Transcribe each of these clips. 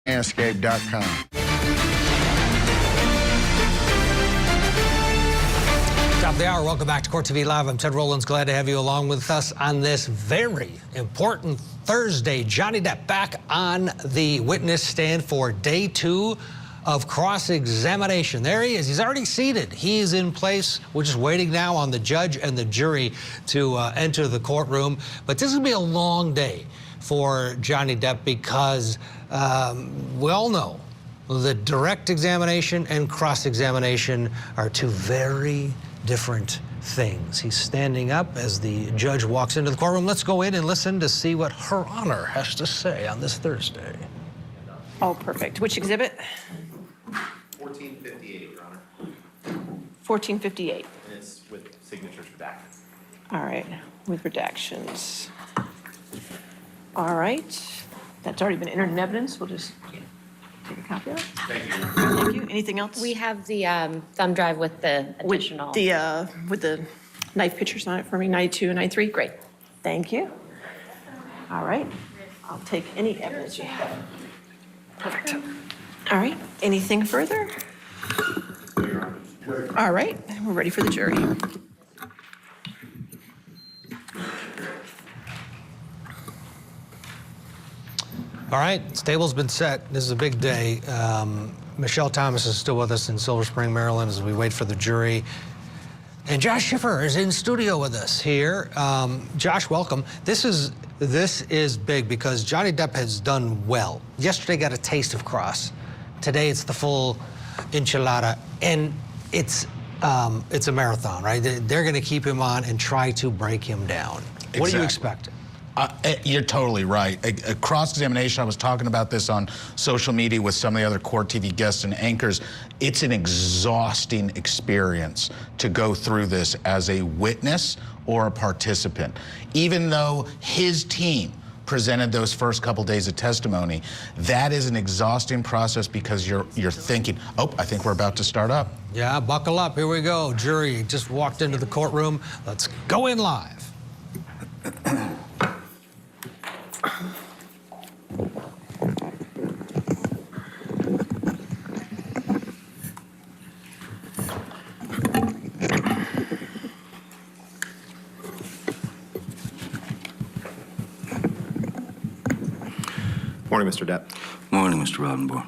Manscaped.com. Top of the hour. Welcome back to Court TV Live. I'm Ted Rowlands. Glad to have you along with us on this very important Thursday. Johnny Depp back on the witness stand for day 2 of cross-examination. There he is. He's already seated. He's in place. We're just waiting now on the judge and the jury to enter the courtroom. But this is going to be a long day for Johnny Depp because we all know the direct examination and cross-examination are two very different things. He's standing up as the judge walks into the courtroom. Let's go in and listen to see what Her Honor has to say on this Thursday. Oh, perfect. Which exhibit? 1458, Your Honor. 1458. And it's with signatures redacted. All right, with redactions. All right, that's already been entered in evidence. We'll just take a copy of it. Thank you. Thank you. Anything else? We have the thumb drive with the additional. With the knife pictures on it for me, 92 and 93. Great. Thank you. All right, I'll take any evidence you have. Perfect. All right, anything further? All right, we're ready for the jury. All right, stable's been set. This is a big day. Michelle Thomas is still with us in Silver Spring, Maryland, as we wait for the jury. And Josh Schiffer is in studio with us here. Josh, welcome. This is big because Johnny Depp has done well. Yesterday got a taste of cross. Today it's the full enchilada, and it's a marathon, right? They're going to keep him on and try to break him down. What do you expect? You're totally right. A cross-examination, I was talking about this on social media with some of the other Court TV guests and anchors. It's an exhausting experience to go through this as a witness or a participant. Even though his team presented those first couple days of testimony, that is an exhausting process because you're thinking, oh, I think we're about to start up. Yeah, buckle up. Here we go. Jury just walked into the courtroom. Let's go in live. Morning, Mr. Depp. Morning, Mr. Rodenborn.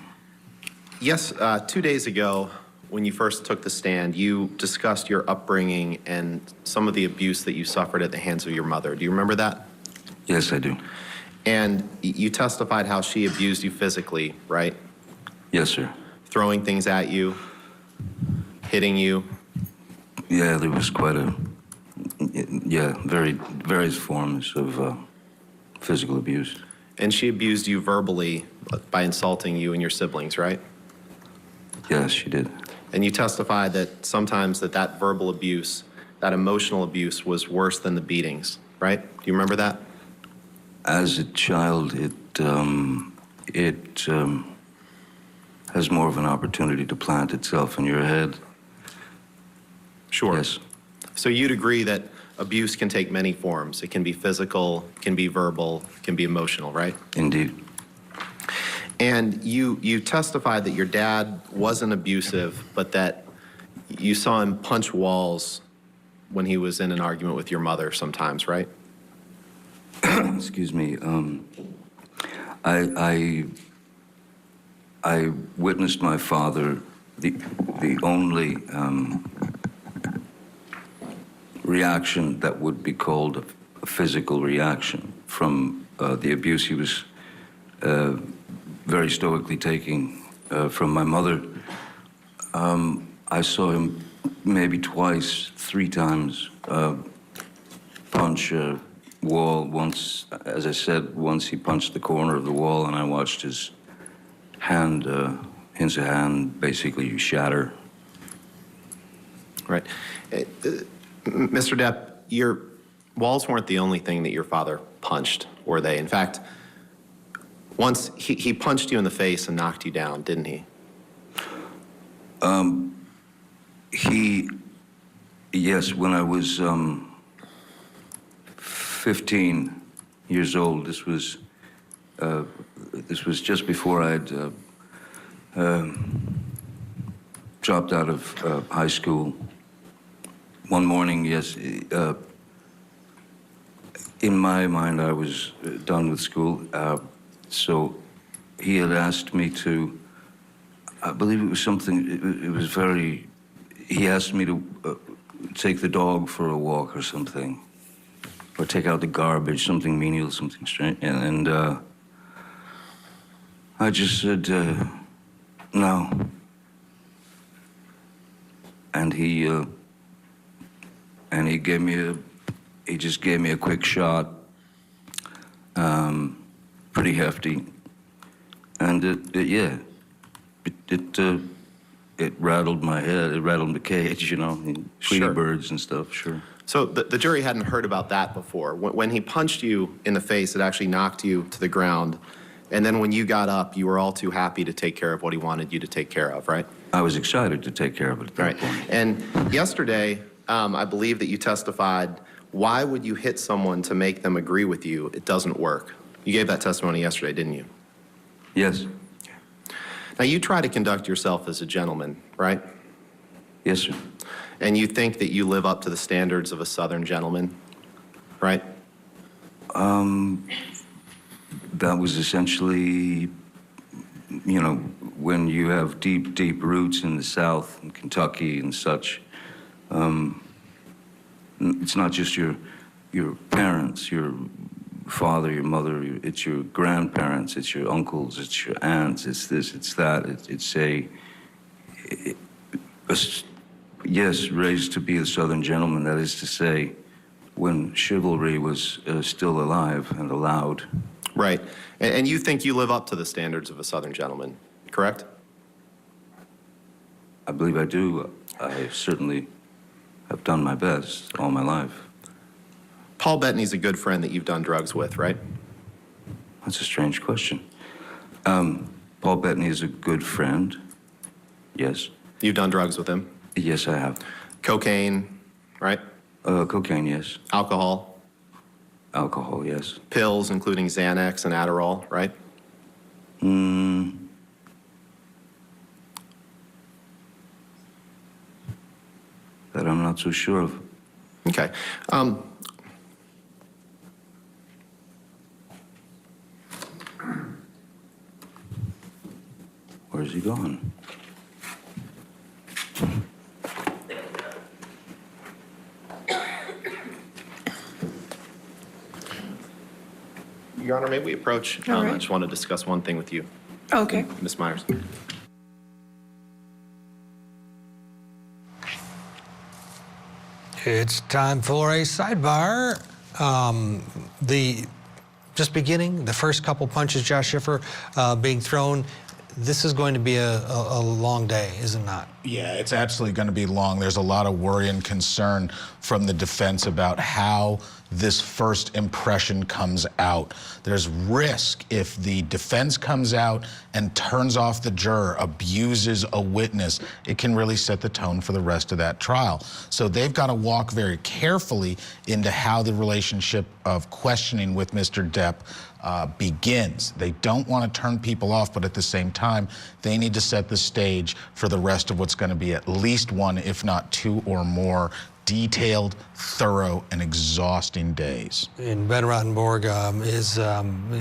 Yes, 2 days ago, when you first took the stand, you discussed your upbringing and some of the abuse that you suffered at the hands of your mother. Do you remember that? Yes, I do. And you testified how she abused you physically, right? Yes, sir. Throwing things at you, hitting you. Yeah, there was quite a, various forms of physical abuse. And she abused you verbally by insulting you and your siblings, right? Yes, she did. And you testified that sometimes that verbal abuse, that emotional abuse was worse than the beatings, right? Do you remember that? As a child, it has more of an opportunity to plant itself in your head. Sure. Yes. So you'd agree that abuse can take many forms. It can be physical, can be verbal, can be emotional, right? Indeed. And you testified that your dad wasn't abusive, but that you saw him punch walls when he was in an argument with your mother sometimes, right? Excuse me. I witnessed my father, the only reaction that would be called a physical reaction from the abuse he was very stoically taking from my mother. I saw him maybe twice, 3 times, punch a wall. Once, as I said, once he punched the corner of the wall and I watched his hand, his hand basically shatter. Right. Mr. Depp, your walls weren't the only thing that your father punched, were they? In fact, once he punched you in the face and knocked you down, didn't he? Yes, when I was 15 years old, this was This was just before I'd dropped out of high school. One morning, yes, in my mind, I was done with school. So he had asked me to, I believe it was something, it was very, he asked me to take the dog for a walk or something, or take out the garbage, something menial, something strange. And I just said, no. And he just gave me a quick shot, pretty hefty, and it rattled my head. It rattled the cage, you know, Tweety Sure. birds and stuff. Sure. So the jury hadn't heard about that before. When he punched you in the face, it actually knocked you to the ground. And then when you got up, you were all too happy to take care of what he wanted you to take care of, right? I was excited to take care of it at that Right. point. And yesterday, I believe that you testified, why would you hit someone to make them agree with you? It doesn't work. You gave that testimony yesterday, didn't you? Yes. Now, you try to conduct yourself as a gentleman, right? Yes, sir. And you think that you live up to the standards of a Southern gentleman, right? That was essentially, you know, when you have deep, deep roots in the South, in Kentucky and such, it's not just your parents, your father, your mother, it's your grandparents, it's your uncles, it's your aunts, it's this, it's that. Yes, raised to be a Southern gentleman, that is to say, when chivalry was still alive and allowed. Right. And you think you live up to the standards of a Southern gentleman, correct? I believe I do. I certainly have done my best all my life. Paul Bettany's a good friend that you've done drugs with, right? That's a strange question. Paul Bettany is a good friend. Yes. You've done drugs with him. Yes, I have. Cocaine, right? Cocaine, yes. Alcohol, Alcohol, yes. pills, including Xanax and Adderall, right? That I'm not so sure of. Okay. Where's he gone? Your Honor, may we approach? All right. I just want to discuss one thing with you, Okay. Ms. Myers. It's time for a sidebar. Just beginning, the first couple punches, Josh Schiffer, being thrown. This is going to be a long day, is it not? Yeah, it's absolutely going to be long. There's a lot of worry and concern from the defense about how this first impression comes out. There's risk if the defense comes out and turns off the juror, abuses a witness, it can really set the tone for the rest of that trial. So they've got to walk very carefully into how the relationship of questioning with Mr. Depp begins. They don't want to turn people off, but at the same time, they need to set the stage for the rest of what's going to be at least one, if not two or more, detailed, thorough, and exhausting days. And Ben Rottenborg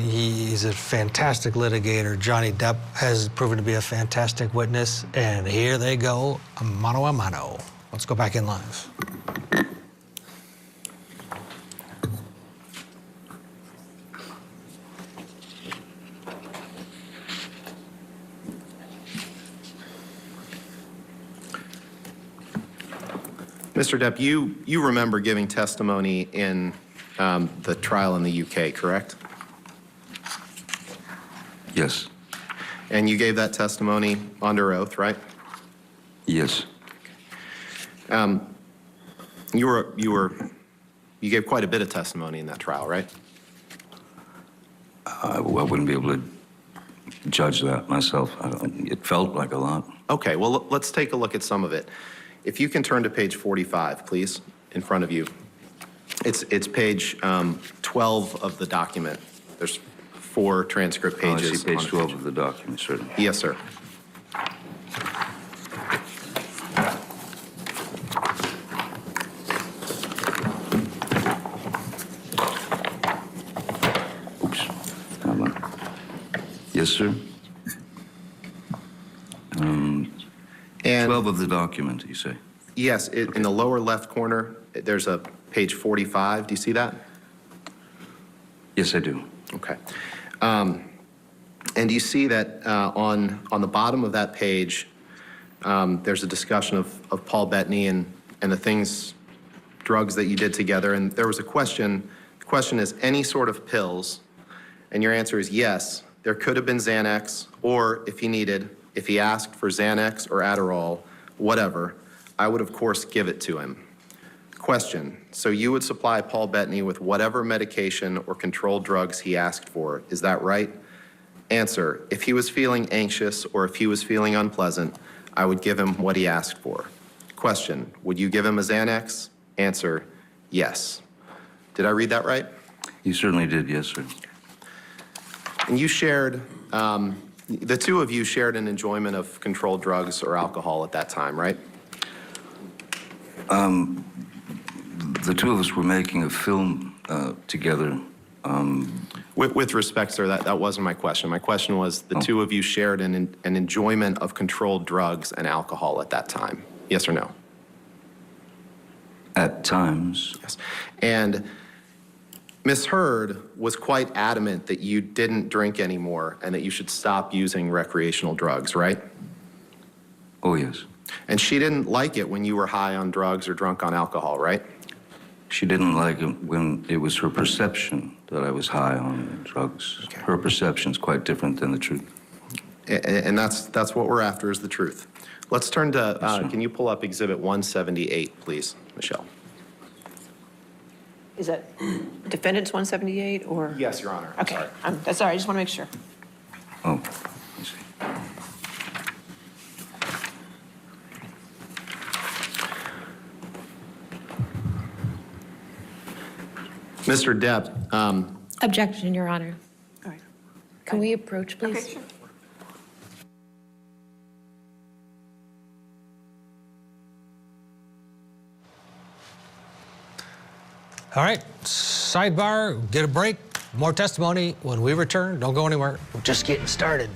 he's a fantastic litigator. Johnny Depp has proven to be a fantastic witness. And here they go, mano a mano. Let's go back in live. Mr. Depp, you remember giving testimony in the trial in the UK, correct? Yes. And you gave that testimony under oath, right? Yes. You gave quite a bit of testimony in that trial, right? I wouldn't be able to judge that myself. It felt like a lot. Okay, well, let's take a look at some of it. If you can turn to page 45, please, in front of you. It's page 12 of the document. There's 4 transcript Oh, I pages. see page on 12 of the document, certainly. Yes, sir. Oops. Hold on. Yes, sir? And 12 of the document, you say? yes, in the lower left corner, there's a page 45. Do you see that? Yes, I do. Okay. And you see that on the bottom of that page, there's a discussion of Paul Bettany and the drugs that you did together. And there was a question. The question is, any sort of pills? And your answer is yes. There could have been Xanax, or if he asked for Xanax or Adderall, whatever, I would, of course, give it to him. Question, so you would supply Paul Bettany with whatever medication or controlled drugs he asked for, is that right? Answer, if he was feeling anxious or if he was feeling unpleasant, I would give him what he asked for. Question, would you give him a Xanax? Answer, yes. Did I read that right? You certainly did, yes, sir. And you shared, the two of you shared an enjoyment of controlled drugs or alcohol at that time, right? The two of us were making a film together. With respect, sir, that wasn't my question. My question was the two of you shared an enjoyment of controlled drugs and alcohol at that time. Yes or no? At times. Yes. And Ms. Hurd was quite adamant that you didn't drink anymore and that you should stop using recreational drugs, right? Oh, yes. And she didn't like it when you were high on drugs or drunk on alcohol, right? She didn't like it when it was her perception that I was high on drugs. Okay. Her perception's quite different than the truth. And that's what we're after, is the truth. Let's turn to, Yes, sir. can you pull up Exhibit 178, please, Michelle? Is that defendant's 178 or? Yes, Your Honor. Okay, that's all right, I just want to make sure. Oh, I see. Mr. Depp, Objection, Your Honor. All right. Can we approach, please? Okay, sure. All right, sidebar, get a break. More testimony when we return. Don't go anywhere. We're just getting started.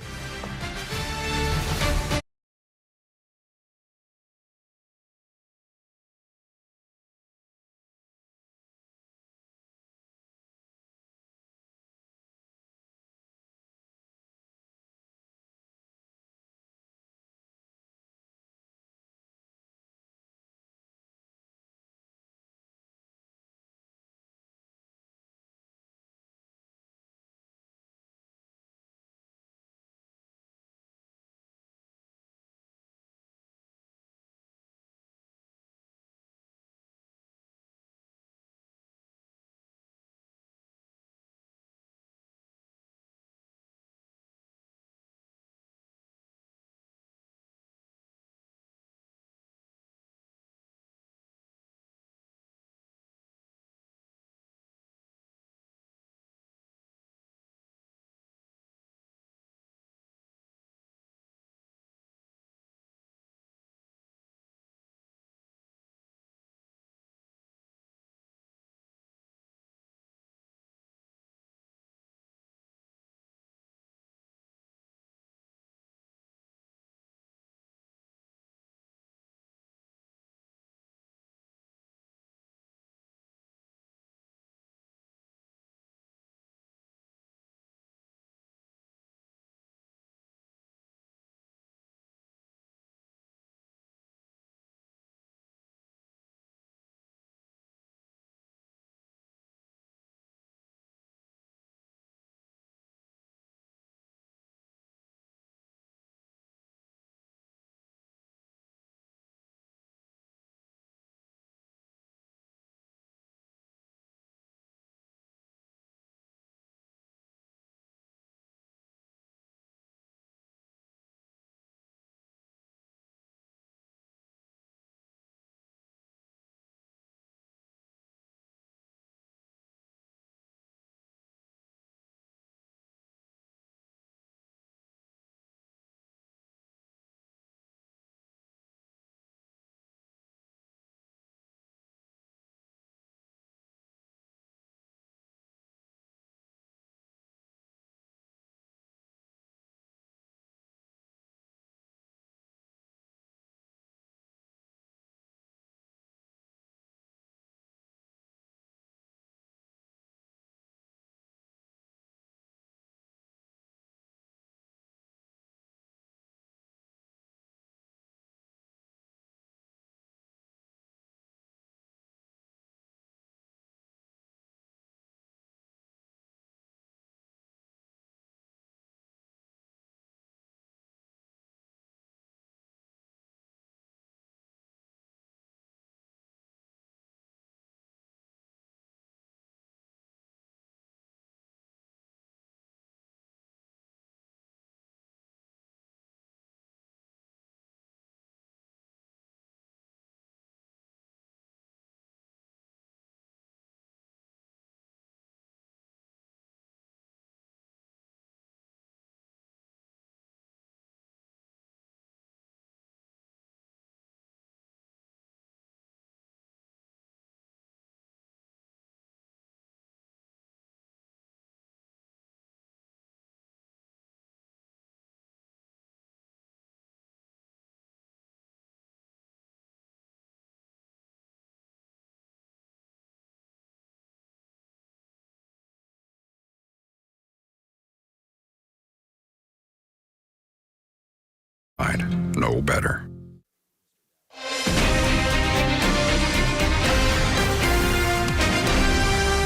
side know better.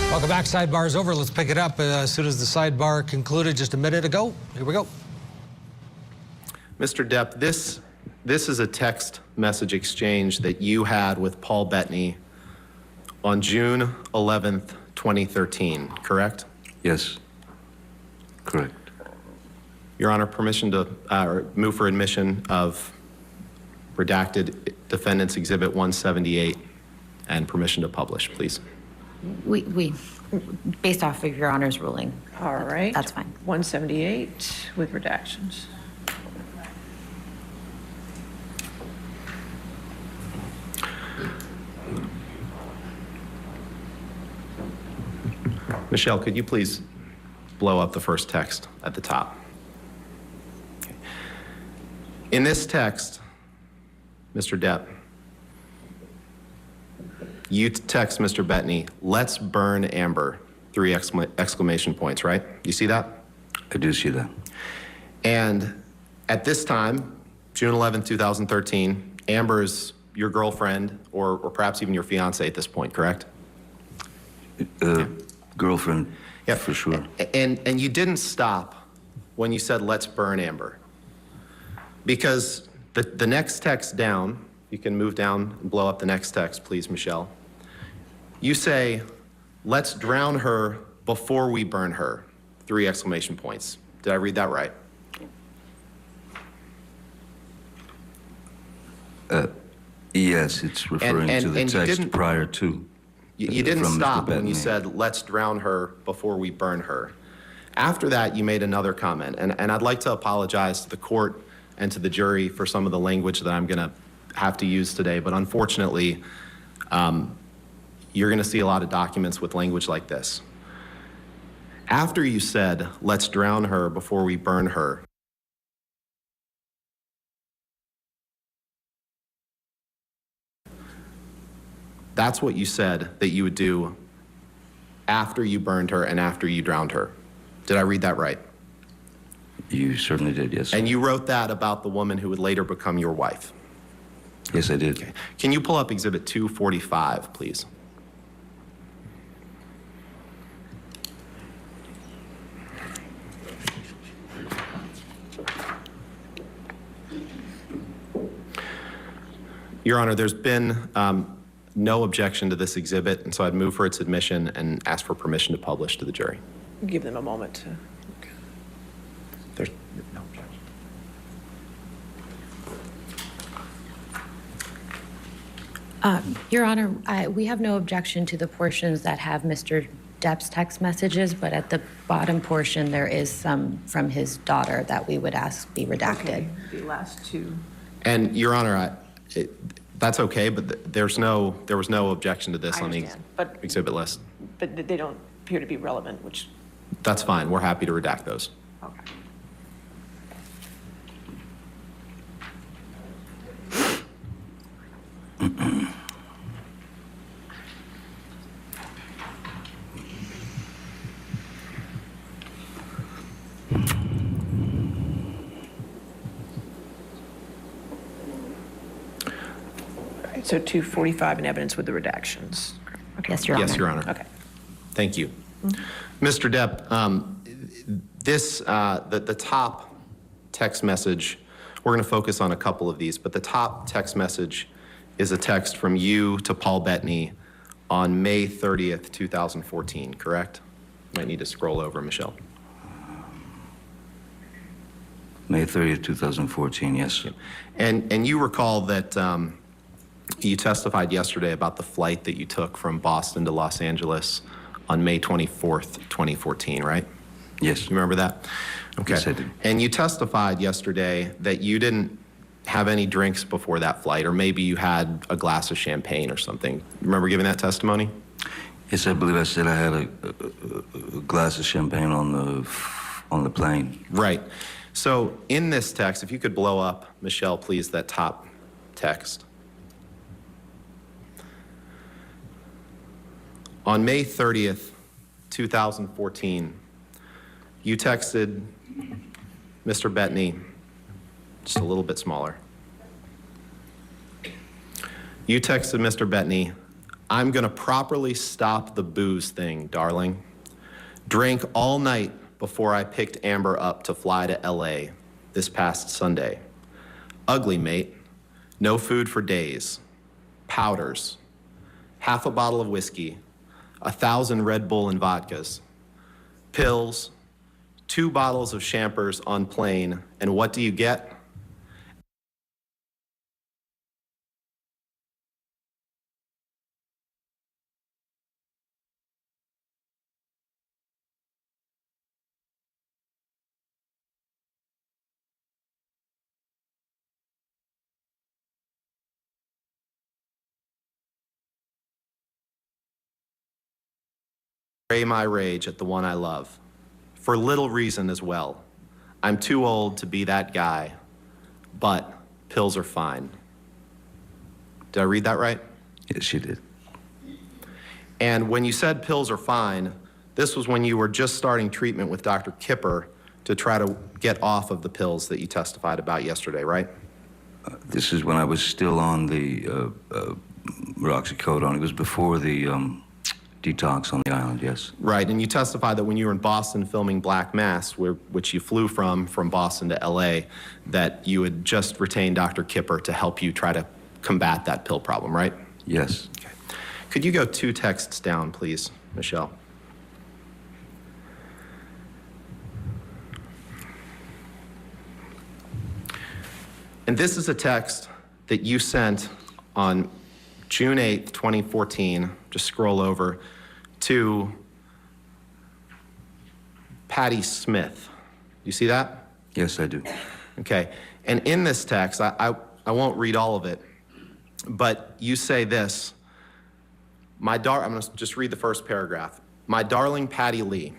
Welcome back. Sidebar is over. Let's pick it up as soon as the sidebar concluded just a minute ago. Here we go. Mr. Depp, this is a text message exchange that you had with Paul Bettany on June 11th, 2013, correct? Yes, correct. Your Honor, permission to move for admission of redacted Defendant's Exhibit 178 and permission to publish, please. We, based off of Your Honor's ruling. All right. That's fine. 178 with redactions. Michelle, could you please blow up the first text at the top? Okay. In this text, Mr. Depp, you text Mr. Bettany, "Let's burn Amber," 3 exclamation points, right? You see that? I do see that. And at this time, June 11th, 2013, Amber is your girlfriend or perhaps even your fiance at this point, correct? Girlfriend, Yeah, for sure. And you didn't stop when you said, "Let's burn Amber." Because the next text down, you can move down and blow up the next text, please, Michelle. You say, "Let's drown her before we burn her," 3 exclamation points. Did I read that right? Yes, it's referring to the and you text didn't- prior to. You didn't from Mr. stop when you Bettany. said, "Let's drown her before we burn her." After that, you made another comment, and I'd like to apologize to the court and to the jury for some of the language that I'm gonna have to use today, but unfortunately, you're gonna see a lot of documents with language like this. After you said, "Let's drown her before we burn her," that's what you said that you would do after you burned her and after you drowned her. Did I read that right? You certainly did, yes. And you wrote that about the woman who would later become your wife. Yes, I did. Okay. Can you pull up Exhibit 245, please? Your Honor, there's been no objection to this exhibit, and so I'd move for its admission and ask for permission to publish to the jury. Give them a moment to. There's no objection. Your Honor, we have no objection to the portions that have Mr. Depp's text messages, but at the bottom portion, there is some from his daughter that we would ask be redacted. Okay, the last 2. And Your Honor, that's okay, but there was no objection to this I on the understand, but- exhibit list. But they don't appear to be relevant, which, That's fine. We're happy to redact those. okay. All right, so 245 in evidence with the redactions. Okay. Yes, Your Honor. Yes, Your Honor. Okay. Thank you. Mr. Depp, the top text message, we're going to focus on a couple of these, but the top text message is a text from you to Paul Bettany on May 30th, 2014, correct? Might need to scroll over, Michelle. May 30th, 2014, yes. And you recall that you testified yesterday about the flight that you took from Boston to Los Angeles on May 24th, 2014, right? Yes. You remember that? Okay. Yes, I do. And you testified yesterday that you didn't have any drinks before that flight, or maybe you had a glass of champagne or something. Remember giving that testimony? Yes, I believe I said I had a glass of champagne on the plane. Right. So in this text, if you could blow up, Michelle, please, that top text. On May 30th, 2014, you texted Mr. Bettany, just a little bit smaller. You texted Mr. Bettany, "I'm gonna properly stop the booze thing, darling. Drank all night before I picked Amber up to fly to LA this past Sunday. Ugly, mate. No food for days. Powders. Half a bottle of whiskey. 1,000 Red Bull and vodkas. Pills. 2 bottles of champers on plane. And what do you get? Spray my rage at the one I love. For little reason as well. I'm too old to be that guy, but pills are fine." Did I read that right? Yes, you did. And when you said pills are fine, this was when you were just starting treatment with Dr. Kipper to try to get off of the pills that you testified about yesterday, right? This is when I was still on the roxicodone. It was before the detox on the island, yes. Right, and you testified that when you were in Boston filming Black Mass, which you flew from Boston to LA, that you had just retained Dr. Kipper to help you try to combat that pill problem, right? Yes. Okay. Could you go 2 texts down, please, Michelle? And this is a text that you sent on June 8th, 2014, just scroll over, to Patty Smith. You see that? Yes, I do. Okay. And in this text, I won't read all of it, but you say this, I'm going to just read the first paragraph. "My darling Patty Lee,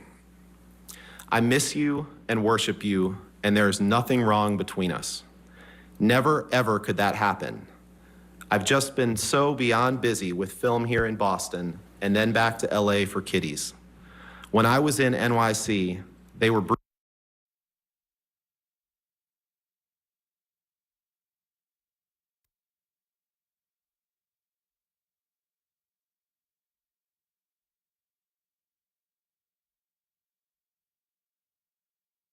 I miss you and worship you, and there is nothing wrong between us. Never, ever could that happen. I've just been so beyond busy with film here in Boston and then back to LA for kiddies. When I was in NYC, they were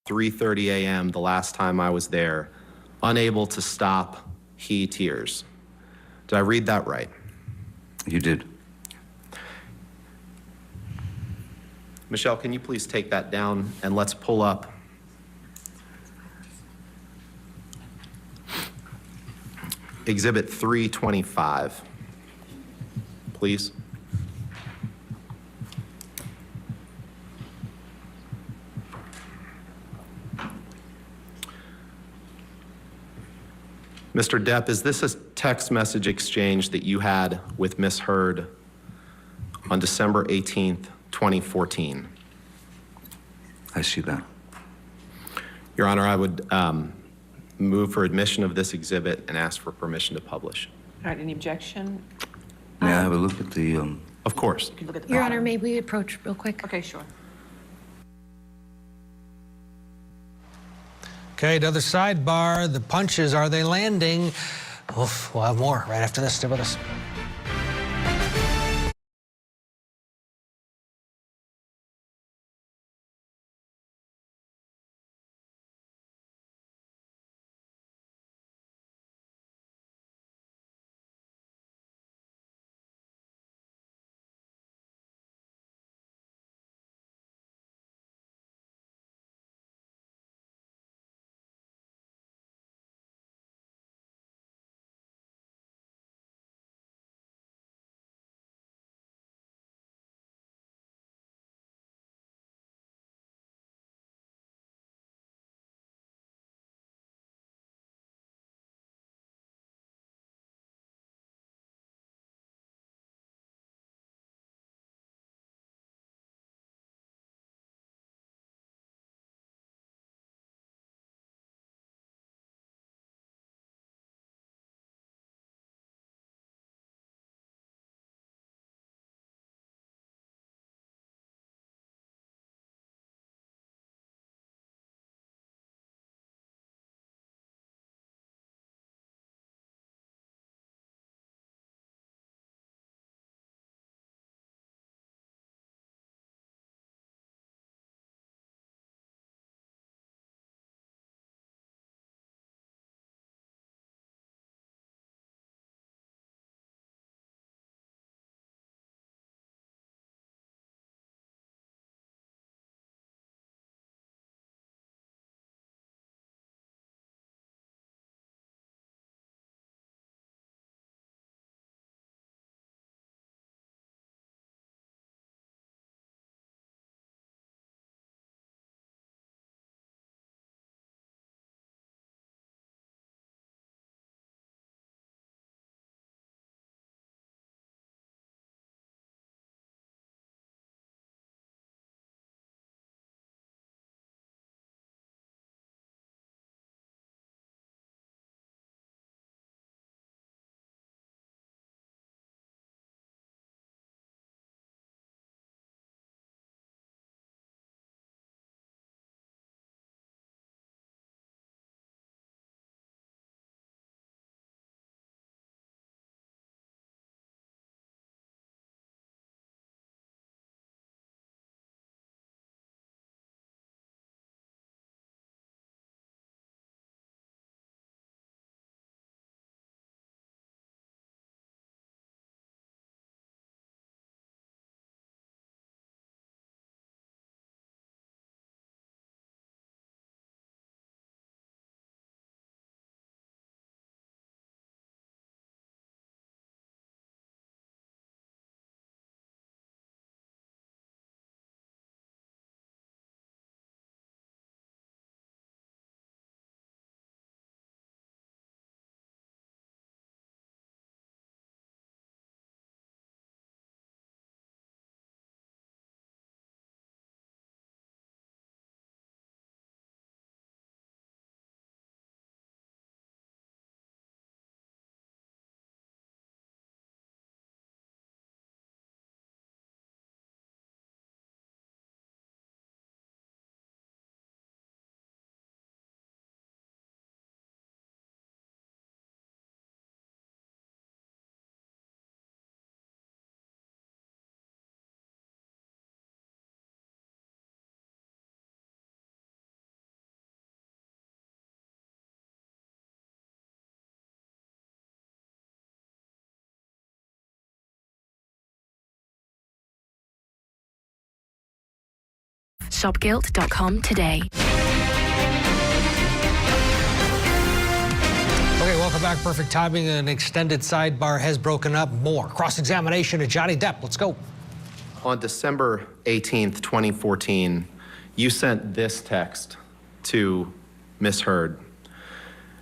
$3:30 a.m. the last time I was there, unable to stop he tears." Did I read that right? You did. Michelle, can you please take that down and let's pull up Exhibit 325, please. Mr. Depp, is this a text message exchange that you had with Ms. Heard on December 18th, 2014? I see that. Your Honor, I would move for admission of this exhibit and ask for permission to publish. All right, any objection? May I have a look at the, Of course. You can look at the Your bottom. Honor, may we approach real quick? Okay, sure. Okay, another sidebar. The punches, are they landing? Oof, we'll have more right after this. Stay with us. Shopguilt.com today. Okay, welcome back. Perfect timing. An extended sidebar has broken up. More cross-examination of Johnny Depp. Let's go. On December 18th, 2014, you sent this text to Miss Heard,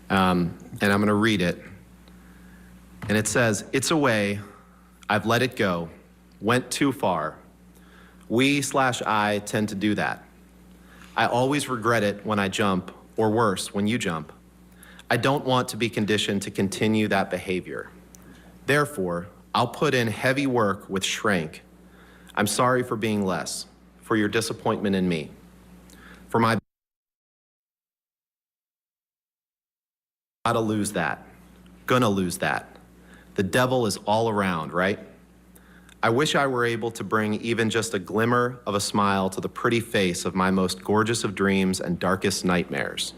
and I'm going to read it. And it says, "It's away. I've let it go. Went too far. We/I tend to do that. I always regret it when I jump, or worse, when you jump. I don't want to be conditioned to continue that behavior. Therefore, I'll put in heavy work with shrink. I'm sorry for being less, for your disappointment in me, for my gotta lose that, gonna lose that. The devil is all around, right? I wish I were able to bring even just a glimmer of a smile to the pretty face of my most gorgeous of dreams and darkest nightmares.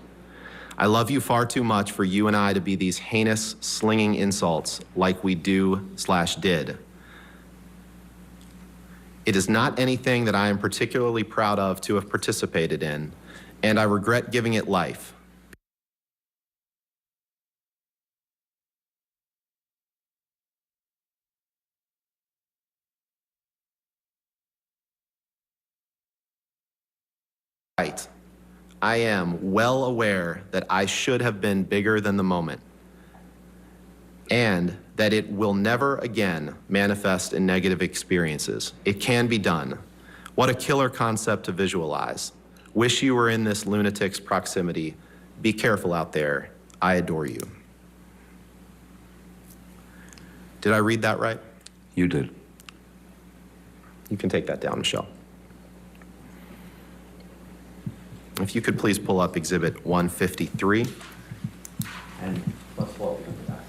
I love you far too much for you and I to be these heinous, slinging insults like we do/did. It is not anything that I am particularly proud of to have participated in, and I regret giving it life. Right. I am well aware that I should have been bigger than the moment, and that it will never again manifest in negative experiences. It can be done. What a killer concept to visualize. Wish you were in this lunatic's proximity. Be careful out there. I adore you." Did I read that right? You did. You can take that down, Michelle. If you could please pull up Exhibit 153. And let's flow into that.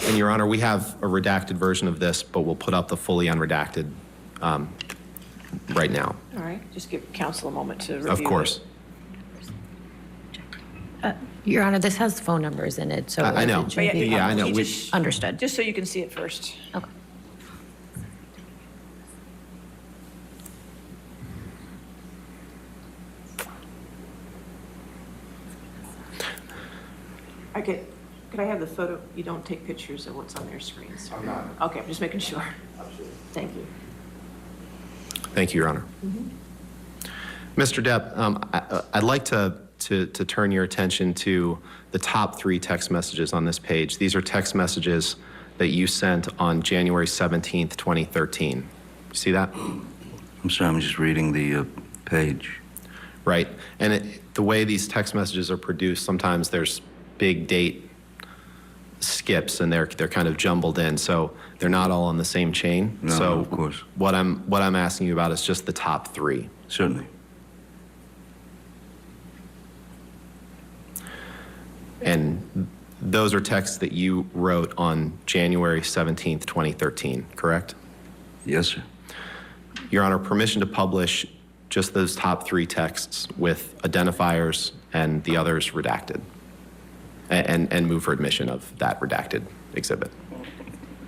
And Your Honor, we have a redacted version of this, but we'll put up the fully unredacted right now. All right, just give counsel a moment to review. Of course. Your Honor, this has phone numbers in it, so. I know. it should be Yeah, I know. published. Understood. Just so you can see it first. Okay. Could I have the photo? You don't take pictures of what's on their screens. I'm not. Okay, I'm just making sure. Absolutely. Thank you. Thank you, Your Honor. Mr. Depp, I'd like to turn your attention to the top 3 text messages on this page. These are text messages that you sent on January 17th, 2013. You see that? I'm sorry, I'm just reading the page. Right. And the way these text messages are produced, sometimes there's big date skips and they're kind of jumbled in, so they're not all on the same chain. No, so of course. What I'm asking you about is just the top 3. Certainly. And those are texts that you wrote on January 17th, 2013, correct? Yes, sir. Your Honor, permission to publish just those top 3 texts with identifiers and the others redacted, and move for admission of that redacted exhibit.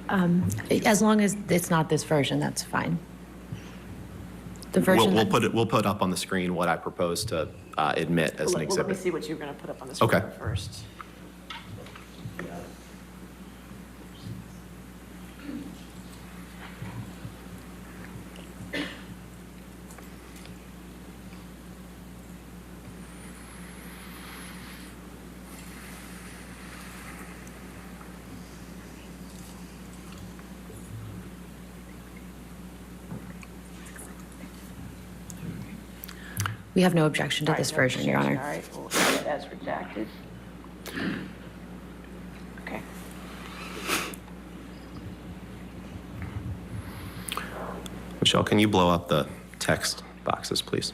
As long as it's not this version, that's fine. The version We'll put up on the screen what I propose to admit as an Let me exhibit. see what you're going to put up on the screen Okay. first. We have no objection to this version, Your All Honor. right, we'll have it as redacted. Okay. Michelle, can you blow up the text boxes, please?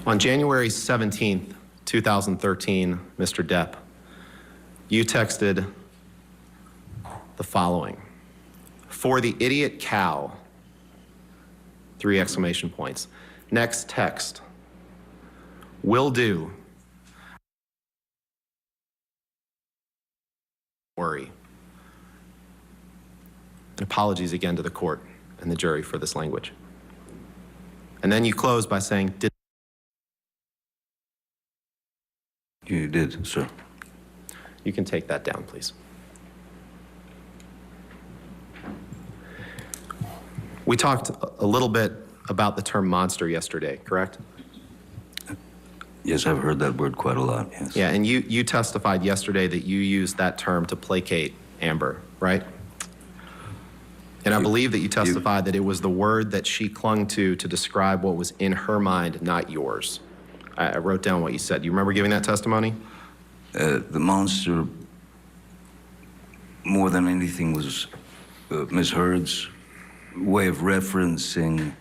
On January 17th, 2013, Mr. Depp, you texted the following: "For the idiot cow," 3 exclamation points. Next text: "Will do. Worry." And apologies again to the court and the jury for this language. And then you close by saying, "Did." You did, sir. You can take that down, please. We talked a little bit about the term monster yesterday, correct? Yes, I've heard that word quite a lot, yes. Yeah, and you testified yesterday that you used that term to placate Amber, right? And I believe that you testified that it was the word that she clung to describe what was in her mind, not yours. I wrote down what you said. Do you remember giving that testimony? The monster, more than anything, was Ms. Heard's way of referencing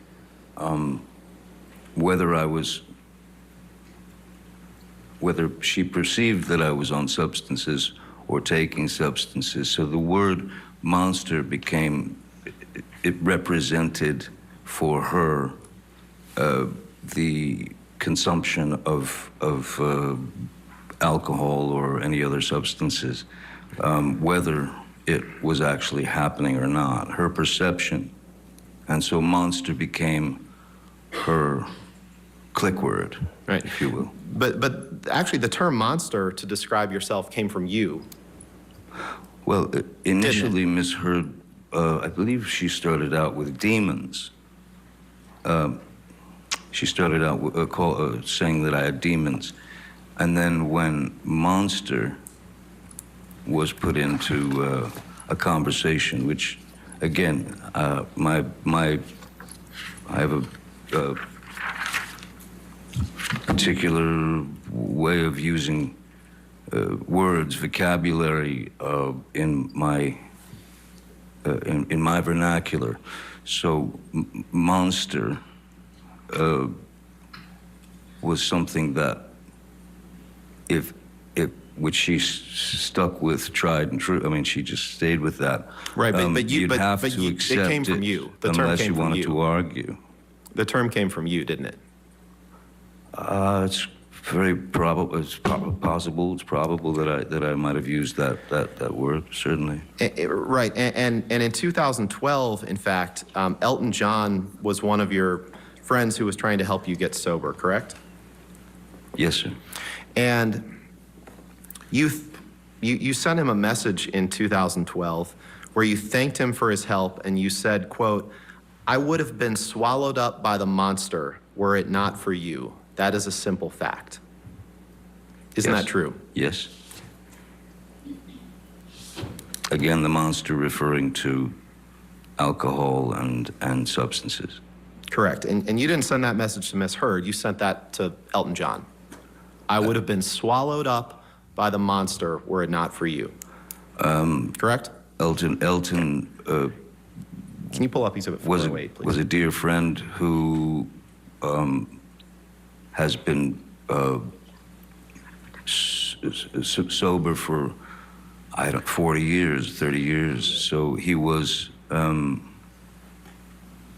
whether she perceived that I was on substances or taking substances. So the word monster became, it represented for her the consumption of alcohol or any other substances, whether it was actually happening or not, her perception. And so monster became her click word, Right. if you will. But actually the term monster to describe yourself came from you. Well, initially, Ms. Heard, I believe she started out with demons. She started out with, saying that I had demons. And then when monster was put into a conversation, which, again, I have a particular way of using words, vocabulary in my vernacular. So monster was something that which she stuck with, tried and true. I mean, she just stayed with that. Right, but you'd have to it accept came from you. The term unless came you from wanted you. to argue. The term came from you, didn't it? It's very probable. It's possible. It's probable that I might have used that word. Certainly. Right, and in 2012, in fact, Elton John was one of your friends who was trying to help you get sober, correct? Yes, sir. And you sent him a message in 2012 where you thanked him for his help, and you said, quote, "I would have been swallowed up by the monster were it not for you. That is a simple fact." Isn't Yes. that true? Yes. Again, the monster referring to alcohol and substances. Correct. And you didn't send that message to Miss Heard. You sent that to Elton John. "I would have been swallowed up by the monster were it not for you." Correct? Elton Can you pull up Exhibit 408, please? was a dear friend who has been sober for 40 years, 30 years. So he was.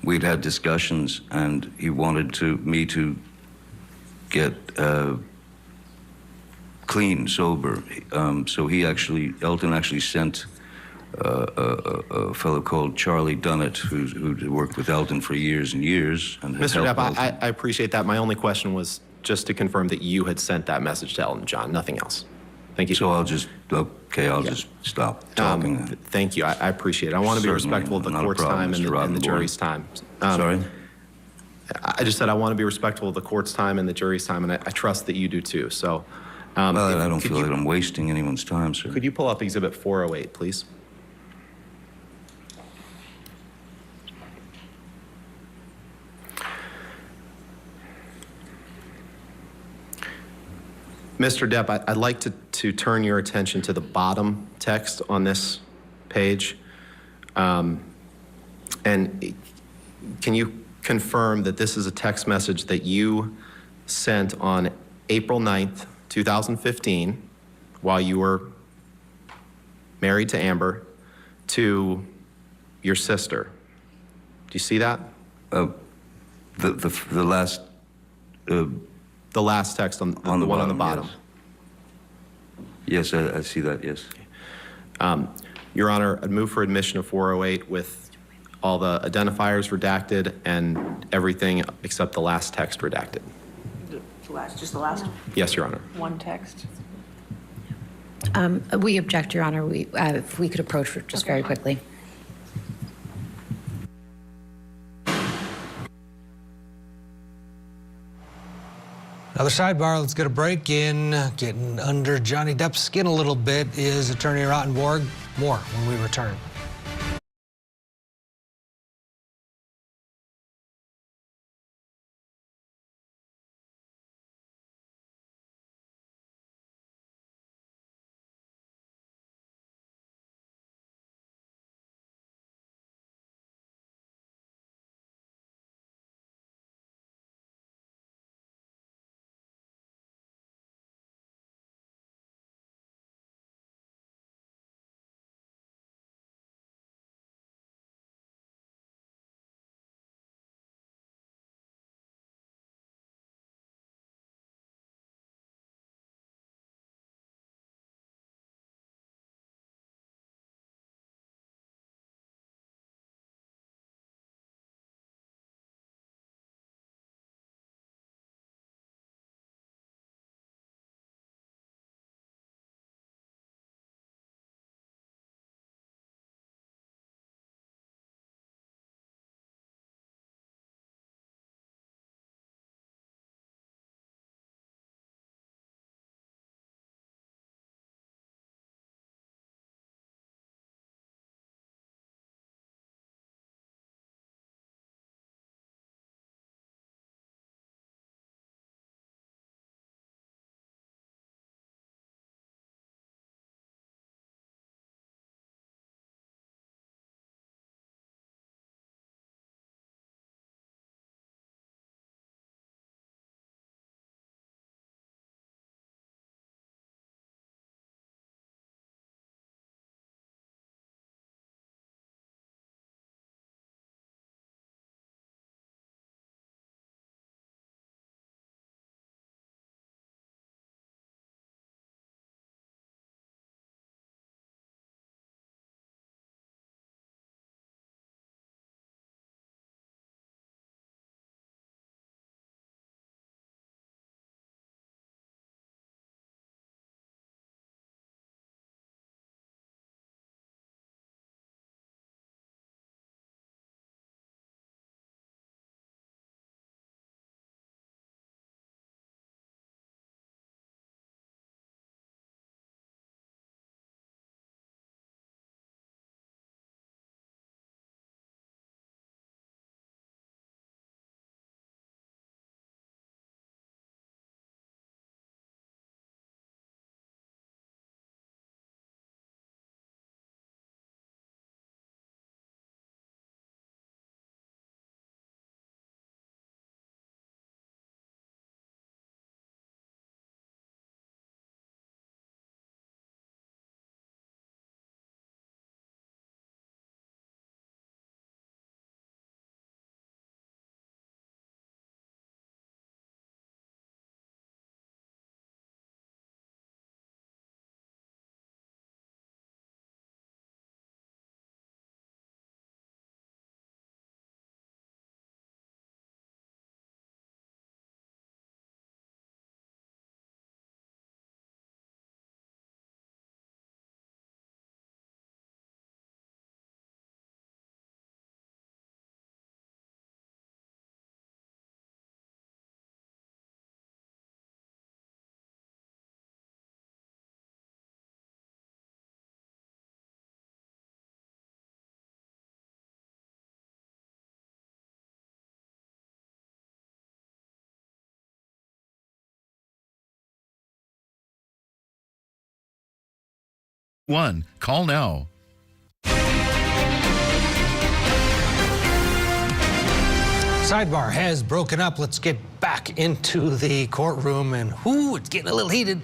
We'd had discussions, and he wanted me to get clean, sober. So Elton actually sent a fellow called Charlie Dunnett, who worked with Elton for years and years. And Mr. helped Depp, Elton. I appreciate that. My only question was just to confirm that you had sent that message to Elton John, nothing else. Thank you. So I'll just stop talking. Thank you. I appreciate it. I want to be Certainly, respectful of the not a court's problem, time and Mr. the Roddenborn. jury's time. Sorry? I just said I want to be respectful of the court's time and the jury's time, and I trust that you do too. So, Well, I don't feel like I'm wasting anyone's time, sir. could you pull up Exhibit 408, please? Mr. Depp, I'd like to turn your attention to the bottom text on this page. And can you confirm that this is a text message that you sent on April 9th, 2015, while you were married to Amber, to your sister? Do you see that? The last. The last text on the one on the bottom. Yes, I see that, yes. Your Honor, I'd move for admission of 408 with all the identifiers redacted and everything except the last text redacted. Just the last Yes, Your Honor. one text. We object, Your Honor. If we could approach just very quickly. Another sidebar, let's get a break in. Getting under Johnny Depp's skin a little bit is attorney Rottenborg. More when we return. Call now. Sidebar has broken up. Let's get back into the courtroom, and it's getting a little heated.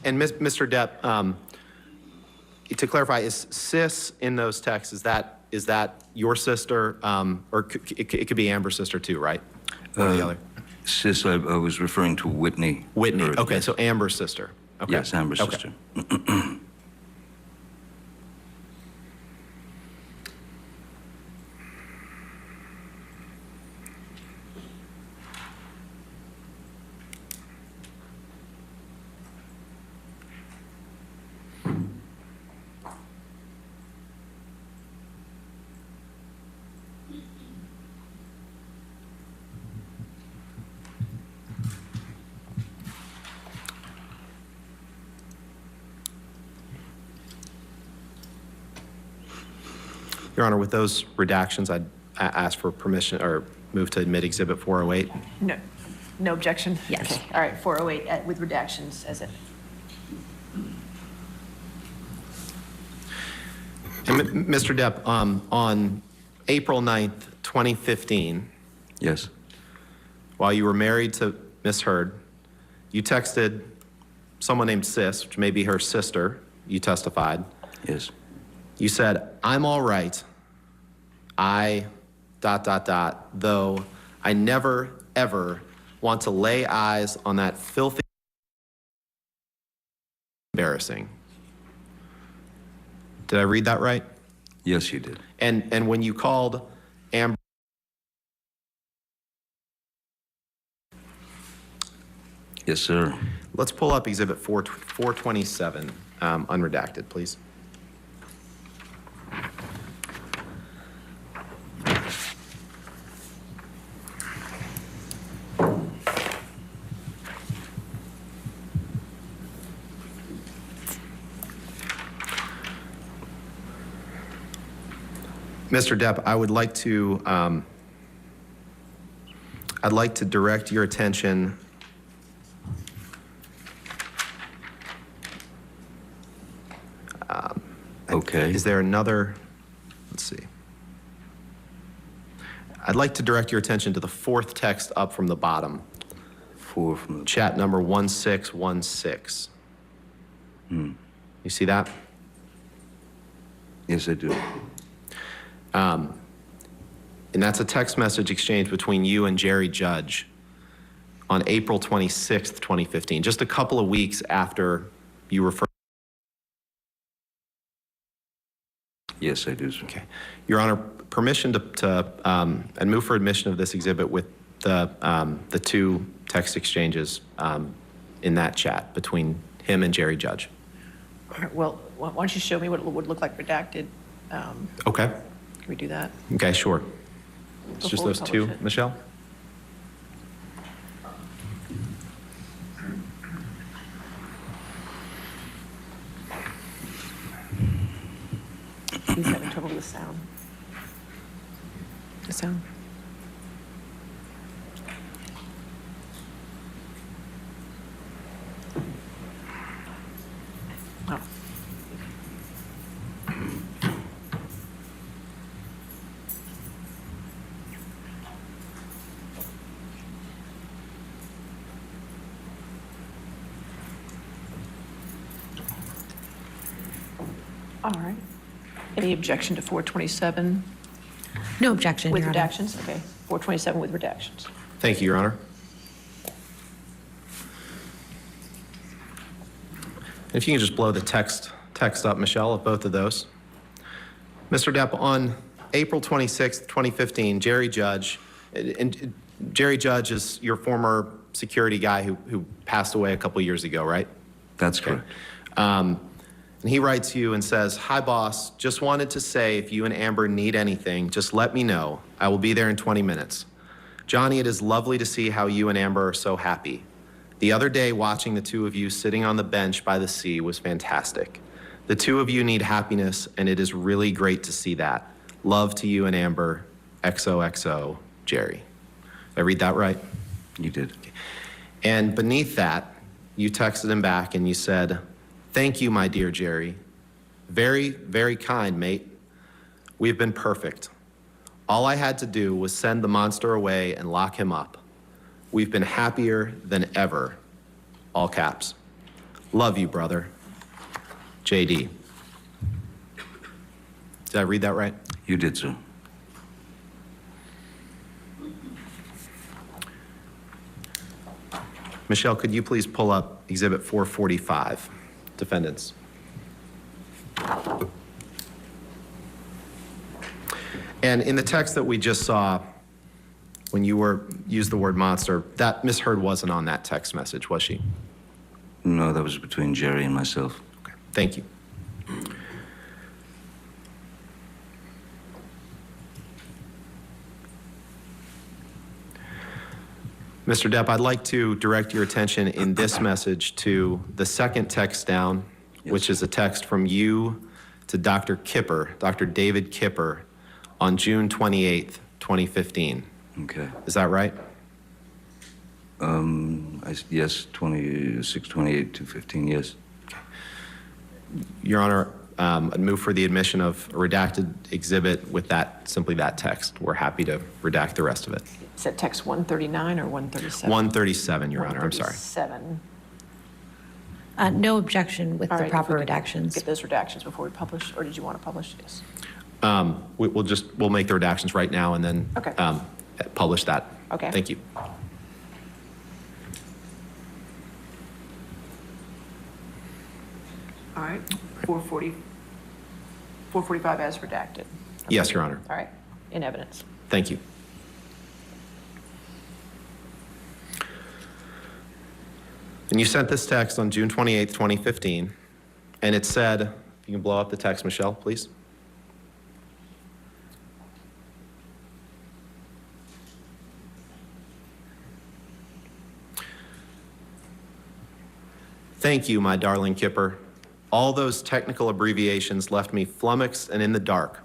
And Mr. Depp, to clarify, is Sis in those texts, is that your sister, or it could be Amber's sister too, right? One or the other. Sis, I was referring to Whitney. Whitney, Bird, okay, yes. so Amber's sister. Okay. Yes, Amber's Okay. sister. Your Honor, with those redactions, I'd ask for permission or move to admit Exhibit 408. No objection? Yes. Okay. All right, 408 with redactions as it. And Mr. Depp, on April 9th, 2015, Yes, while you were married to Miss Heard, you texted someone named Sis, which may be her sister, you testified. yes. You said, I'm all right. Though I never, ever want to lay eyes on that filthy, embarrassing. Did I read that right? Yes, you did. And when you called Amber, Yes, sir. let's pull up Exhibit 427, unredacted, please. Mr. Depp, I'd like to direct your attention Okay. Is there another, let's see. I'd like to direct your attention to the fourth text up from the bottom, 4 from the... chat number 1616. You see that? Yes, I do. And that's a text message exchange between you and Jerry Judge on April 26th, 2015, just a couple of weeks after you referred. Yes, I do, sir. Okay. Your Honor, permission to and move for admission of this exhibit with the two text exchanges in that chat between him and Jerry Judge. All right, well, why don't you show me what it would look like redacted? Okay. Can we do that? Okay, sure. It's just Before we those two, publish it. Michelle? He's having trouble with sound. The sound. Oh. All right. Any objection to 427 No objection, with Your Honor. redactions? Okay, 427 with redactions. Thank you, Your Honor. If you can just blow the text up, Michelle, of both of those. Mr. Depp, on April 26th, 2015, Jerry Judge, and Jerry Judge is your former security guy who passed away a couple years ago, right? That's correct. And he writes you and says, "Hi, boss. Just wanted to say if you and Amber need anything, just let me know. I will be there in 20 minutes. Johnny, it is lovely to see how you and Amber are so happy. The other day, watching the two of you sitting on the bench by the sea was fantastic. The two of you need happiness, and it is really great to see that. Love to you and Amber. XOXO, Jerry." Did I read that right? You did. And beneath that, you texted him back and you said, Thank you, my dear Jerry. Very, very kind, mate. We've been perfect. All I had to do was send the monster away and lock him up. We've been happier than ever. All caps. Love you, brother. JD. Did I read that right? You did, sir. Michelle, could you please pull up Exhibit 445, defendants? And in the text that we just saw, when you used the word monster, that Miss Heard wasn't on that text message, was she? No, that was between Jerry and myself. Okay, thank you. Mr. Depp, I'd like to direct your attention in this message to the second text down, which is a text from you to Dr. Kipper, Dr. David Kipper, on June 28th, 2015. Okay. Is that right? Yes, 26, 28 to 15, yes. Your Honor, I'd move for the admission of a redacted exhibit with that, simply that text. We're happy to redact the rest of it. Is that text 139 or 137? 137, Your Honor, I'm sorry. 137. No objection with All the right, if proper we could redactions. Get those redactions before we publish, or did you want to publish this? We'll make the redactions right now and then Okay. publish that. Okay. Thank you. All right, 445 as redacted. Yes, Your Honor. All right, in evidence. Thank you. And you sent this text on June 28th, 2015, and it said, if you can blow up the text, Michelle, please. Thank you, my darling Kipper. All those technical abbreviations left me flummoxed and in the dark.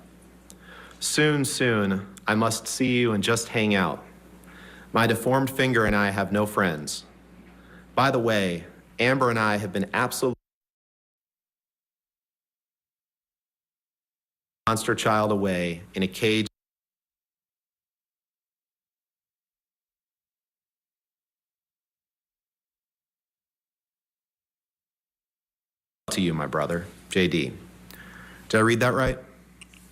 Soon, soon, I must see you and just hang out. My deformed finger and I have no friends. By the way, Amber and I have been absolutely monster child away in a cage to you, my brother, JD. Did I read that right?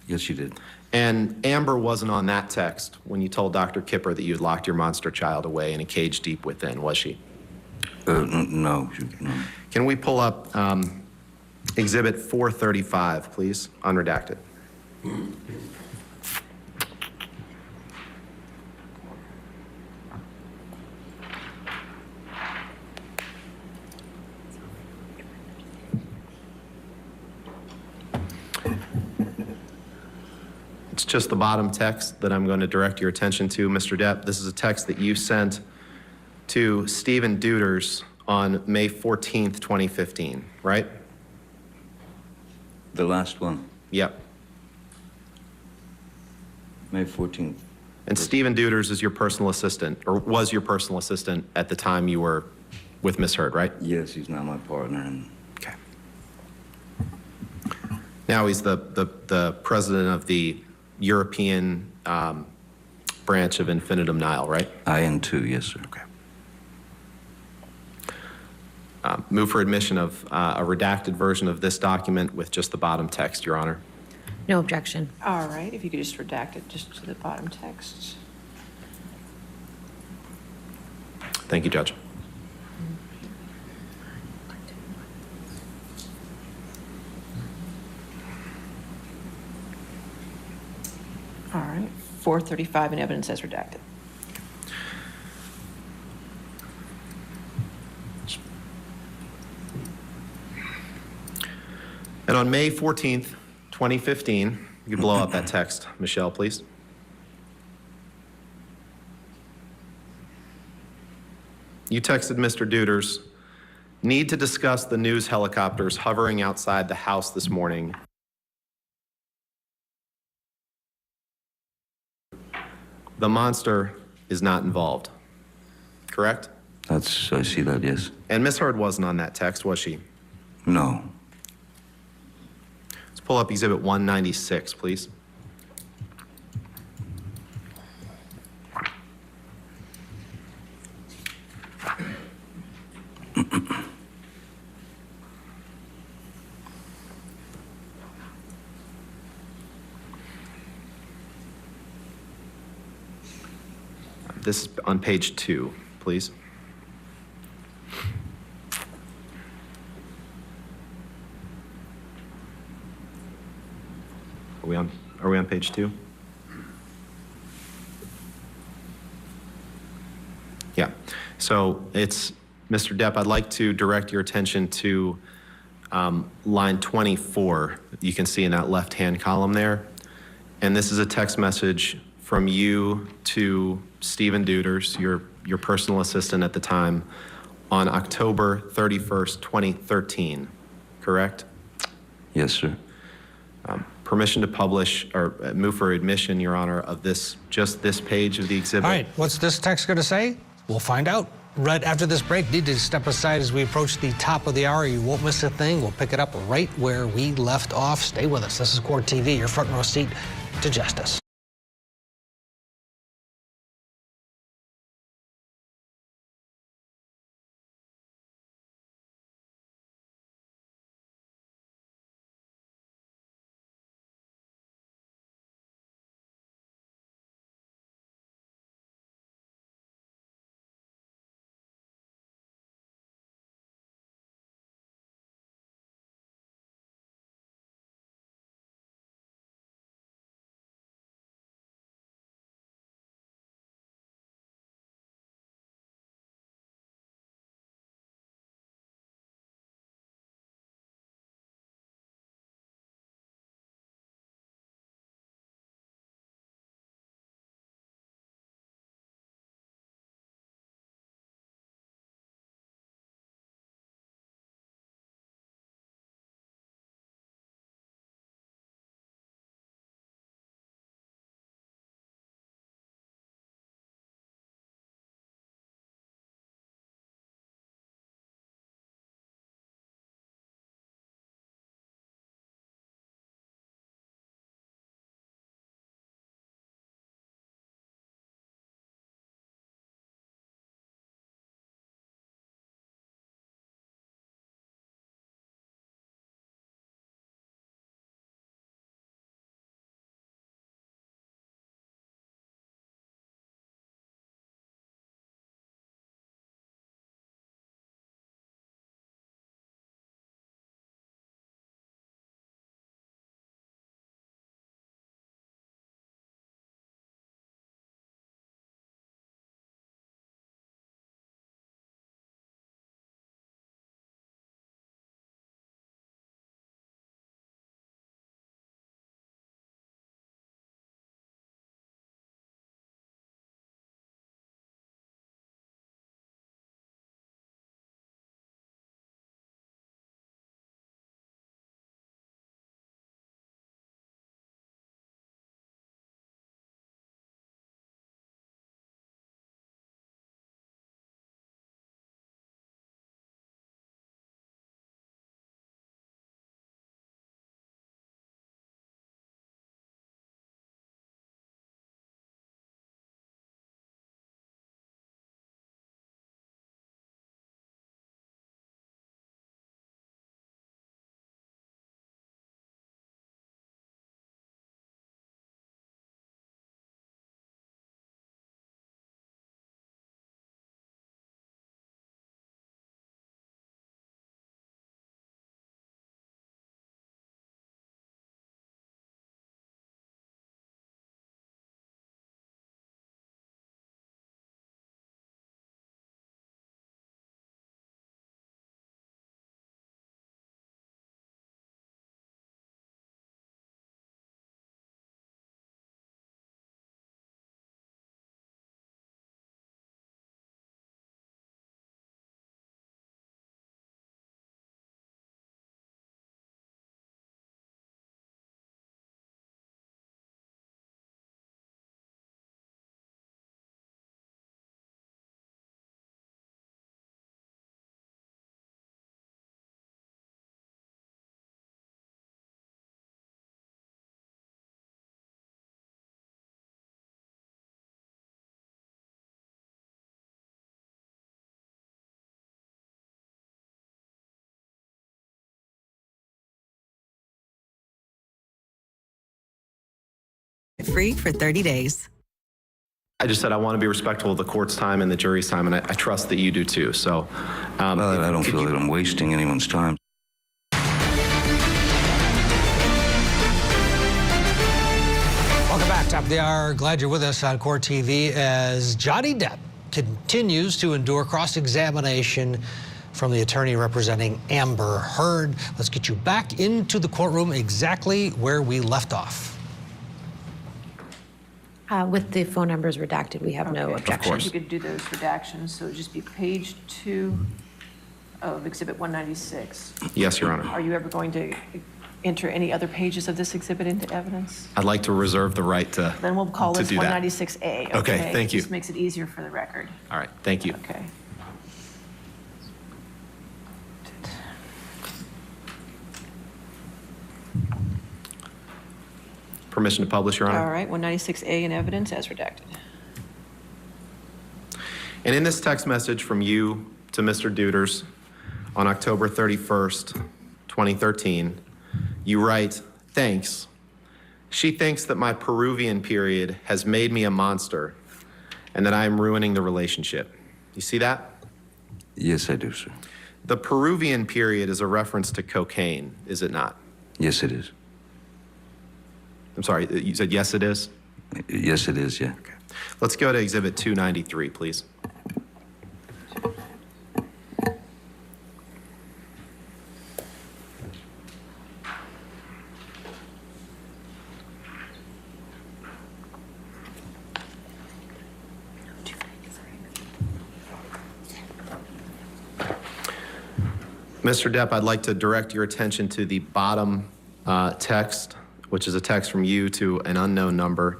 Yes, you did. And Amber wasn't on that text when you told Dr. Kipper that you had locked your monster child away in a cage deep within, was she? No. Can we pull up Exhibit 435, please, unredacted? It's just the bottom text that I'm going to direct your attention to, Mr. Depp. This is a text that you sent to Stephen Deuters on May 14th, 2015, right? The last one, Yep. May 14th. And Stephen Deuters is your personal assistant, or was your personal assistant at the time you were with Miss Heard, right? Yes, he's now my partner. And Okay. Now he's the president of the European branch of Infinitum Nihil, right? IN2, yes, sir. Okay. Move for admission of a redacted version of this document with just the bottom text, Your Honor. No objection. All right, if you could just redact it just to the bottom text. Thank you, Judge. All right, 435 in evidence as redacted. And on May 14th, 2015, you can blow up that text, Michelle, please. You texted Mr. Deuters, need to discuss the news helicopters hovering outside the house this morning. The monster is not involved, correct? I see that, yes. And Miss Heard wasn't on that text, was she? No. Let's pull up Exhibit 196, please. This is on page 2, please. Are we on page 2? Yeah. So it's, Mr. Depp, I'd like to direct your attention to line 24. You can see in that left-hand column there. And this is a text message from you to Stephen Deuters, your personal assistant at the time, on October 31st, 2013, correct? Yes, sir. Permission to publish or move for admission, Your Honor, of this, just this page of the exhibit. All right, what's this text going to say? We'll find out right after this break. Need to step aside as we approach the top of the hour. You won't miss a thing. We'll pick it up right where we left off. Stay with us. This is Court TV, your front row seat to justice. free for 30 days. I just said I want to be respectful of the court's time and the jury's time, and I trust that you do too. So, Well, I don't feel that I'm wasting anyone's time. Welcome back, top of the hour. Glad you're with us on Court TV as Johnny Depp continues to endure cross-examination from the attorney representing Amber Heard. Let's get you back into the courtroom exactly where we left off. With the phone numbers redacted, we have no objection. You could do those redactions, so it'd just be page 2 of Exhibit 196. yes, Your Honor. Are you ever going to enter any other pages of this exhibit into evidence? I'd like to reserve the right to Then we'll call to this do that. 196A. Okay, thank you. This makes it easier for the record. All right, thank you. Okay. Permission to publish, Your Honor. All right, 196A in evidence as redacted. And in this text message from you to Mr. Deuters on October 31st, 2013, you write, "Thanks. She thinks that my Peruvian period has made me a monster and that I am ruining the relationship." You see that? Yes, I do, sir. The Peruvian period is a reference to cocaine, is it not? Yes, it is. I'm sorry, you said yes, it is? Yes, it is, yeah. Okay. Let's go to Exhibit 293, please. Mr. Depp, I'd like to direct your attention to the bottom text, which is a text from you to an unknown number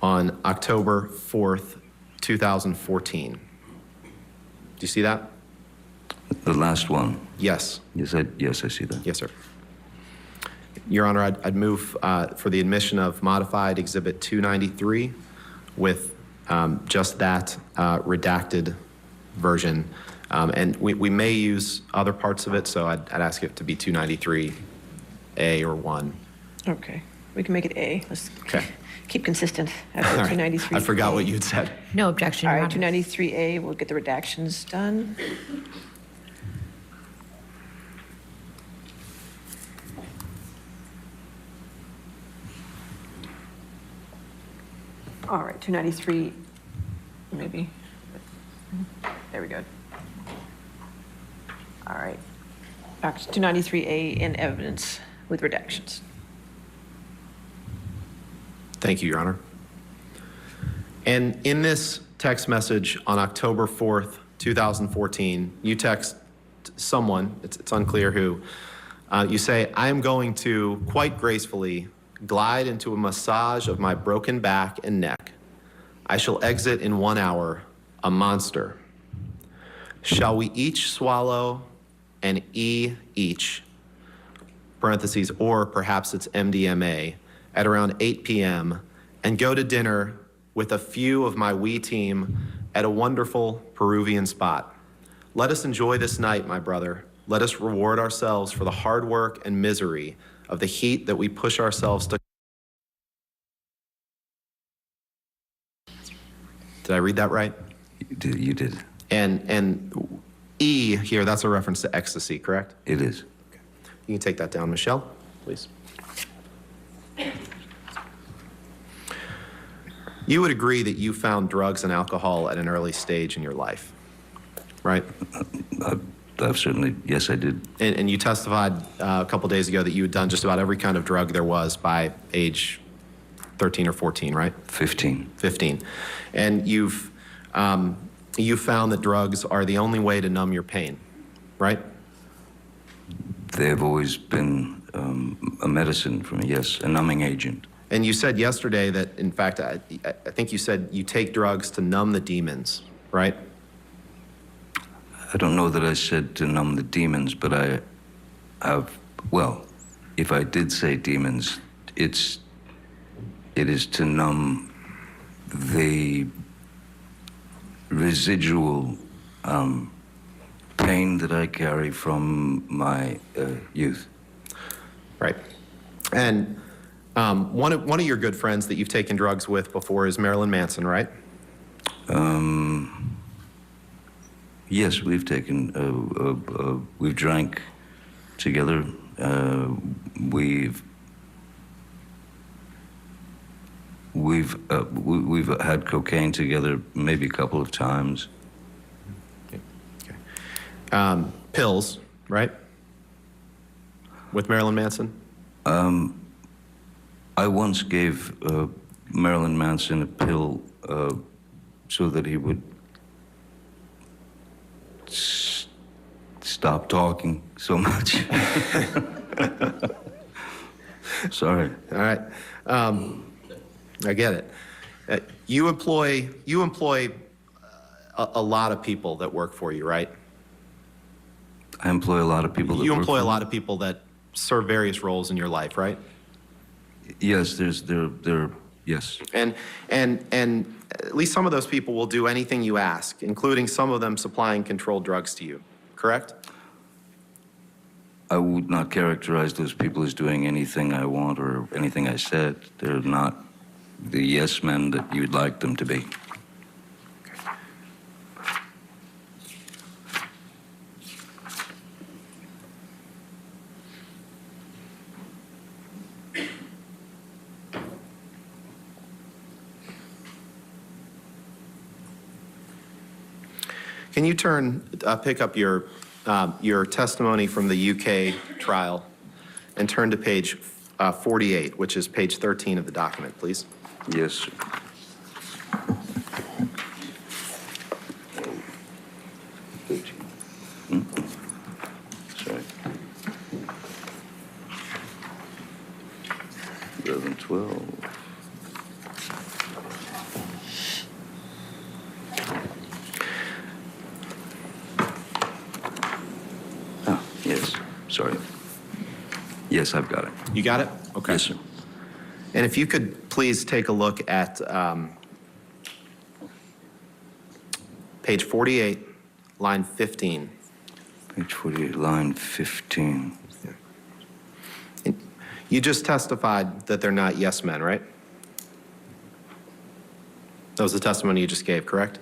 on October 4th, 2014. Do you see that? The last one. Yes. Yes, I see that. Yes, sir. Your Honor, I'd move for the admission of modified Exhibit 293 with just that redacted version. And we may use other parts of it, so I'd ask it to be 293A or 1. Okay, we can make it A. Let's Okay. keep consistent All after right. 293. I forgot what you'd said. No objection, All Your right, Honor. 293A, we'll get the redactions done. All right, 293, maybe. There we go. All right. Back to 293A in evidence with redactions. Thank you, Your Honor. And in this text message on October 4th, 2014, you text someone, it's unclear who, you say, "I am going to, quite gracefully, glide into a massage of my broken back and neck. I shall exit in 1 hour, a monster. Shall we each swallow an E each, parentheses, or perhaps it's MDMA, at around 8 p.m., and go to dinner with a few of my wee team at a wonderful Peruvian spot. Let us enjoy this night, my brother. Let us reward ourselves for the hard work and misery of the heat that we push ourselves to." Did I read that right? You did. And E here, that's a reference to ecstasy, correct? It is. You can take that down, Michelle, please. You would agree that you found drugs and alcohol at an early stage in your life, right? I've certainly, yes, I did. And you testified a couple days ago that you had done just about every kind of drug there was by age 13 or 14, right? 15. 15. And you found that drugs are the only way to numb your pain, right? They've always been a medicine for me, yes, a numbing agent. And you said yesterday that, in fact, I think you said you take drugs to numb the demons, right? I don't know that I said to numb the demons, but I have, well, if I did say demons, it is to numb the residual pain that I carry from my youth. Right. And One of your good friends that you've taken drugs with before is Marilyn Manson, right? Yes, we've taken, we've drank together. We've had cocaine together maybe a couple of times. Pills, right? With Marilyn Manson? I once gave Marilyn Manson a pill so that he would stop talking so much. Sorry. All right. I get it. You employ a lot of people that work for you, right? I employ a lot of people that You work employ for a me. lot of people that serve various roles in your life, right? Yes, yes. And at least some of those people will do anything you ask, including some of them supplying controlled drugs to you, correct? I would not characterize those people as doing anything I want or anything I said. They're not the yes men that you'd like them to be. Can you pick up your testimony from the UK trial and turn to page 48, which is page 13 of the document, please? Yes, sir. Sorry. 11, 12. Oh, yes, sorry. Yes, I've got it. You got it? Okay. Yes, sir. And if you could please take a look at page 48, line 15. Page 48, line 15. You just testified that they're not yes men, right? That was the testimony you just gave, correct?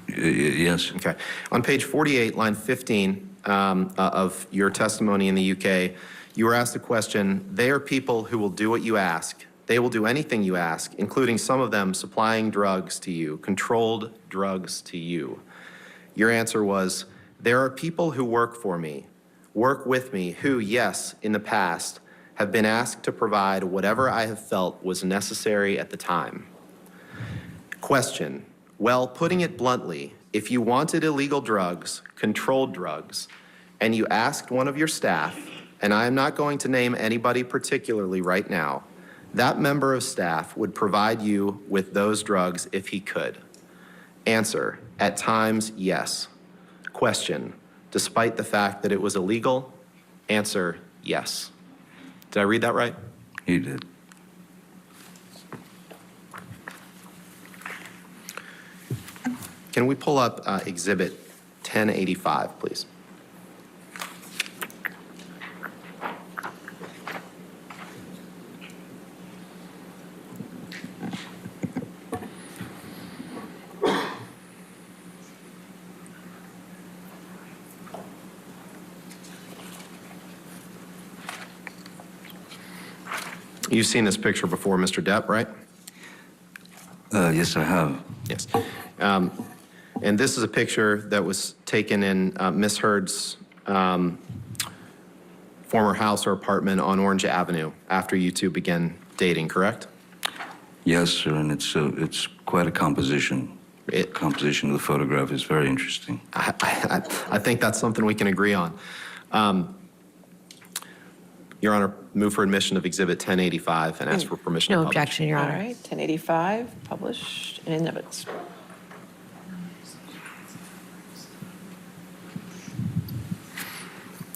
Yes. Okay. On page 48, line 15 of your testimony in the UK, you were asked a question, they are people who will do what you ask. They will do anything you ask, including some of them supplying drugs to you, controlled drugs to you. Your answer was, there are people who work for me, work with me, who, yes, in the past, have been asked to provide whatever I have felt was necessary at the time. Question, well, putting it bluntly, if you wanted illegal drugs, controlled drugs, and you asked one of your staff, and I am not going to name anybody particularly right now, that member of staff would provide you with those drugs if he could. Answer, at times, yes. Question, despite the fact that it was illegal? Answer, yes. Did I read that right? You did. Can we pull up Exhibit 1085, please? You've seen this picture before, Mr. Depp, right? Yes, I have. Yes. And this is a picture that was taken in Miss Heard's former house or apartment on Orange Avenue after you two began dating, correct? Yes, sir, and it's quite a composition. The composition of the photograph is very interesting. I think that's something we can agree on. Your Honor, move for admission of Exhibit 1085 and ask for permission to No publish. objection, Your All Honor. right, 1085, published and in evidence.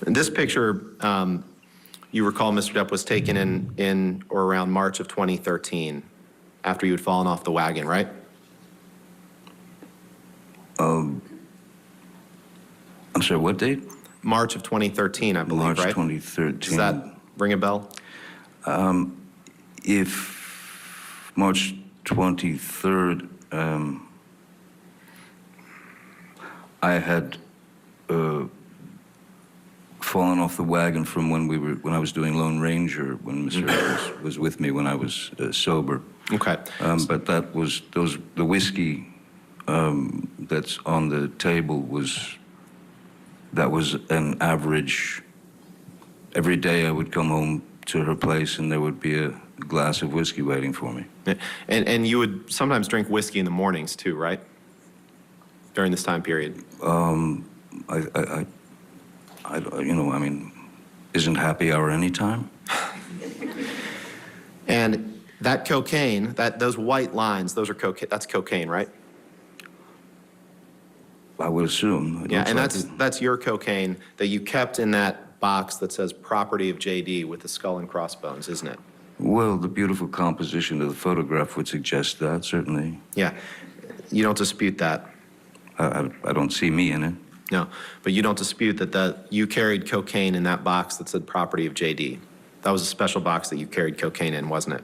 And this picture, you recall, Mr. Depp, was taken in or around March of 2013, after you had fallen off the wagon, right? I'm sorry, what date? March of 2013, I believe, March right? 2013. Does that ring a bell? If March 23rd, I had fallen off the wagon from when I was doing Lone Ranger, when Mr. Evans was with me when I was sober. Okay. But that was the whiskey that's on the table was an average. Every day I would come home to her place and there would be a glass of whiskey waiting for me. And you would sometimes drink whiskey in the mornings too, right? During this time period. Isn't happy hour any time? And that cocaine, those white lines, those are cocaine. That's cocaine, right? I would assume. It Yeah, looks and like it. that's your cocaine that you kept in that box that says property of JD with the skull and crossbones, isn't it? Well, the beautiful composition of the photograph would suggest that, certainly. Yeah. You don't dispute that. I don't see me in it. No, but you don't dispute that you carried cocaine in that box that said property of JD. That was a special box that you carried cocaine in, wasn't it?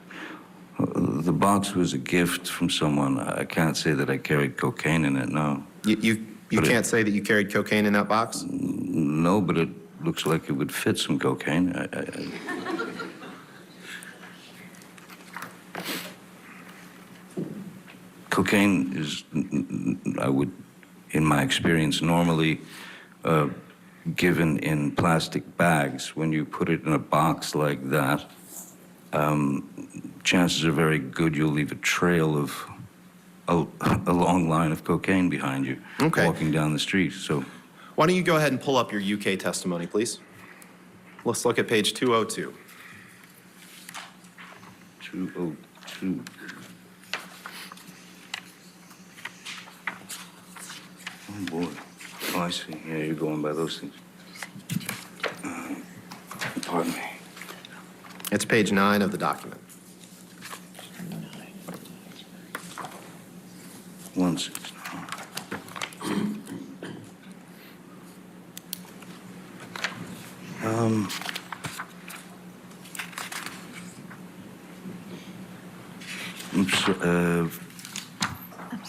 The box was a gift from someone. I can't say that I carried cocaine in it, no. You can't say that you carried cocaine in that box? No, but it looks like it would fit some cocaine. Cocaine is, in my experience, normally given in plastic bags. When you put it in a box like that, chances are very good you'll leave a trail of a long line of cocaine behind you walking down the street. So, why don't you go ahead and pull up your UK testimony, please? Let's look at page 202. 202. Oh, boy. Oh, I see. Yeah, you're going by those things. Pardon me. It's page 9 of the document. 169.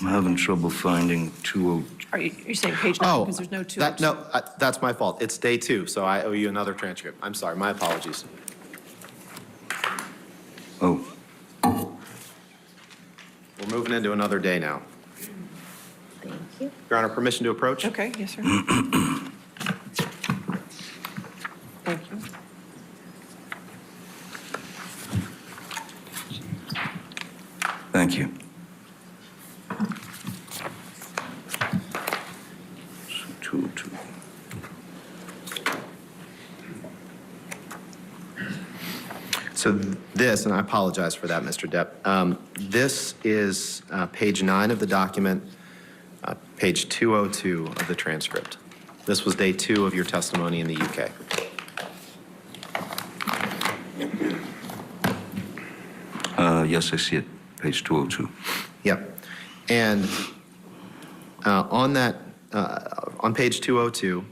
I'm having trouble finding 202. Are you saying page 9 because there's no 2? That's my fault. It's day 2, so I owe you another transcript. I'm sorry. My apologies. Oh, We're moving into another day now. Thank you. Your Honor, permission to approach? Okay, yes, sir. Thank you. thank you. So 202. So this, and I apologize for that, Mr. Depp. This is page 9 of the document, page 202 of the transcript. This was day 2 of your testimony in the UK. Yes, I see it. Page 202. Yep. And on that, on page 202,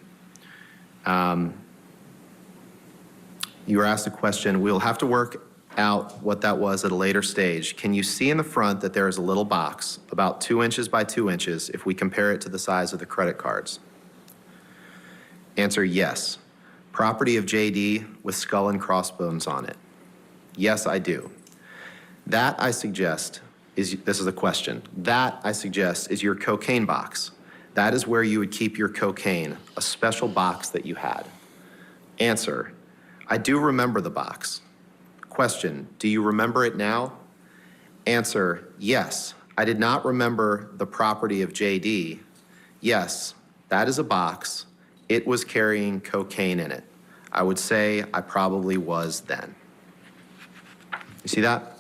you were asked a question. We'll have to work out what that was at a later stage. Can you see in the front that there is a little box about 2 inches by 2 inches if we compare it to the size of the credit cards? Answer, yes. Property of JD with skull and crossbones on it. Yes, I do. That, I suggest, this is a question. That, I suggest, is your cocaine box. That is where you would keep your cocaine, a special box that you had. Answer, I do remember the box. Question, do you remember it now? Answer, yes. I did not remember the property of JD. Yes, that is a box. It was carrying cocaine in it. I would say I probably was then. You see that?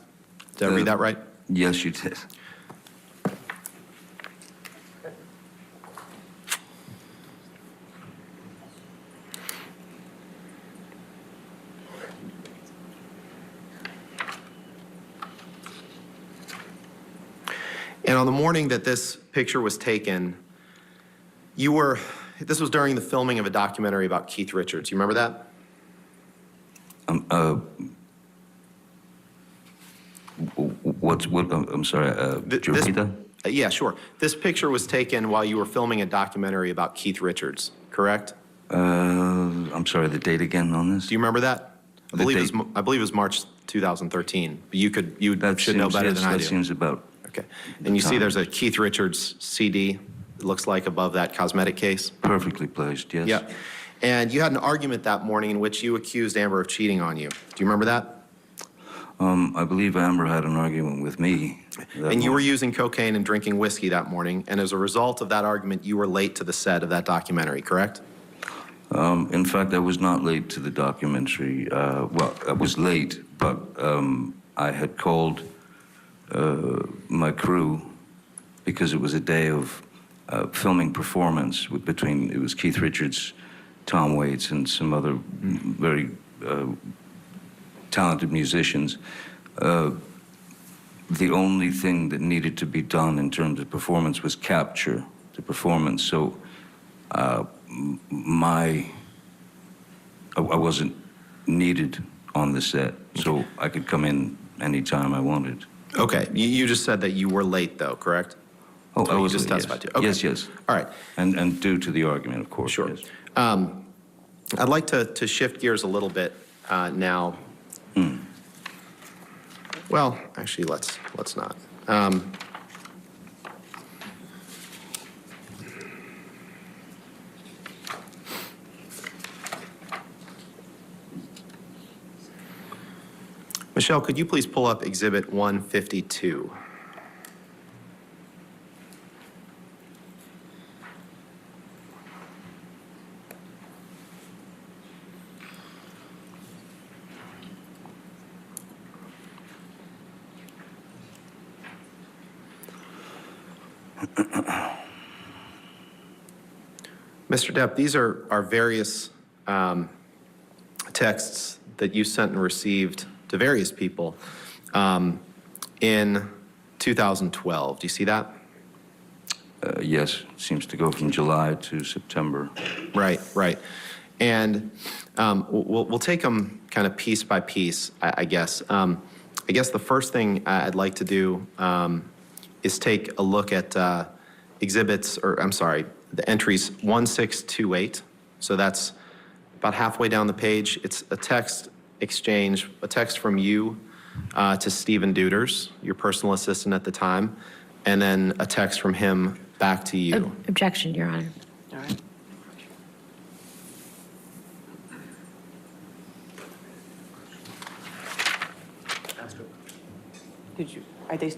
Did I read that right? Yes, you did. And on the morning that this picture was taken, this was during the filming of a documentary about Keith Richards. You remember that? I'm sorry, could you This- repeat that? Yeah, sure. This picture was taken while you were filming a documentary about Keith Richards, correct? I'm sorry, the date again on this? Do you remember that? I The believe, date. I believe it was March 2013. But you That should know seems- better yes, than I do. That seems about. Okay. And you see time. there's a Keith Richards CD, it looks like, above that cosmetic case? Perfectly placed, yes. Yeah. And you had an argument that morning in which you accused Amber of cheating on you. Do you remember that? I believe Amber had an argument with me. that And you were morning. using cocaine and drinking whiskey that morning, and as a result of that argument, you were late to the set of that documentary, correct? In fact, I was not late to the documentary. Well, I was late, but I had called my crew because it was a day of filming performance between, it was Keith Richards, Tom Waits, and some other very talented musicians. The only thing that needed to be done in terms of performance was capture the performance. So I wasn't needed on the set, so I could come in anytime I wanted. Okay, you just said that you were late, though, correct? Oh, So I you was just yes. testified to. Okay. Yes, yes. All right, And due to the argument, of course. sure. Yes. I'd like to shift gears a little bit now. Well, actually, let's not. Michelle, could you please pull up Exhibit 152? Mr. Depp, these are various texts that you sent and received to various people in 2012. Do you see that? Yes, it seems to go from July to September. Right, right. And we'll take them kind of piece by piece, I guess. I guess the first thing I'd like to do is take a look at exhibits, or I'm sorry, the entries 1628. So that's about halfway down the page. It's a text exchange, a text from you to Stephen Duders, your personal assistant at the time, and then a text from him back to you. Objection, Your Honor. All right. Did you, are they,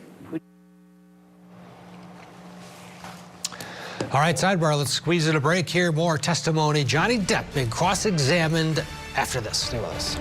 All right, Sidebar, let's squeeze in a break here. More testimony. Johnny Depp being cross-examined after this. Stay with us.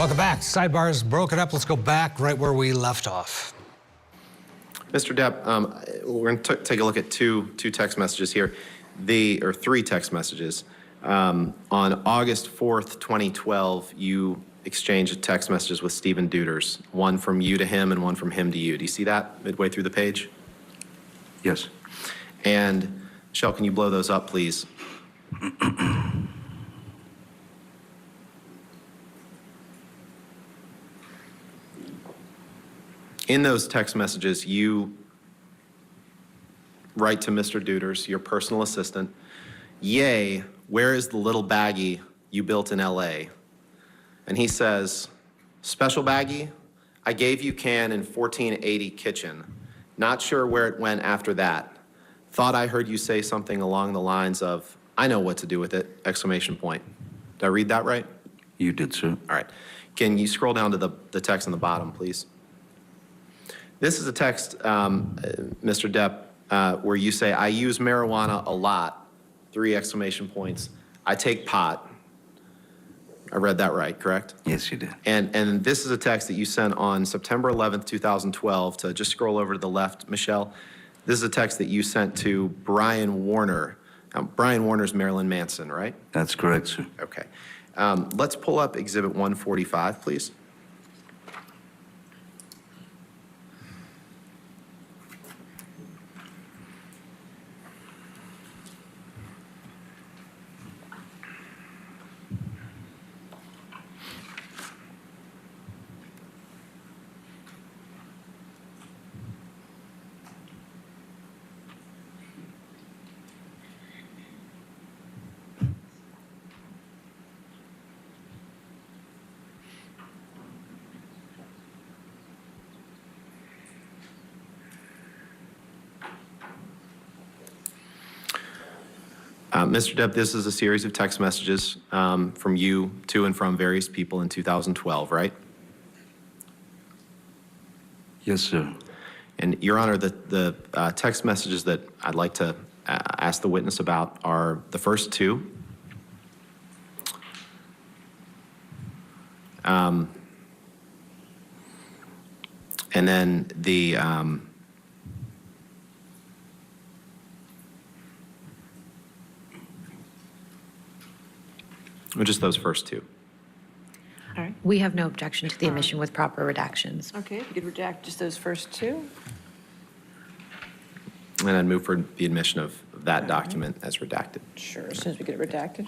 Welcome back. Sidebar is broken up. Let's go back right where we left off. Mr. Depp, we're going to take a look at two text messages here, or three text messages. On August 4th, 2012, you exchanged text messages with Stephen Deuters, one from you to him and one from him to you. Do you see that midway through the page? Yes. And Michelle, can you blow those up, please? In those text messages, you write to Mr. Deuters, your personal assistant, "Yay, where is the little baggie you built in LA?" And he says, "Special baggie? I gave you can in 1480 kitchen. Not sure where it went after that. Thought I heard you say something along the lines of, I know what to do with it, exclamation point." Did I read that right? You did, sir. All right. Can you scroll down to the text on the bottom, please? This is a text, Mr. Depp, where you say, "I use marijuana a lot," 3 exclamation points. "I take pot." I read that right, correct? Yes, you did. And this is a text that you sent on September 11th, 2012, to just scroll over to the left, Michelle. This is a text that you sent to Brian Warner. Brian Warner's Marilyn Manson, right? That's correct, sir. Okay. Let's pull up Exhibit 145, please. Mr. Depp, this is a series of text messages from you to and from various people in 2012, right? Yes, sir. And Your Honor, the text messages that I'd like to ask the witness about are the first 2. And then the or just those first 2. All right. We have no objection to the omission with proper redactions. Okay, if you could redact just those first 2. And I'd move for the admission of that document as redacted. Sure, as soon as we get it redacted.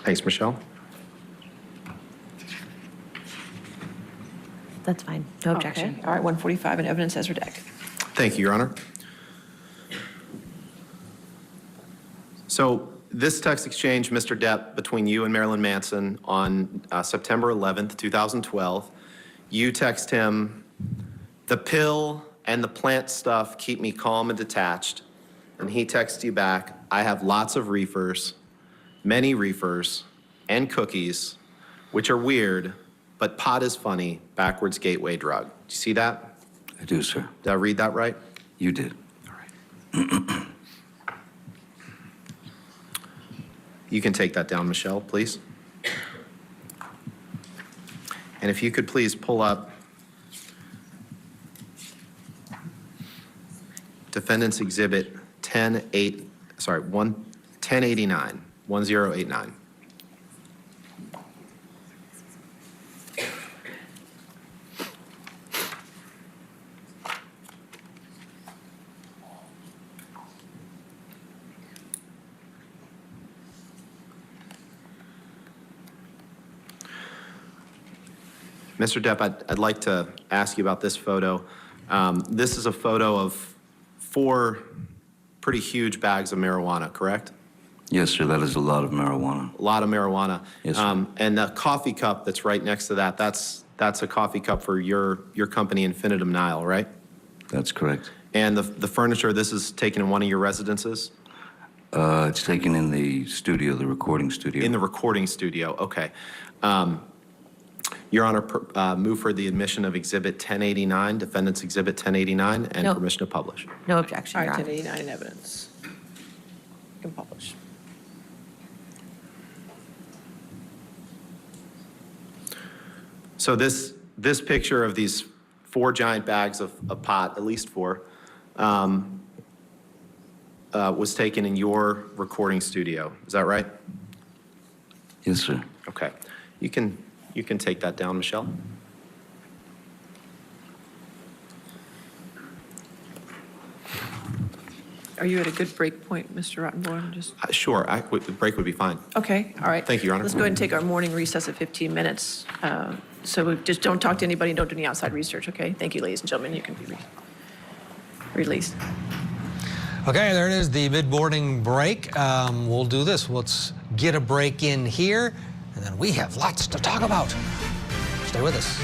Thanks, Michelle. That's fine. No objection. Okay. All right, 145 and evidence as redacted. Thank you, Your Honor. So this text exchange, Mr. Depp, between you and Marilyn Manson on September 11th, 2012, you text him, "The pill and the plant stuff keep me calm and detached." And he texts you back, "I have lots of reefers, many reefers, and cookies, which are weird, but pot is funny, backwards gateway drug." Do you see that? I do, sir. Did I read that right? You did. All right. You can take that down, Michelle, please. And if you could please pull up Defendant's Exhibit 1089, 1089. Mr. Depp, I'd like to ask you about this photo. This is a photo of 4 pretty huge bags of marijuana, correct? Yes, sir, that is a lot of marijuana. A lot of marijuana. Yes, sir. And the coffee cup that's right next to that, that's a coffee cup for your company, Infinitum Nile, right? That's correct. And the furniture, this is taken in one of your residences? It's taken in the studio, the recording studio. In the recording studio, okay. Your Honor, move for the admission of Exhibit 1089, Defendant's Exhibit 1089, and No. permission to publish. No objection, All Your right, Honor. 1089 in evidence. You can publish. So this picture of these 4 giant bags of pot, at least 4, was taken in your recording studio. Is that right? Yes, sir. Okay. You can take that down, Michelle. Are you at a good break point, Mr. Rottenborn? Just, Sure, the break would be fine. okay, all right. Thank you, Your Honor. Let's go ahead and take our morning recess of 15 minutes. So we just don't talk to anybody, don't do any outside research, okay? Thank you, ladies and gentlemen. You can be released. Okay, there it is, the mid-morning break. We'll do this. Let's get a break in here, and then we have lots to talk about. Stay with us.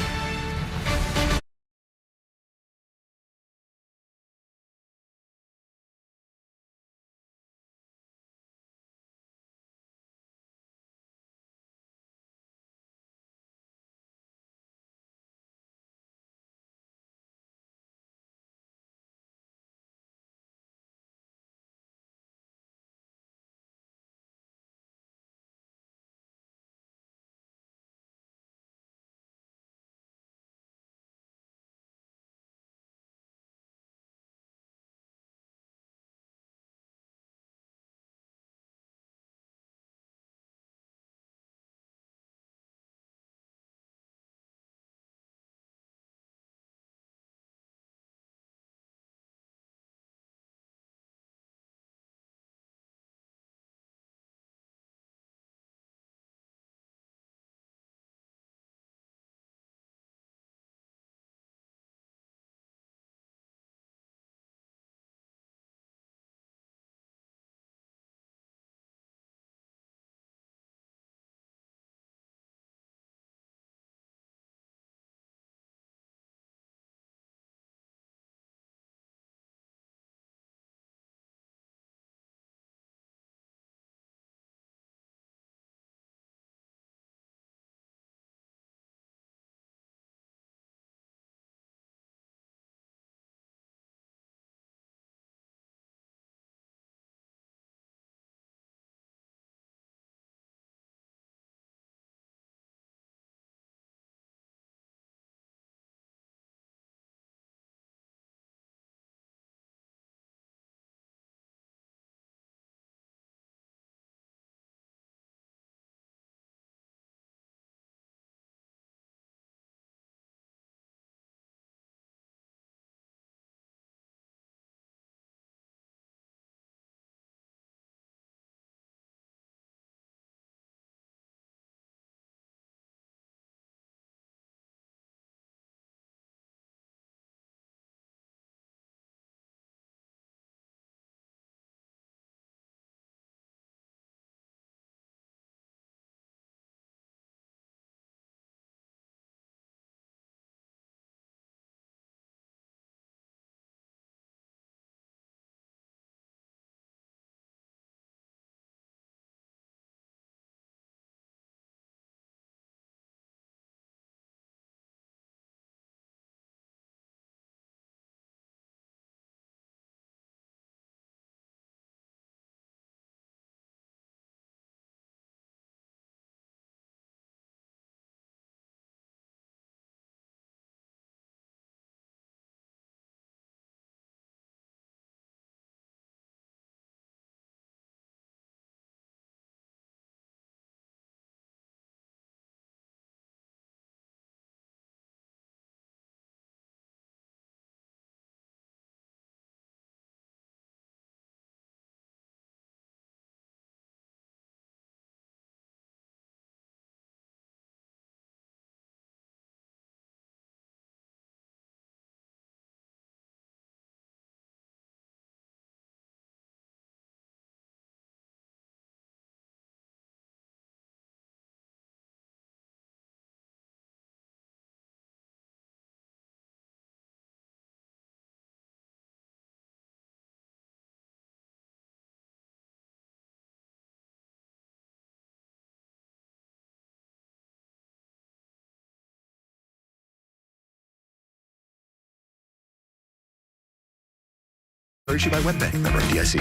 Issued by WebBank, member FDIC.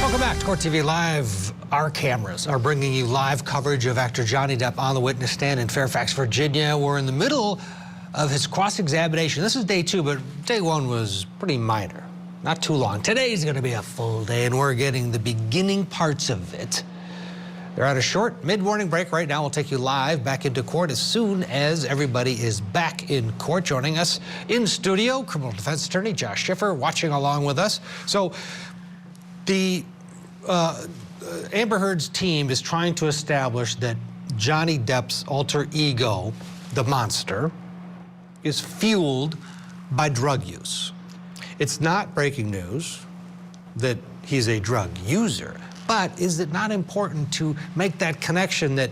Welcome back to Court TV Live. Our cameras are bringing you live coverage of actor Johnny Depp on the witness stand in Fairfax, Virginia. We're in the middle of his cross-examination. This is day 2, but day 1 was pretty minor. Not too long. Today's going to be a full day, and we're getting the beginning parts of it. They're at a short mid-morning break right now. We'll take you live back into court as soon as everybody is back in court. Joining us in studio, criminal defense attorney Josh Schiffer, watching along with us. So the Amber Heard's team is trying to establish that Johnny Depp's alter ego, the monster, is fueled by drug use. It's not breaking news that he's a drug user. But is it not important to make that connection that,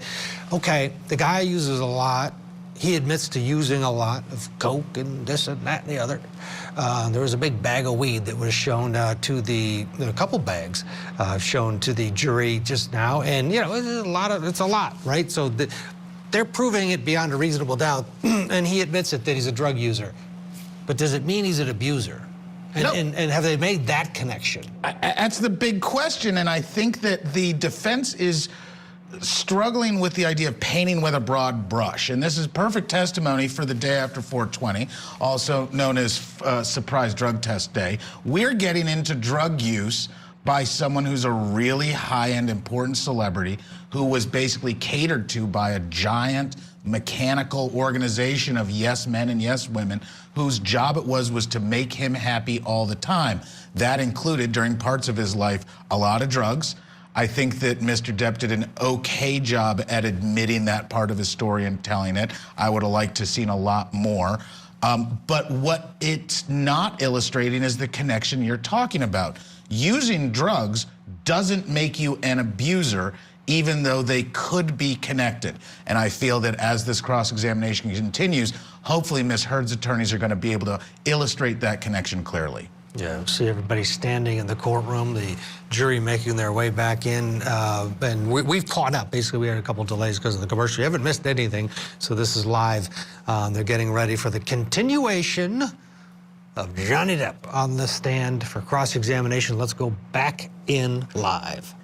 okay, the guy uses a lot, he admits to using a lot of coke and this and that and the other. There was a big bag of weed that was shown a couple bags shown to the jury just now, and you know, it's a lot, right? So they're proving it beyond a reasonable doubt, and he admits it that he's a drug user. But does it mean he's an abuser? And have they made that connection? That's the big question, and I think that the defense is struggling with the idea of painting with a broad brush. And this is perfect testimony for the day after 420, also known as Surprise Drug Test Day. We're getting into drug use by someone who's a really high-end, important celebrity who was basically catered to by a giant mechanical organization of yes men and yes women whose job it was to make him happy all the time. That included, during parts of his life, a lot of drugs. I think that Mr. Depp did an okay job at admitting that part of his story and telling it. I would have liked to have seen a lot more. But what it's not illustrating is the connection you're talking about. Using drugs doesn't make you an abuser, even though they could be connected. And I feel that as this cross-examination continues, hopefully Ms. Heard's attorneys are going to be able to illustrate that connection clearly. Yeah, see everybody standing in the courtroom, the jury making their way back in, and we've caught up. Basically, we had a couple delays because of the commercial. You haven't missed anything, so this is live. They're getting ready for the continuation of Johnny Depp on the stand for cross-examination. Let's go back in live.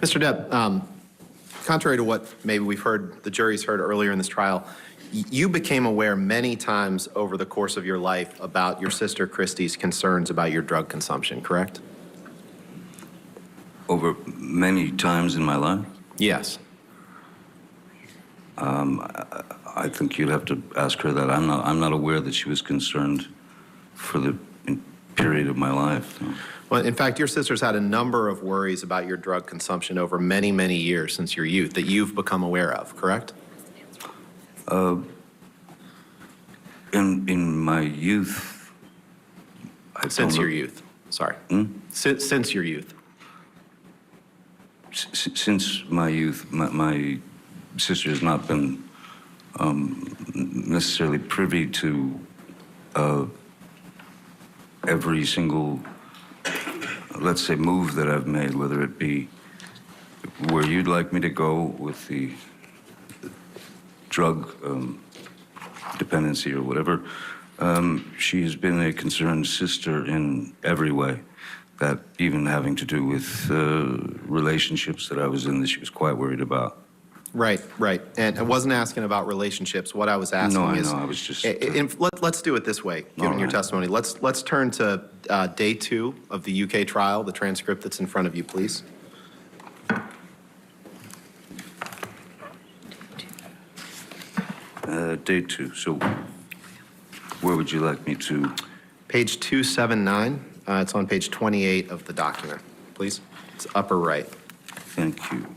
Mr. Depp, contrary to what maybe we've heard, the jury's heard earlier in this trial, you became aware many times over the course of your life about your sister Christy's concerns about your drug consumption, correct? Over many times in my life? Yes. I think you'd have to ask her that. I'm not aware that she was concerned for the period of my life. No. Well, in fact, your sister's had a number of worries about your drug consumption over many, many years since your youth that you've become aware of, correct? In my youth, Since your youth, sorry. Since your youth. Since my youth, my sister has not been necessarily privy to every single, let's say, move that I've made, whether it be where you'd like me to go with the drug dependency or whatever. She's been a concerned sister in every way, that even having to do with relationships that I was in that she was quite worried about. Right, right. And I wasn't asking about relationships. What I was asking is... No, I was just... let's do it this way, given your testimony. Let's turn to day 2 of the UK trial, the transcript that's in front of you, please. Day 2. So where would you like me to? Page 279. It's on page 28 of the document, please. It's upper right. Thank you.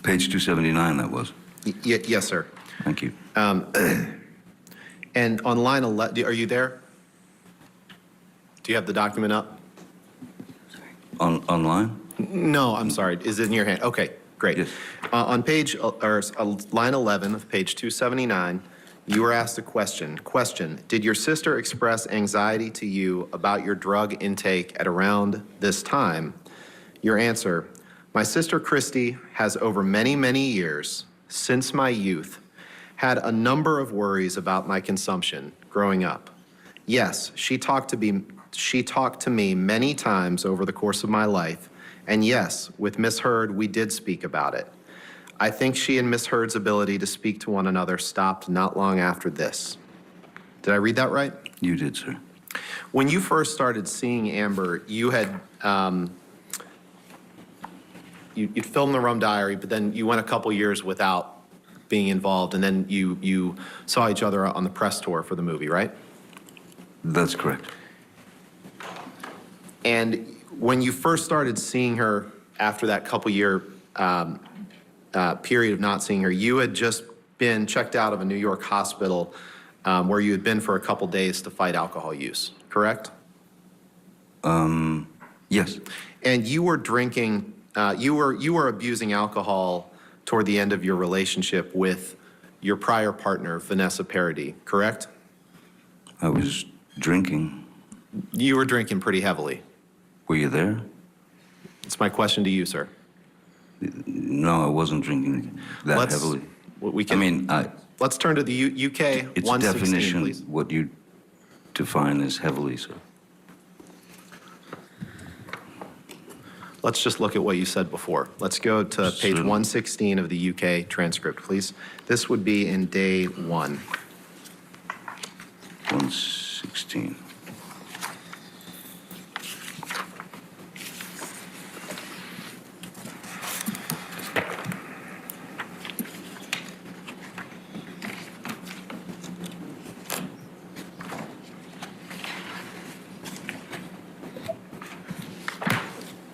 Page 279, that was. Yes, sir. Thank you. And on line 11, are you there? Do you have the document up? Online? No, I'm sorry. Is it in your hand? Okay, great. Yes. On page, or line 11 of page 279, you were asked a question. Question, did your sister express anxiety to you about your drug intake at around this time? Your answer, my sister Christy has over many, many years, since my youth, had a number of worries about my consumption growing up. Yes, she talked to me many times over the course of my life, and yes, with Miss Heard, we did speak about it. I think she and Miss Heard's ability to speak to one another stopped not long after this. Did I read that right? You did, sir. When you first started seeing Amber, you had you'd filmed the Rum Diary, but then you went a couple years without being involved, and then you saw each other on the press tour for the movie, right? That's correct. And when you first started seeing her after that couple year period of not seeing her, you had just been checked out of a New York hospital where you had been for a couple days to fight alcohol use, correct? Yes. And you were drinking, you were abusing alcohol toward the end of your relationship with your prior partner, Vanessa Paradis, correct? I was drinking. You were drinking pretty heavily. Were you there? It's my question to you, sir. No, I wasn't drinking that heavily. We can, let's turn to the UK It's 116, definition, please. what you define as heavily, sir. Let's just look at what you said before. Let's go to page Certainly. 116 of the UK transcript, please. This would be in day 1. 116.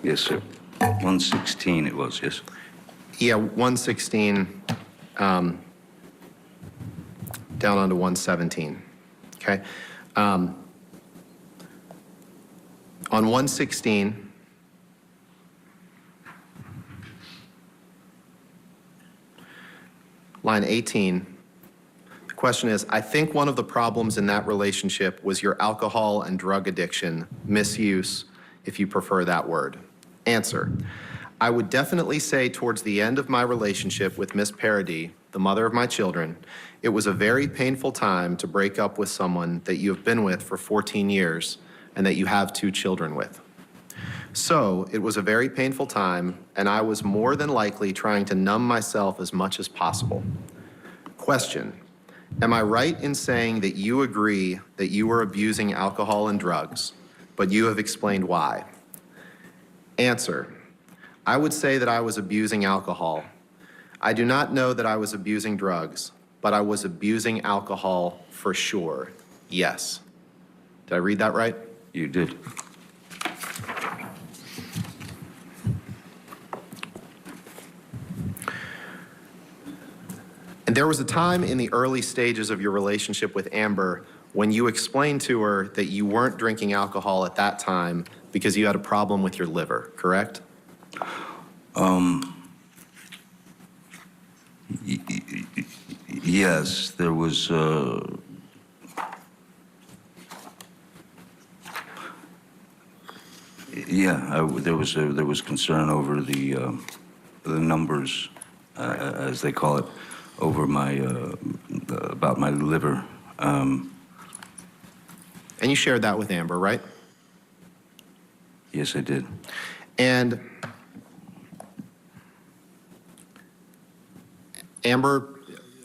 Yes, sir. 116 it was, yes. Yeah, 116 down onto 117, okay? On 116, line 18, the question is, I think one of the problems in that relationship was your alcohol and drug addiction, misuse, if you prefer that word. Answer, I would definitely say towards the end of my relationship with Miss Paradis, the mother of my children, it was a very painful time to break up with someone that you have been with for 14 years and that you have 2 children with. So it was a very painful time, and I was more than likely trying to numb myself as much as possible. Question, am I right in saying that you agree that you were abusing alcohol and drugs, but you have explained why? Answer, I would say that I was abusing alcohol. I do not know that I was abusing drugs, but I was abusing alcohol for sure, yes. Did I read that right? You did. And there was a time in the early stages of your relationship with Amber when you explained to her that you weren't drinking alcohol at that time because you had a problem with your liver, correct? Yes, there was, there was concern over the numbers, as they call it, over my, about my liver. And you shared that with Amber, right? Yes, I did. And Amber,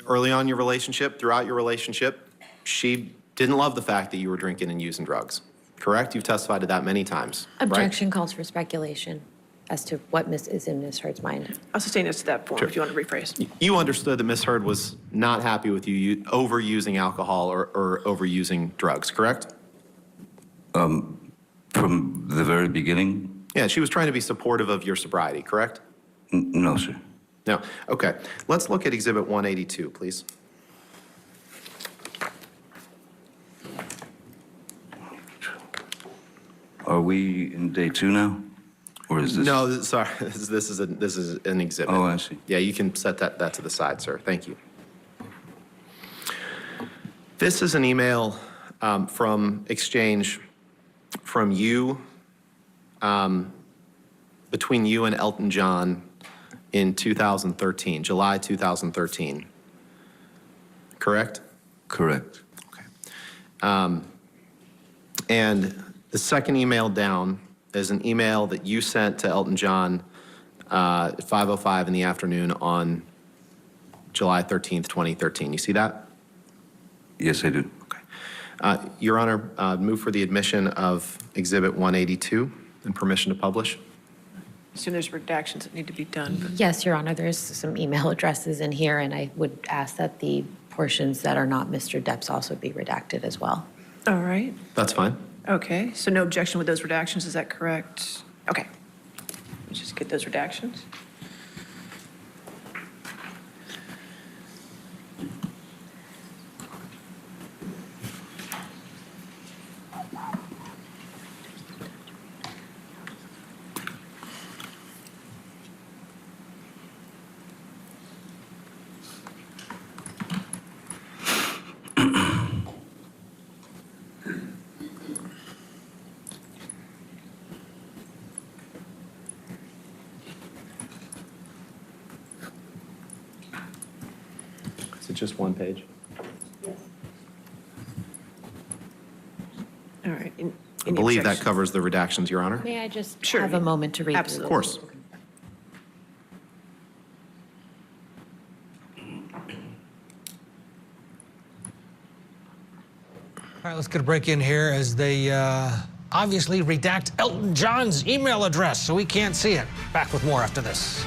early on in your relationship, throughout your relationship, she didn't love the fact that you were drinking and using drugs, correct? You've testified to that many times, right? Objection calls for speculation as to what is in Ms. Heard's mind. I'll sustain this to that form Sure. if you want to rephrase. You understood that Ms. Heard was not happy with you overusing alcohol or overusing drugs, correct? From the very beginning? Yeah, she was trying to be supportive of your sobriety, correct? No, sir. No, okay. Let's look at Exhibit 182, please. Are we in day 2 now? Or is this? No, sorry, this is an exhibit. Oh, I see. Yeah, you can set that to the side, sir. Thank you. This is an email from exchange from you, between you and Elton John in 2013, July 2013. Correct? Correct. Okay. And the second email down is an email that you sent to Elton John at 5:05 in the afternoon on July 13th, 2013. You see that? Yes, I do. Okay. Your Honor, move for the admission of Exhibit 182 and permission to publish. I assume there's redactions that need to be done, but Yes, Your Honor, there's some email addresses in here, and I would ask that the portions that are not Mr. Depp's also be redacted as well. all right. That's fine. Okay, so no objection with those redactions, is that correct? Okay. Let's just get those redactions. Is it just one page? All right. I believe that covers the redactions, Your Honor. May I just Sure. have a moment to read through Absolutely. Of course. All right, let's get a break in here as they obviously redact Elton John's email address so we can't see it. Back with more after this.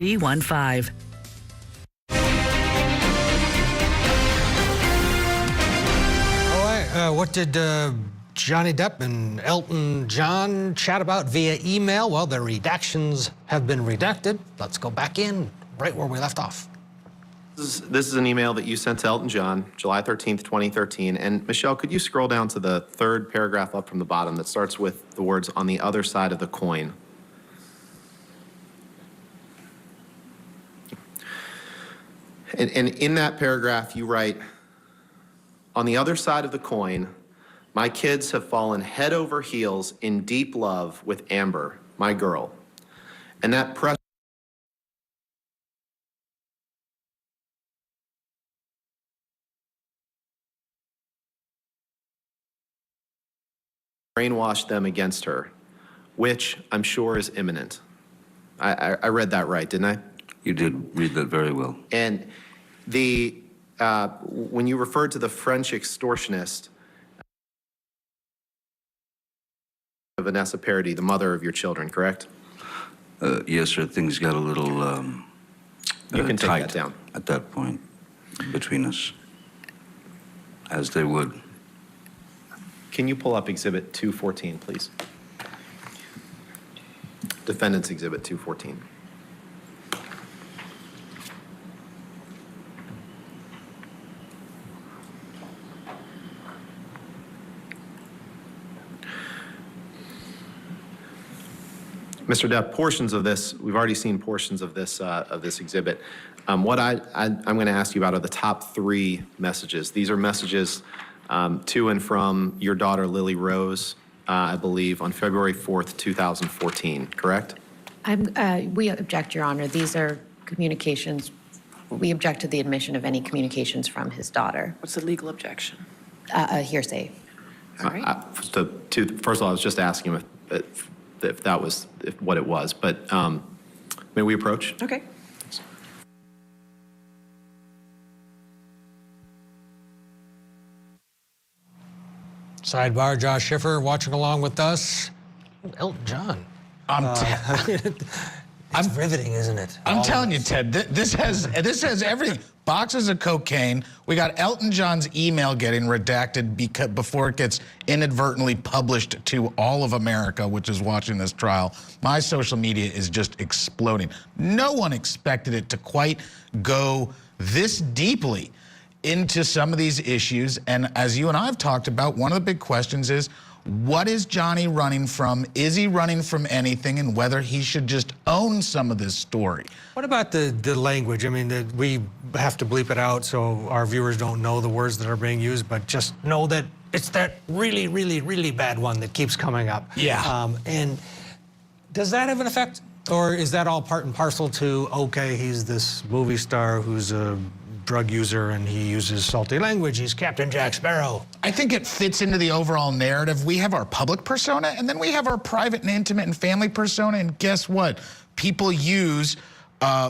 B15. All right, what did Johnny Depp and Elton John chat about via email? Well, the redactions have been redacted. Let's go back in right where we left off. This is an email that you sent to Elton John, July 13th, 2013. And Michelle, could you scroll down to the third paragraph up from the bottom that starts with the words "on the other side of the coin"? And in that paragraph, you write, "On the other side of the coin, my kids have fallen head over heels in deep love with Amber, my girl. And that press brainwashed them against her, which I'm sure is imminent." I read that right, didn't I? You did read that very well. And when you referred to the French extortionist, Vanessa Paradis, the mother of your children, correct? Yes, sir. Things got a little You can take tight that down. at that point between us, as they would. Can you pull up Exhibit 214, please? Defendant's Exhibit 214. Mr. Depp, portions of this, we've already seen portions of this exhibit. What I'm going to ask you about are the top 3 messages. These are messages to and from your daughter, Lily Rose, I believe, on February 4th, 2014, correct? We object, Your Honor. These are communications. We object to the admission of any communications from his daughter. What's the legal objection? A hearsay. All right. First of all, I was just asking if that was what it was, but may we approach? Okay. Sidebar, Josh Schiffer watching along with us. Elton John. It's riveting, isn't it? I'm telling you, Ted, this has everything. Boxes of cocaine. We got Elton John's email getting redacted before it gets inadvertently published to all of America, which is watching this trial. My social media is just exploding. No one expected it to quite go this deeply into some of these issues. And as you and I have talked about, one of the big questions is, what is Johnny running from? Is he running from anything? And whether he should just own some of this story. What about the language? I mean, we have to bleep it out so our viewers don't know the words that are being used, but just know that it's that really, really, really bad one that keeps coming up. Yeah. And does that have an effect? Or is that all part and parcel to, okay, he's this movie star who's a drug user and he uses salty language, he's Captain Jack Sparrow? I think it fits into the overall narrative. We have our public persona, and then we have our private and intimate and family persona, and guess what? People use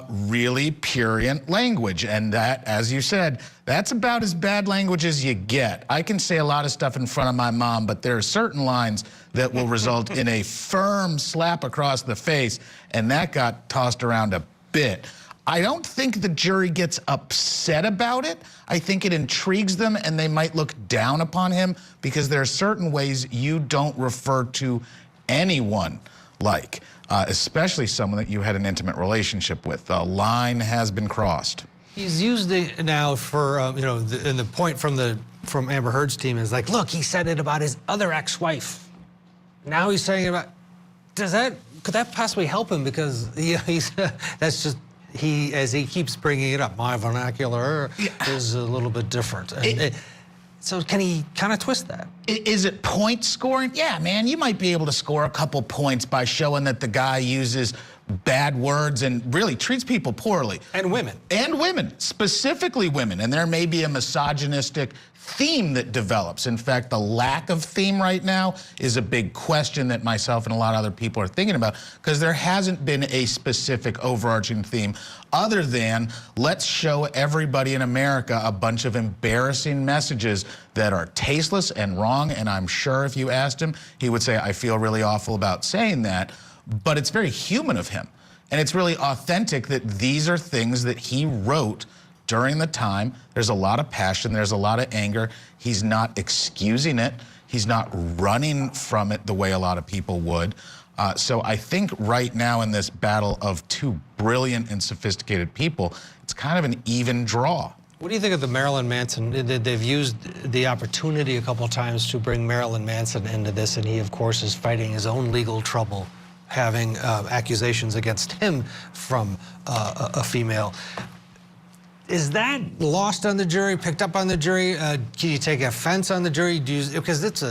really purient language, and that, as you said, that's about as bad language as you get. I can say a lot of stuff in front of my mom, but there are certain lines that will result in a firm slap across the face, and that got tossed around a bit. I don't think the jury gets upset about it. I think it intrigues them, and they might look down upon him because there are certain ways you don't refer to anyone like, especially someone that you had an intimate relationship with. The line has been crossed. He's used it now for, and the point from Amber Heard's team is like, look, he said it about his other ex-wife. Now he's saying it about, could that possibly help him? Because that's just, as he keeps bringing it up, my vernacular is a little bit different. So can he kind of twist that? Is it point scoring? Yeah, man, you might be able to score a couple points by showing that the guy uses bad words and really treats people poorly. And women. And women, specifically women. And there may be a misogynistic theme that develops. In fact, the lack of theme right now is a big question that myself and a lot of other people are thinking about, because there hasn't been a specific overarching theme other than let's show everybody in America a bunch of embarrassing messages that are tasteless and wrong. And I'm sure if you asked him, he would say, I feel really awful about saying that. But it's very human of him And it's really authentic that these are things that he wrote during the time. There's a lot of passion, there's a lot of anger. He's not excusing it. He's not running from it the way a lot of people would. So I think right now in this battle of two brilliant and sophisticated people, it's kind of an even draw. What do you think of the Marilyn Manson? They've used the opportunity a couple times to bring Marilyn Manson into this, and he, of course, is fighting his own legal trouble, having accusations against him from a female. Is that lost on the jury, picked up on the jury? Can you take offense on the jury? Because it's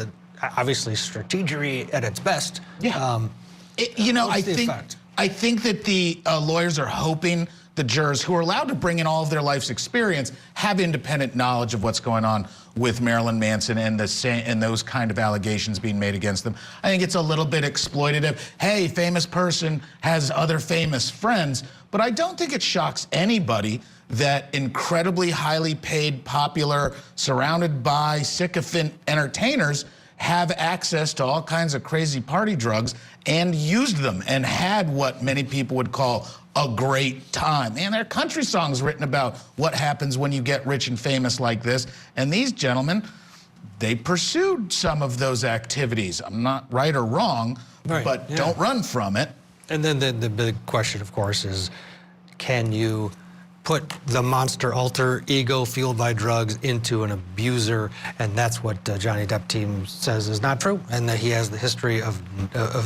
obviously strategery at its best. Yeah. I think that the lawyers are hoping the jurors who are allowed to bring in all of their life's experience have independent knowledge of what's going on with Marilyn Manson and those kind of allegations being made against them. I think it's a little bit exploitative. Hey, famous person has other famous friends, but I don't think it shocks anybody that incredibly highly paid, popular, surrounded by sycophant entertainers have access to all kinds of crazy party drugs and used them and had what many people would call a great time. And there are country songs written about what happens when you get rich and famous like this. And these gentlemen, they pursued some of those activities. I'm not right or wrong, but don't run from it. And then the big question, of course, is can you put the monster alter ego fueled by drugs into an abuser? And that's what Johnny Depp team says is not true, and that he has the history of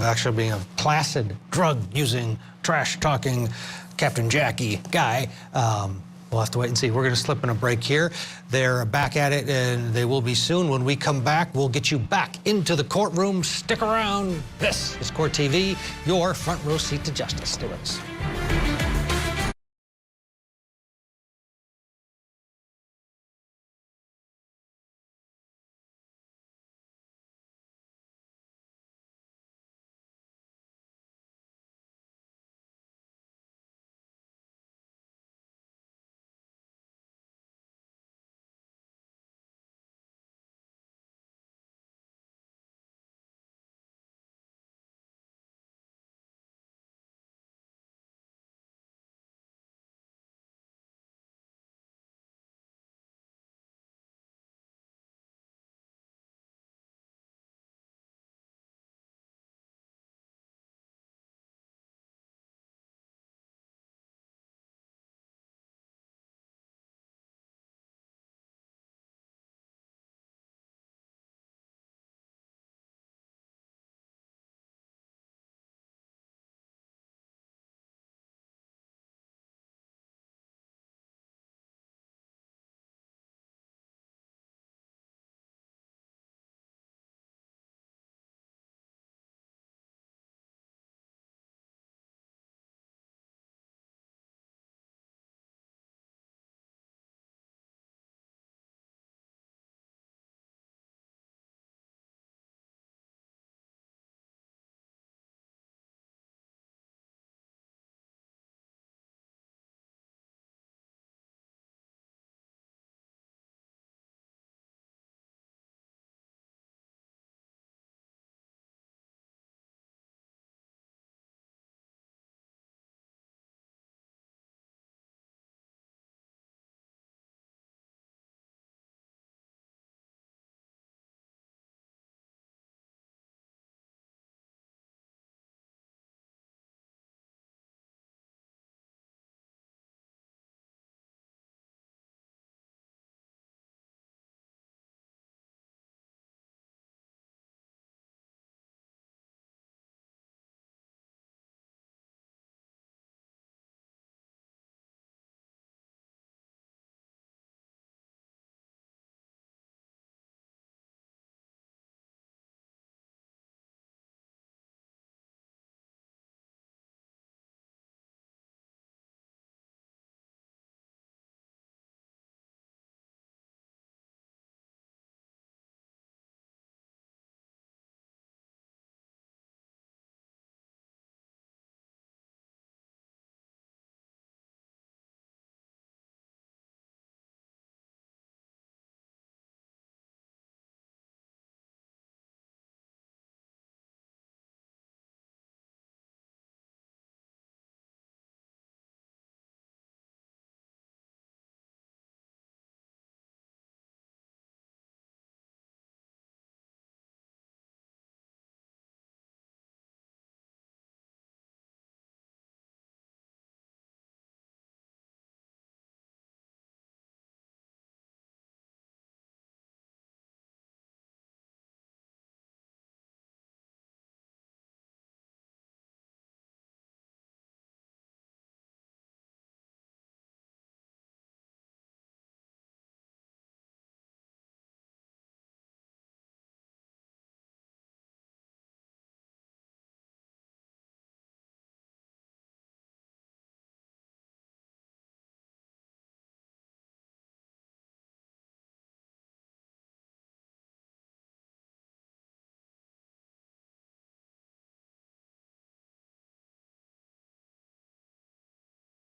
actually being a placid drug-using, trash-talking Captain Jackie guy. We'll have to wait and see. We're going to slip in a break here. They're back at it, and they will be soon. When we come back, we'll get you back into the courtroom. Stick around. This is Court TV, your front row seat to justice. Stay with us.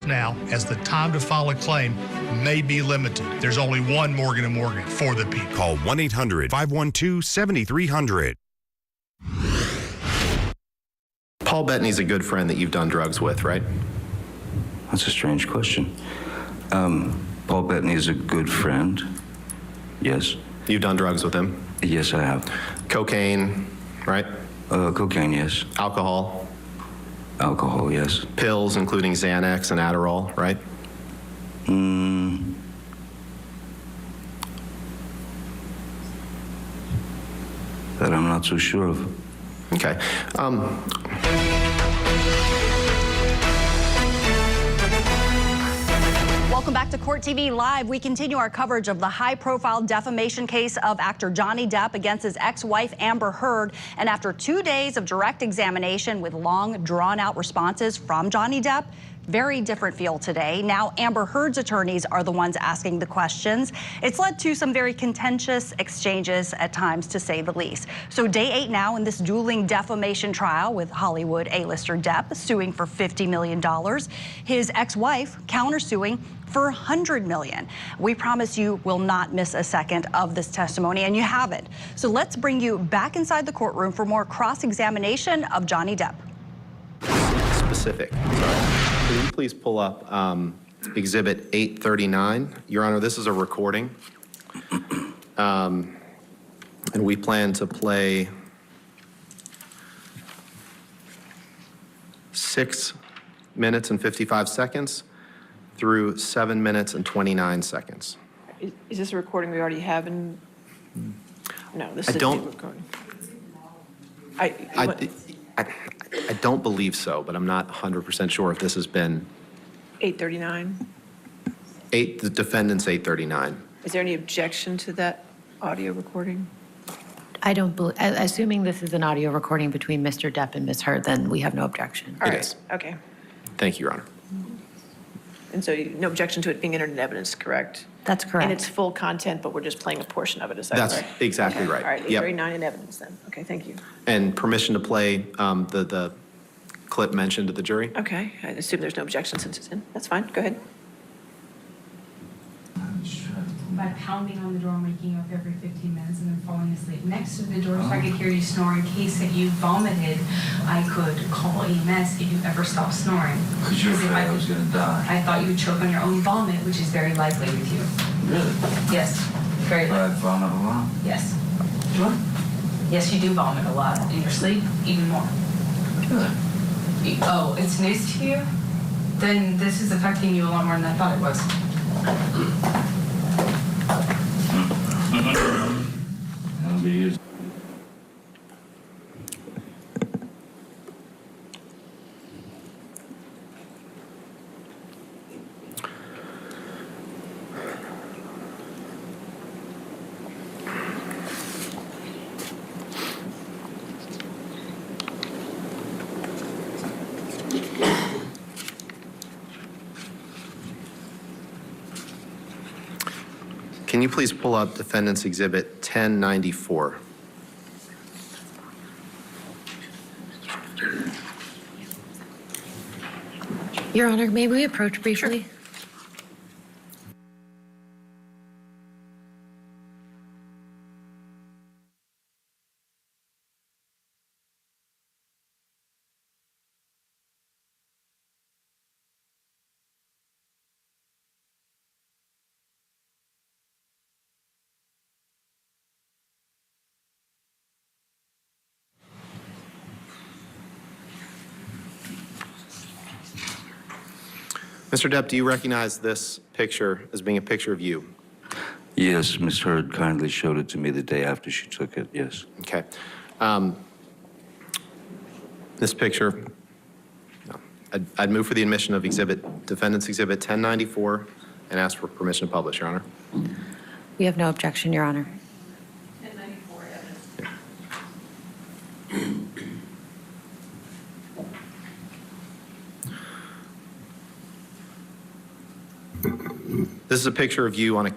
now, as the time to file a claim may be limited. There's only one Morgan & Morgan for the people. Call 1-800-512-7300. Paul Bettany's a good friend that you've done drugs with, right? That's a strange question. Paul Bettany is a good friend. Yes. You've done drugs with him? Yes, I have. Cocaine, right? Cocaine, yes. Alcohol? Alcohol, yes. Pills, including Xanax and Adderall, right? That I'm not so sure of. Okay. Welcome back to Court TV Live. We continue our coverage of the high-profile defamation case of actor Johnny Depp against his ex-wife Amber Heard. And after 2 days of direct examination with long, drawn-out responses from Johnny Depp, very different feel today. Now Amber Heard's attorneys are the ones asking the questions. It's led to some very contentious exchanges at times, to say the least. So day 8 now in this dueling defamation trial with Hollywood A-lister Depp suing for $50 million. His ex-wife countersuing for $100 million. We promise you will not miss a second of this testimony, and you haven't. So let's bring you back inside the courtroom for more cross-examination of Johnny Depp. Specific. Sorry. Can you please pull up Exhibit 839? Your Honor, this is a recording. And we plan to play 6 minutes and 55 seconds through 7 minutes and 29 seconds. Is this a recording we already have in? No, this I is a don't- new recording. I don't believe so, but I'm not 100% sure if this has been 839. the defendant's 839. Is there any objection to that audio recording? I don't believe, assuming this is an audio recording between Mr. Depp and Ms. Heard, then we have no objection. All It right. is. Okay. Thank you, Your Honor. And so no objection to it being entered in evidence, correct? That's correct. And it's full content, but we're just playing a portion of it, is that That's correct? exactly Okay. right. All right, Yep. 839 in evidence then. Okay, thank you. And permission to play the clip mentioned to the jury? Okay, I assume there's no objection since it's in. That's fine, go ahead. By pounding on the door and waking up every 15 minutes and then falling asleep next to the door so I could hear you snore in case that you vomited. I could call EMS if you ever stopped snoring. Because you're afraid I was going to die. I thought you would choke on your own vomit, which is very likely with you. Really? Yes, very But I likely. vomit a lot. Yes. What? Yes, you do vomit a lot. In your sleep, even more. Really? Oh, it's news to you? Then this is affecting you a lot more than I thought it was. That'll be used. Can you please pull up Defendant's Exhibit 1094? Your Honor, may we approach briefly? Mr. Depp, do you recognize this picture as being a picture of you? Yes, Ms. Heard kindly showed it to me the day after she took it, yes. Okay. This picture, no. I'd move for the admission of Defendant's Exhibit 1094 and ask for permission to publish, Your Honor. We have no objection, Your Honor. 1094 evidence. This is a picture of you on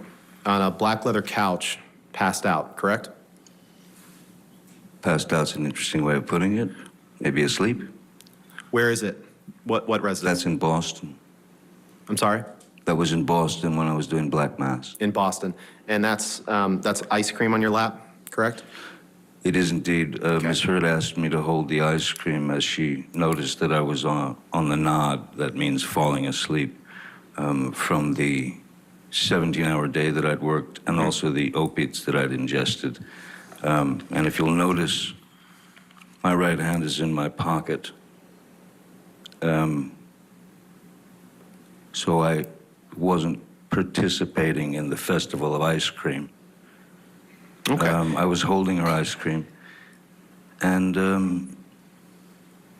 a black leather couch, passed out, correct? Passed out's an interesting way of putting it. Maybe asleep. Where is it? What residence? That's in Boston. I'm sorry? That was in Boston when I was doing Black Mass. In Boston. And that's ice cream on your lap, correct? It is indeed. Ms. Hurd asked me to hold the ice cream as she noticed that I was on the nod. That means falling asleep from the 17-hour day that I'd worked and also the opiates that I'd ingested. And if you'll notice, my right hand is in my pocket. So I wasn't participating in the festival of ice cream. Okay. I was holding her ice cream, and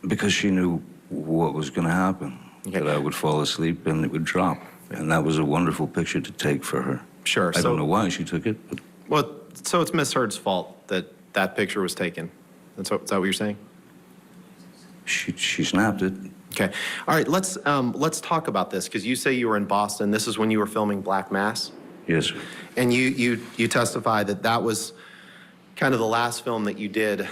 because she knew what was going to happen, that I would fall asleep and it would drop. And that was a wonderful picture to take for her. Sure. I don't know why she took it, but Well, so it's Miss Hurd's fault that that picture was taken. Is that what you're saying? she snapped it. Okay. All right. Let's talk about this because you say you were in Boston. This is when you were filming Black Mass, Yes, sir. and you testified that that was kind of the last film that you did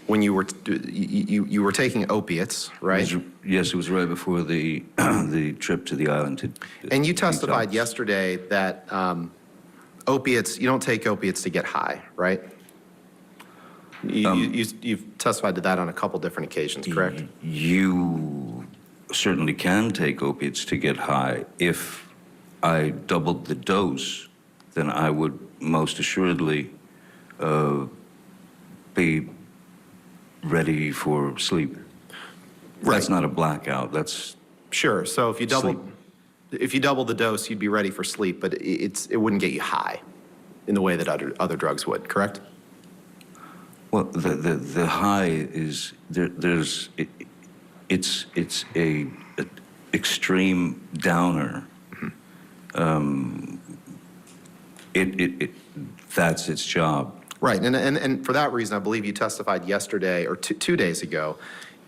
when you were taking opiates, right? Yes, it was right before the the trip to the island. And you testified detox. yesterday that opiates, you don't take opiates to get high, right? You've testified to that on a couple different occasions, correct? You certainly can take opiates to get high. If I doubled the dose, then I would most assuredly be ready for sleep. That's not a blackout. That's Sure. So if you double the dose, you'd be ready for sleep, but it wouldn't get you high in the way that other drugs would, correct? well, the high is it's a extreme downer. That's its job. Right. And for that reason, I believe you testified yesterday or 2 days ago.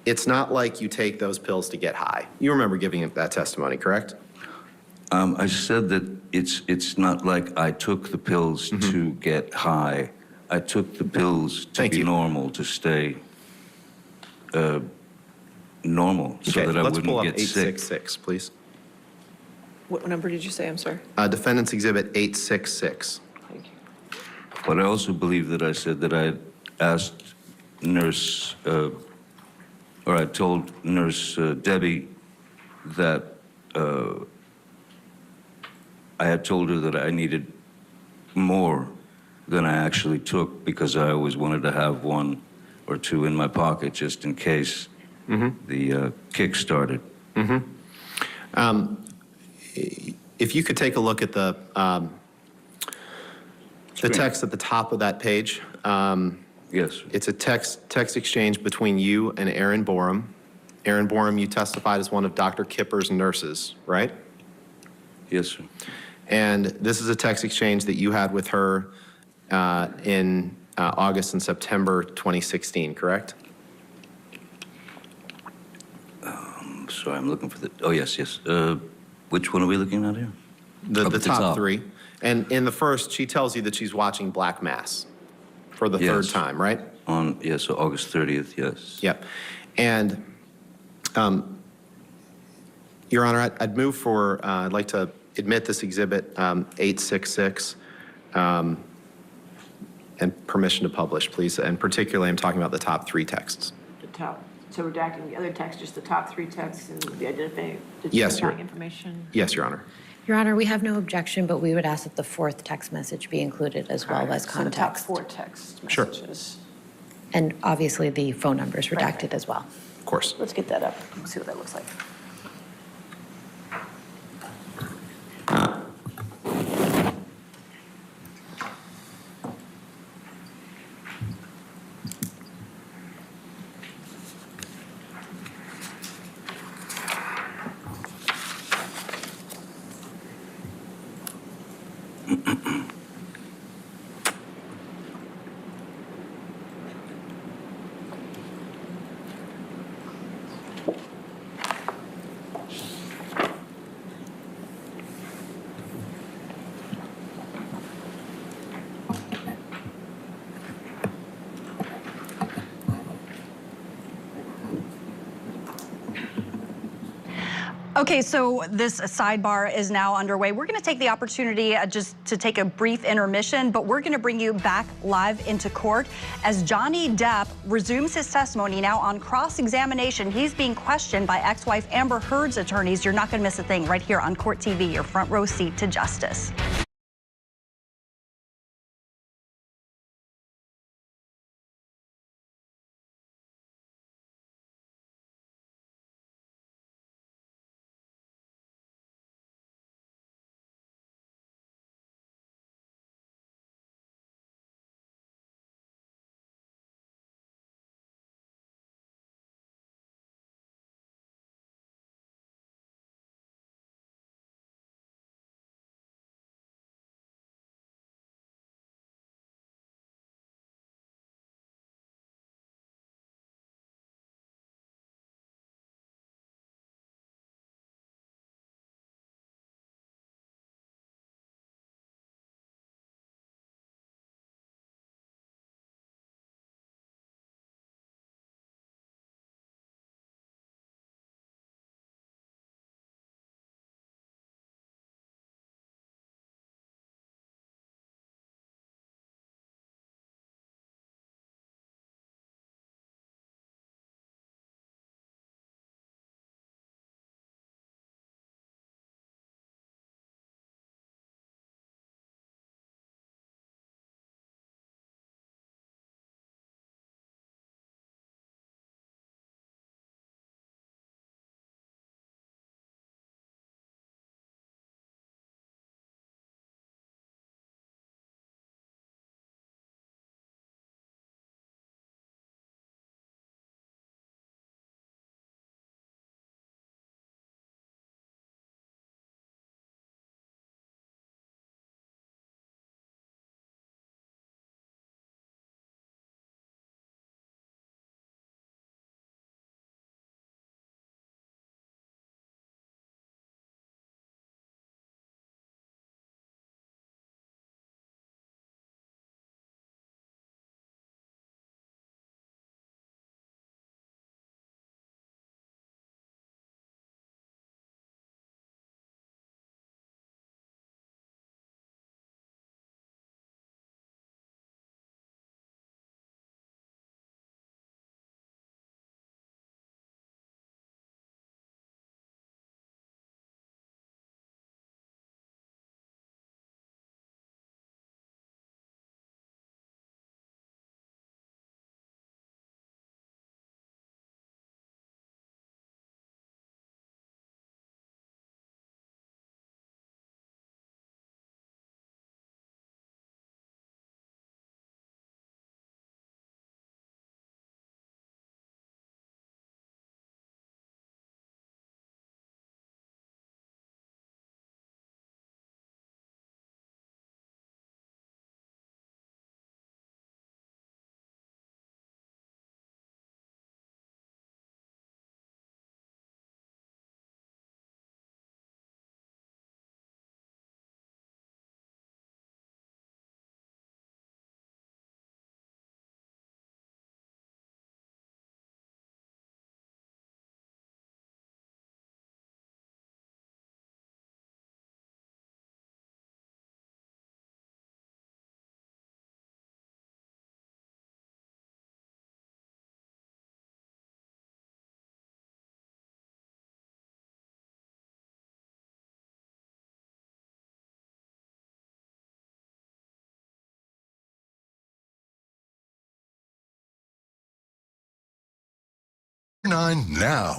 It's not like you take those pills to get high. You remember giving that testimony, correct? I said that it's not like I took the pills to get high. I took the pills to be normal, to stay normal, so that I let's pull wouldn't up get sick. 866, please. What number did you say? I'm sorry. Defendant's Exhibit 866. Thank you. But I also believe that I said that I had asked Nurse, or I told Nurse Debbie that I had told her that I needed more than I actually took because I always wanted to have one or two in my pocket just in case the kick started. If you could take a look at the text at the top of that page. Yes. It's a text exchange between you and Erin Borum. Erin Borum, you testified as one of Dr. Kipper's nurses, right? Yes, sir. And this is a text exchange that you had with her in August and September 2016, correct? Sorry, I'm looking for the, oh, yes, yes. Which one are we looking at here? The top three. And in the first, she tells you that she's watching Black Mass for the third time, right? Yes, so August 30th, yes. Yep. And, Your Honor, I'd move for, I'd like to admit this exhibit 866 and permission to publish, please. And particularly, I'm talking about the top three texts. The top. So redacting the other text, just the top three texts and the identifying information. Yes, Your Honor. Your Honor, we have no objection, but we would ask that the fourth text message be included as well as So the top context. 4 text Sure. messages. And obviously, the phone numbers redacted Right. as well. Of course. Let's get that up. We'll see what that looks like. Okay, so this sidebar is now underway. We're going to take the opportunity just to take a brief intermission, but we're going to bring you back live into court as Johnny Depp resumes his testimony now on cross-examination. He's being questioned by ex-wife Amber Heard's attorneys. You're not going to miss a thing right here on Court TV, your front row seat to justice. Now.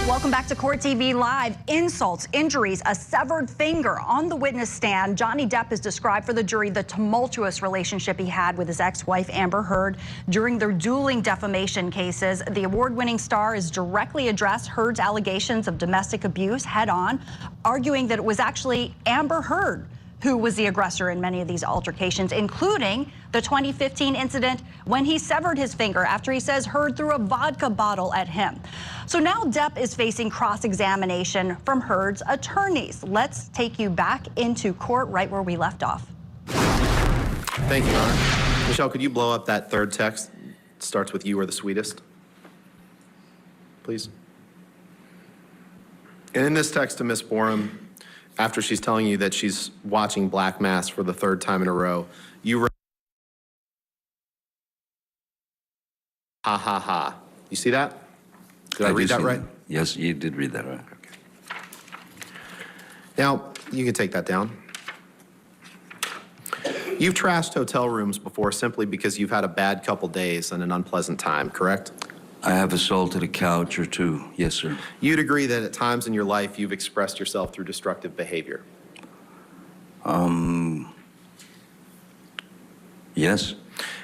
Welcome back to Court TV Live. Insults, injuries, a severed finger. On the witness stand, Johnny Depp has described for the jury the tumultuous relationship he had with his ex-wife Amber Heard during their dueling defamation cases. The award-winning star has directly addressed Heard's allegations of domestic abuse head-on, arguing that it was actually Amber Heard who was the aggressor in many of these altercations, including the 2015 incident when he severed his finger after he says Heard threw a vodka bottle at him. So now Depp is facing cross-examination from Heard's attorneys. Let's take you back into court right where we left off. Thank you, Honor. Michelle, could you blow up that third text? It starts with "you are the sweetest," please. And in this text to Ms. Borum, after she's telling you that she's watching Black Mass for the third time in a row, you wrote, "Ha ha ha." You see that? Did I read that right? Yes, you did read that right. Now, you can take that down. You've trashed hotel rooms before simply because you've had a bad couple days and an unpleasant time, correct? I have assaulted a couch or two, yes, sir. You'd agree that at times in your life you've expressed yourself through destructive behavior? Yes.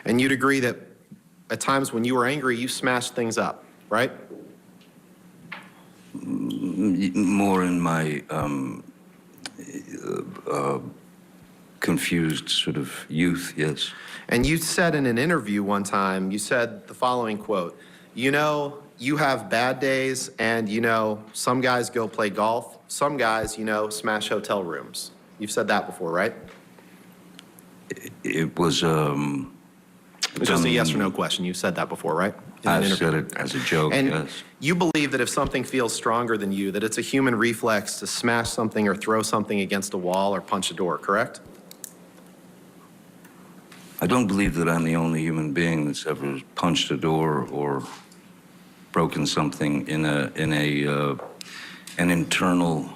And you'd agree that at times when you were angry, you smashed things up, right? More in my confused sort of youth, yes. And you said in an interview one time, you said the following quote, "You know, you have bad days and, you know, some guys go play golf, some guys, you know, smash hotel rooms." You've said that before, right? It was It's just a yes or no question. You've said that before, right? In an I've interview. said it as a joke, And yes. you believe that if something feels stronger than you, that it's a human reflex to smash something or throw something against a wall or punch a door, correct? I don't believe that I'm the only human being that's ever punched a door or broken something in an internal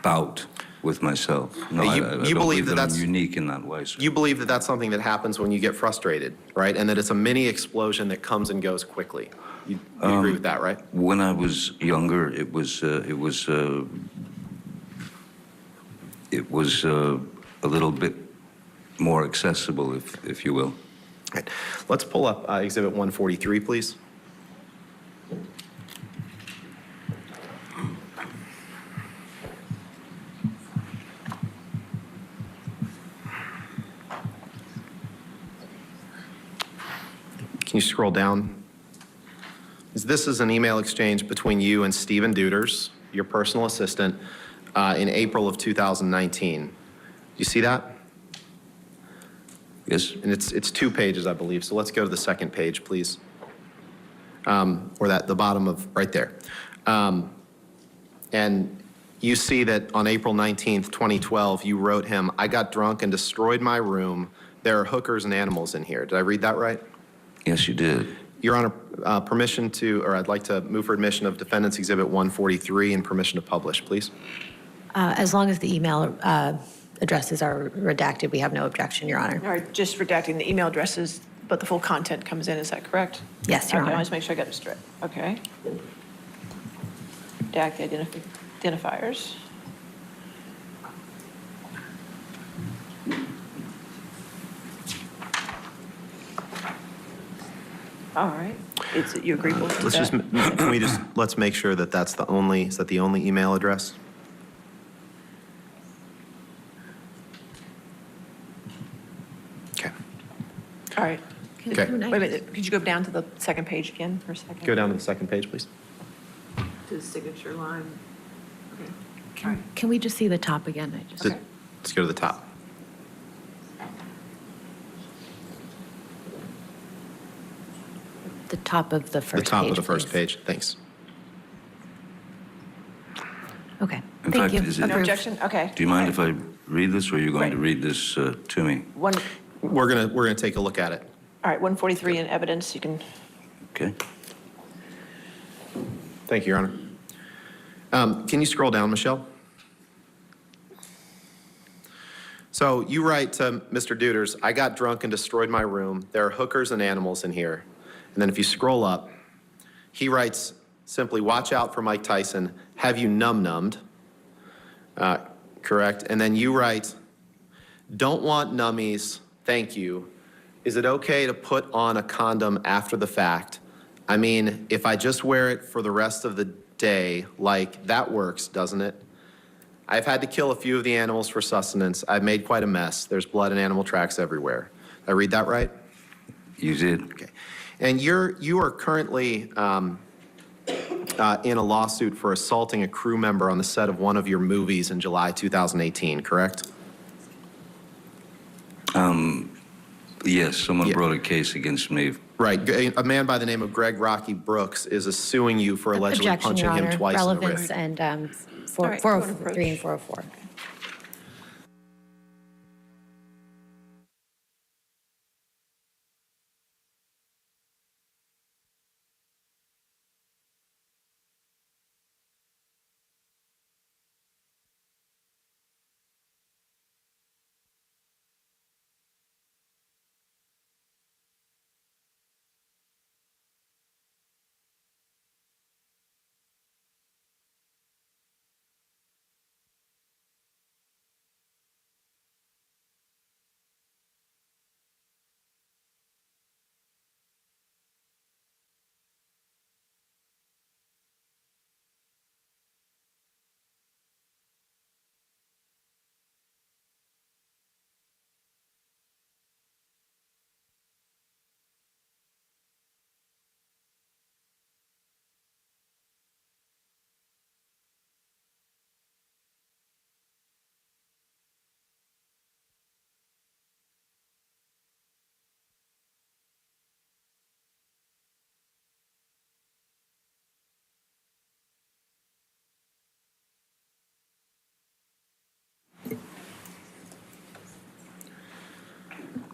bout with myself. No, You- I you don't believe believe that that I'm that's- unique in that way, sir. You believe that that's something that happens when you get frustrated, right? And that it's a mini explosion that comes and goes quickly. You agree with that, right? When I was younger, it was a little bit more accessible, if you will. Right. Let's pull up Exhibit 143, please. Can you scroll down? This is an email exchange between you and Stephen Duders, your personal assistant, in April of 2019. Do you see that? Yes? And it's 2 pages, I believe. So let's go to the second page, please. Or the bottom of right there. And you see that on April 19th, 2012, you wrote him, "I got drunk and destroyed my room. There are hookers and animals in here." Did I read that right? Yes, you did. Your Honor, permission to, or I'd like to move for admission of Defendant's Exhibit 143 and permission to publish, please. As long as the email addresses are redacted, we have no objection, Your Honor. All right, just redacting the email addresses, but the full content comes in, is that correct? Yes, Your Okay, I Honor. want to make sure I got it straight. Okay. Redact the identifiers. All right. You agreeable to Let's just, that? can we just, let's make sure that that's the only, is that the only email address? Okay. All right. Okay. Wait a minute, could you go down to the second page again for a second? Go down to the second page, please. To the signature line. Okay. All right. Can we just see the top again? I just. Okay. Let's go to the top. The top of the first page. The top of the first please. page, thanks. Okay, In thank fact, you. is it- No Approved. objection? Okay. Do you mind if I read this, or are you going to Right. read this to me? We're gonna take a look at it. All right, 143 in evidence, you can, Okay? Thank you, Your Honor. Can you scroll down, Michelle? So you write to Mr. Duders, "I got drunk and destroyed my room. There are hookers and animals in here." And then if you scroll up, he writes simply, "Watch out for Mike Tyson. Have you num-nummed?" Correct. And then you write, "Don't want nummies. Thank you. Is it okay to put on a condom after the fact? I mean, if I just wear it for the rest of the day, like, that works, doesn't it? I've had to kill a few of the animals for sustenance. I've made quite a mess. There's blood and animal tracks everywhere." Did I read that right? You did. Okay. And you are currently in a lawsuit for assaulting a crew member on the set of one of your movies in July 2018, correct? Yes, someone Yeah. brought a case against me. Right. A man by the name of Greg Rocky Brooks is suing you for allegedly Objection, Your punching him Honor. twice in the Relevance wrist. and All right, 403 and 404.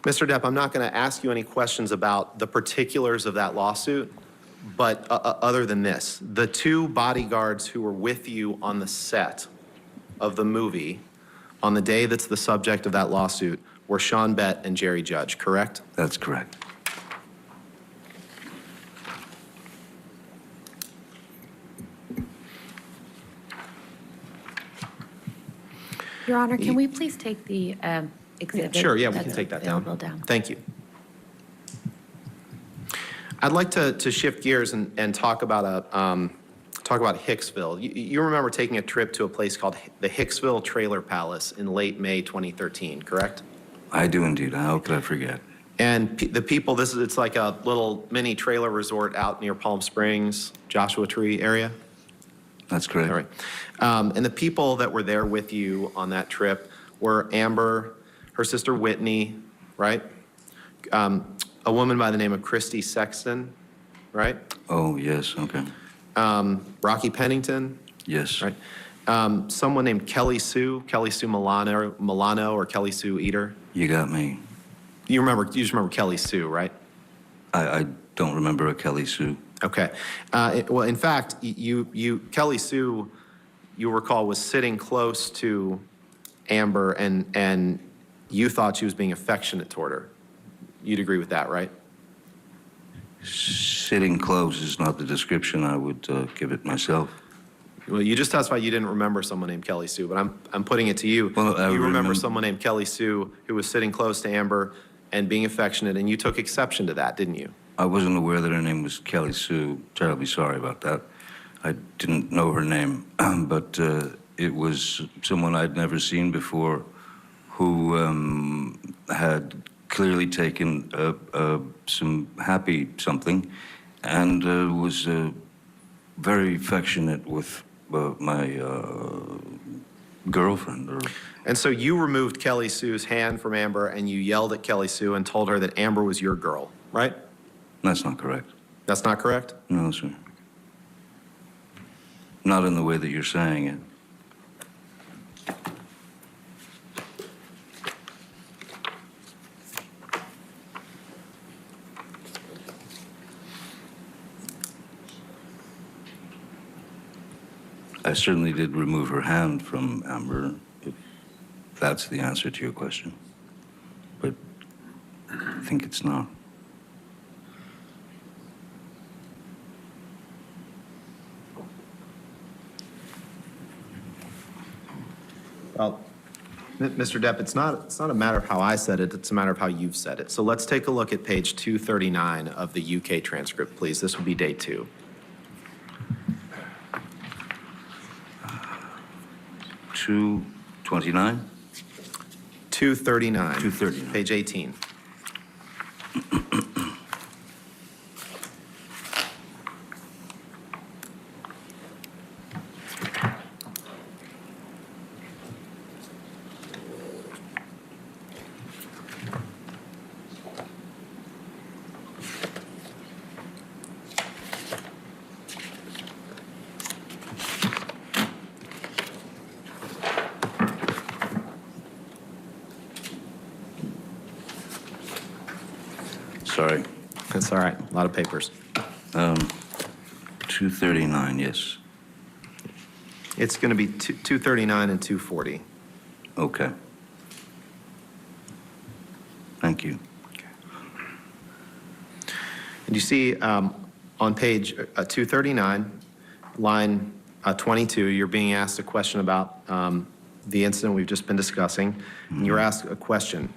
Mr. Depp, I'm not going to ask you any questions about the particulars of that lawsuit, but other than this, the two bodyguards who were with you on the set of the movie on the day that's the subject of that lawsuit were Sean Bett and Jerry Judge, correct? That's correct. Your Honor, can we please take the exhibit? Sure, yeah, we can that's take that available down. Thank you. I'd like to shift gears and talk about Hicksville. You remember taking a trip to a place called the Hicksville Trailer Palace in late May 2013, correct? I do indeed. How could I forget? And the people, it's like a little mini trailer resort out near Palm Springs, Joshua Tree area? That's correct. All right. And the people that were there with you on that trip were Amber, her sister Whitney, right? A woman by the name of Christy Sexton, right? Oh, yes, okay. Rocky Pennington, Yes. right? Someone named Kelly Sue Milano or Kelly Sue Eater. You got me. You just remember Kelly Sue, right? I don't remember a Kelly Sue. Okay. Well, in fact, Kelly Sue, you recall, was sitting close to Amber, and you thought she was being affectionate toward her. You'd agree with that, right? Sitting close is not the description I would give it myself. Well, you just testified you didn't remember someone named Kelly Sue, but I'm putting it to you. Well, I you remember remember someone named Kelly Sue who was sitting close to Amber and being affectionate, and you took exception to that, didn't you? I wasn't aware that her name was Kelly Sue. Terribly sorry about that. I didn't know her name, but it was someone I'd never seen before who had clearly taken some happy something and was very affectionate with my girlfriend. And so you removed Kelly Sue's hand from Amber, and you yelled at Kelly Sue and told her that Amber was your girl, right? That's not correct. That's not correct? No, sir. Not in the way that you're saying it. I certainly did remove her hand from Amber, if that's the answer to your question. But I think it's not. Well, Mr. Depp, it's not a matter of how I said it, it's a matter of how you've said it. So let's take a look at page 239 of the UK transcript, please. This will be day 2. 229? 239. 239. Page 18. Sorry. That's all right. A lot of papers. 239, yes. It's going to be 239 and 240. Okay. Thank you. And you see on page 239, line 22, you're being asked a question about the incident we've just been discussing. And you're asked a question.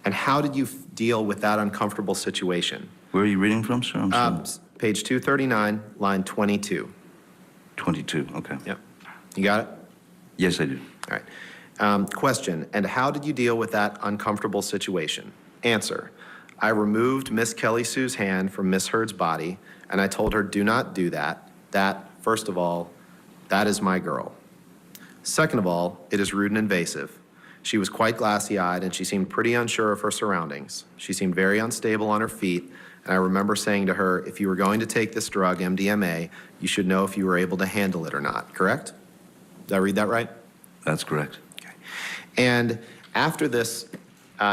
And how did you deal with that uncomfortable situation? Where are you reading from, sir? I'm sorry. Page 239, line 22. 22, okay. Yep. You got it? Yes, I do. All right. Question, and how did you deal with that uncomfortable situation? Answer, I removed Miss Kelly Sue's hand from Miss Heard's body, and I told her, do not do that. That, first of all, that is my girl. Second of all, it is rude and invasive. She was quite glassy-eyed, and she seemed pretty unsure of her surroundings. She seemed very unstable on her feet, and I remember saying to her, if you were going to take this drug, MDMA, you should know if you were able to handle it or not, correct? Did I read that right? That's correct. Okay. And after this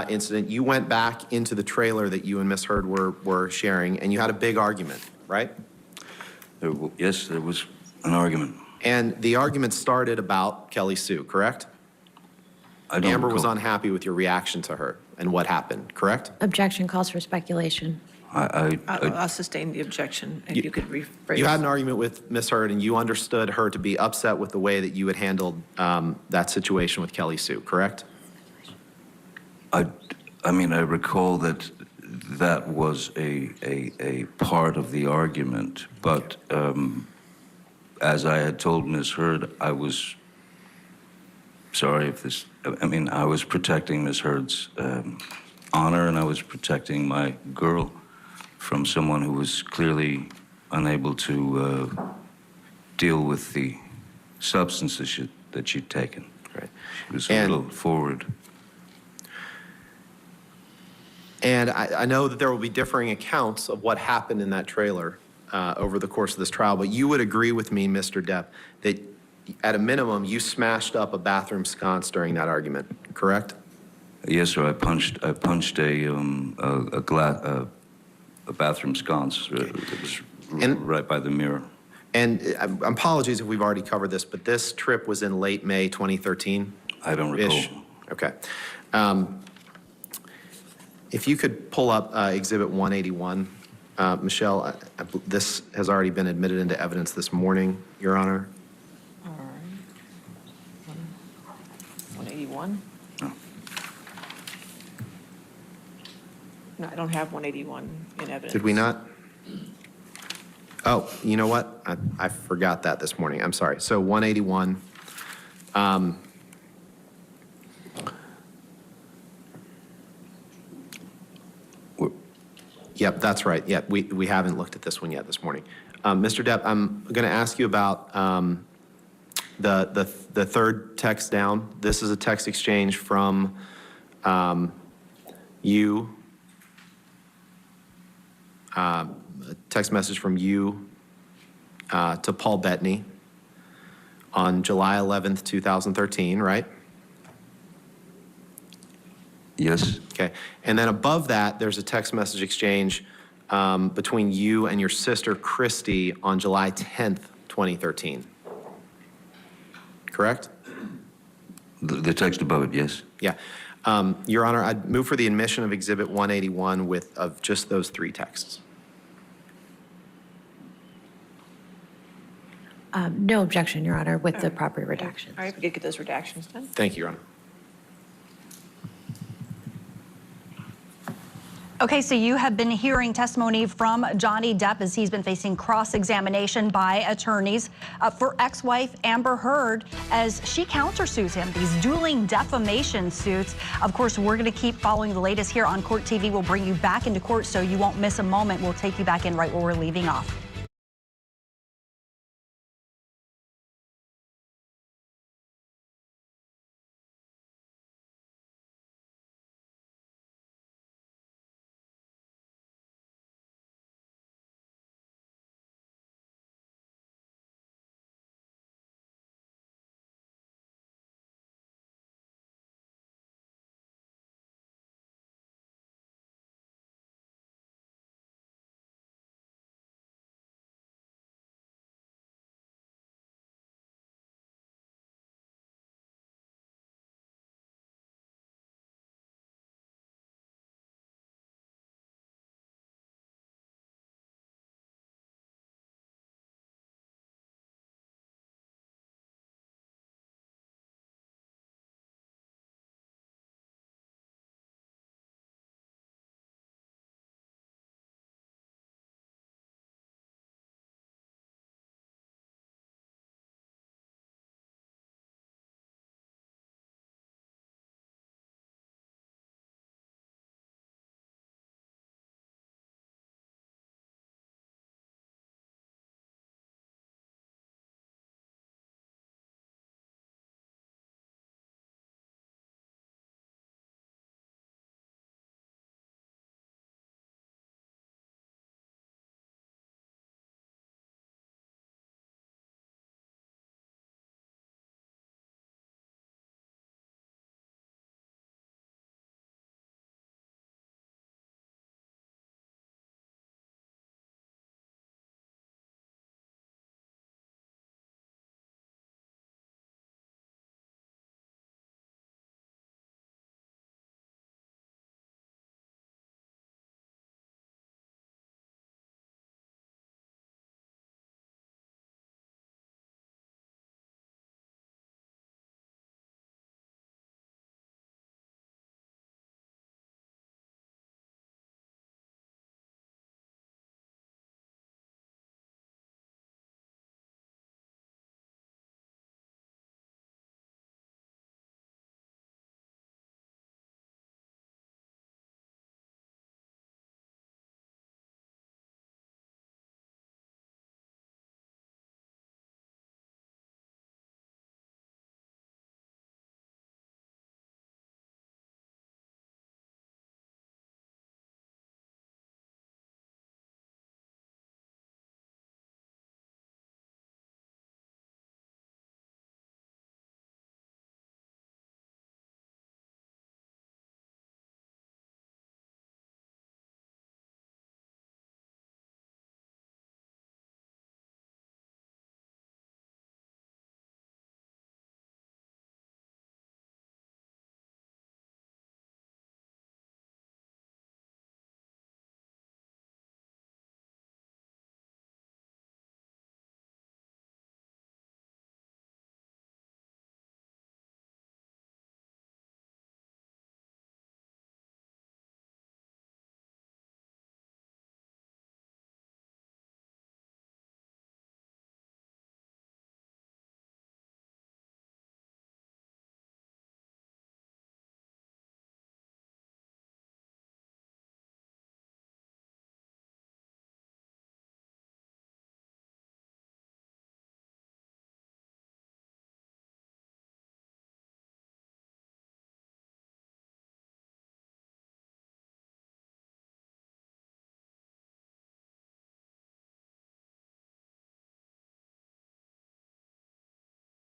incident, you went back into the trailer that you and Miss Heard were sharing, and you had a big argument, right? Yes, there was an argument. And the argument started about Kelly Sue, correct? I don't Amber was recall. unhappy with your reaction to her and what happened, correct? Objection calls for speculation. I'll sustain the objection if you could rephrase. You had an argument with Miss Heard, and you understood her to be upset with the way that you had handled that situation with Kelly Sue, correct? I mean, I recall that that was a part of the argument, but as I had told Ms. Heard, I was sorry if this, I mean, I was protecting Ms. Heard's honor, and I was protecting my girl from someone who was clearly unable to deal with the substances that she'd taken. Right. She was a little forward. And I know that there will be differing accounts of what happened in that trailer over the course of this trial, but you would agree with me, Mr. Depp, that at a minimum, you smashed up a bathroom sconce during that argument, correct? Yes, sir. I punched a bathroom sconce that was right by the mirror. And apologies if we've already covered this, but this trip was in late May 2013? I don't recall. Okay. If you could pull up Exhibit 181. Michelle, this has already been admitted into evidence this morning, Your Honor. All right. 181? No. No, I don't have 181 in evidence. Did we not? Oh, you know what? I forgot that this morning. I'm sorry. So 181. Yep, that's right. Yep, we haven't looked at this one yet this morning. Mr. Depp, I'm going to ask you about the third text down. This is a text exchange from you, a text message from you to Paul Bettany on July 11th, 2013, right? Yes. Okay. And then above that, there's a text message exchange between you and your sister, Christy, on July 10th, 2013. Correct? The text above it, yes. Yeah. Your Honor, I'd move for the admission of Exhibit 181 of just those three texts. No objection, Your Honor, with the proper redactions. All right, we could get those redactions done. Thank you, Your Honor. Okay, so you have been hearing testimony from Johnny Depp as he's been facing cross-examination by attorneys for ex-wife Amber Heard as she countersues him, these dueling defamation suits. Of course, we're going to keep following the latest here on Court TV. We'll bring you back into court so you won't miss a moment. We'll take you back in right where we're leaving off.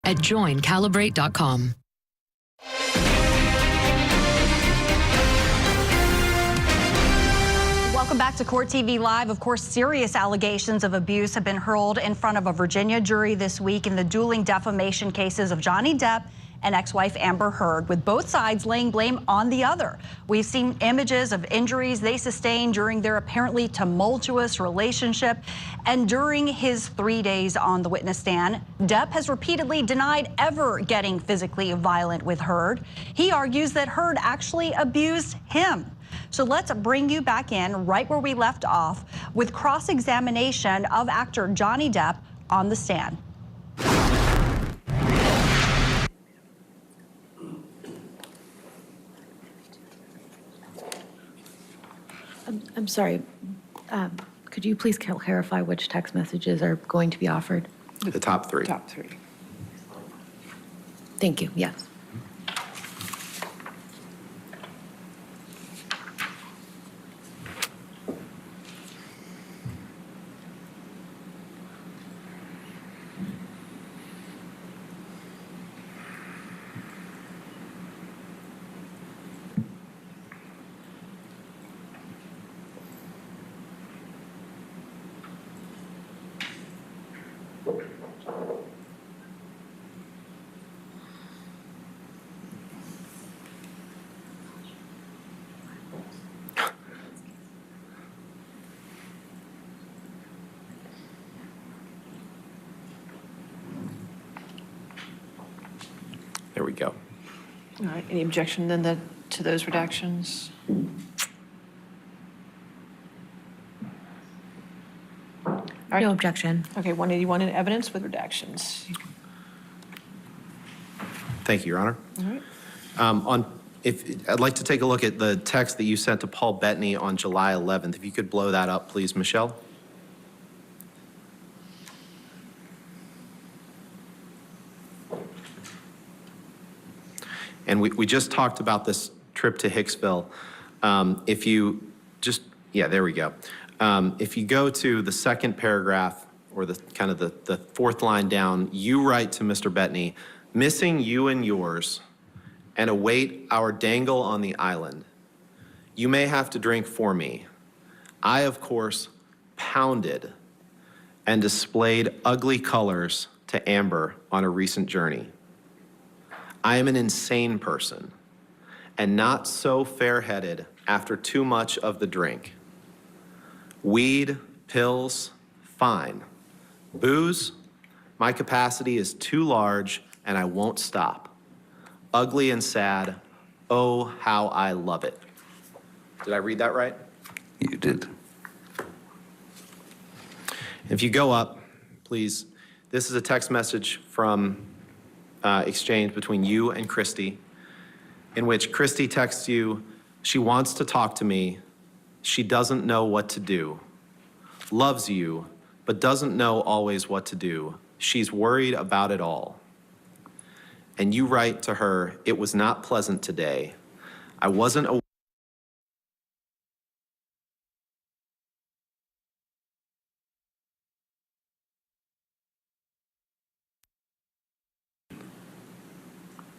at joincalibrate.com. Welcome back to Court TV Live. Of course, serious allegations of abuse have been hurled in front of a Virginia jury this week in the dueling defamation cases of Johnny Depp and ex-wife Amber Heard, with both sides laying blame on the other. We've seen images of injuries they sustained during their apparently tumultuous relationship. And during his 3 days on the witness stand, Depp has repeatedly denied ever getting physically violent with Heard. He argues that Heard actually abused him. So let's bring you back in right where we left off with cross-examination of actor Johnny Depp on the stand. I'm sorry. Could you please clarify which text messages are going to be offered? The top three. Top three. Thank you. Yes. There we go. All right, any objection then to those redactions? All right. No objection. Okay, 181 in evidence with redactions. Thank you, Your Honor. All right. I'd like to take a look at the text that you sent to Paul Bettany on July 11th. If you could blow that up, please, Michelle. And we just talked about this trip to Hicksville. If you just, yeah, there we go. If you go to the second paragraph, or the kind of the fourth line down, you write to Mr. Bettany, missing you and yours, and await our dangle on the island. You may have to drink for me. I, of course, pounded and displayed ugly colors to Amber on a recent journey. I am an insane person and not so fair-headed after too much of the drink. Weed, pills, fine. Booze, my capacity is too large and I won't stop. Ugly and sad, oh, how I love it. Did I read that right? You did. If you go up, please, this is a text message from exchange between you and Christy, in which Christy texts you, she wants to talk to me, she doesn't know what to do, loves you, but doesn't know always what to do. She's worried about it all. And you write to her, it was not pleasant today. I wasn't aware.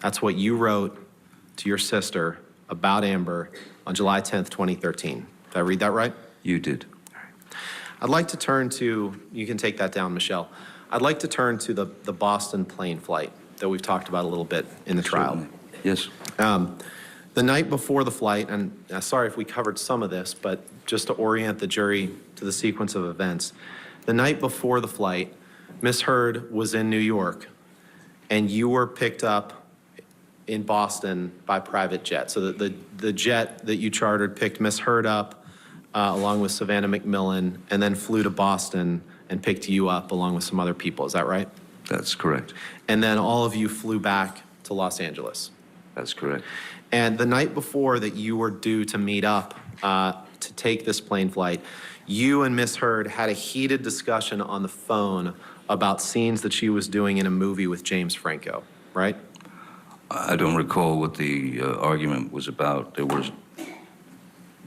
That's what you wrote to your sister about Amber on July 10th, 2013. Did I read that right? You did. I'd like to turn to, you can take that down, Michelle. I'd like to turn to the Boston plane flight that we've talked about a little bit in the trial. Yes. The night before the flight, and sorry if we covered some of this, but just to orient the jury to the sequence of events. The night before the flight, Miss Heard was in New York, and you were picked up in Boston by private jet. So the jet that you chartered picked Miss Heard up along with Savannah McMillan, and then flew to Boston and picked you up along with some other people. Is that right? That's correct. And then all of you flew back to Los Angeles. That's correct. And the night before that you were due to meet up to take this plane flight, you and Miss Heard had a heated discussion on the phone about scenes that she was doing in a movie with James Franco, right? I don't recall what the argument was about.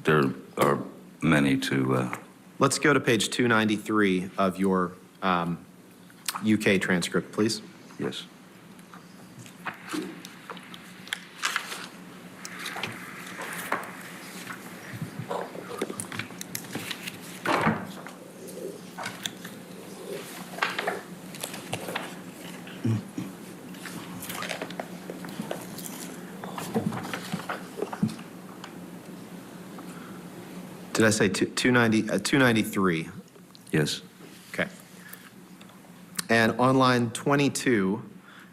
There are many to... Let's go to page 293 of your UK transcript, please. Yes. Did I say 293? Yes. Okay. And on line 22,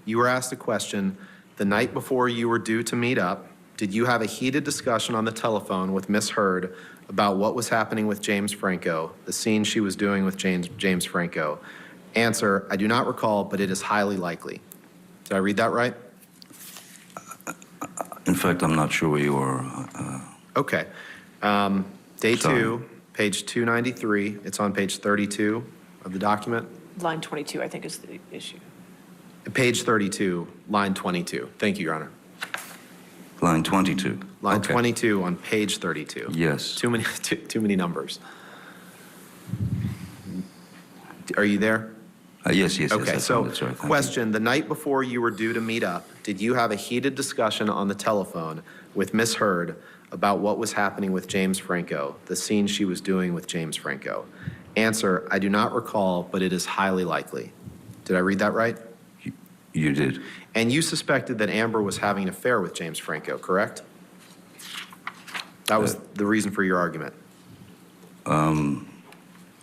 you were asked a question, the night before you were due to meet up, did you have a heated discussion on the telephone with Miss Heard about what was happening with James Franco, the scene she was doing with James Franco? Answer, I do not recall, but it is highly likely. Did I read that right? In fact, I'm not sure where you are. Okay. Day Sorry. 2, page 293. It's on page 32 of the document. Line 22, I think, is the issue. Page 32, line 22. Thank you, Your Honor. Line 22. Line Okay. 22 on page 32. Yes. Too many numbers. Are you there? Yes, yes, Okay, yes. so That's right. Thank you. question, the night before you were due to meet up, did you have a heated discussion on the telephone with Miss Heard about what was happening with James Franco, the scene she was doing with James Franco? Answer, I do not recall, but it is highly likely. Did I read that right? You did. And you suspected that Amber was having an affair with James Franco, correct? That was the reason for your argument.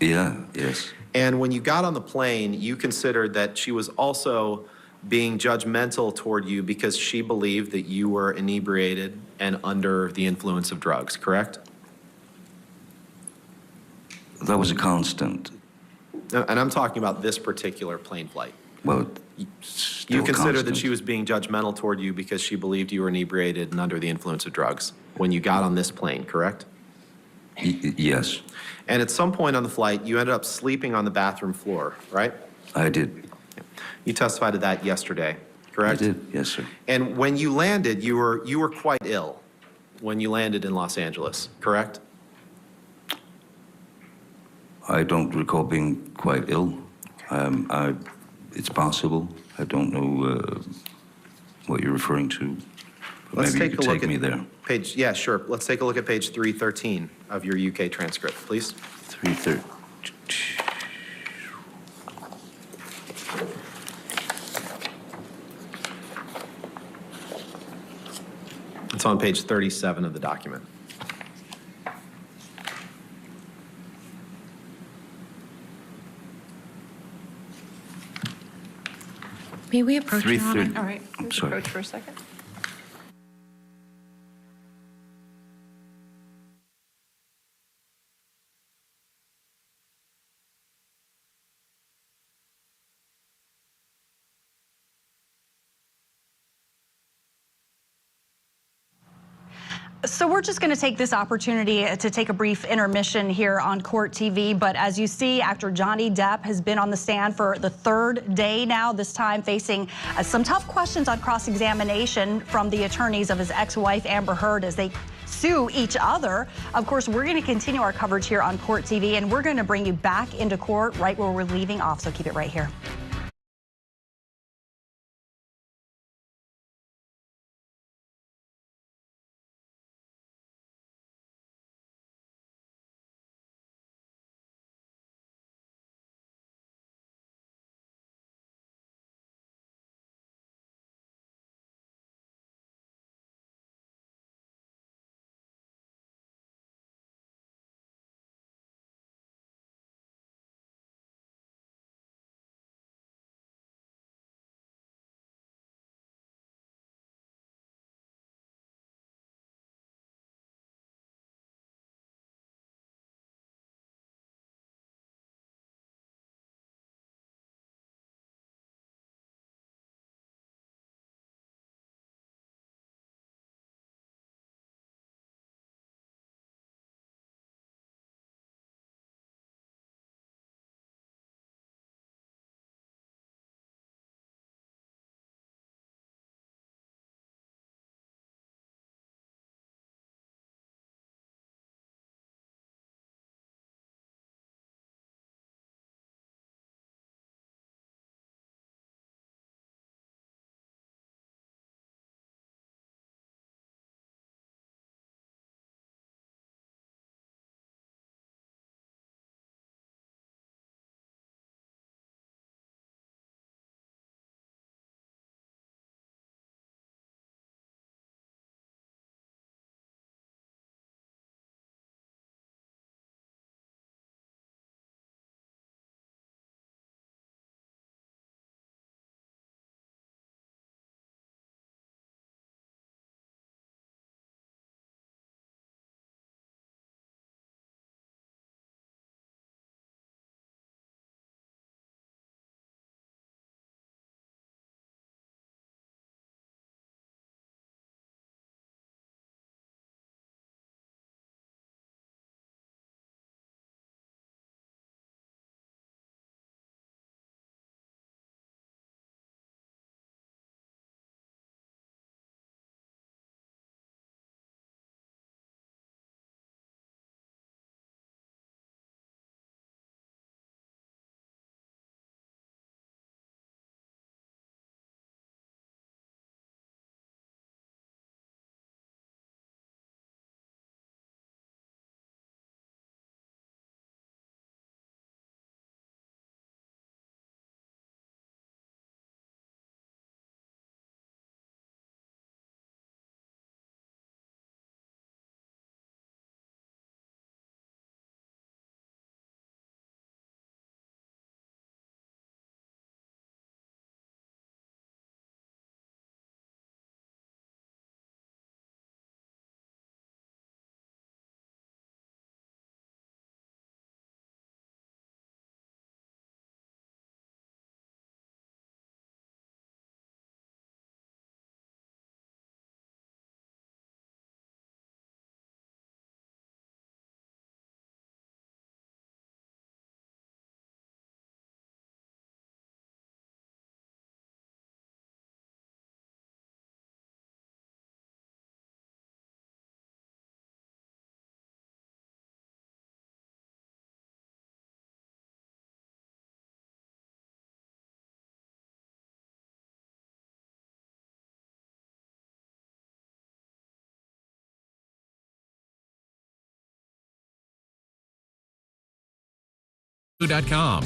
Yeah, yes. And when you got on the plane, you considered that she was also being judgmental toward you because she believed that you were inebriated and under the influence of drugs, correct? That was a constant. And I'm talking about this particular plane flight. Well, You considered that she was being judgmental toward you because she believed you were inebriated and under the influence of drugs when you got on this plane, correct? Yes, And at some point on the flight, you ended up sleeping on the bathroom floor, right? I did. You testified to that yesterday, I correct? did, yes, sir. And when you landed, you were quite ill when you landed in Los Angeles, correct? I don't recall being quite ill. It's possible. I don't know what you're referring to. Let's Maybe you take could a look take me at there. page, yeah, sure. Let's take a look at page 313 of your UK transcript, please. 3:30. It's on page 37 of the document. May we approach Your Honor? 3:30. All right, I'm let's sorry. approach for a second. So we're just going to take this opportunity to take a brief intermission here on Court TV. But as you see, actor Johnny Depp has been on the stand for the third day now, this time facing some tough questions on cross-examination from the attorneys of his ex-wife Amber Heard as they sue each other. Of course, we're going to continue our coverage here on Court TV, and we're going to bring you back into court right where we're leaving off. So keep it right here. .com.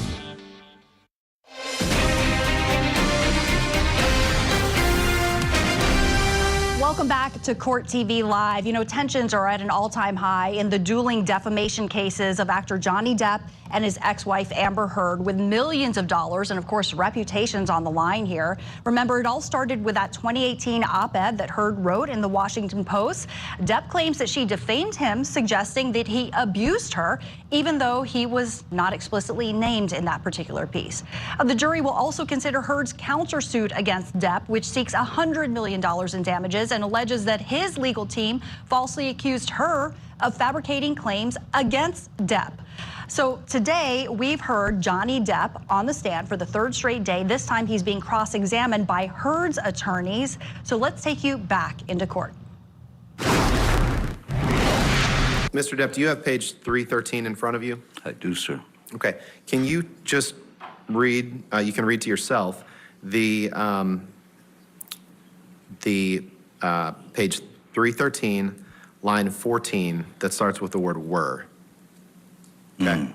Welcome back to Court TV Live. You know, tensions are at an all-time high in the dueling defamation cases of actor Johnny Depp and his ex-wife Amber Heard, with millions of dollars and, of course, reputations on the line here. Remember, it all started with that 2018 op-ed that Heard wrote in the Washington Post. Depp claims that she defamed him, suggesting that he abused her, even though he was not explicitly named in that particular piece. The jury will also consider Heard's countersuit against Depp, which seeks $100 million in damages and alleges that his legal team falsely accused her of fabricating claims against Depp. So today we've heard Johnny Depp on the stand for the third straight day. This time he's being cross-examined by Heard's attorneys. So let's take you back into court. Mr. Depp, do you have page 313 in front of you? I do, sir. Okay. Can you just read, you can read to yourself, the page 313, line 14, that starts with the word were. Okay.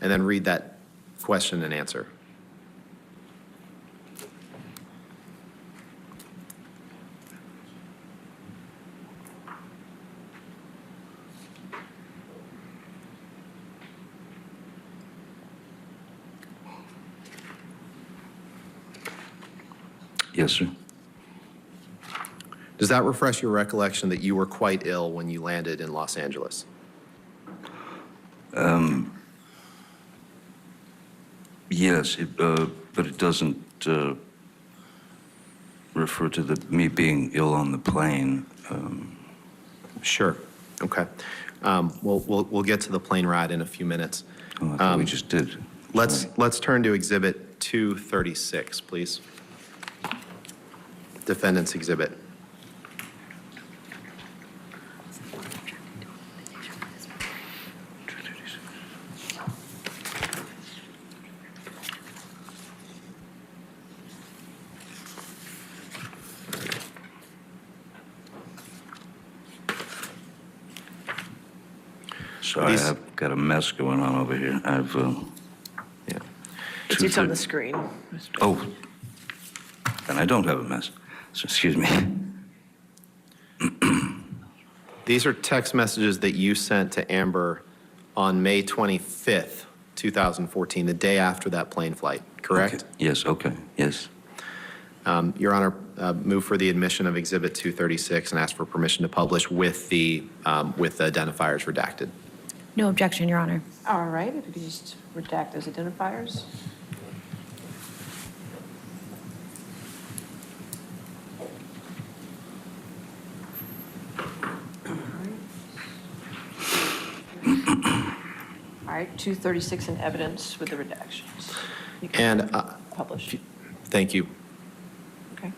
And then read that question and answer. Yes, sir. Does that refresh your recollection that you were quite ill when you landed in Los Angeles? Yes, but it doesn't refer to me being ill on the plane. Sure. Okay. We'll get to the plane ride in a few minutes. Oh, I thought we just did. Let's turn to Exhibit 236, please. Defendant's Exhibit. Sorry, I've got a mess going on over here. Yeah. It's on the screen. Oh, then I don't have a mess. So, excuse me. These are text messages that you sent to Amber on May 25th, 2014, the day after that plane flight, correct? Okay. Yes, okay, yes. Your Honor, move for the admission of Exhibit 236 and ask for permission to publish with the identifiers redacted. No objection, Your Honor. All right, if you could just redact those identifiers. All right, 236 in evidence with the redactions. You can And publish. thank you. Okay.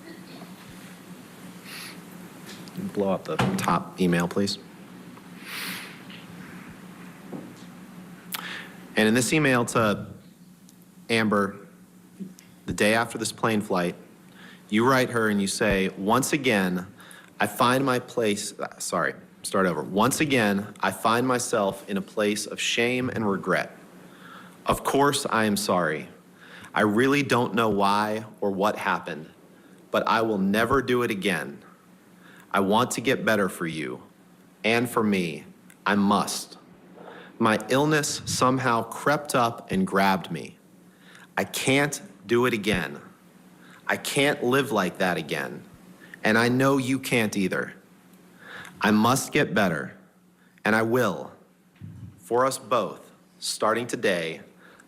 Blow up the top email, please. And in this email to Amber, the day after this plane flight, you write her and you say, once again, I find my place, sorry, start over. Once again, I find myself in a place of shame and regret. Of course, I am sorry. I really don't know why or what happened, but I will never do it again. I want to get better for you and for me. I must. My illness somehow crept up and grabbed me. I can't do it again. I can't live like that again. And I know you can't either. I must get better, and I will. For us both, starting today,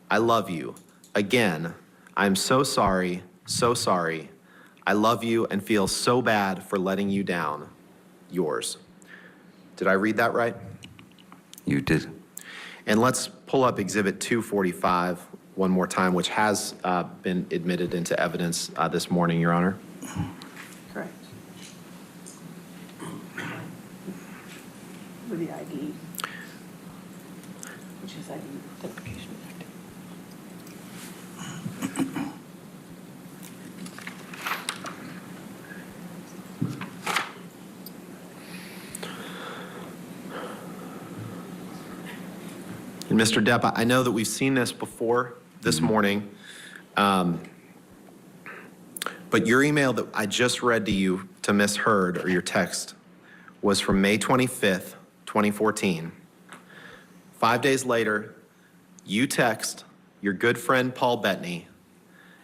I love you. Again, I'm so sorry, so sorry. I love you and feel so bad for letting you down. Yours. Did I read that right? You did. And let's pull up Exhibit 245 one more time, which has been admitted into evidence this morning, Your Honor. Correct. With the ID, which is ID identification. And Mr. Depp, I know that we've seen this before this morning, but your email that I just read to you to Ms. Hurd, or your text, was from May 25th, 2014. 5 days later, you text your good friend Paul Bettany,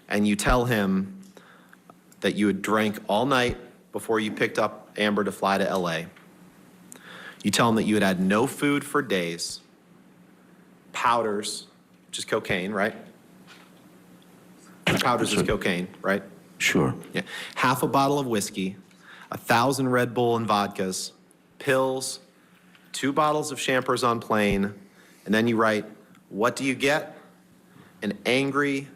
and you tell him that you had drank all night before you picked up Amber to fly to LA. You tell him that you had had no food for days, powders, which is cocaine, right? Powders is cocaine, right? Sure. Yeah. Half a bottle of whiskey, 1,000 Red Bull and vodkas, pills, 2 bottles of Champers on plane, and then you write, what do you get? An angry,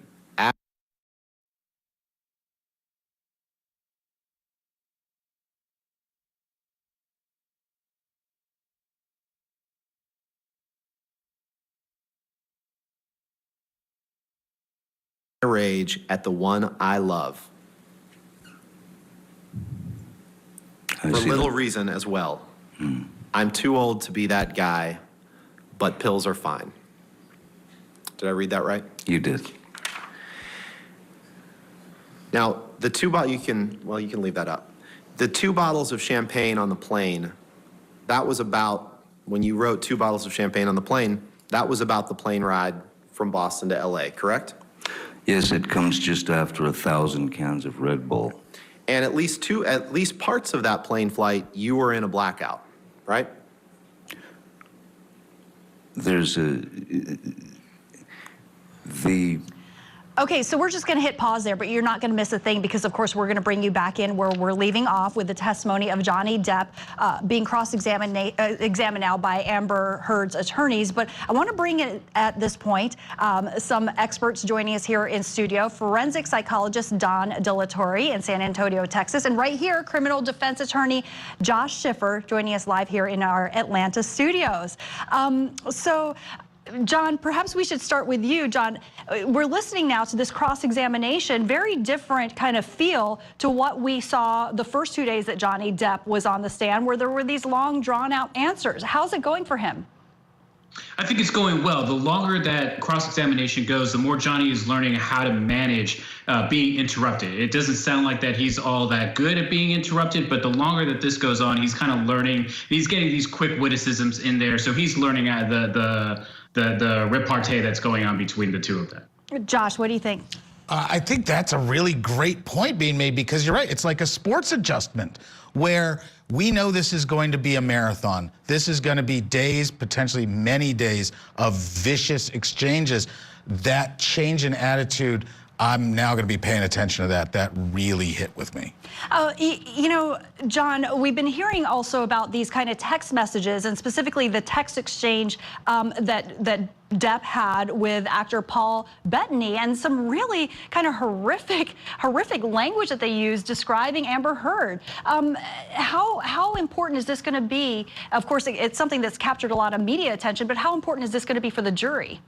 rage at the one I love. I For see little that. reason as well. I'm too old to be that guy, but pills are fine. Did I read that right? You did. Now, the 2 bottles, you can leave that up. The 2 bottles of champagne on the plane, that was about, when you wrote 2 bottles of champagne on the plane, that was about the plane ride from Boston to LA, correct? Yes, it comes just after 1,000 cans of Red Bull. And at least parts of that plane flight, you were in a blackout, right? There's the Okay, so we're just going to hit pause there, but you're not going to miss a thing because, of course, we're going to bring you back in where we're leaving off with the testimony of Johnny Depp being cross-examined now by Amber Heard's attorneys. But I want to bring in at this point some experts joining us here in studio. Forensic psychologist Don DeLatorre in San Antonio, Texas. And right here, criminal defense attorney Josh Schiffer joining us live here in our Atlanta studios. John, perhaps we should start with you. John, we're listening now to this cross-examination, very different kind of feel to what we saw the first 2 days that Johnny Depp was on the stand, where there were these long, drawn-out answers. How's it going for him? I think it's going well. The longer that cross-examination goes, the more Johnny is learning how to manage being interrupted. It doesn't sound like that he's all that good at being interrupted, but the longer that this goes on, he's kind of learning. He's getting these quick witticisms in there, so he's learning the repartee that's going on between the two of them. Josh, what do you think? I think that's a really great point being made because you're right. It's like a sports adjustment where we know this is going to be a marathon. This is going to be days, potentially many days of vicious exchanges. That change in attitude, I'm now going to be paying attention to that. That really hit with me. You know, John, we've been hearing also about these kind of text messages and specifically the text exchange that Depp had with actor Paul Bettany and some really kind of horrific language that they used describing Amber Heard. How important is this going to be? Of course, it's something that's captured a lot of media attention, but how important is this going to be for the jury?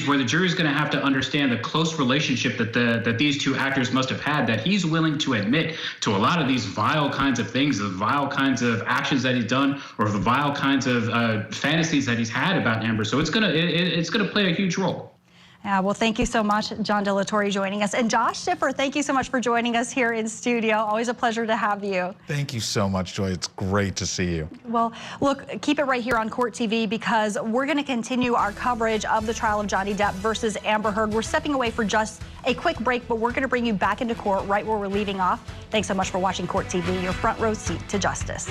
Where the jury's going to have to understand the close relationship that these two actors must have had, that he's willing to admit to a lot of these vile kinds of things, the vile kinds of actions that he's done, or the vile kinds of fantasies that he's had about Amber. So it's gonna play a huge role. Yeah, well, thank you so much, John DeLatorre, joining us. And Josh Schiffer, thank you so much for joining us here in studio. Always a pleasure to have you. Thank you so much, Joy. It's great to see you. Well, look, keep it right here on Court TV because we're going to continue our coverage of the trial of Johnny Depp versus Amber Heard. We're stepping away for just a quick break, but we're going to bring you back into court right where we're leaving off. Thanks so much for watching Court TV, your front row seat to justice.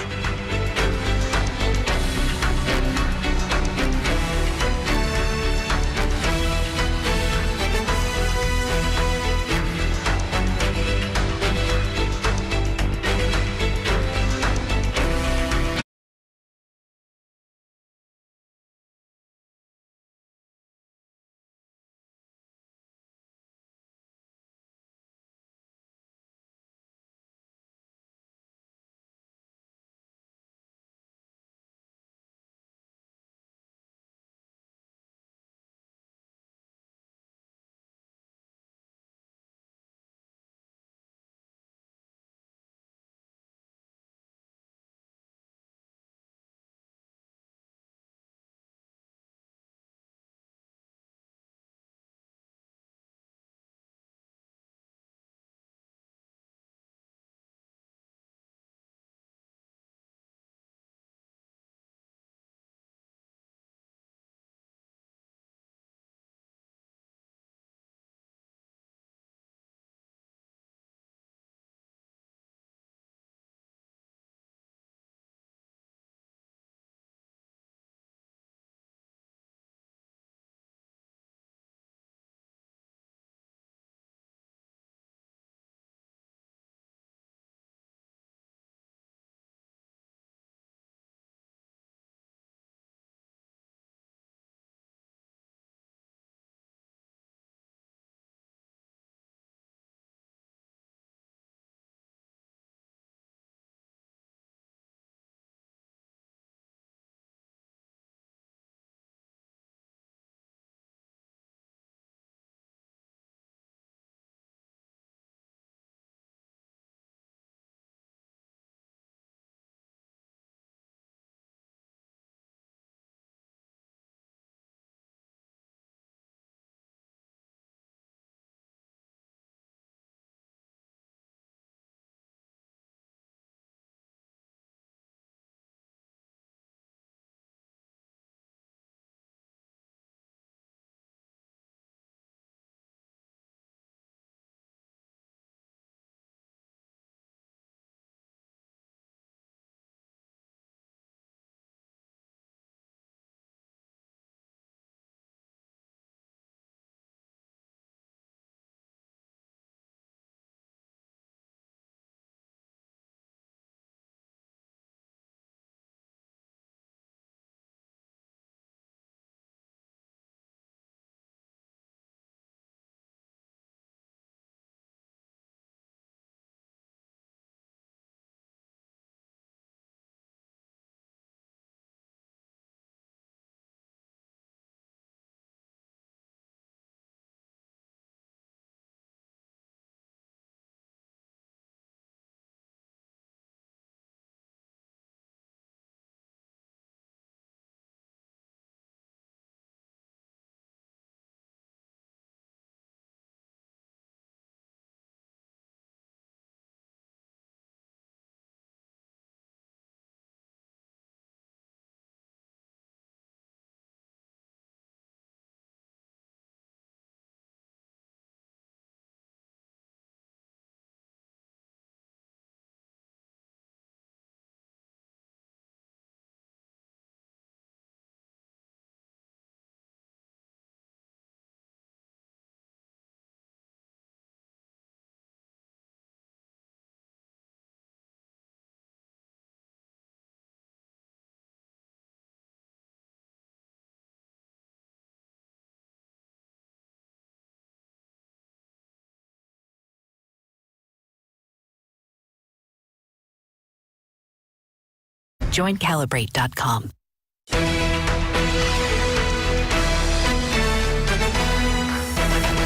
Join Calibrate.com.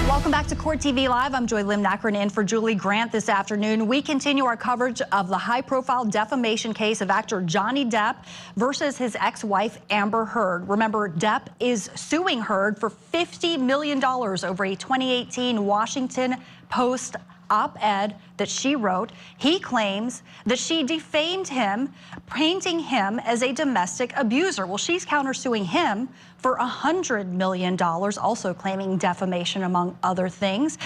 Welcome back to Court TV Live. I'm Joy Limnacher in for Julie Grant this afternoon. We continue our coverage of the high-profile defamation case of actor Johnny Depp versus his ex-wife Amber Heard. Remember, Depp is suing Heard for $50 million over a 2018 Washington Post op-ed that she wrote. He claims that she defamed him, painting him as a domestic abuser. Well, she's countersuing him for $100 million, also claiming defamation, among other things.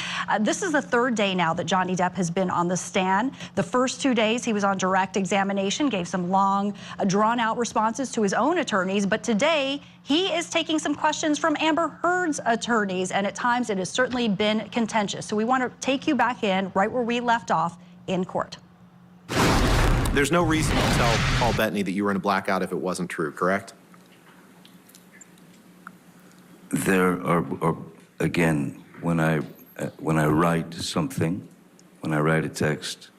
This is the third day now that Johnny Depp has been on the stand. The first 2 days he was on direct examination, gave some long, drawn-out responses to his own attorneys, but today he is taking some questions from Amber Heard's attorneys, and at times it has certainly been contentious. So we want to take you back in right where we left off in court. There's no reason to tell Paul Bettany that you were in a blackout if it wasn't true, correct? There are again, when I write something, when I write a text,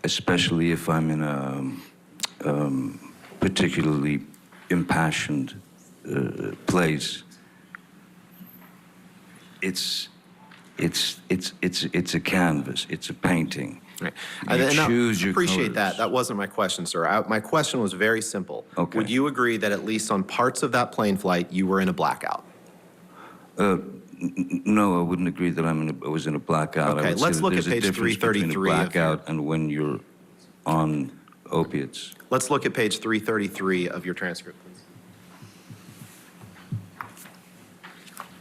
especially if I'm in a particularly impassioned place, it's a canvas, it's a painting. Right. You choose your appreciate colors. that wasn't my question, sir. My question was very simple. Okay. Would you agree that at least on parts of that plane flight you were in a blackout? No, I wouldn't agree that I was in a blackout. Okay, I would let's say look that at page there's a difference between 333 a of your- blackout and when you're on opiates. Let's look at page 333 of your transcript, please.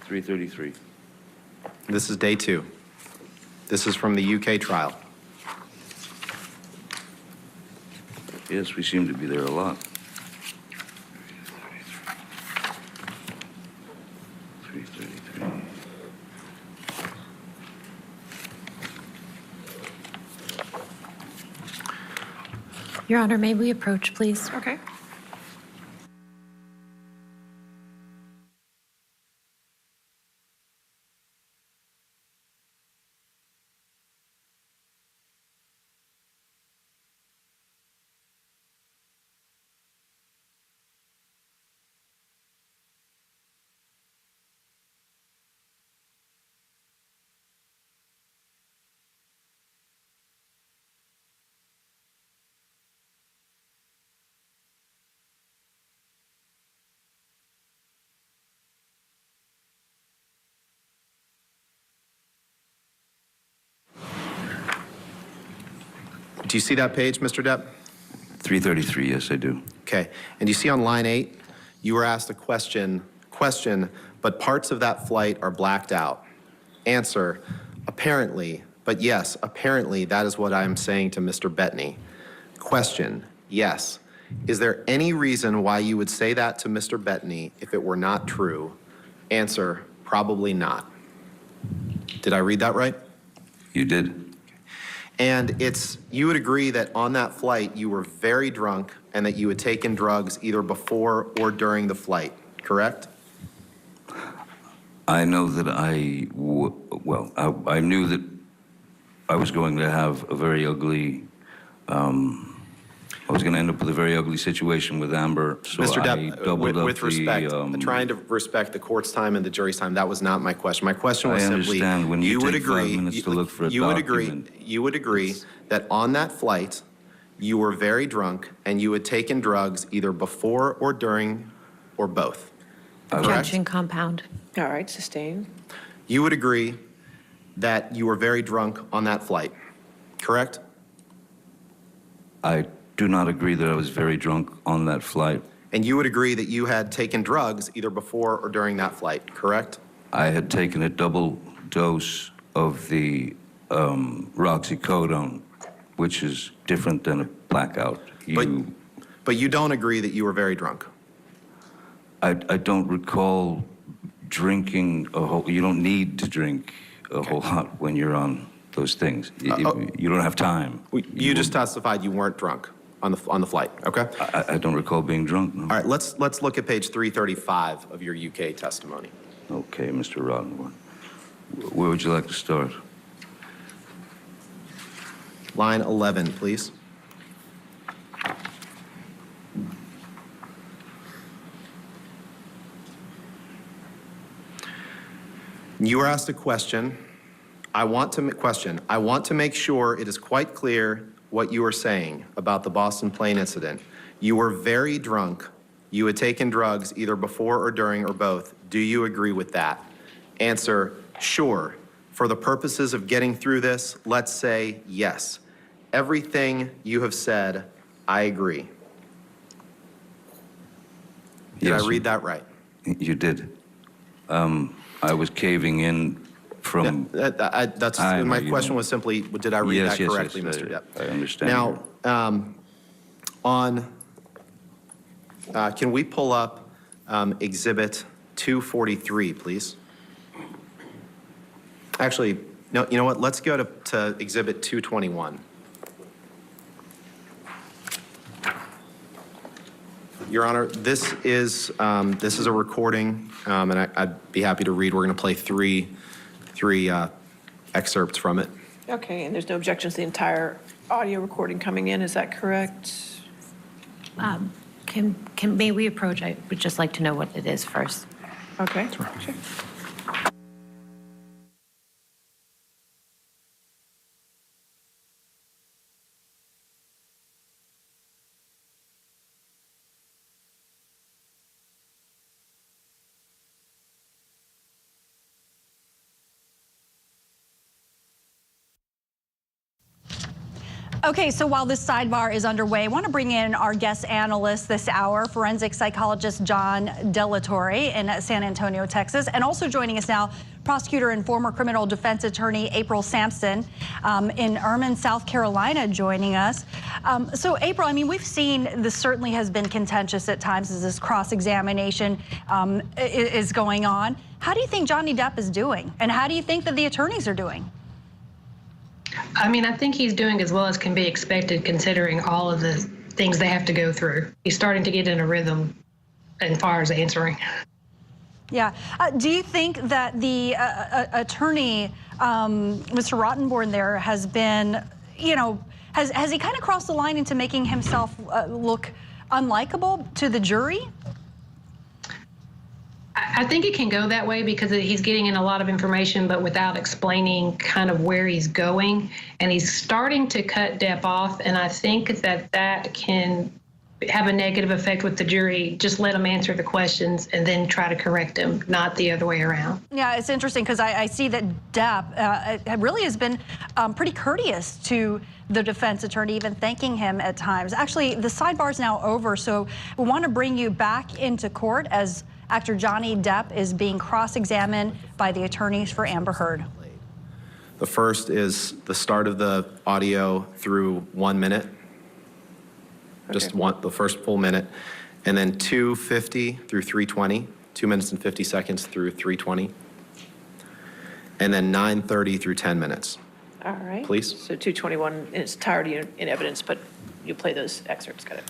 333. This is day 2. This is from the UK trial. Yes, we seem to be there a lot. 333. Your Honor, may we approach, please? Okay. Do you see that page, Mr. Depp? 333, yes, I do. Okay. And you see on line 8, you were asked a question, but parts of that flight are blacked out. Answer, apparently, but yes, apparently that is what I'm saying to Mr. Bettany. Question, yes. Is there any reason why you would say that to Mr. Bettany if it were not true? Answer, probably not. Did I read that right? You did. And you would agree that on that flight you were very drunk and that you had taken drugs either before or during the flight, correct? I know that I knew that I was going to have a very ugly, I was going to end up with a very ugly situation with Amber, so Mr. I Depp, doubled up with respect, trying to respect the court's time and the jury's time, that was not my question. My question was I simply, understand when you would take 5 agree, minutes to look for a you would document. agree that on that flight, you were very drunk and you had taken drugs either before or during or both. Objection compound. All right, sustained. You would agree that you were very drunk on that flight, correct? I do not agree that I was very drunk on that flight. And you would agree that you had taken drugs either before or during that flight, correct? I had taken a double dose of the roxycodone, which is different than a blackout. But you don't agree that you were very drunk? I don't recall drinking a whole, you don't need to drink a whole lot when you're on those things. You don't have time. You just testified you weren't drunk on the flight, okay? I don't recall being drunk, no. All right, let's look at page 335 of your UK testimony. Okay, Mr. Roddenborn. Where would you like to start? Line 11, please. You were asked a question. I want to make sure it is quite clear what you are saying about the Boston plane incident. You were very drunk. You had taken drugs either before or during or both. Do you agree with that? Answer, sure. For the purposes of getting through this, let's say yes. Everything you have said, I agree. Did Yes, I read that right? You did. I was caving in from... My question was simply, did I read that correctly, yes, Mr. Depp? I understand. Now, can we pull up Exhibit 243, please? Actually, no, you know what? Let's go to Exhibit 221. Your Honor, this is a recording, and I'd be happy to read. We're going to play three excerpts from it. Okay, and there's no objections to the entire audio recording coming in, is that correct? May we approach? I would just like to know what it is first. Okay. Sure. Okay, so while this sidebar is underway, I want to bring in our guest analyst this hour, forensic psychologist John Delatorre in San Antonio, Texas, and also joining us now, prosecutor and former criminal defense attorney April Sampson in Ermine, South Carolina, joining us. So April, I mean, we've seen this certainly has been contentious at times as this cross-examination is going on. How do you think Johnny Depp is doing? And how do you think that the attorneys are doing? I mean, I think he's doing as well as can be expected considering all of the things they have to go through. He's starting to get in a rhythm as far as answering. Yeah. Do you think that the attorney, Mr. Rottenborn there, has been, you know, has he kind of crossed the line into making himself look unlikable to the jury? I think it can go that way because he's getting in a lot of information, but without explaining kind of where he's going. And he's starting to cut Depp off. And I think that that can have a negative effect with the jury. Just let him answer the questions and then try to correct him, not the other way around. Yeah, it's interesting because I see that Depp really has been pretty courteous to the defense attorney, even thanking him at times. Actually, the sidebar is now over, so we want to bring you back into court as actor Johnny Depp is being cross-examined by the attorneys for Amber Heard. The first is the start of the audio through 1 minute. Just the first full minute. And then 2:50 through 3:20, 2 minutes and 50 seconds through 3:20. And then 9:30 through 10 minutes. All right. Please. So 221 in its entirety in evidence, but you play those excerpts. Got it.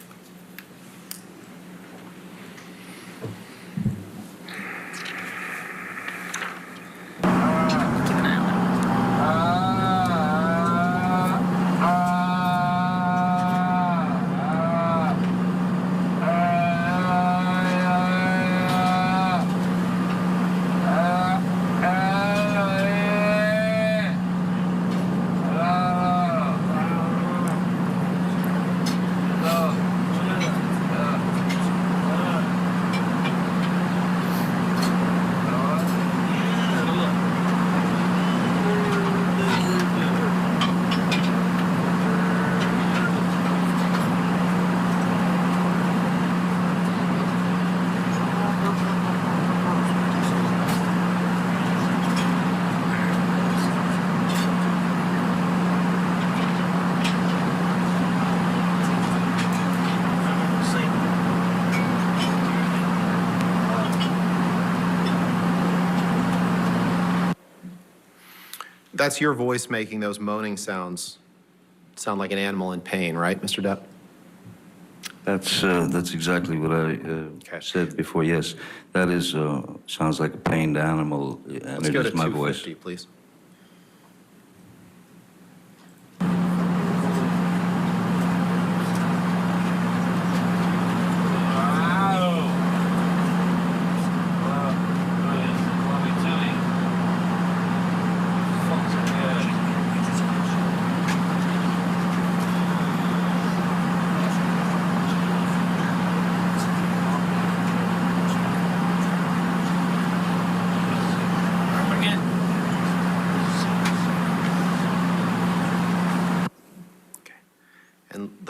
That's your voice making those moaning sounds. Sound like an animal in pain, right, Mr. Depp? That's exactly what I said before. Yes, that is sounds like a pained animal, and Let's it go is to my 250, voice. please.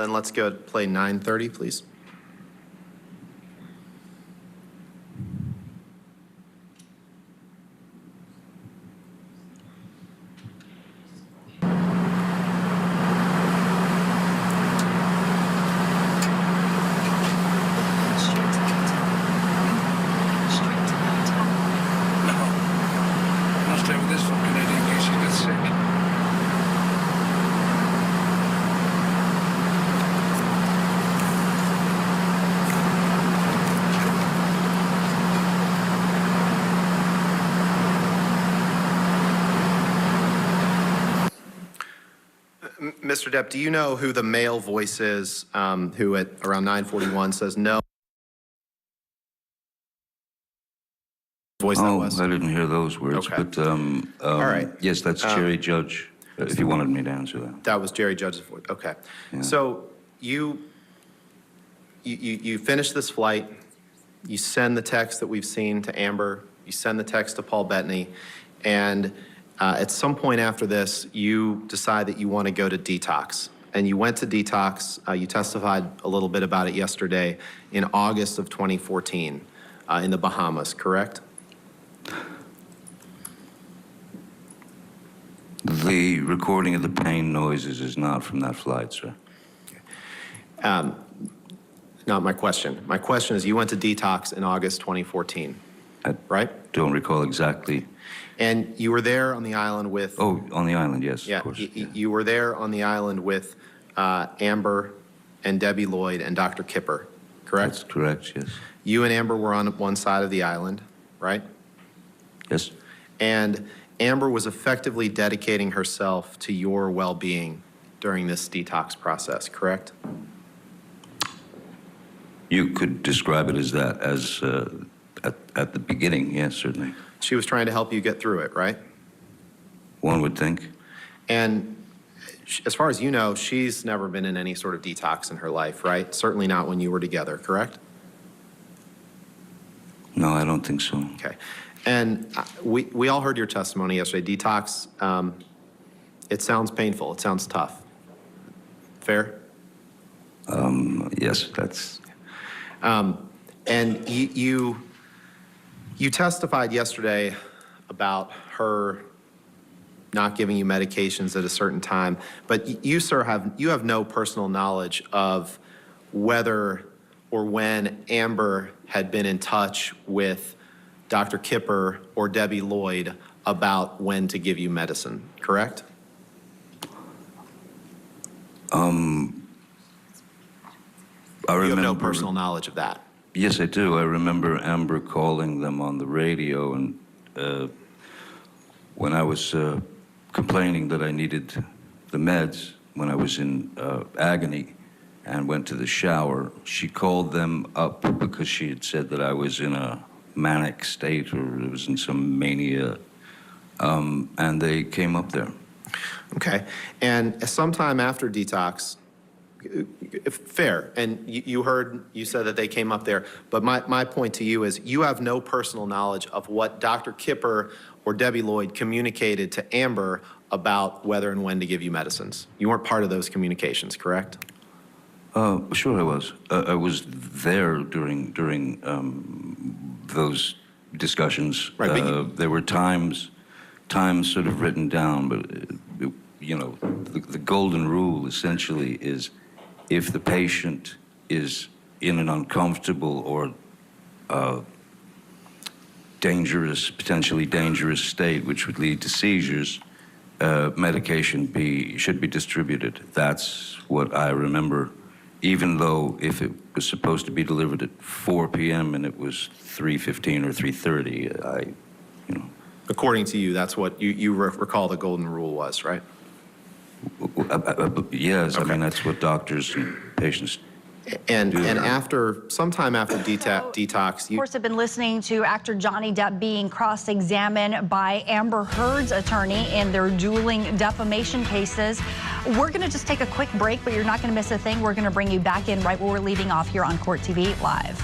and let's go play 9:30, please. I'll stay with this fucking lady in case she gets sick. Mr. Depp, do you know who the male voice is who at around 9:41 says no? Voice that Oh, was? I didn't hear those words, Okay. but All right. yes, that's Jerry Judge, if you wanted me to answer that. That was Jerry Judge's voice. Okay. Yeah. So you finish this flight. You send the text that we've seen to Amber. You send the text to Paul Bettany, and at some point after this, you decide that you want to go to detox. And you went to detox. You testified a little bit about it yesterday in August of 2014 in the Bahamas, correct? The recording of the pain noises is not from that flight, sir. Not my question. My question is, you went to detox in August 2014, I right? don't recall exactly. And you were there on the island with... Oh, on the island, yes, Yeah, of course. you were there on the island with Amber and Debbie Lloyd and Dr. Kipper, correct? That's correct, yes. You and Amber were on one side of the island, right? Yes, And Amber was effectively dedicating herself to your well-being during this detox process, correct? you could describe it as that, as at the beginning, yes, certainly. She was trying to help you get through it, right? One would think. And as far as you know, she's never been in any sort of detox in her life, right? Certainly not when you were together, correct? No, I don't think so. Okay. And we all heard your testimony yesterday. Detox, it sounds painful. It sounds tough. Fair? Yes, that's... And you testified yesterday about her not giving you medications at a certain time, but you, sir, have no personal knowledge of whether or when Amber had been in touch with Dr. Kipper or Debbie Lloyd about when to give you medicine, correct? I You have no remember- personal knowledge of that. Yes, I do. I remember Amber calling them on the radio, and when I was complaining that I needed the meds when I was in agony and went to the shower, she called them up because she had said that I was in a manic state or it was in some mania, and they came up there. Okay. And sometime after detox, fair, and you said that they came up there, but my point to you is you have no personal knowledge of what Dr. Kipper or Debbie Lloyd communicated to Amber about whether and when to give you medicines. You weren't part of those communications, correct? Sure I was. I was there during those discussions. Right, but there were times sort of written down, but you know, the golden rule essentially is if the patient is in an uncomfortable or dangerous, potentially dangerous state, which would lead to seizures, medication should be distributed. That's what I remember, even though if it was supposed to be delivered at 4 p.m. and it was 3:15 or 3:30, According to you, that's what you recall the golden rule was, right? Yes, Okay. I mean, that's what doctors and patients And sometime after detox, Of course, I've been listening to actor Johnny Depp being cross-examined by Amber Heard's attorney in their dueling defamation cases. We're going to just take a quick break, but you're not going to miss a thing. We're going to bring you back in right where we're leaving off here on Court TV Live.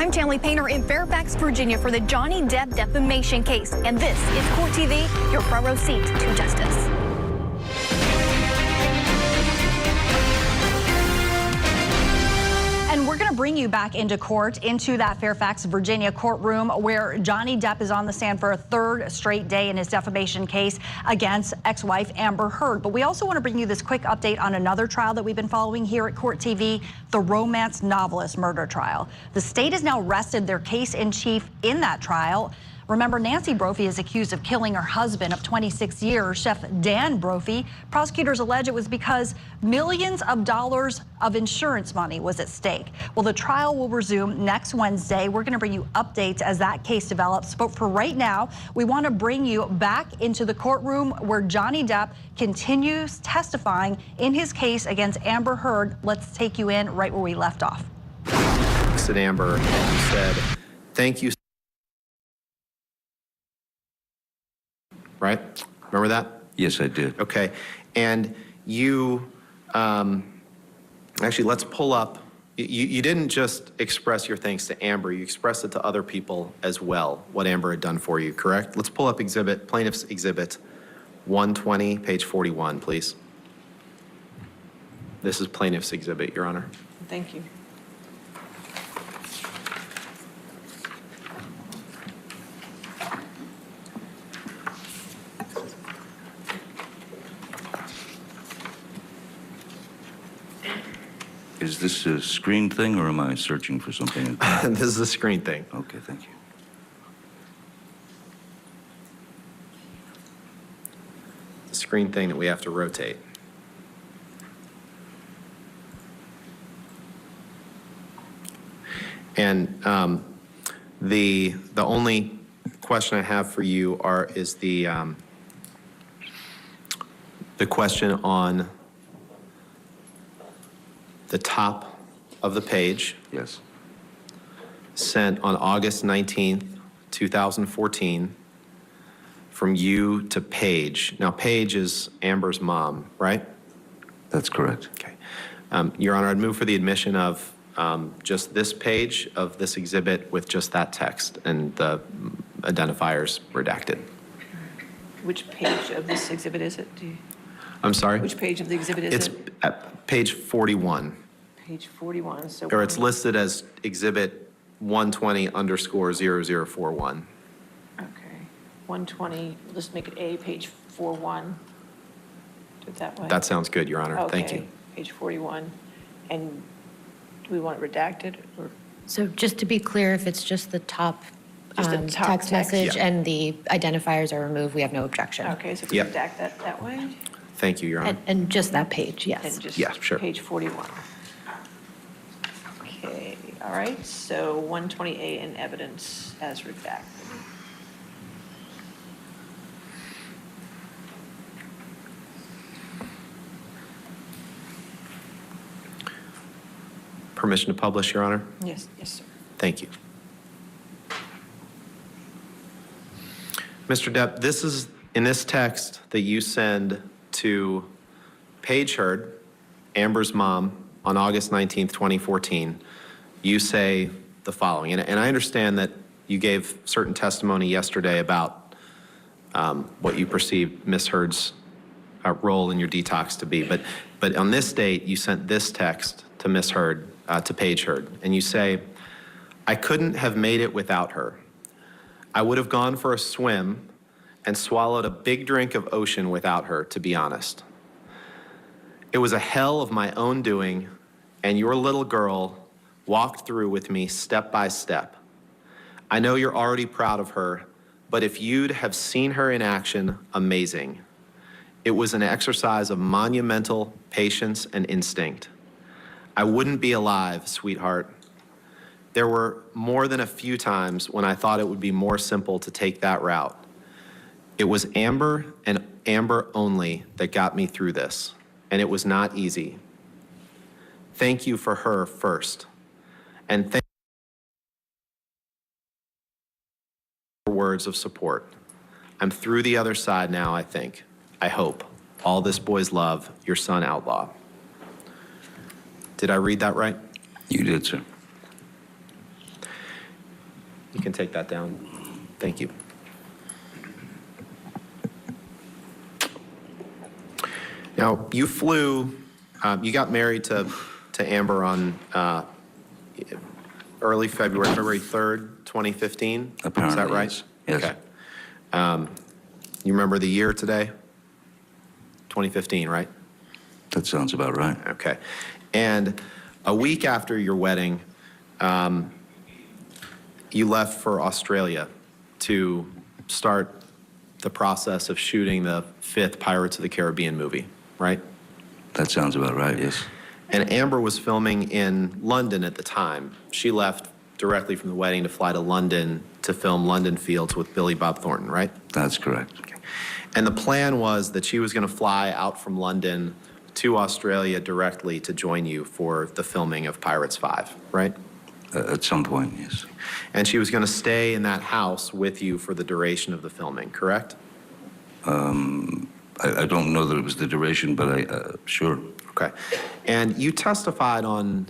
I'm Tanley Painter in Fairfax, Virginia for the Johnny Depp defamation case. And this is Court TV, your front row seat to justice. And we're going to bring you back into court, into that Fairfax, Virginia courtroom where Johnny Depp is on the stand for a third straight day in his defamation case against ex-wife Amber Heard. But we also want to bring you this quick update on another trial that we've been following here at Court TV, the romance novelist murder trial. The state has now rested their case in chief in that trial. Remember, Nancy Brophy is accused of killing her husband of 26 years, Chef Dan Brophy. Prosecutors allege it was because millions of dollars of insurance money was at stake. Well, the trial will resume next Wednesday. We're going to bring you updates as that case develops. But for right now, we want to bring you back into the courtroom where Johnny Depp continues testifying in his case against Amber Heard. Let's take you in right where we left off. Said Amber, and you said, thank you. Right? Remember that? Yes, I did. Okay. And you, actually, let's pull up. You didn't just express your thanks to Amber. You expressed it to other people as well, what Amber had done for you, correct? Let's pull up Plaintiff's Exhibit 120, page 41, please. This is Plaintiff's Exhibit, Your Honor. Thank you. Is this a screen thing, or am I searching for something? This is a screen thing. Okay, thank you. The screen thing that we have to rotate. And the only question I have for you is the question on the top of the page. Yes. Sent on August 19th, 2014, from you to Paige. Now, Paige is Amber's mom, right? That's correct. Okay. Your Honor, I'd move for the admission of just this page of this exhibit with just that text and the identifiers redacted. Which page of this exhibit is it? I'm sorry? Which page of the exhibit is It's it? at page 41. Page 41. So Or it's listed as Exhibit 120_0041. Okay. 120. Let's make it A, page 41. Do it that way. That sounds good, Your Honor. Thank you. Okay, page 41. And do we want it redacted or? So just to be clear, if it's just the top, Just the top text text? message Yeah. and the identifiers are removed, we have no objection. Okay, so if we Yep. redact that way? Thank you, Your Honor. And just that page, yes. And just Yeah, sure. page 41. Okay, all right, so 120A in evidence as redacted. Permission to publish, Your Honor? Yes, sir. Thank you. Mr. Depp, this is in this text that you send to Paige Heard, Amber's mom, on August 19th, 2014, you say the following, and I understand that you gave certain testimony yesterday about what you perceive Ms. Heard's role in your detox to be, but on this date, you sent this text to Ms. Heard, to Paige Heard, and you say, I couldn't have made it without her. I would have gone for a swim and swallowed a big drink of ocean without her, to be honest. It was a hell of my own doing, and your little girl walked through with me step by step. I know you're already proud of her, but if you'd have seen her in action, amazing. It was an exercise of monumental patience and instinct. I wouldn't be alive, sweetheart. There were more than a few times when I thought it would be more simple to take that route. It was Amber and Amber only that got me through this, and it was not easy. Thank you for her first, and thank you for words of support. I'm through the other side now, I think. I hope. All this boy's love, your son Outlaw. Did I read that right? You did, sir. You can take that down. Thank you. Now, you flew, you got married to Amber on early February 3rd, 2015? Apparently, is that right? yes. Okay. You remember the year today? 2015, right? That sounds about right. Okay. And a week after your wedding, you left for Australia to start the process of shooting the 5th Pirates of the Caribbean movie, right? That sounds about right, yes. And Amber was filming in London at the time. She left directly from the wedding to fly to London to film London Fields with Billy Bob Thornton, right? That's correct. Okay. And the plan was that she was going to fly out from London to Australia directly to join you for the filming of Pirates 5, right? At some point, yes. And she was going to stay in that house with you for the duration of the filming, correct? I don't know that it was the duration, but sure. Okay. And you testified on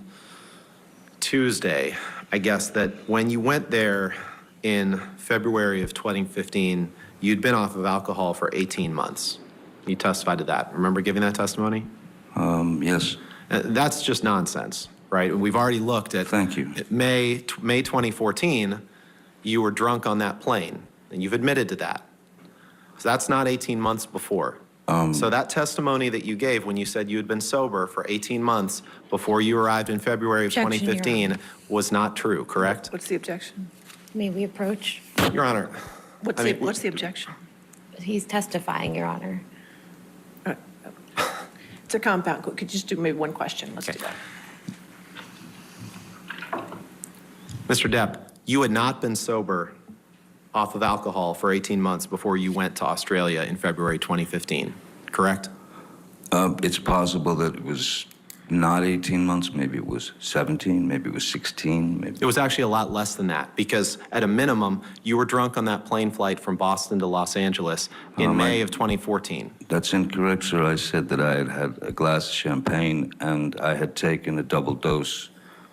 Tuesday, I guess, that when you went there in February of 2015, you'd been off of alcohol for 18 months. You testified to that. Remember giving that testimony? Yes. That's just nonsense, right? We've already looked at. Thank you. May 2014, you were drunk on that plane, and you've admitted to that. So that's not 18 months before. So that testimony that you gave when you said you had been sober for 18 months before you arrived in February of Objection, Your 2015 was not true, correct? What's the objection? May we approach? Your Honor. What's the objection? He's testifying, Your Honor. It's a compound. Could you just do maybe one question? Let's do that. Mr. Depp, you had not been sober off of alcohol for 18 months before you went to Australia in February 2015, correct? It's possible that it was not 18 months, maybe it was 17, maybe it was 16, maybe. It was actually a lot less than that, because at a minimum, you were drunk on that plane flight from Boston to Los Angeles in May of 2014. That's incorrect, sir. I said that I had had a glass of champagne and I had taken a double dose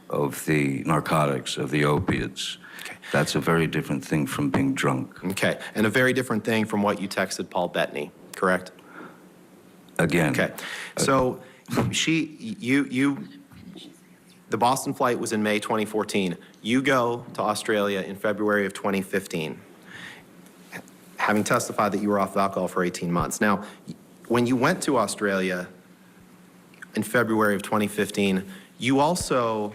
of the narcotics, of the opiates. Okay. That's a very different thing from being drunk. Okay, and a very different thing from what you texted Paul Bettany, correct? Again. Okay, so the Boston flight was in May 2014. You go to Australia in February of 2015, having testified that you were off of alcohol for 18 months. Now, when you went to Australia in February of 2015, you also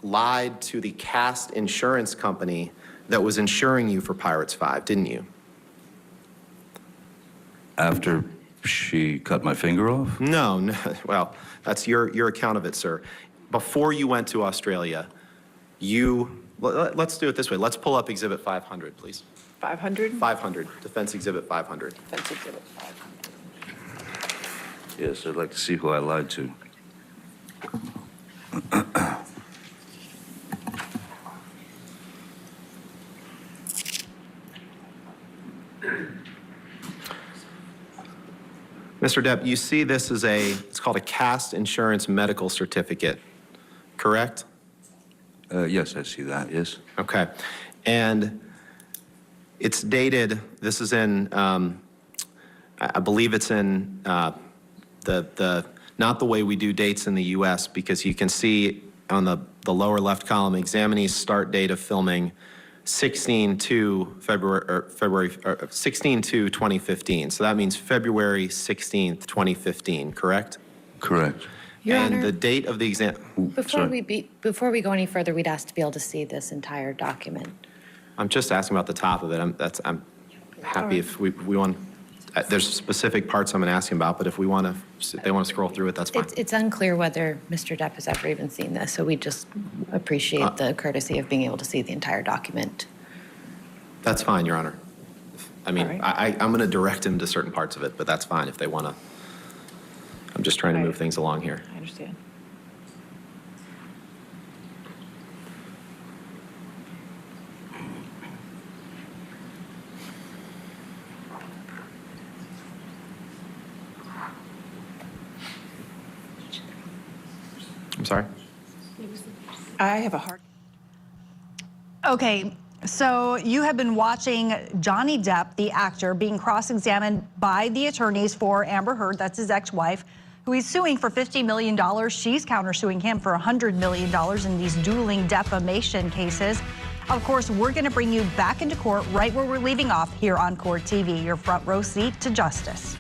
lied to the cast insurance company that was insuring you for Pirates 5, didn't you? After she cut my finger off? No, well, that's your account of it, sir. Before you went to Australia, let's do it this way. Let's pull up Exhibit 500, please. 500? 500, Defense Exhibit 500. Defense Exhibit 500. Yes, I'd like to see who I lied to. Mr. Depp, you see this as it's called a cast insurance medical certificate, correct? Yes, I see that, yes. Okay. And it's dated, this is in, I believe it's in not the way we do dates in the US, because you can see on the lower left column, examinee's start date of filming 16/2/2015. So that means February 16th, 2015, correct? Correct. Your And Honor, the date of the exam. before we go any further, we'd ask to be able to see this entire document. I'm just asking about the top of it. I'm happy if we want. There's specific parts I'm going to ask him about, but if they want to scroll through it, that's fine. It's unclear whether Mr. Depp has ever even seen this, so we just appreciate the courtesy of being able to see the entire document. That's fine, Your Honor. I mean, All right. I'm going to direct him to certain parts of it, but that's fine if they want to. I'm just trying to move things along here. I understand. I'm sorry? I have a hard. Okay, so you have been watching Johnny Depp, the actor, being cross-examined by the attorneys for Amber Heard, that's his ex-wife, who he's suing for $50 million. She's countersuing him for $100 million in these dueling defamation cases. Of course, we're going to bring you back into court right where we're leaving off here on Court TV, your front row seat to justice.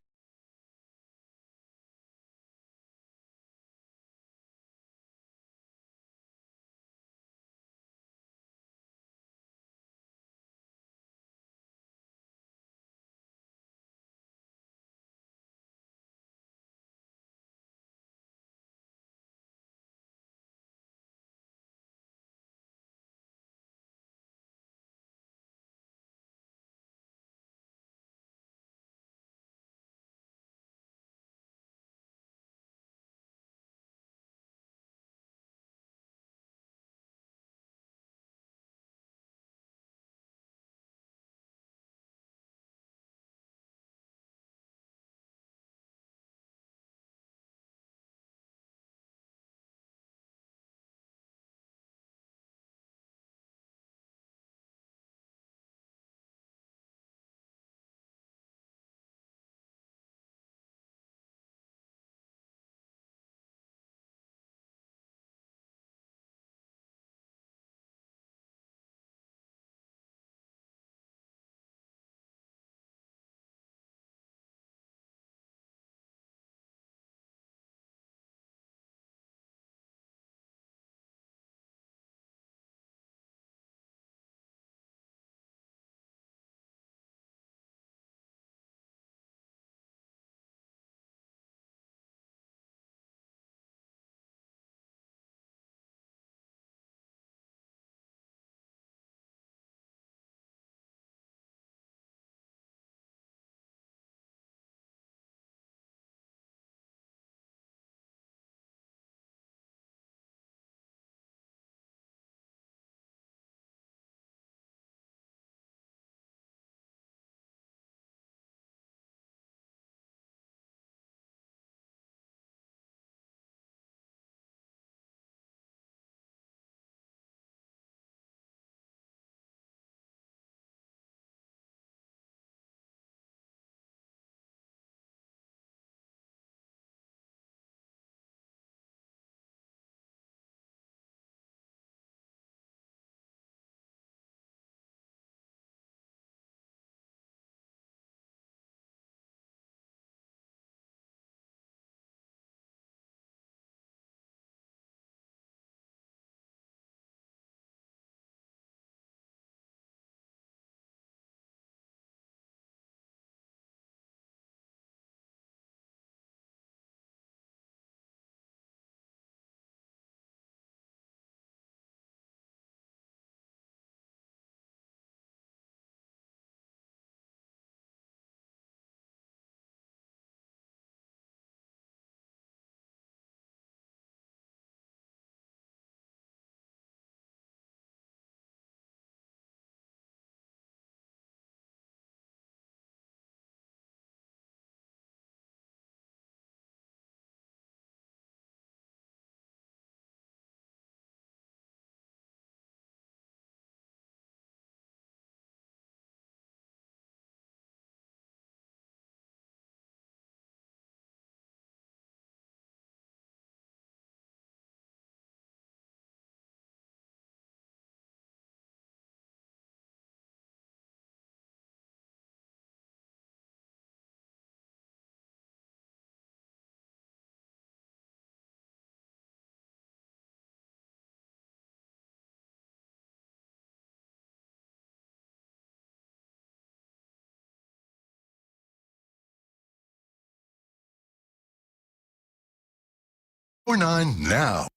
$4.49 now.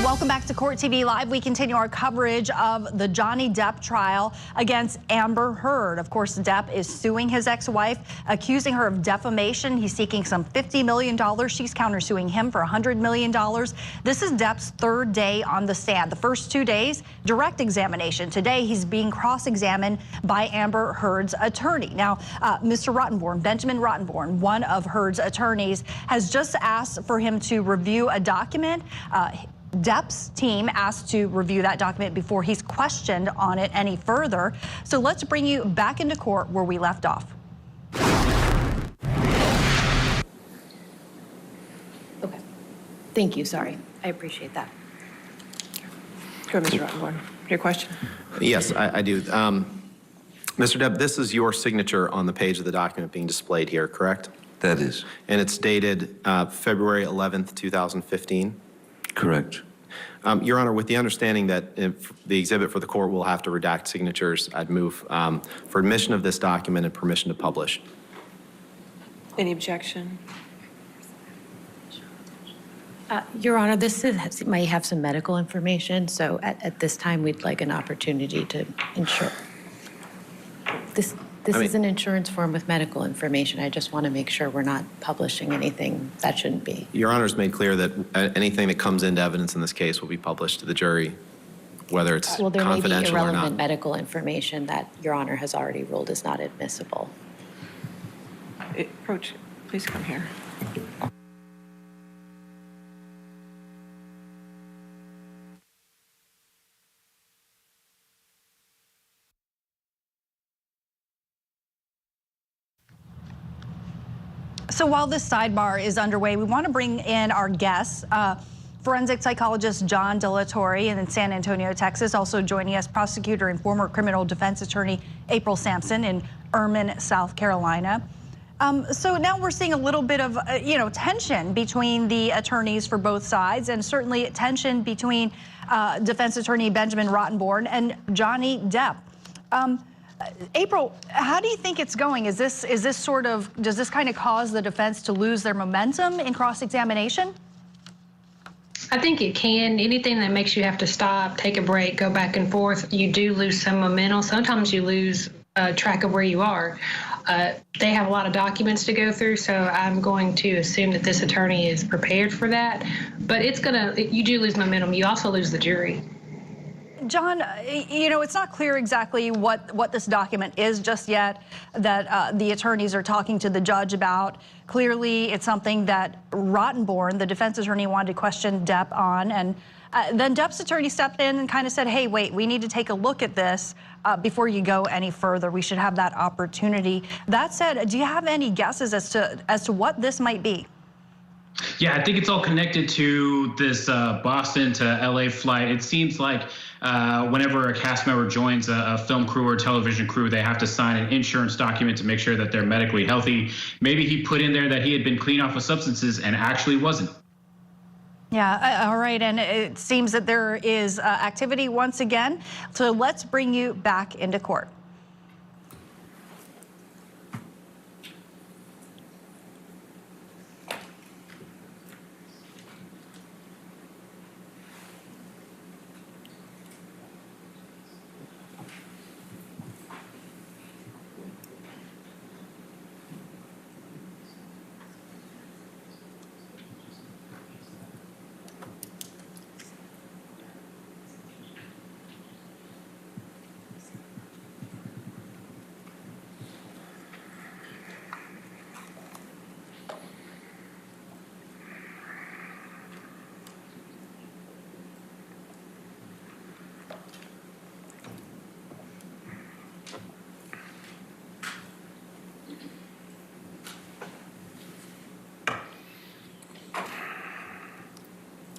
Welcome Welcome back to Court TV Live. We continue our coverage of the Johnny Depp trial against Amber Heard. Of course, Depp is suing his ex-wife, accusing her of defamation. He's seeking some $50 million. She's countersuing him for $100 million. This is Depp's third day on the stand. The first 2 days, direct examination. Today, he's being cross-examined by Amber Heard's attorney. Now, Mr. Rottenborn, Benjamin Rottenborn, one of Heard's attorneys, has just asked for him to review a document. Depp's team asked to review that document before he's questioned on it any further. So let's bring you back into court where we left off. Okay. Thank you. Sorry. I appreciate that. Go, Mr. Rottenborn. Your question? Yes, I do. Mr. Depp, this is your signature on the page of the document being displayed here, correct? That is And it's dated February 11th, 2015? correct. Your Honor, with the understanding that if the exhibit for the court will have to redact signatures, I'd move for admission of this document and permission to publish. Any objection? Your Honor, this may have some medical information, so at this time, we'd like an opportunity to ensure. This is an insurance form with medical information. I just want to make sure we're not publishing anything that shouldn't be. Your Honor's made clear that anything that comes into evidence in this case will be published to the jury, whether it's Well, there may be confidential or irrelevant not. medical information that Your Honor has already ruled is not admissible. Approach, please come here. So while this sidebar is underway, we want to bring in our guests. Forensic psychologist John De La Torre in San Antonio, Texas. Also joining us, prosecutor and former criminal defense attorney April Sampson in Ermine, South Carolina. So now we're seeing a little bit of tension between the attorneys for both sides, and certainly tension between defense attorney Benjamin Rottenborn and Johnny Depp. April, how do you think it's going? Does this kind of cause the defense to lose their momentum in cross-examination? I think it can. Anything that makes you have to stop, take a break, go back and forth, you do lose some momentum. Sometimes you lose track of where you are. They have a lot of documents to go through, so I'm going to assume that this attorney is prepared for that. But you do lose momentum. You also lose the jury. John, it's not clear exactly what this document is just yet that the attorneys are talking to the judge about. Clearly, it's something that Rottenborn, the defense attorney, wanted to question Depp on. And then Depp's attorney stepped in and kind of said, hey, wait, we need to take a look at this before you go any further. We should have that opportunity. That said, do you have any guesses as to what this might be? Yeah, I think it's all connected to this Boston to LA flight. It seems like whenever a cast member joins a film crew or television crew, they have to sign an insurance document to make sure that they're medically healthy. Maybe he put in there that he had been clean off of substances and actually wasn't. Yeah, all right, and it seems that there is activity once again. So let's bring you back into court.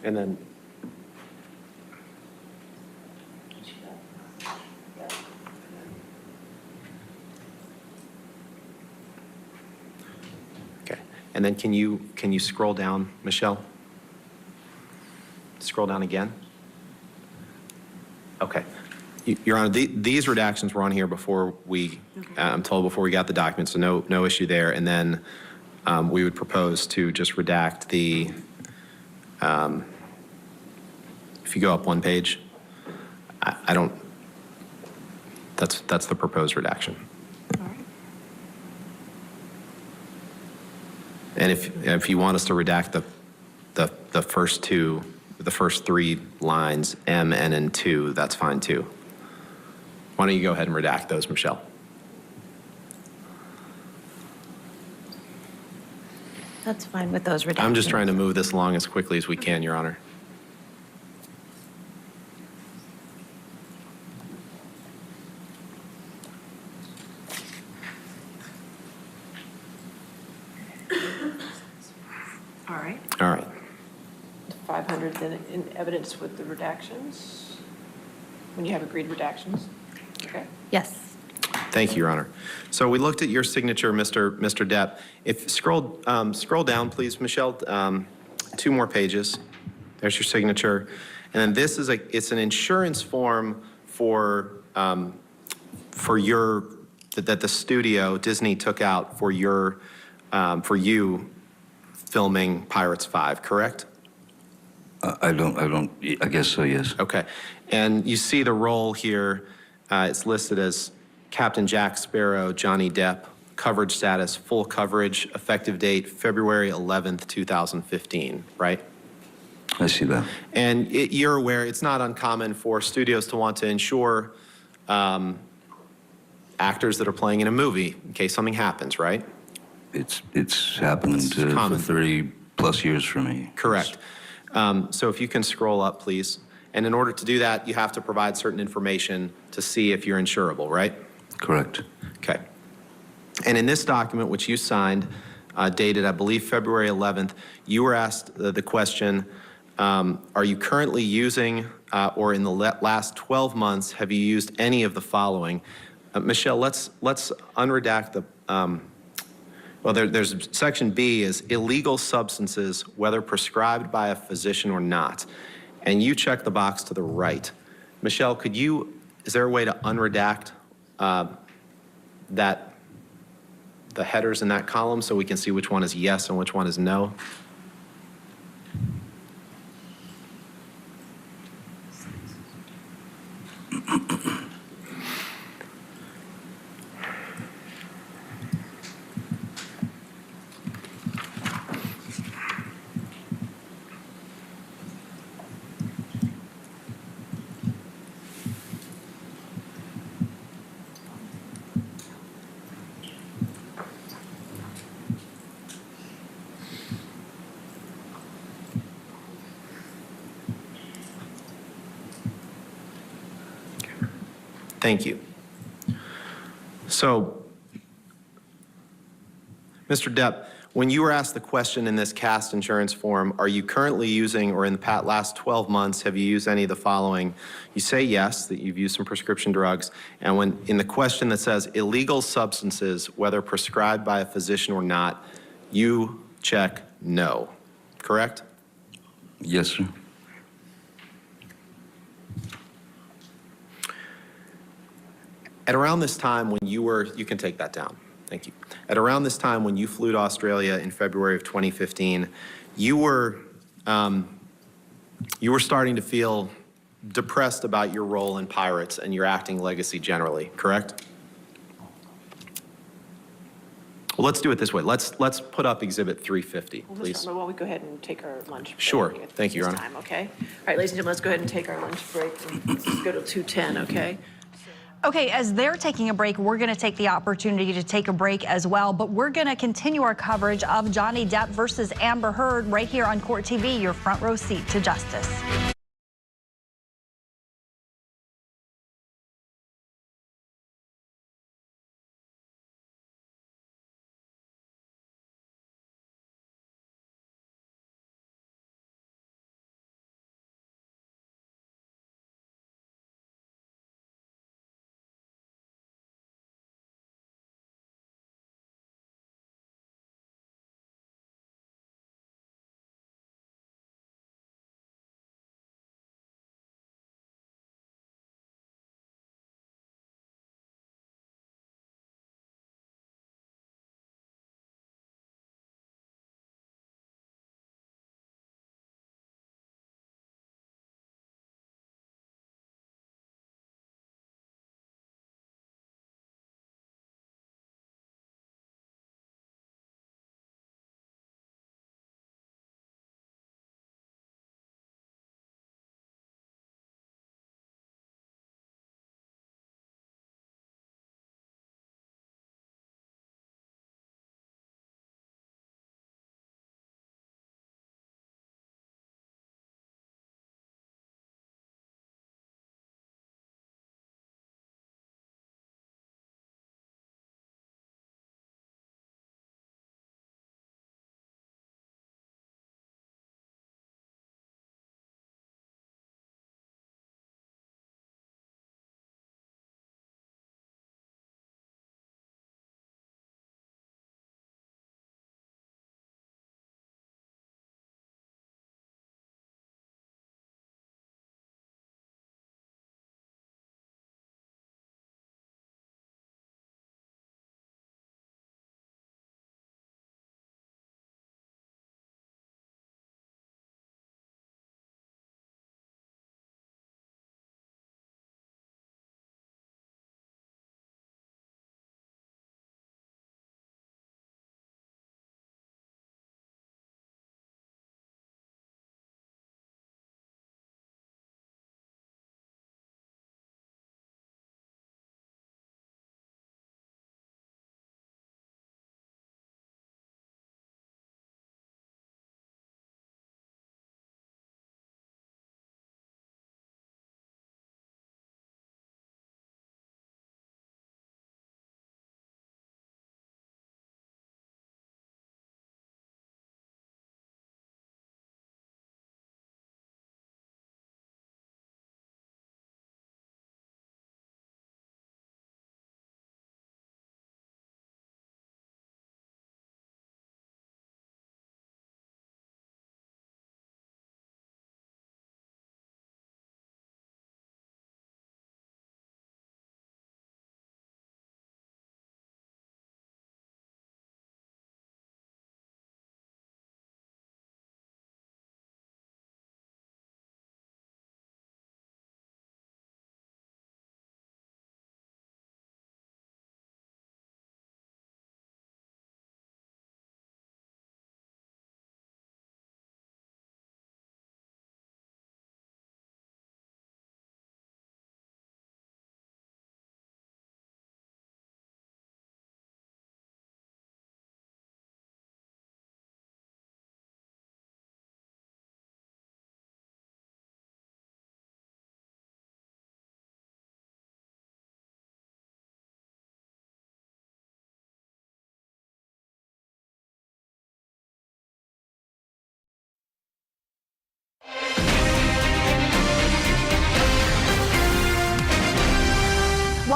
And then okay. And then can you scroll down, Michelle? Scroll down again. Okay. Your Honor, these redactions were on here before I'm told before we got the document, so no issue there. And then we would propose to just redact the If you go up one page, I don't, that's the proposed redaction. All right. And if you want us to redact the first two, the first three lines, M, N, and 2, that's fine too. Why don't you go ahead and redact those, Michelle? That's fine with those redactions. I'm just trying to move this along as quickly as we can, Your Honor. All right. All right. 500 then in evidence with the redactions, when you have agreed redactions? Okay. Yes. Thank you, Your Honor. So we looked at your signature, Mr. Depp. If scroll down, please, Michelle. 2 more pages. There's your signature, and then this is it's an insurance form for your that the studio Disney took out for your for you filming Pirates 5, correct? I guess so, yes. Okay. And you see the role here, it's listed as Captain Jack Sparrow, Johnny Depp, coverage status, full coverage, effective date, February 11th, 2015, right? I see that. And you're aware it's not uncommon for studios to want to insure actors that are playing in a movie in case something happens, right? It's happened for 30+ years for me. Correct. So if you can scroll up, please. And in order to do that, you have to provide certain information to see if you're insurable, right? Correct. Okay. And in this document, which you signed, dated, I believe, February 11th, you were asked the question, are you currently using, or in the last 12 months, have you used any of the following? Michelle, let's unredact the, well, there's section B is illegal substances, whether prescribed by a physician or not. And you check the box to the right. Michelle, is there a way to unredact the headers in that column so we can see which one is yes and which one is no? Thank you. So, Mr. Depp, when you were asked the question in this CAST insurance form, are you currently using, or in the last 12 months, have you used any of the following? You say yes, that you've used some prescription drugs. And when in the question that says illegal substances, whether prescribed by a physician or not, you check no, correct? Yes, sir. At around this time when you can take that down, thank you. At around this time when you flew to Australia in February of 2015, you were starting to feel depressed about your role in Pirates and your acting legacy generally, correct? Well, let's do it this way. Let's put up Exhibit 350, please. Well, we go ahead and take our lunch break. Sure. Thank you, Your Honor. Time, okay? All right, ladies and gentlemen, let's go ahead and take our lunch break. Let's go to 2:10, okay? Okay, as they're taking a break, we're going to take the opportunity to take a break as well, but we're going to continue our coverage of Johnny Depp versus Amber Heard right here on Court TV, your front row seat to justice.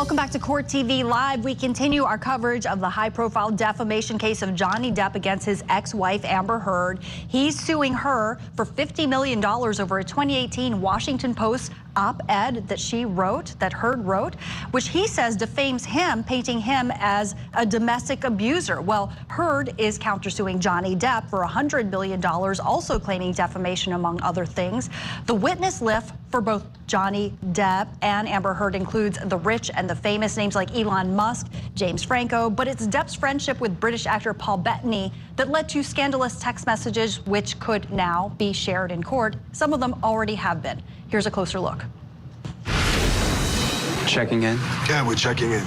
Welcome back to Court TV Live. We continue our coverage of the high-profile defamation case of Johnny Depp against his ex-wife Amber Heard. He's suing her for $50 million over a 2018 Washington Post op-ed that Heard wrote, which he says defames him, painting him as a domestic abuser. Well, Heard is countersuing Johnny Depp for $100 million, also claiming defamation, among other things. The witness list for both Johnny Depp and Amber Heard includes the rich and the famous, names like Elon Musk, James Franco, but it's Depp's friendship with British actor Paul Bettany that led to scandalous text messages which could now be shared in court. Some of them already have been. Here's a closer look. Checking in? Yeah, we're checking in.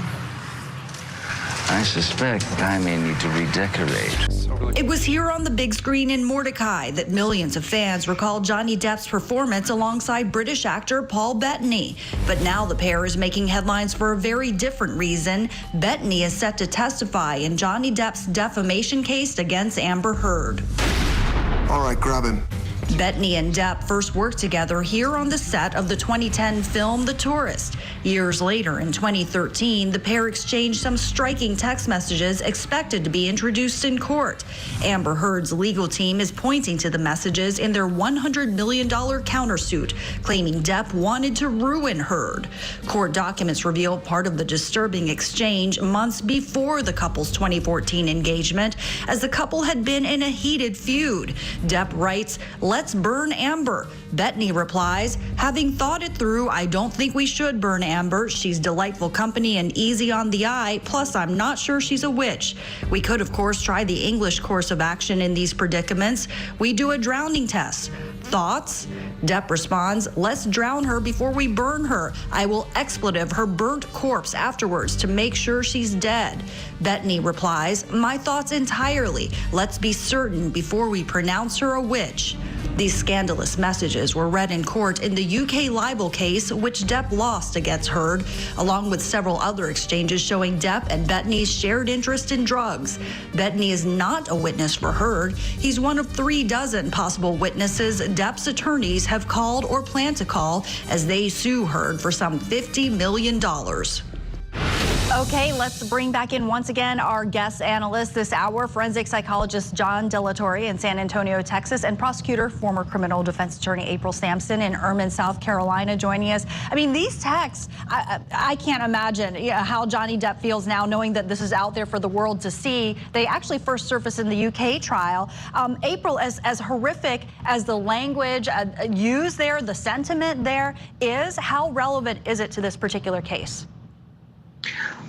I suspect I may need to redecorate. It was here on the big screen in Mordecai that millions of fans recall Johnny Depp's performance alongside British actor Paul Bettany. But now the pair is making headlines for a very different reason. Bettany is set to testify in Johnny Depp's defamation case against Amber Heard. All right, grab him. Bettany and Depp first worked together here on the set of the 2010 film The Tourist. Years later, in 2013, the pair exchanged some striking text messages expected to be introduced in court. Amber Heard's legal team is pointing to the messages in their $100 million countersuit, claiming Depp wanted to ruin Heard. Court documents reveal part of the disturbing exchange months before the couple's 2014 engagement, as the couple had been in a heated feud. Depp writes, "Let's burn Amber." Bettany replies, "Having thought it through, I don't think we should burn Amber. She's delightful company and easy on the eye. Plus, I'm not sure she's a witch. We could, of course, try the English course of action in these predicaments. We do a drowning test. Thoughts?" Depp responds, "Let's drown her before we burn her. I will expletive her burnt corpse afterwards to make sure she's dead." Bettany replies, "My thoughts entirely. Let's be certain before we pronounce her a witch." These scandalous messages were read in court in the UK libel case, which Depp lost against Heard, along with several other exchanges showing Depp and Bettany's shared interest in drugs. Bettany is not a witness for Heard. He's one of 36 possible witnesses Depp's attorneys have called or plan to call as they sue Heard for some $50 million. Okay, let's bring back in once again our guest analyst this hour, forensic psychologist John Delatorre in San Antonio, Texas, and prosecutor, former criminal defense attorney April Sampson in Ermine, South Carolina, joining us. I mean, these texts, I can't imagine how Johnny Depp feels now knowing that this is out there for the world to see. They actually first surfaced in the UK trial. April, as horrific as the language used there, the sentiment there is, how relevant is it to this particular case?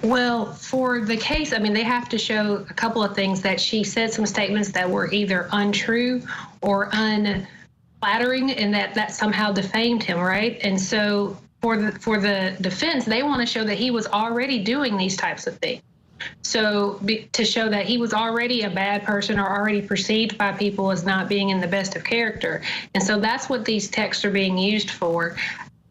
Well, for the case, I mean, they have to show a couple of things, that she said some statements that were either untrue or unflattering, and that somehow defamed him, right? And so for the defense, they want to show that he was already doing these types of things. So to show that he was already a bad person or already perceived by people as not being in the best of character. And so that's what these texts are being used for.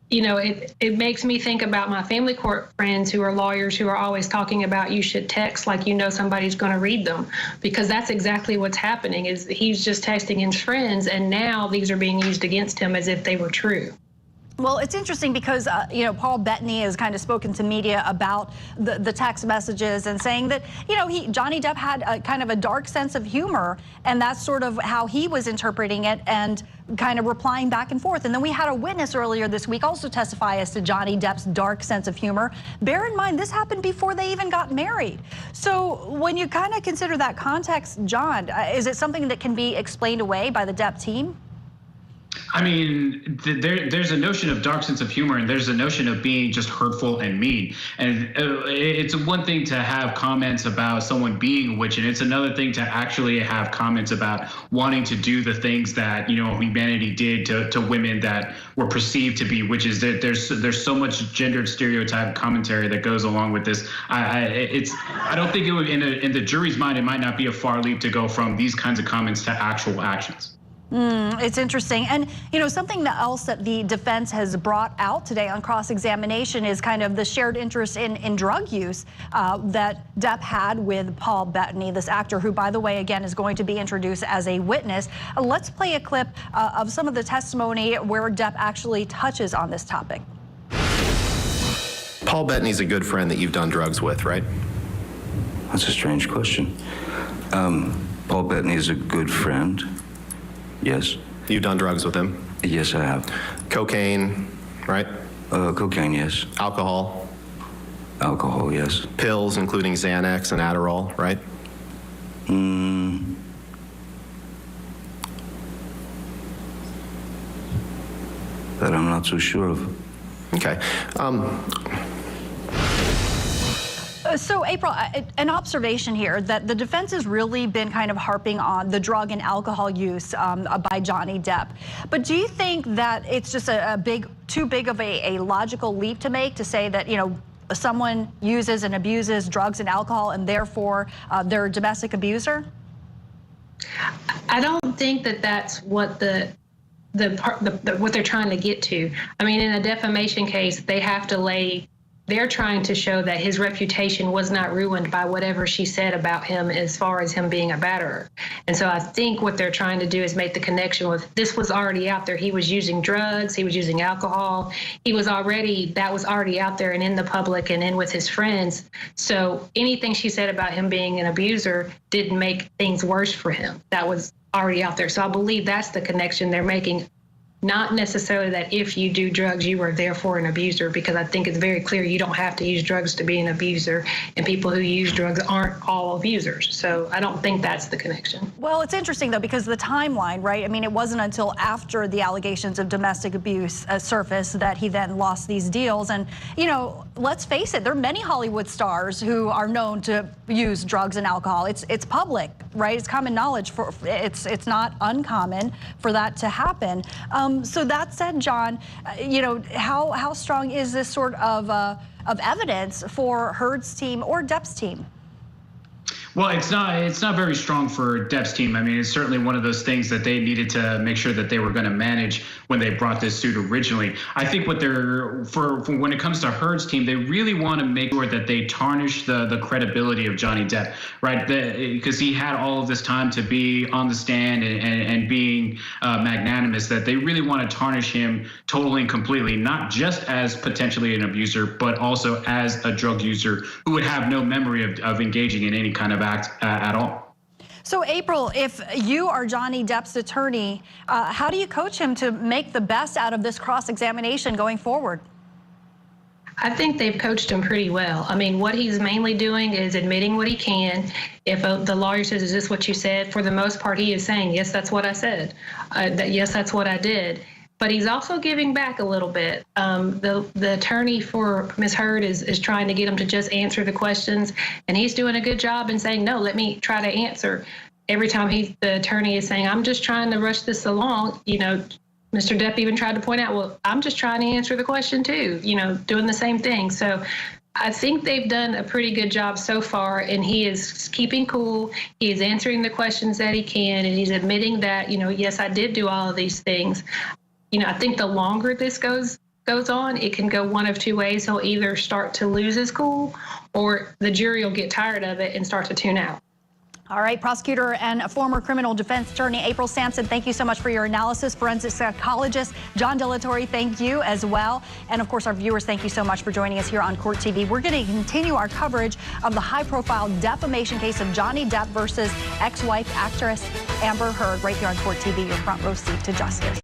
You know, it makes me think about my family court friends who are lawyers who are always talking about you should text like you know somebody's going to read them, because that's exactly what's happening. Is he's just texting his friends, and now these are being used against him as if they were true. Well, it's interesting because, Paul Bettany has kind of spoken to media about the text messages and saying that, Johnny Depp had a kind of a dark sense of humor, and that's sort of how he was interpreting it and kind of replying back and forth. And then we had a witness earlier this week also testify as to Johnny Depp's dark sense of humor. Bear in mind, this happened before they even got married. So when you kind of consider that context, John, is it something that can be explained away by the Depp team? I mean, there's a notion of dark sense of humor, and there's a notion of being just hurtful and mean. And it's one thing to have comments about someone being a witch, and it's another thing to actually have comments about wanting to do the things that humanity did to women that were perceived to be witches. There's so much gendered stereotype commentary that goes along with this. I don't think it would, in the jury's mind, it might not be a far leap to go from these kinds of comments to actual actions. It's interesting. And, something else that the defense has brought out today on cross-examination is kind of the shared interest in drug use that Depp had with Paul Bettany, this actor who, by the way, again, is going to be introduced as a witness. Let's play a clip of some of the testimony where Depp actually touches on this topic. Paul Bettany's a good friend that you've done drugs with, right? That's a strange question. Paul Bettany is a good friend. Yes. You've done drugs with him? Yes, I have. Cocaine, right? Cocaine, yes. Alcohol? Alcohol, yes. Pills, including Xanax and Adderall, right? That I'm not so sure of. Okay. So, April, an observation here that the defense has really been kind of harping on the drug and alcohol use by Johnny Depp. But do you think that it's just too big of a logical leap to make to say that, you know, someone uses and abuses drugs and alcohol and therefore they're a domestic abuser? I don't think that that's what what they're trying to get to. I mean, in a defamation case, they're trying to show that his reputation was not ruined by whatever she said about him as far as him being a batterer. And so I think what they're trying to do is make the connection with this was already out there. He was using drugs, he was using alcohol. That was already out there and in the public and in with his friends. So anything she said about him being an abuser didn't make things worse for him. That was already out there. So I believe that's the connection they're making. Not necessarily that if you do drugs, you are therefore an abuser, because I think it's very clear you don't have to use drugs to be an abuser, and people who use drugs aren't all abusers. So I don't think that's the connection. Well, it's interesting, though, because the timeline, right? I mean, it wasn't until after the allegations of domestic abuse surfaced that he then lost these deals. And, you know, let's face it, there are many Hollywood stars who are known to use drugs and alcohol. It's public, right? It's common knowledge. It's not uncommon for that to happen. So that said, John, you know, how strong is this sort of evidence for Heard's team or Depp's team? Well, it's not very strong for Depp's team. I mean, it's certainly one of those things that they needed to make sure that they were going to manage when they brought this suit originally. I think what for when it comes to Heard's team, they really want to make sure that they tarnish the credibility of Johnny Depp, right? Because he had all of this time to be on the stand and being magnanimous, that they really want to tarnish him totally and completely, not just as potentially an abuser, but also as a drug user who would have no memory of engaging in any kind of act at all. So, April, if you are Johnny Depp's attorney, how do you coach him to make the best out of this cross-examination going forward? I think they've coached him pretty well. I mean, what he's mainly doing is admitting what he can. If the lawyer says, is this what you said? For the most part, he is saying, yes, that's what I said. Yes, that's what I did. But he's also giving back a little bit. The attorney for Ms. Heard is trying to get him to just answer the questions, and he's doing a good job in saying, no, let me try to answer. Every time the attorney is saying, I'm just trying to rush this along, you know, Mr. Depp even tried to point out, well, I'm just trying to answer the question too, you know, doing the same thing. So I think they've done a pretty good job so far, and he is keeping cool. He is answering the questions that he can, and he's admitting that, you know, yes, I did do all of these things. You know, I think the longer this goes on, it can go one of two ways. He'll either start to lose his cool, or the jury will get tired of it and start to tune out. All right, prosecutor and former criminal defense attorney April Sampson, thank you so much for your analysis. Forensic psychologist John Delatorre, thank you as well. And of course, our viewers, thank you so much for joining us here on Court TV. We're going to continue our coverage of the high-profile defamation case of Johnny Depp versus ex-wife actress Amber Heard right here on Court TV, your front row seat to justice.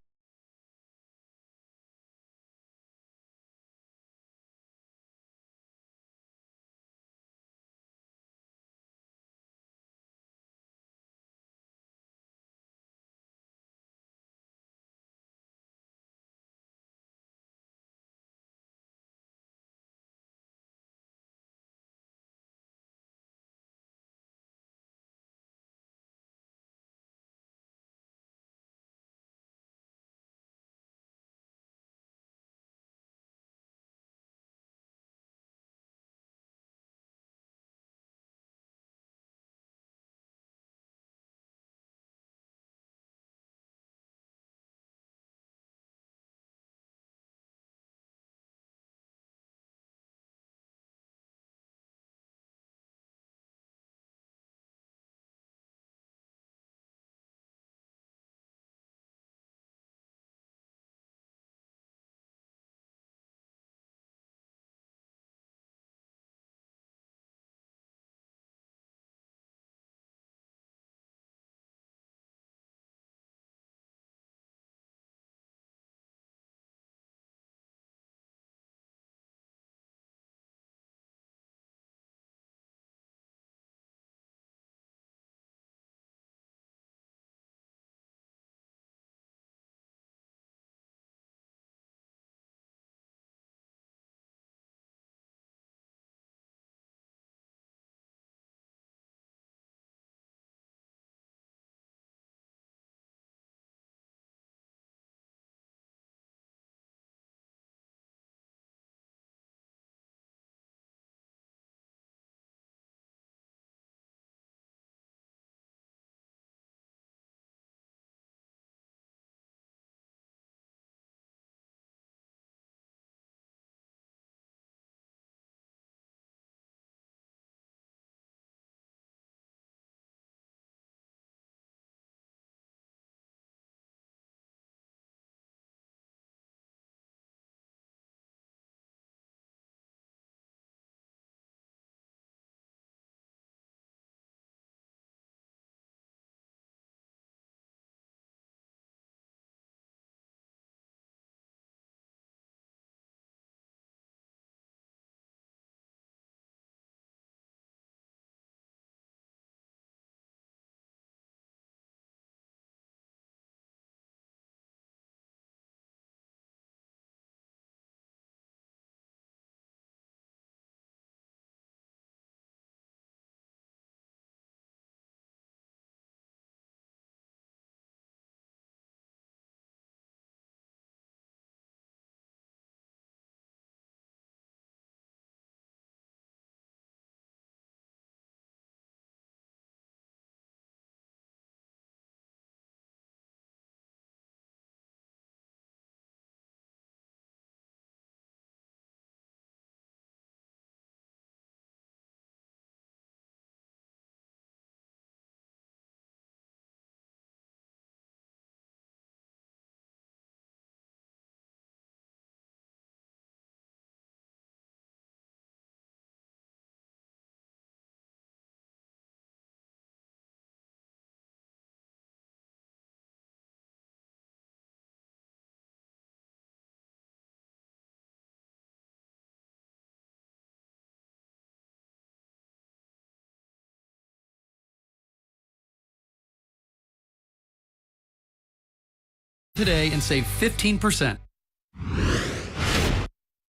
today and save 15%.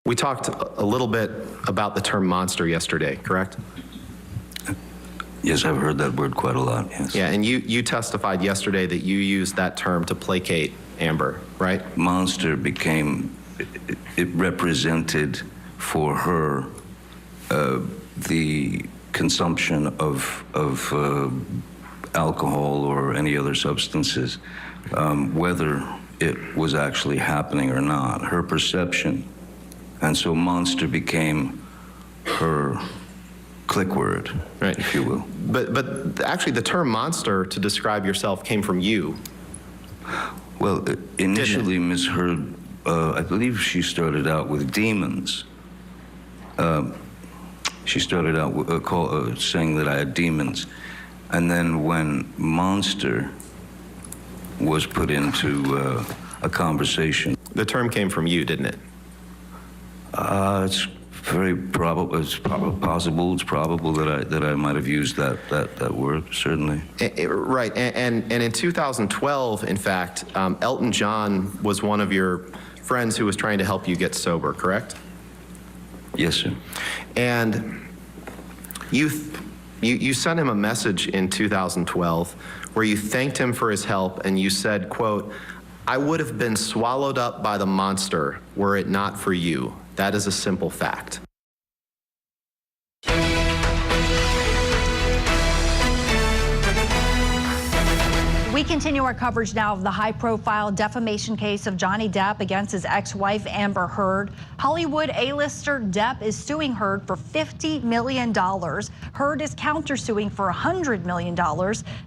We talked a little bit about the term monster yesterday, correct? Yes, I've heard that word quite a lot, yes. Yeah, and you testified yesterday that you used that term to placate Amber, right? Monster became, it represented for her the consumption of alcohol or any other substances, whether it was actually happening or not, her perception. And so monster became her click word, right, if you will. But actually the term monster to describe yourself came from you. Well, initially, Ms. Heard, I believe she started out with demons. She started out with, saying that I had demons. And then when monster was put into a conversation. The term came from you, didn't it? It's very probable. It's possible. It's probable that I might have used that word. Certainly. Right. And in 2012, in fact, Elton John was one of your friends who was trying to help you get sober. Correct? Yes, sir. And you sent him a message in 2012 where you thanked him for his help, and you said, quote, "I would have been swallowed up by the monster were it not for you. That is a simple fact." We continue our coverage now of the high-profile defamation case of Johnny Depp against his ex-wife Amber Heard. Hollywood A-lister Depp is suing Heard for $50 million. Heard is countersuing for $100 million.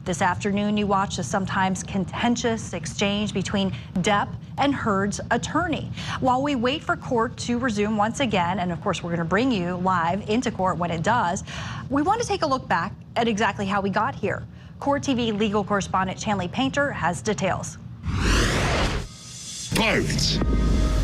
This afternoon, you watched a sometimes contentious exchange between Depp and Heard's attorney. While we wait for court to resume once again, and of course we're going to bring you live into court when it does, we want to take a look back at exactly how we got here. Court TV legal correspondent Chanley Painter has details. Pirates.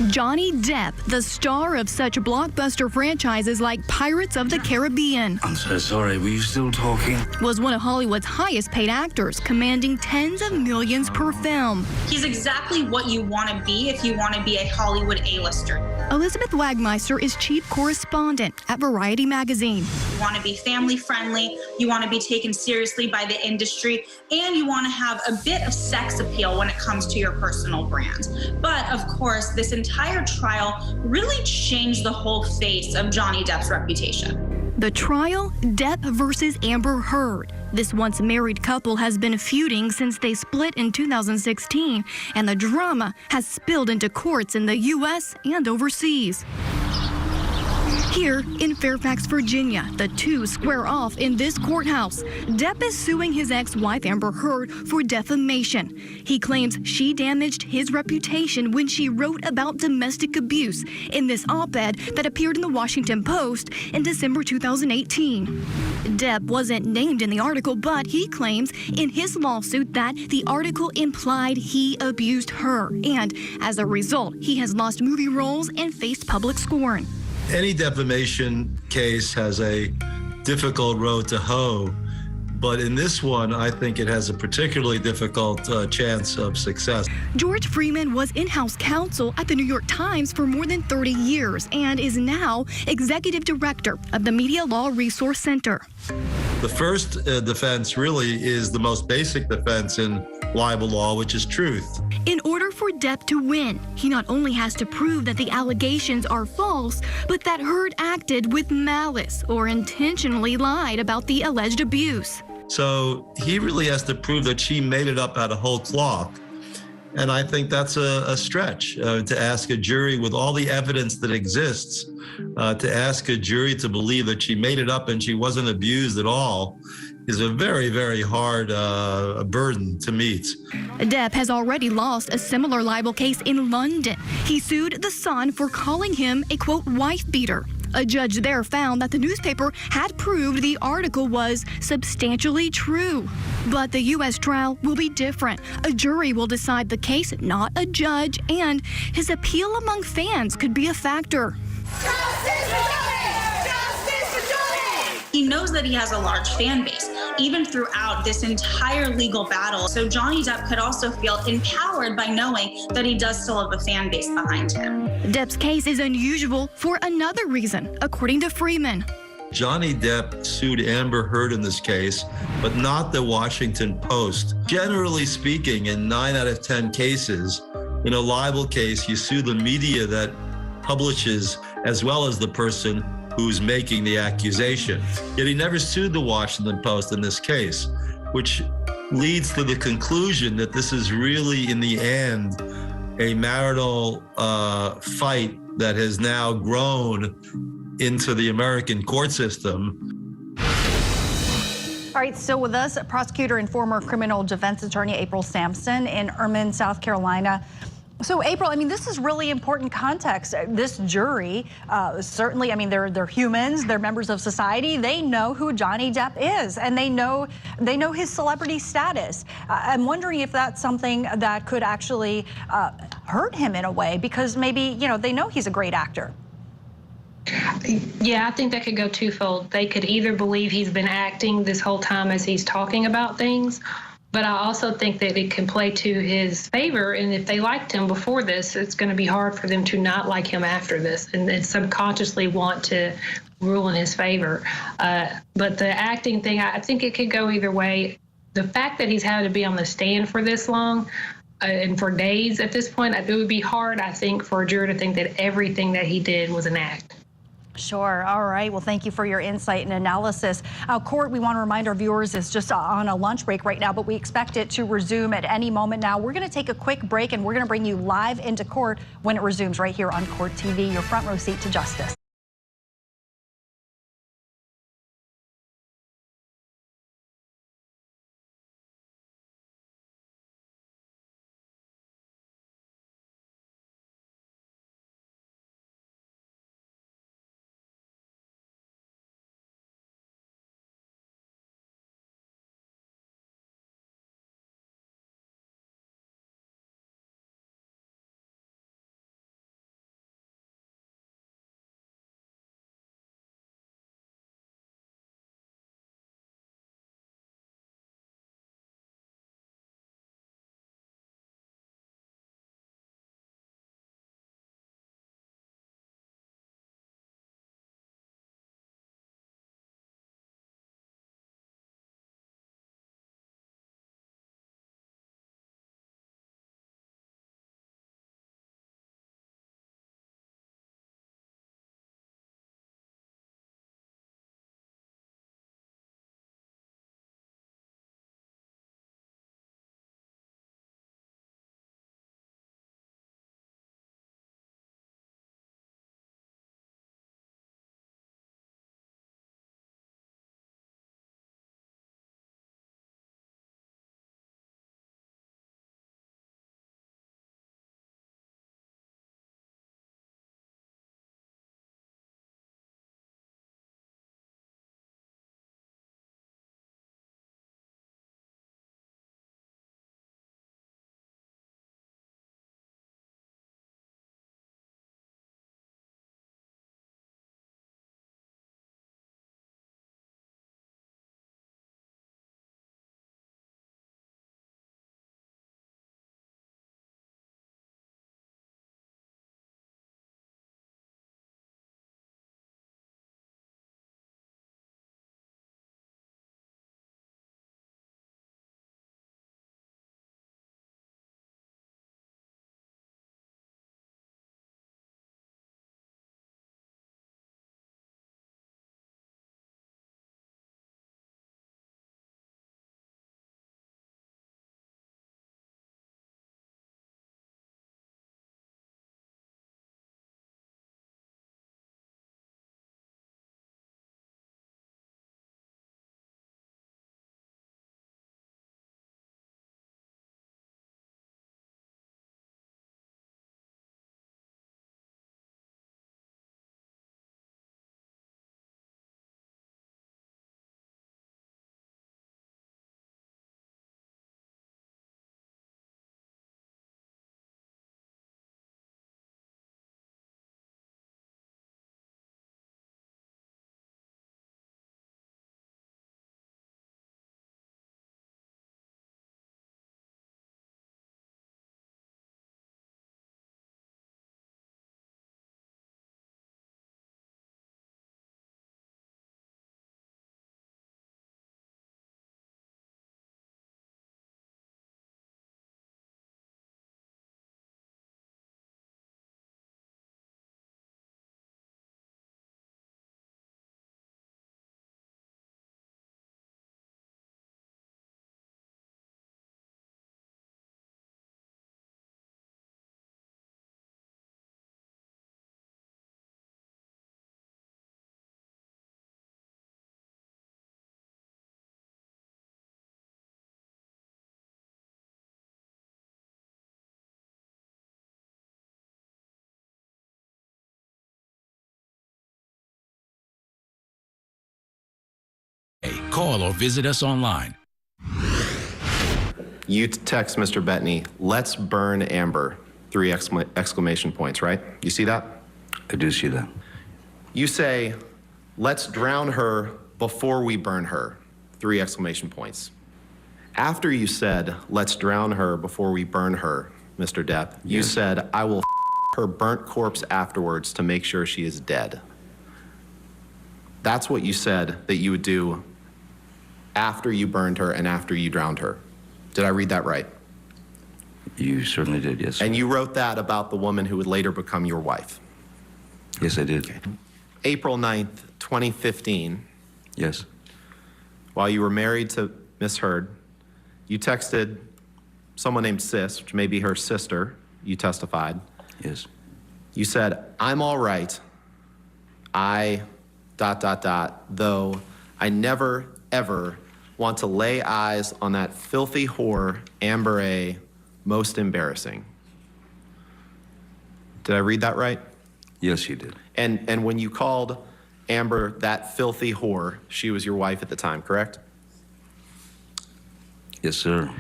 Johnny Depp, the star of such blockbuster franchises like Pirates of the Caribbean. I'm so sorry, were you still talking? Was one of Hollywood's highest paid actors, commanding tens of millions per film. He's exactly what you want to be if you want to be a Hollywood A-lister. Elizabeth Wagmeister is chief correspondent at Variety magazine. You want to be family friendly, you want to be taken seriously by the industry, and you want to have a bit of sex appeal when it comes to your personal brand. But of course, this entire trial really changed the whole face of Johnny Depp's reputation. The trial, Depp versus Amber Heard. This once married couple has been feuding since they split in 2016, and the drama has spilled into courts in the U.S. and overseas. Here in Fairfax, Virginia, the two square off in this courthouse. Depp is suing his ex-wife Amber Heard for defamation. He claims she damaged his reputation when she wrote about domestic abuse in this op-ed that appeared in the Washington Post in December 2018. Depp wasn't named in the article, but he claims in his lawsuit that the article implied he abused her, and as a result, he has lost movie roles and faced public scorn. Any defamation case has a difficult road to hoe, but in this one, I think it has a particularly difficult chance of success. George Freeman was in-house counsel at the New York Times for more than 30 years and is now executive director of the Media Law Resource Center. The first defense really is the most basic defense in libel law, which is truth. In order for Depp to win, he not only has to prove that the allegations are false, but that Heard acted with malice or intentionally lied about the alleged abuse. So he really has to prove that she made it up out of whole cloth. And I think that's a stretch to ask a jury with all the evidence that exists, to ask a jury to believe that she made it up and she wasn't abused at all is a very, very hard burden to meet. Depp has already lost a similar libel case in London. He sued The Sun for calling him a, quote, wife beater. A judge there found that the newspaper had proved the article was substantially true. But the U.S. trial will be different. A jury will decide the case, not a judge, and his appeal among fans could be a factor. He knows that he has a large fan base. even throughout this entire legal battle. So Johnny Depp could also feel empowered by knowing that he does still have a fan base behind him. Depp's case is unusual for another reason, according to Freeman. Johnny Depp sued Amber Heard in this case, but not the Washington Post. Generally speaking, in 9 out of 10 cases, in a libel case, you sue the media that publishes as well as the person who's making the accusation. Yet he never sued the Washington Post in this case, which leads to the conclusion that this is really, in the end, a marital fight that has now grown into the American court system. All right, still with us, prosecutor and former criminal defense attorney April Sampson in Ermine, South Carolina. So, April, I mean, this is really important context. This jury, certainly, I mean, they're humans, they're members of society. They know who Johnny Depp is, and they know his celebrity status. I'm wondering if that's something that could actually hurt him in a way, because maybe, you know, they know he's a great actor. Yeah, I think that could go twofold. They could either believe he's been acting this whole time as he's talking about things, but I also think that it can play to his favor. And if they liked him before this, it's going to be hard for them to not like him after this and then subconsciously want to rule in his favor. But the acting thing, I think it could go either way. The fact that he's had to be on the stand for this long and for days at this point, it would be hard, I think, for a juror to think that everything that he did was an act. Sure. All right. Well, thank you for your insight and analysis. Court, we want to remind our viewers, is just on a lunch break right now, but we expect it to resume at any moment now. We're going to take a quick break, and we're going to bring you live into court when it resumes right here on Court TV, your front row seat to justice. Call or visit us online. You text Mr. Bettany, let's burn Amber, 3 exclamation points, right? You see that? I do see that. You say, let's drown her before we burn her, 3 exclamation points. After you said, let's drown her before we burn her, Mr. Depp, you said, I will her burnt corpse afterwards to make sure she is dead. That's what you said that you would do after you burned her and after you drowned her. Did I read that right? You certainly did, yes. And you wrote that about the woman who would later become your wife? Yes, I did. Okay. April 9th, 2015. Yes. While you were married to Miss Heard, you texted someone named Sis, which may be her sister, you testified. Yes. You said, I'm all right. Though I never, ever want to lay eyes on that filthy whore, Amber A., most embarrassing. Did I read that right? Yes, you did. And when you called Amber that filthy whore, she was your wife at the time, correct? Yes, sir.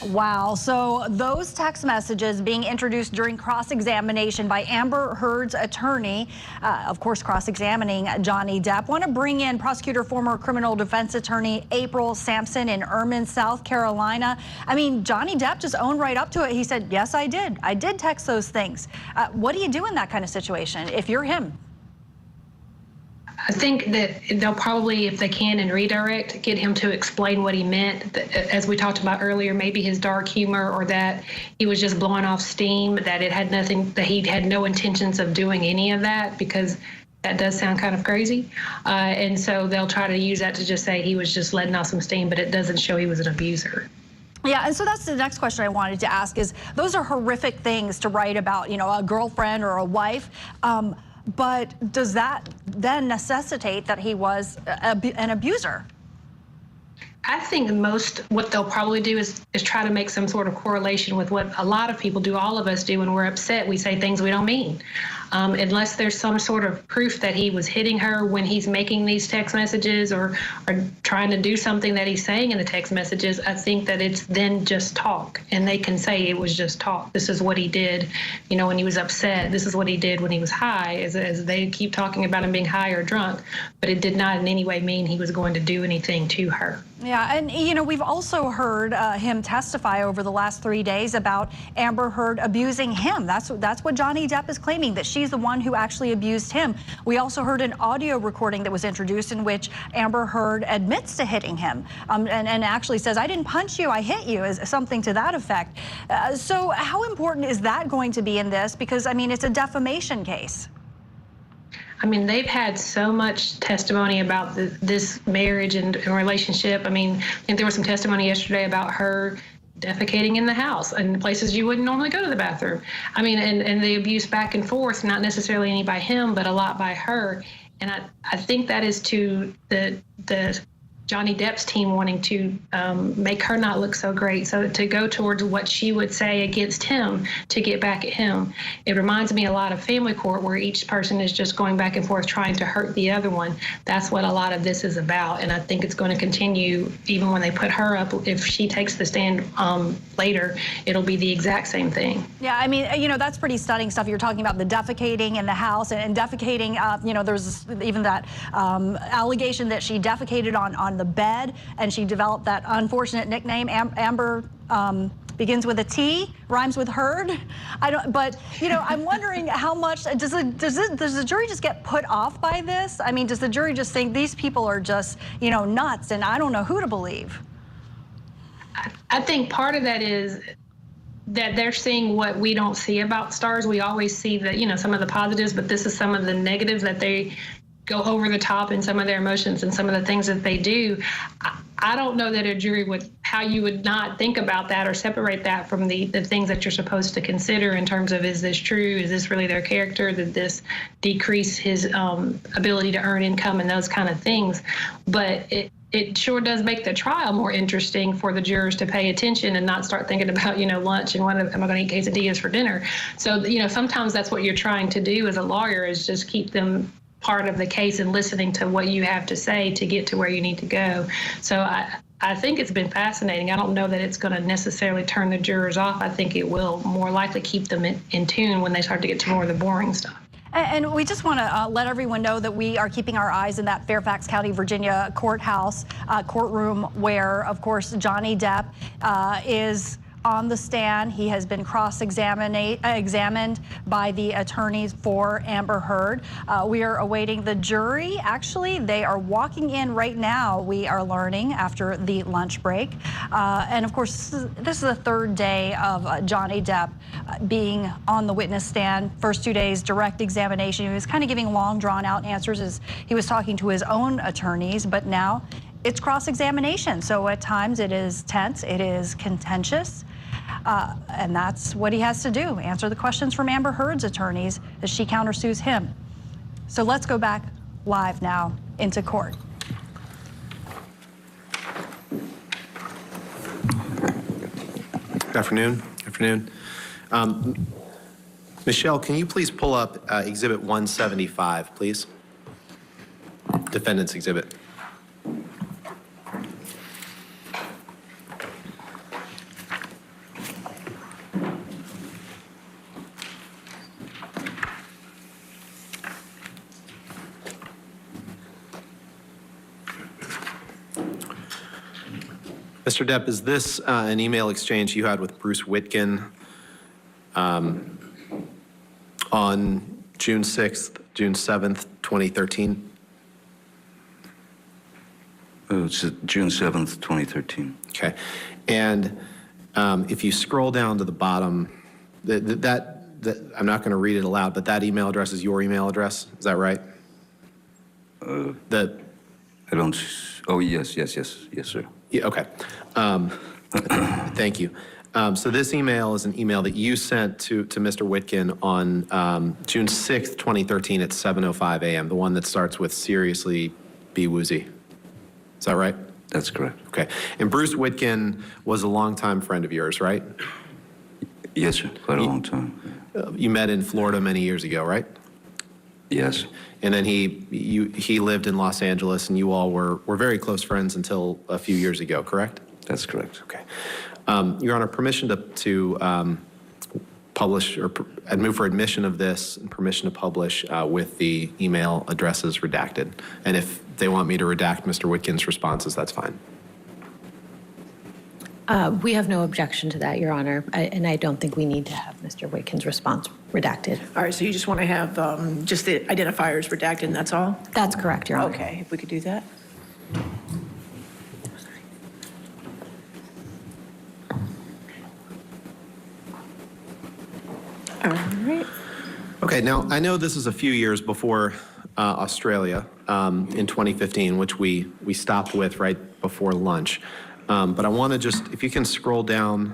Wow. So those text messages being introduced during cross-examination by Amber Heard's attorney, of course, cross-examining Johnny Depp. Want to bring in prosecutor, former criminal defense attorney April Sampson in Ermine, South Carolina. I mean, Johnny Depp just owned right up to it. He said, yes, I did. I did text those things. What do you do in that kind of situation if you're him? I think that they'll probably, if they can and redirect, get him to explain what he meant. As we talked about earlier, maybe his dark humor, or that he was just blowing off steam, that it had nothing, that he had no intentions of doing any of that, because that does sound kind of crazy. And so they'll try to use that to just say he was just letting off some steam, but it doesn't show he was an abuser. Yeah, and so that's the next question I wanted to ask is, those are horrific things to write about, you know, a girlfriend or a wife. But does that then necessitate that he was an abuser? I think what they'll probably do is try to make some sort of correlation with what a lot of people do, all of us do when we're upset. We say things we don't mean. Unless there's some sort of proof that he was hitting her when he's making these text messages, or trying to do something that he's saying in the text messages, I think that it's then just talk. And they can say it was just talk. This is what he did, you know, when he was upset. This is what he did when he was high, as they keep talking about him being high or drunk. But it did not in any way mean he was going to do anything to her. Yeah, and you know, we've also heard him testify over the last 3 days about Amber Heard abusing him. That's what Johnny Depp is claiming, that she's the one who actually abused him. We also heard an audio recording that was introduced in which Amber Heard admits to hitting him, and actually says, I didn't punch you, I hit you, is something to that effect. So how important is that going to be in this? Because, I mean, it's a defamation case. I mean, they've had so much testimony about this marriage and relationship. I mean, I think there was some testimony yesterday about her defecating in the house and places you wouldn't normally go to the bathroom. I mean, and the abuse back and forth, not necessarily any by him, but a lot by her. And I think that is to the Johnny Depp's team wanting to make her not look so great, so to go towards what she would say against him to get back at him. It reminds me a lot of family court, where each person is just going back and forth trying to hurt the other one. That's what a lot of this is about, and I think it's going to continue even when they put her up. If she takes the stand later, it'll be the exact same thing. Yeah, I mean, you know, that's pretty stunning stuff. You're talking about the defecating in the house and defecating, you know, there's even that allegation that she defecated on the bed, and she developed that unfortunate nickname. Amber begins with a T, rhymes with Heard. But you know, I'm wondering how much does the jury just get put off by this? I mean, does the jury just think these people are just, you know, nuts, and I don't know who to believe? I think part of that is that they're seeing what we don't see about stars. We always see that, you know, some of the positives, but this is some of the negatives, that they go over the top in some of their emotions and some of the things that they do. I don't know that a jury would, how you would not think about that or separate that from the things that you're supposed to consider in terms of, is this true? Is this really their character? Did this decrease his ability to earn income and those kind of things? But it sure does make the trial more interesting for the jurors to pay attention and not start thinking about, you know, lunch and am I going to eat quesadillas for dinner? So, you know, sometimes that's what you're trying to do as a lawyer, is just keep them part of the case and listening to what you have to say to get to where you need to go. So I think it's been fascinating. I don't know that it's going to necessarily turn the jurors off. I think it will more likely keep them in tune when they start to get to more of the boring stuff. And we just want to let everyone know that we are keeping our eyes in that Fairfax County, Virginia courtroom where, of course, Johnny Depp is on the stand. He has been examined by the attorneys for Amber Heard. We are awaiting the jury. Actually, they are walking in right now, we are learning, after the lunch break. And of course, this is the third day of Johnny Depp being on the witness stand. First 2 days, direct examination. He was kind of giving long, drawn-out answers as he was talking to his own attorneys, but now it's cross-examination. So at times it is tense, it is contentious. And that's what he has to do, answer the questions from Amber Heard's attorneys as she countersues him. So let's go back live now into court. Good afternoon. Afternoon. Michelle, can you please pull up Exhibit 175, please? Defendant's Exhibit. Mr. Depp, is this an email exchange you had with Bruce Witkin on June 6th, June 7th, 2013? It's June 7th, 2013. Okay. And if you scroll down to the bottom, I'm not going to read it aloud, but that email address is your email address. Is that right? I don't. Oh, yes, sir. Yeah, okay. Thank you. So this email is an email that you sent to Mr. Witkin on June 6th, 2013 at 7:05 a.m., the one that starts with "seriously be woozy." Is that right? That's correct. Okay. And Bruce Witkin was a longtime friend of yours, right? Yes, sir. Quite a long time. You met in Florida many years ago, right? Yes. And then he lived in Los Angeles, and you all were very close friends until a few years ago, correct? That's correct. Okay. Your Honor, permission to publish and move for admission of this and permission to publish with the email addresses redacted. And if they want me to redact Mr. Witkin's responses, that's fine. We have no objection to that, Your Honor, and I don't think we need to have Mr. Witkin's response redacted. All right, so you just want to have just the identifiers redacted and that's all? That's correct, Your Honor. Okay, if we could do that. All right. Okay, now I know this is a few years before Australia in 2015, which we stopped with right before lunch. But I want to just, if you can scroll down,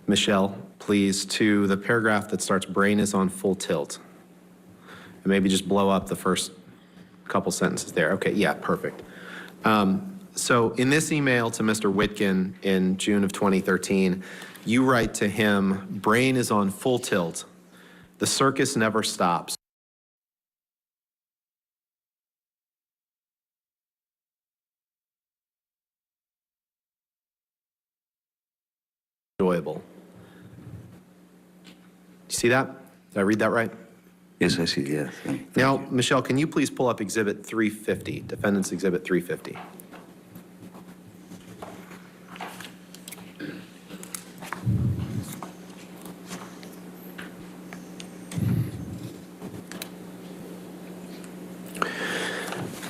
Michelle, please, to the paragraph that starts, "Brain is on full tilt." And maybe just blow up the first couple sentences there. Okay, yeah, perfect. So in this email to Mr. Witkin in June of 2013, you write to him, "Brain is on full tilt. The circus never stops." Enjoyable. You see that? Did I read that right? Yes, I see, yes. Now, Michelle, can you please pull up Exhibit 350, Defendant's Exhibit 350?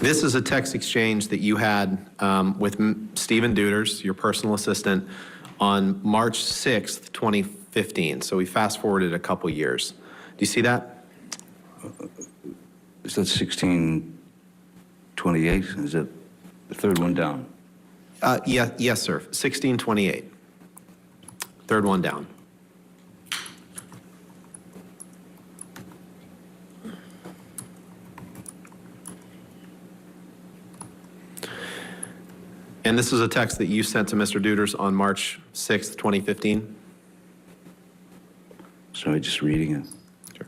This is a text exchange that you had with Stephen Deuters, your personal assistant, on March 6th, 2015. So we fast forwarded a couple years. Do you see that? Is that 1628? Is that the third one down? Yes, sir. 1628. Third one down. And this is a text that you sent to Mr. Deuters on March 6th, 2015? Sorry, just reading it. Sure.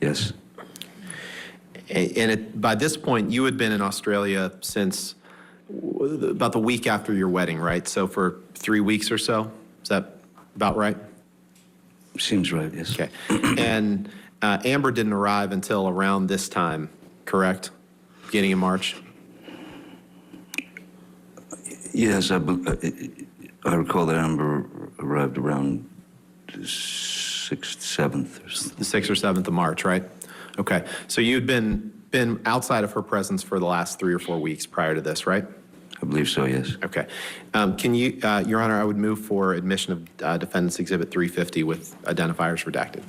Yes. And by this point, you had been in Australia since about the week after your wedding, right? So for 3 weeks or so? Is that about right? Seems right, yes. Okay. And Amber didn't arrive until around this time, correct? Beginning of March? Yes, I recall that Amber arrived around the 6th, 7th. The 6th or 7th of March, right? Okay. So you'd been outside of her presence for the last 3 or 4 weeks prior to this, right? I believe so, yes. Okay. Can you, Your Honor, I would move for admission of Defendant's Exhibit 350 with identifiers redacted.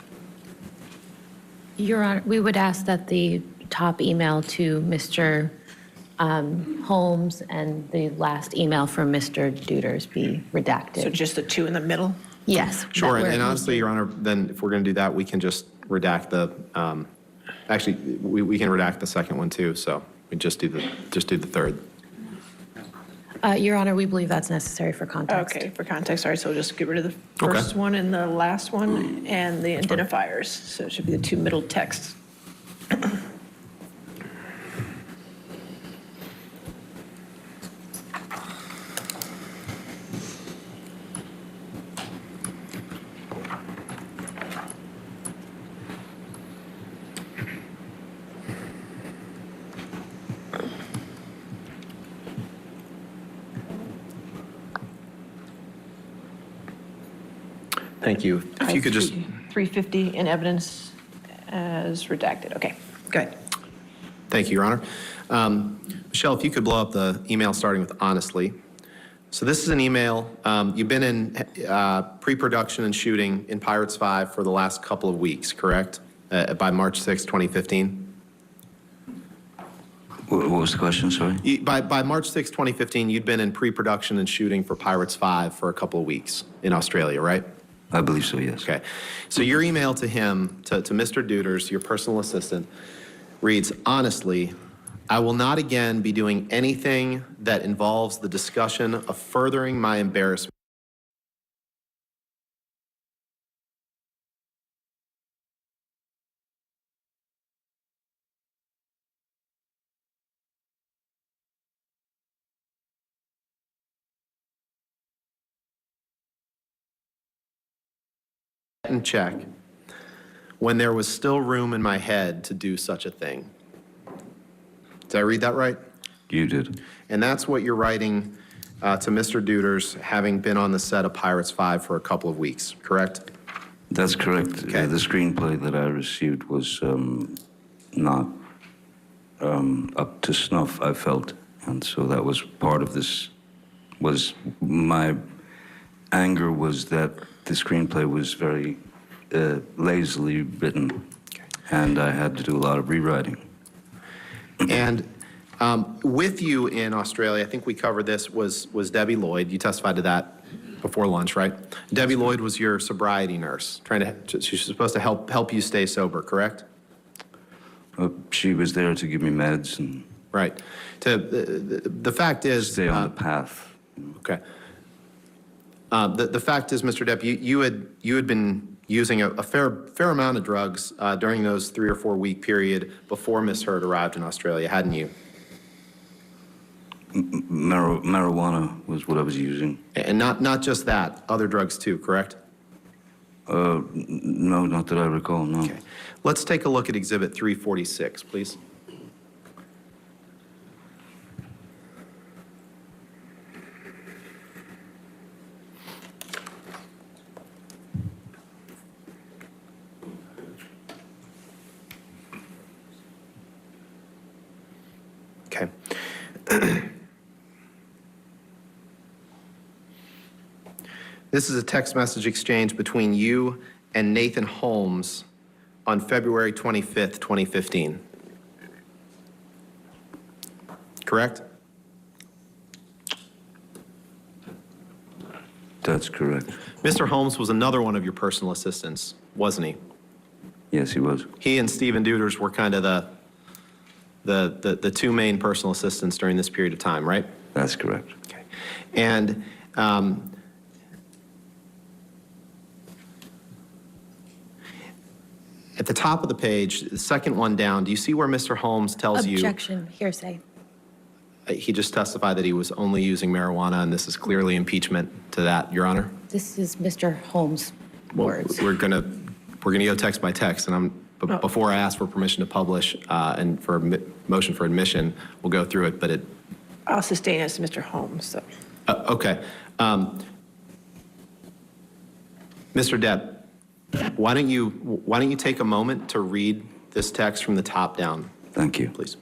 Your Honor, we would ask that the top email to Mr. Holmes and the last email from Mr. Deuters be redacted. So just the two in the middle? Yes. Sure, and honestly, Your Honor, then if we're going to do that, we can just redact the, actually, we can redact the second one too, so we just do the third. Your Honor, we believe that's necessary for context. Okay, for context, all right, so we'll just get rid of the first one and the last one and the identifiers. So it should be the two middle texts. Thank you. If you could just, 350 in evidence as redacted. Okay, good. thank you, Your Honor. Michelle, if you could blow up the email starting with honestly. So this is an email. You've been in pre-production and shooting in Pirates 5 for the last couple of weeks, correct? By March 6, 2015? What was the question, sorry? By March 6, 2015, you'd been in pre-production and shooting for Pirates 5 for a couple of weeks in Australia, right? I believe so, yes. Okay. So your email to him, to Mr. Deuters, your personal assistant, reads, honestly, I will not again be doing anything that involves the discussion of furthering my embarrassment. And check when there was still room in my head to do such a thing. Did I read that right? You did. And that's what you're writing to Mr. Deuters, having been on the set of Pirates 5 for a couple of weeks, correct? That's correct. Okay. The screenplay that I received was not up to snuff, I felt. And so that was part of this, was my anger was that the screenplay was very lazily written, and I had to do a lot of rewriting. And with you in Australia, I think we covered this, was Debbie Lloyd. You testified to that before lunch, right? Debbie Lloyd was your sobriety nurse, she's supposed to help you stay sober, correct? She was there to give me meds and right. The fact is, stay on the path. Okay. The fact is, Mr. Depp, you had been using a fair amount of drugs during those 3 or 4 week period before Miss Heard arrived in Australia, hadn't you? Marijuana was what I was using. And not just that, other drugs too, correct? No, not that I recall, no. Okay. Let's take a look at Exhibit 346, please. Okay. This is a text message exchange between you and Nathan Holmes on February 25th, 2015. Correct? That's correct. Mr. Holmes was another one of your personal assistants, wasn't he? Yes, he was. He and Stephen Deuters were kind of the two main personal assistants during this period of time, right? That's correct. Okay. And At the top of the page, the second one down, do you see where Mr. Holmes tells you? Objection, hearsay. He just testified that he was only using marijuana, and this is clearly impeachment to that, Your Honor? This is Mr. Holmes' words. We're gonna go text by text, and before I ask for permission to publish and for a motion for admission, we'll go through it, but I'll sustain as Mr. Holmes, so. Okay. Mr. Depp, why don't you take a moment to read this text from the top down? Thank you. Please.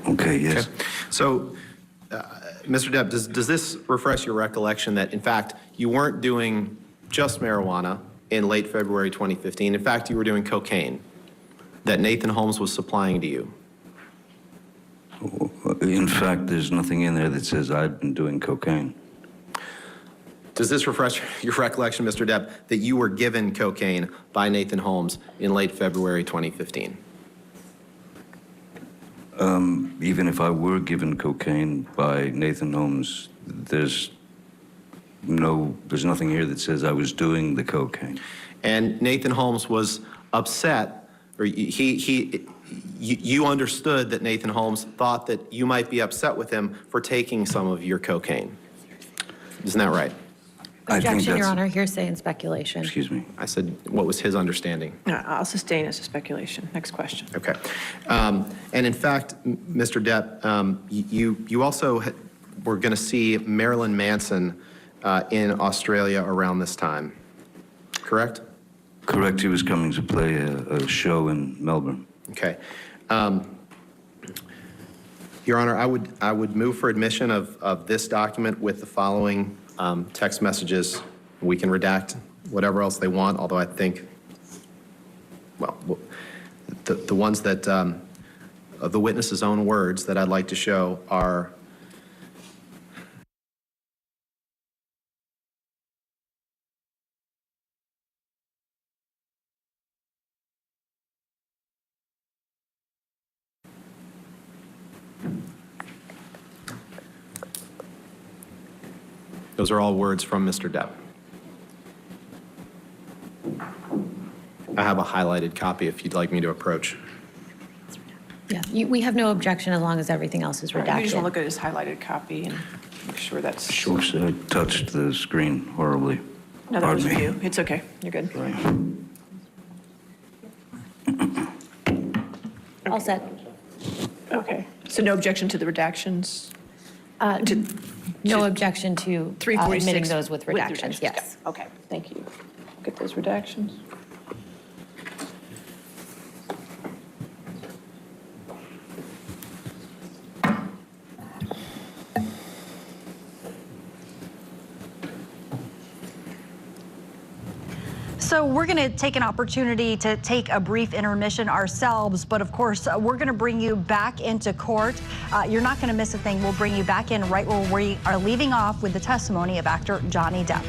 Okay, yes. Okay. So, Mr. Depp, does this refresh your recollection that, in fact, you weren't doing just marijuana in late February 2015? In fact, you were doing cocaine that Nathan Holmes was supplying to you? In fact, there's nothing in there that says I've been doing cocaine. Does this refresh your recollection, Mr. Depp, that you were given cocaine by Nathan Holmes in late February 2015? Even if I were given cocaine by Nathan Holmes, there's nothing here that says I was doing the cocaine. And Nathan Holmes was upset, or you understood that Nathan Holmes thought that you might be upset with him for taking some of your cocaine. Isn't that right? Objection, Your Honor, hearsay and speculation. Excuse me. I said, what was his understanding? I'll sustain as a speculation. Next question. Okay. And in fact, Mr. Depp, you also were going to see Marilyn Manson in Australia around this time, correct? Correct. He was coming to play a show in Melbourne. Okay. Your Honor, I would move for admission of this document with the following text messages. We can redact whatever else they want, although I think, well, the ones that, of the witness's own words that I'd like to show are those are all words from Mr. Depp. I have a highlighted copy if you'd like me to approach. Yeah, we have no objection as long as everything else is redacted. You just want to look at his highlighted copy and make sure that's. Sure, I touched the screen horribly. No, that was Pardon me. you. It's okay. You're good. All set. Okay. So no objection to the redactions? No objection to 346 admitting those with redactions, yes. Yeah. Okay, thank you. Get those redactions. So we're going to take an opportunity to take a brief intermission ourselves, but of course, we're going to bring you back into court. You're not going to miss a thing. We'll bring you back in right where we are leaving off with the testimony of actor Johnny Depp.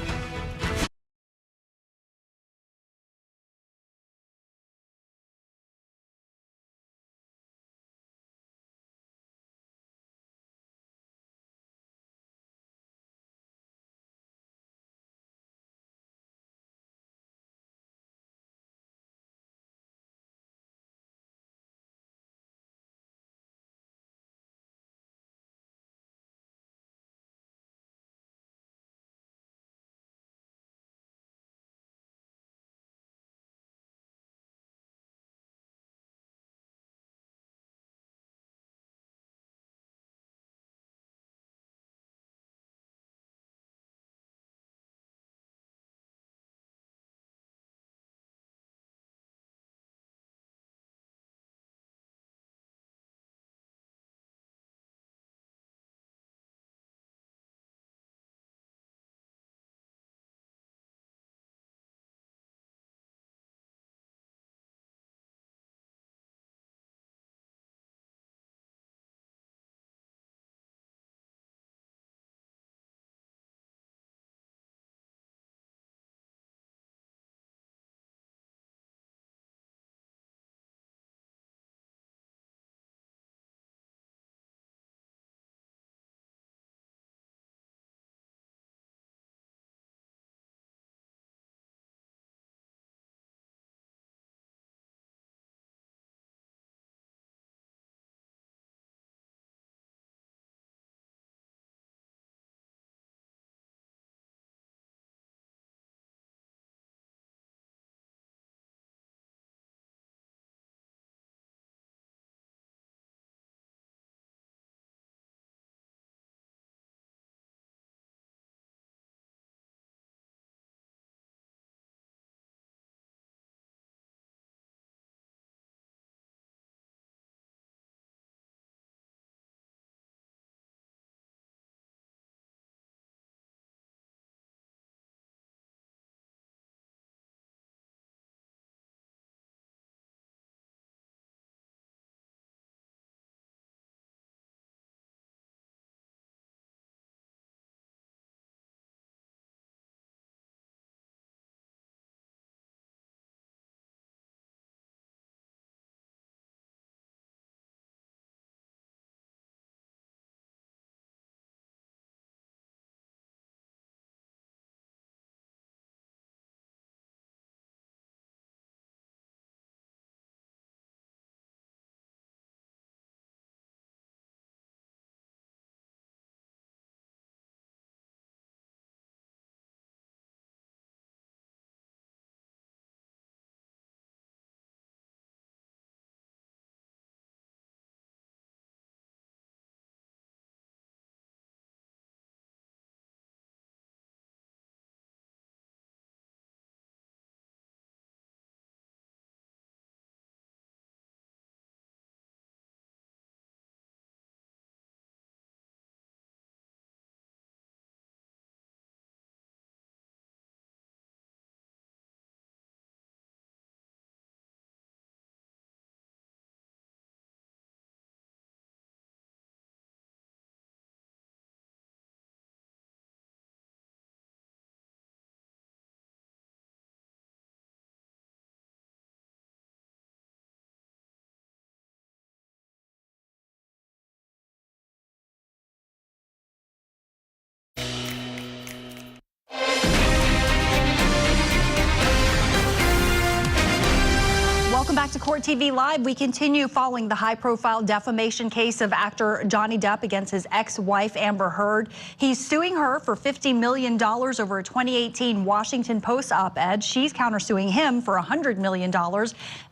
Court TV Live, we continue following the high-profile defamation case of actor Johnny Depp against his ex-wife Amber Heard. He's suing her for $50 million over a 2018 Washington Post op-ed. She's countersuing him for $100 million.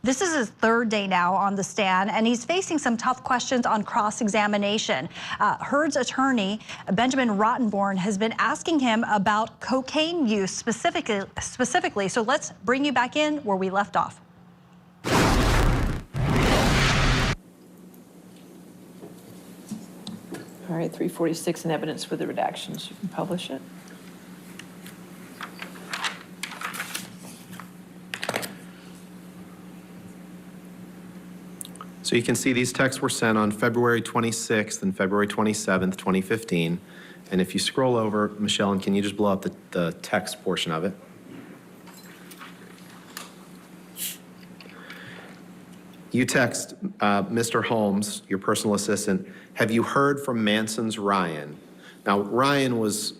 This is his third day now on the stand, and he's facing some tough questions on cross-examination. Heard's attorney, Benjamin Rottenborn, has been asking him about cocaine use specifically. So let's bring you back in where we left off. All right, 346 in evidence with the redactions. You can publish it. So you can see these texts were sent on February 26th and February 27th, 2015. And if you scroll over, Michelle, and can you just blow up the text portion of it? You text Mr. Holmes, your personal assistant, have you heard from Manson's Ryan? Now, Ryan was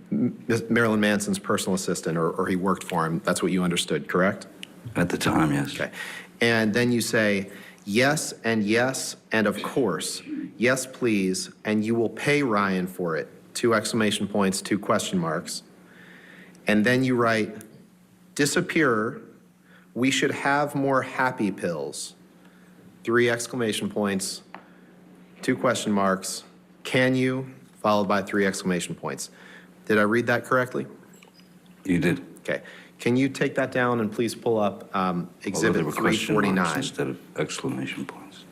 Marilyn Manson's personal assistant, or he worked for him. That's what you understood, correct? At the time, yes. Okay. And then you say, yes, and of course. Yes, please, and you will pay Ryan for it. 2 exclamation points, 2 question marks. And then you write, disappear, we should have more happy pills. 3 exclamation points, 2 question marks, can you, followed by 3 exclamation points. Did I read that correctly? You did. Okay. Can you take that down and please pull up Exhibit 349? Instead of exclamation points.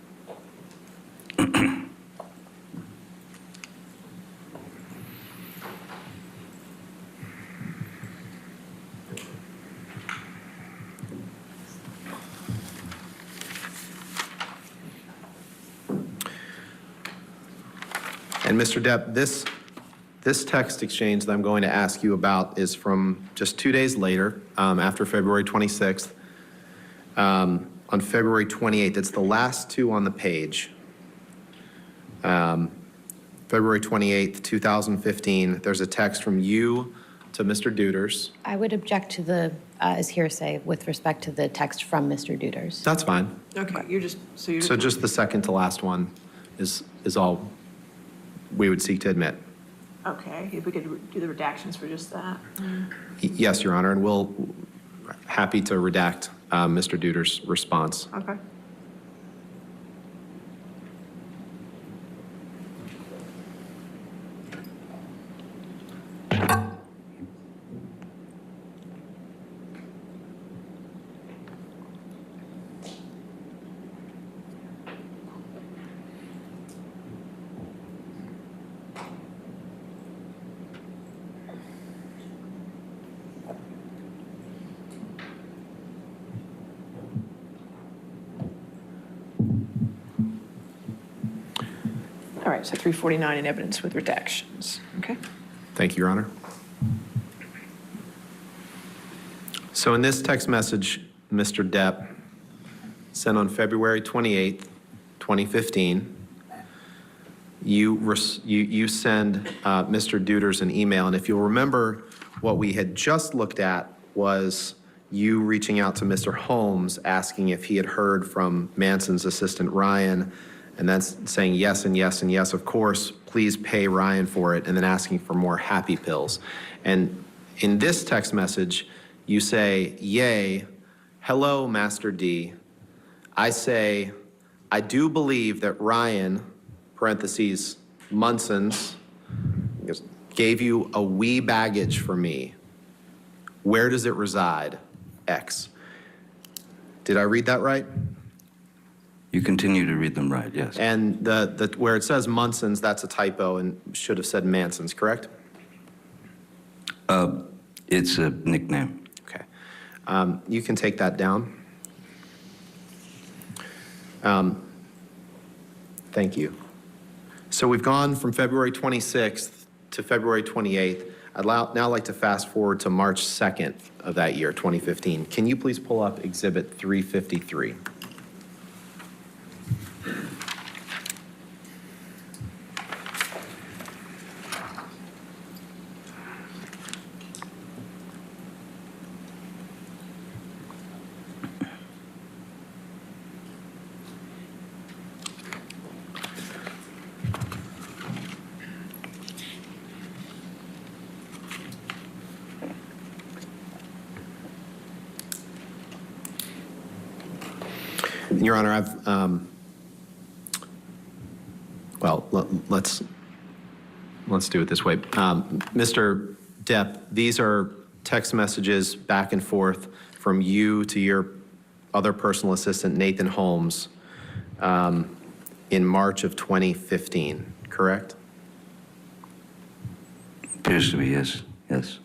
And Mr. Depp, this text exchange that I'm going to ask you about is from just 2 days later, after February 26th. On February 28th, it's the last 2 on the page. February 28th, 2015, there's a text from you to Mr. Duders. I would object to the, as hearsay with respect to the text from Mr. Duders. That's fine. Okay, you're just, so So just the second to last one is all we would seek to admit. okay, if we could do the redactions for just that. Yes, Your Honor, and we'll happy to redact Mr. Duders' response. Okay. All right, so 349 in evidence with redactions. Okay. Thank you, Your Honor. So in this text message, Mr. Depp sent on February 28th, 2015, you send Mr. Duders an email, and if you'll remember, what we had just looked at was you reaching out to Mr. Holmes, asking if he had heard from Manson's assistant, Ryan, and then saying yes and yes and yes, of course, please pay Ryan for it, and then asking for more happy pills. And in this text message, you say, yay, hello, Master D. I say, I do believe that Ryan, parentheses, Munson's, gave you a wee baggage for me. Where does it reside? X. Did I read that right? You continue to read them right, yes. And the where it says Munson's, that's a typo and should have said Manson's, correct? It's a nickname. Okay. You can take that down. Thank you. So we've gone from February 26th to February 28th. I'd now like to fast forward to March 2nd of that year, 2015. Can you please pull up Exhibit 353? Your Honor, let's do it this way. Mr. Depp, these are text messages back and forth from you to your other personal assistant, Nathan Holmes, in March of 2015, correct? Appears to be, yes, yes.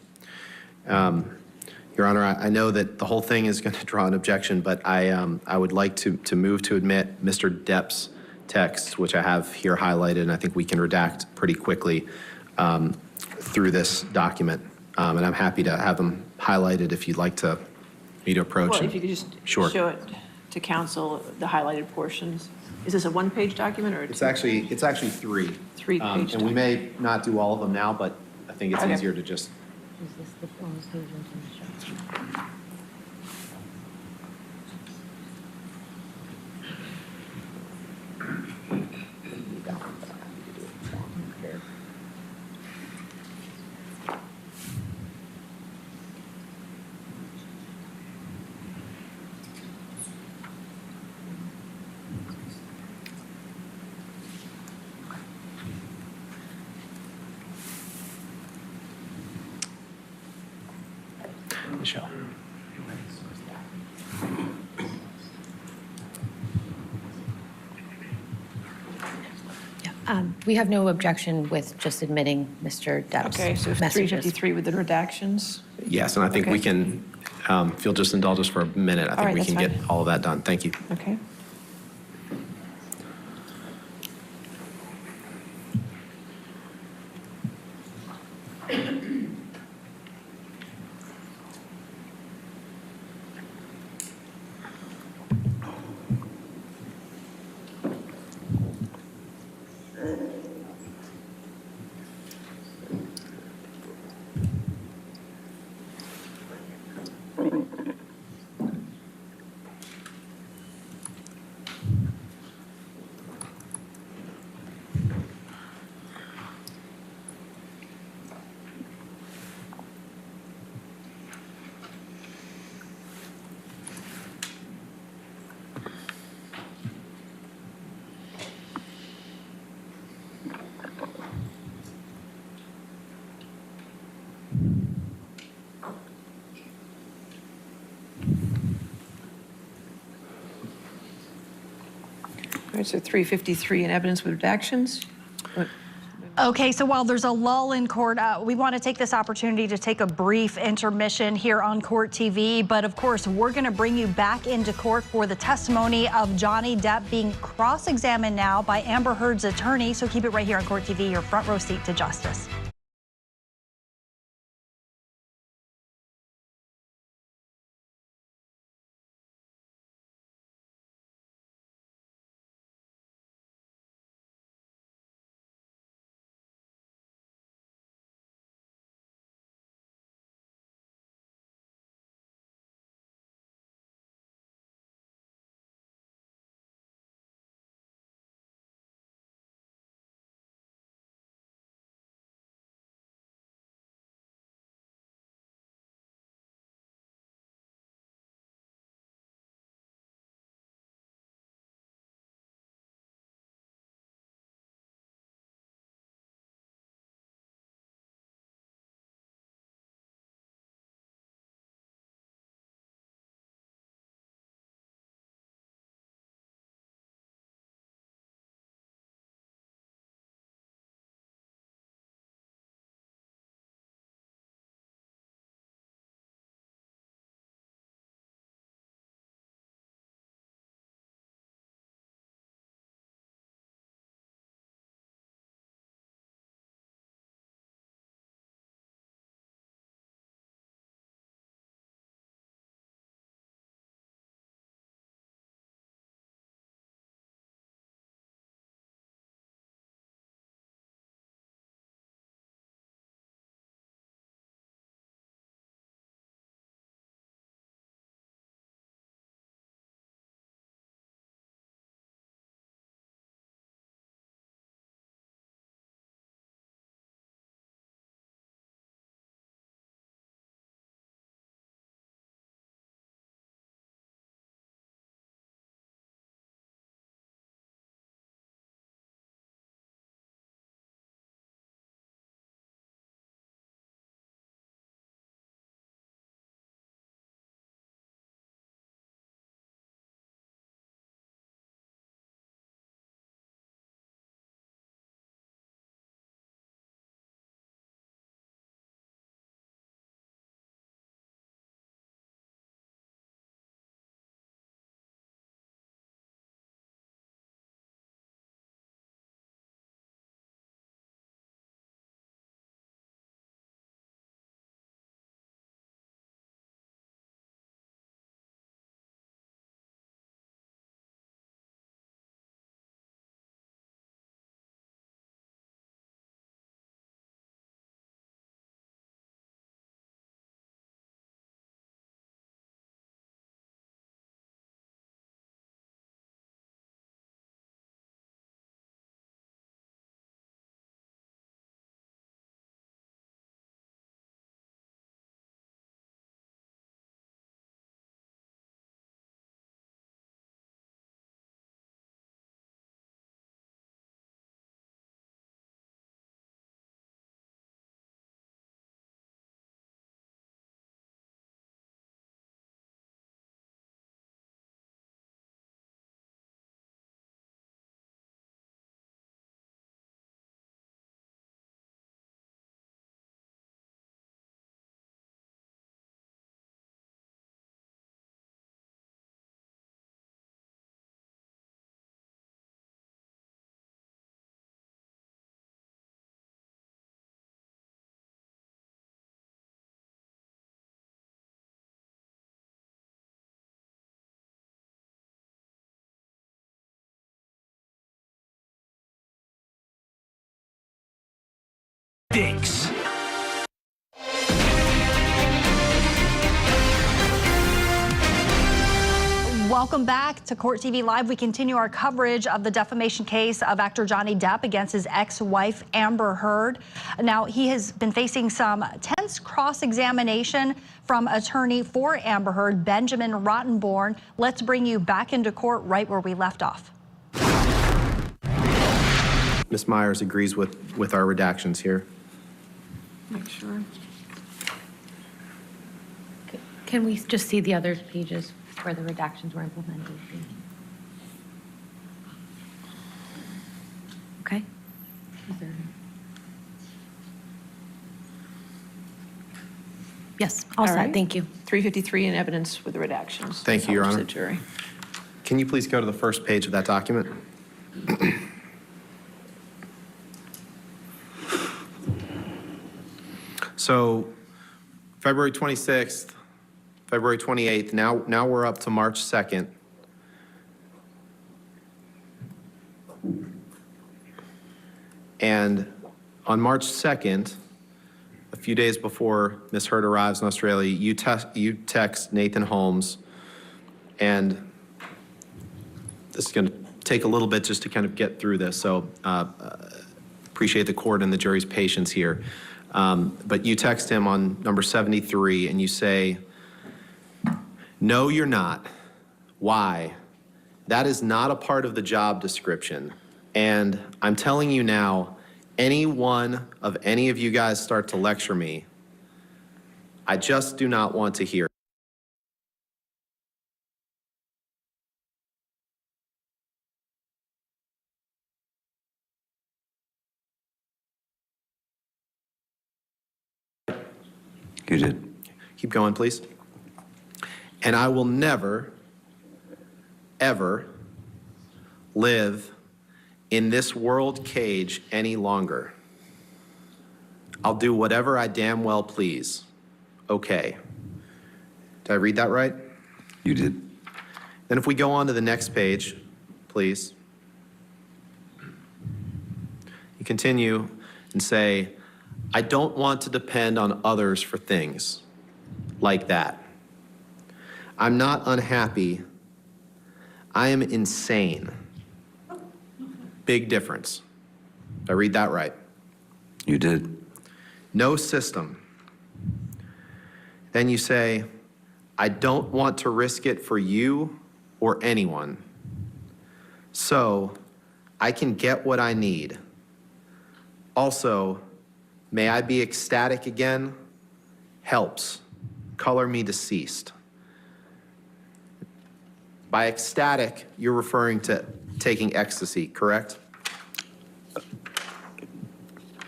Your Honor, I know that the whole thing is going to draw an objection, but I would like to move to admit Mr. Depp's text, which I have here highlighted, and I think we can redact pretty quickly through this document. And I'm happy to have them highlighted if you'd like me to approach. Well, if you could just Sure. show it to council, the highlighted portions. Is this a one-page document or? It's actually 3. 3-page And we may not do all of them now, but I think it's Okay. easier to just. Is this the bonus page information? Michelle. We have no objection with just admitting Mr. Depp's Okay, so messages. 353 with the redactions. Yes, and I think we can, if you'll just indulge us for a minute, I All think right, we that's can get fine. all of that done. Thank you. Okay. All right, so 353 in evidence with redactions. Okay, so while there's a lull in court, we want to take this opportunity to take a brief intermission here on Court TV. But of course, we're going to bring you back into court for the testimony of Johnny Depp being cross-examined now by Amber Heard's attorney. So keep it right here on Court TV, your front row seat to justice. stinks. Welcome back to Court TV Live. We continue our coverage of the defamation case of actor Johnny Depp against his ex-wife Amber Heard. Now, he has been facing some tense cross-examination from attorney for Amber Heard, Benjamin Rottenborn. Let's bring you back into court right where we left off. Ms. Myers agrees with our redactions here. Make sure. Can we just see the other pages where the redactions were implemented? Okay. Yes, all set, right. thank you. 353 in evidence with the redactions. Thank you, Your Published Honor. to the jury. Can you please go to the first page of that document? So, February 26th, February 28th, now we're up to March 2nd. And on March 2nd, a few days before Ms. Heard arrives in Australia, you text Nathan Holmes, and this is going to take a little bit just to kind of get through this, so appreciate the court and the jury's patience here. But you text him on number 73, and you say, "No, you're not. Why? That is not a part of the job description. And I'm telling you now, any one of any of you guys start to lecture me, I just do not want to hear." You did. Keep going, please. "And I will never, ever live in this world cage any longer. I'll do whatever I damn well please. Okay." Did I read that right? You did. Then if we go on to the next page, please. You continue and say, "I don't want to depend on others for things like that. I'm not unhappy. I am insane." Big difference. Did I read that right? You did. "No system." Then you say, "I don't want to risk it for you or anyone. So I can get what I need. Also, may I be ecstatic again? Helps. Color me deceased." By ecstatic, you're referring to taking ecstasy, correct?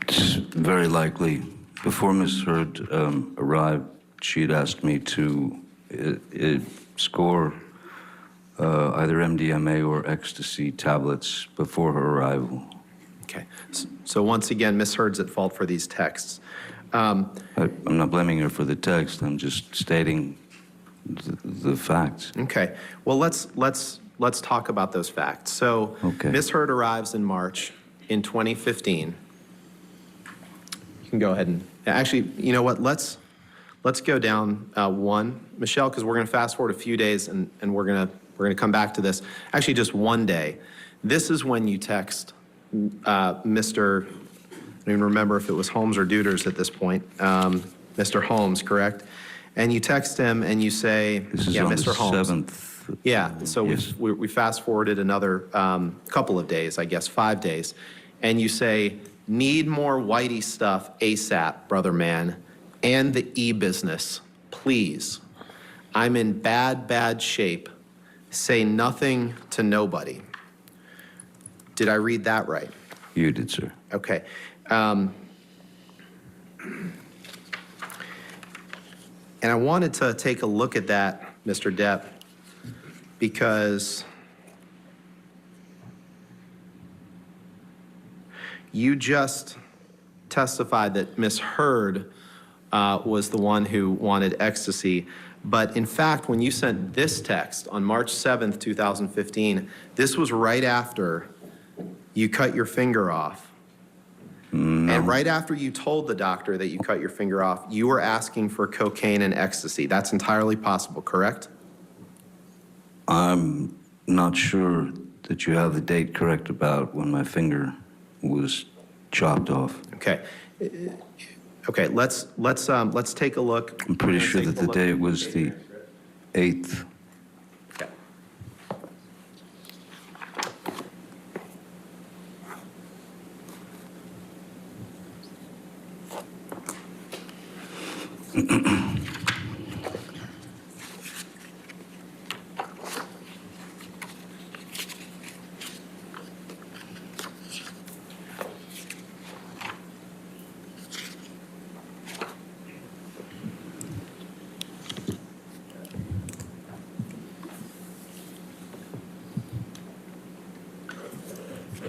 It's very likely. Before Ms. Heard arrived, she had asked me to score either MDMA or ecstasy tablets before her arrival. Okay. So once again, Ms. Heard's at fault for these texts. I'm not blaming her for the text. I'm just stating the facts. Okay. Well, let's talk about those facts. So Okay. Ms. Heard arrives in March in 2015. You can go ahead and actually, you know what? Let's go down one, Michelle, because we're going to fast forward a few days and we're going to come back to this. Actually, just one day. This is when you text Mr. I don't even remember if it was Holmes or Deuters at this point. Mr. Holmes, correct? And you text him and you say, This is yeah, on Mr. the Holmes. 7th. Yeah, so Yes. we fast forwarded another couple of days, I guess 5 days. And you say, "Need more Whitey stuff ASAP, brother man, and the e-business, please. I'm in bad shape. Say nothing to nobody." Did I read that right? You did, sir. Okay. And I wanted to take a look at that, Mr. Depp, because you just testified that Ms. Heard was the one who wanted ecstasy. But in fact, when you sent this text on March 7th, 2015, this was right after you cut your finger off. No. And right after you told the doctor that you cut your finger off, you were asking for cocaine and ecstasy. That's entirely possible, correct? I'm not sure that you have the date correct about when my finger was chopped off. Okay. Okay, let's take a look. I'm pretty sure that the date was the 8th. Okay.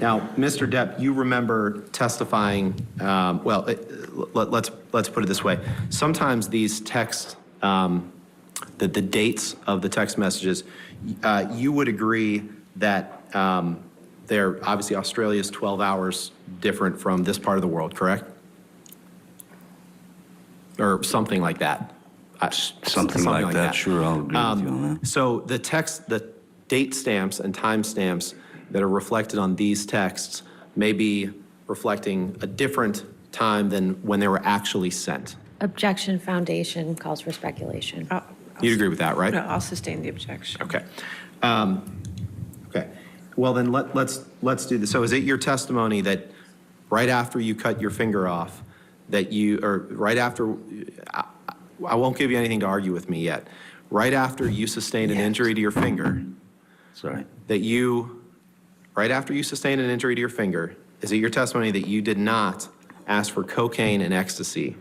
Now, Mr. Depp, you remember testifying, let's put it this way. Sometimes these texts, the dates of the text messages, you would agree that they're obviously Australia's 12 hours different from this part of the world, correct? Or something like that. Something like that, sure, I'll agree with you on that. So the date stamps and time stamps that are reflected on these texts may be reflecting a different time than when they were actually sent. Objection foundation calls for speculation. You'd agree with that, right? No, I'll sustain the objection. Okay. Okay. Well, then let's do this. So is it your testimony that right after you cut your finger off, that you, or right after, I won't give you anything to argue with me yet, right after you sustained an injury to your finger, that you, right after you sustained an injury to your finger, is it your testimony that you did not ask for cocaine and ecstasy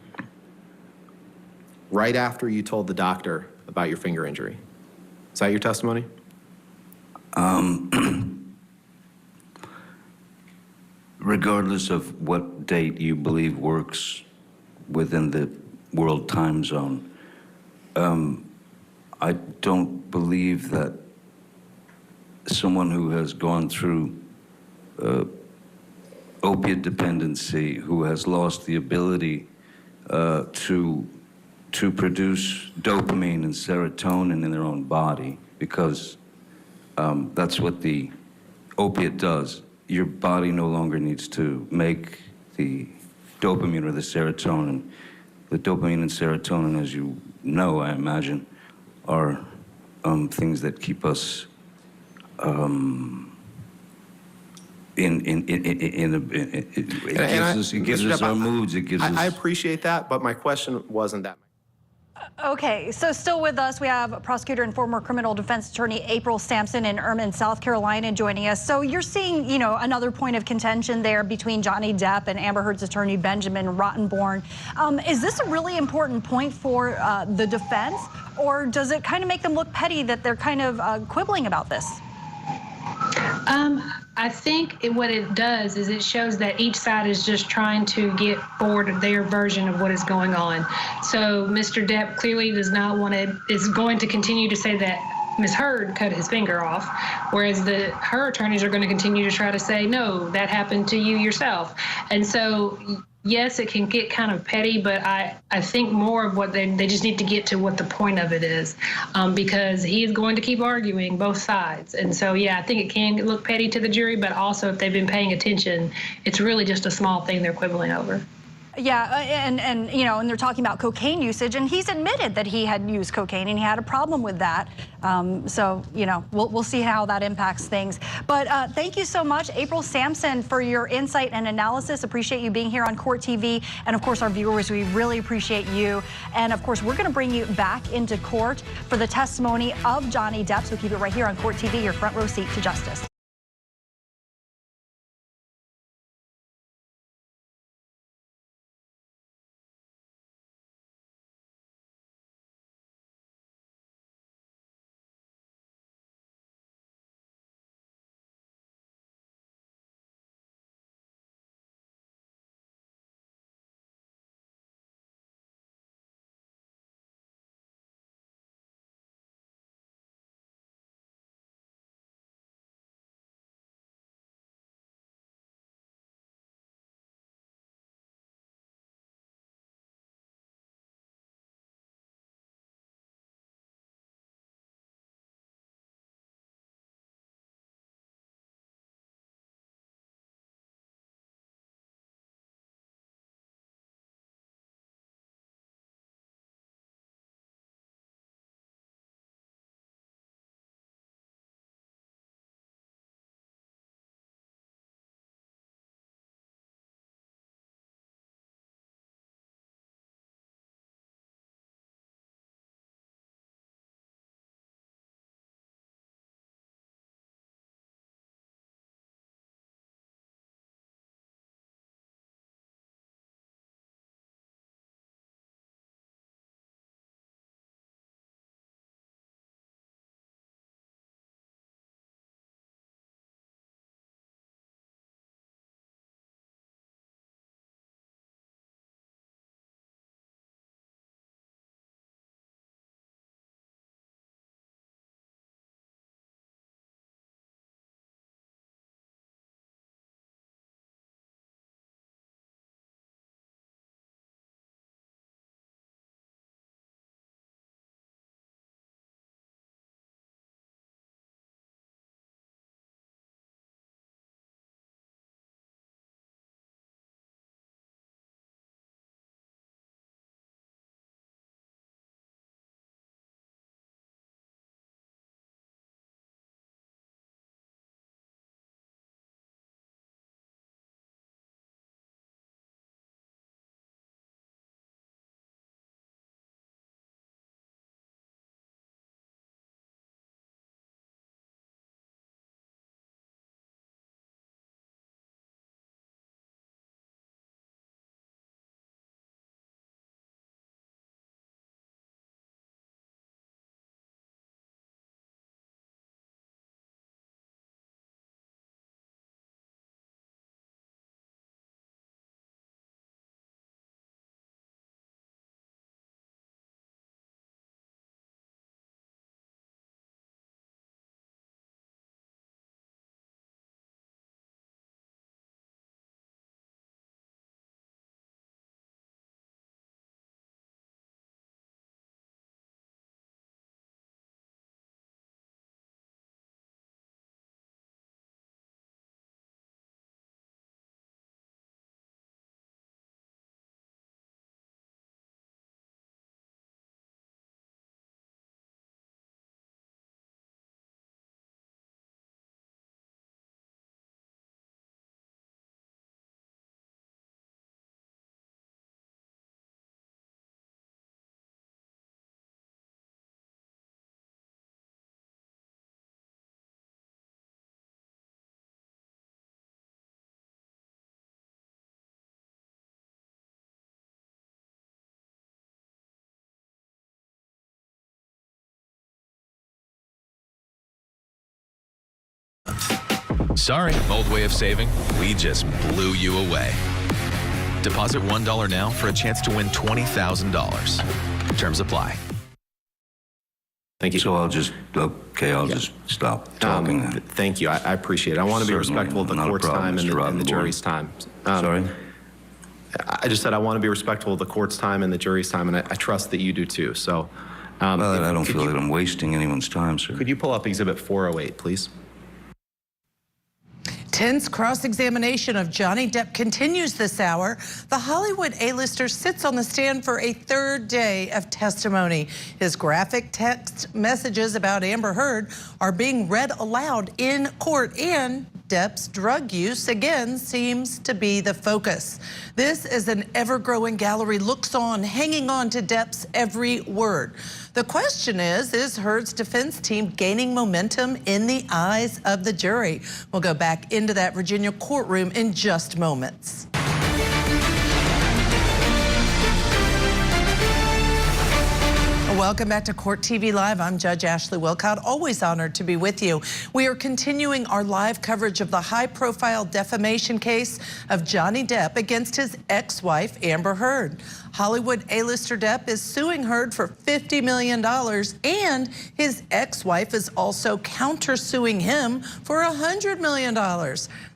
right after you told the doctor about your finger injury? Is that your testimony? Regardless of what date you believe works within the world time zone, I don't believe that someone who has gone through opiate dependency, who has lost the ability to produce dopamine and serotonin in their own body, because that's what the opiate does. Your body no longer needs to make the dopamine or the serotonin. The dopamine and serotonin, as you know, I imagine, are things that keep us it gives us our moods. It gives us. I appreciate that, but my question wasn't that. Okay, so still with us, we have prosecutor and former criminal defense attorney April Sampson in Ermine, South Carolina, joining us. So you're seeing, another point of contention there between Johnny Depp and Amber Heard's attorney Benjamin Rottenborn. Is this a really important point for the defense, or does it kind of make them look petty that they're kind of quibbling about this? I think what it does is it shows that each side is just trying to get forward their version of what is going on. So Mr. Depp clearly does not want to, is going to continue to say that Ms. Heard cut his finger off, whereas her attorneys are going to continue to try to say, no, that happened to you yourself. And so, yes, it can get kind of petty, but I think more of what they just need to get to what the point of it is, because he is going to keep arguing both sides. And so, yeah, I think it can look petty to the jury, but also if they've been paying attention, it's really just a small thing they're quibbling over. Yeah, and they're talking about cocaine usage, and he's admitted that he had used cocaine and he had a problem with that. So, we'll see how that impacts things. But thank you so much, April Sampson, for your insight and analysis. Appreciate you being here on Court TV. And of course, our viewers, we really appreciate you. And of course, we're going to bring you back into court for the testimony of Johnny Depp. So keep it right here on Court TV, your front row seat to justice. Sorry, old way of saving. We just blew you away. Deposit $1 now for a chance to win $20,000. Terms apply. Thank you. So I'll just stop talking then. Thank you. I appreciate it. I want to be respectful of the court's time and the jury's time. Sorry? I just said I want to be respectful of the court's time and the jury's time, and I trust that you do too. So, well, I don't feel that I'm wasting anyone's time, sir. Could you pull up Exhibit 408, please? Tense cross-examination of Johnny Depp continues this hour. The Hollywood A-lister sits on the stand for a third day of testimony. His graphic text messages about Amber Heard are being read aloud in court, and Depp's drug use again seems to be the focus. This is an ever-growing gallery looks on, hanging on to Depp's every word. The question is Heard's defense team gaining momentum in the eyes of the jury? We'll go back into that Virginia courtroom in just moments. Welcome back to Court TV Live. I'm Judge Ashley Wilcott, always honored to be with you. We are continuing our live coverage of the high-profile defamation case of Johnny Depp against his ex-wife, Amber Heard. Hollywood A-lister Depp is suing Heard for $50 million, and his ex-wife is also countersuing him for $100 million.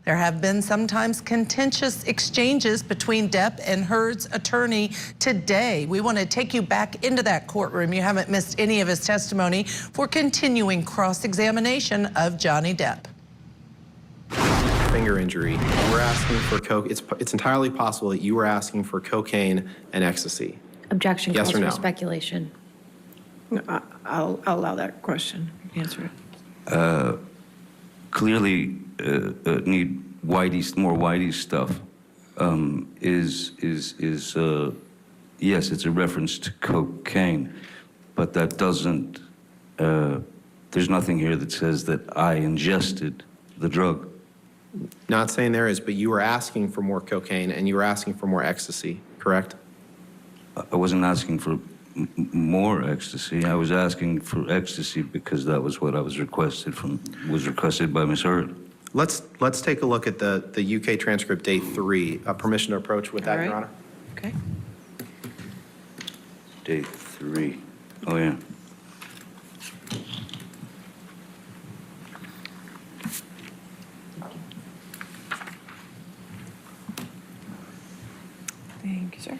There have been sometimes contentious exchanges between Depp and Heard's attorney today. We want to take you back into that courtroom. You haven't missed any of his testimony for continuing cross-examination of Johnny Depp. Finger injury. We're asking for coke. It's entirely possible that you were asking for cocaine and ecstasy. Objection Yes calls or for no? speculation. No, I'll allow that question. Answer it. Clearly need more Whitey stuff. Yes, it's a reference to cocaine, but that doesn't. There's nothing here that says that I ingested the drug. Not saying there is, but you were asking for more cocaine and you were asking for more ecstasy, correct? I wasn't asking for more ecstasy. I was asking for ecstasy because that was what I was requested by Ms. Heard. Let's take a look at the UK transcript, day 3. Permission to approach with that, Your Honor? Okay. Day 3. Oh, yeah. Thank you, sir.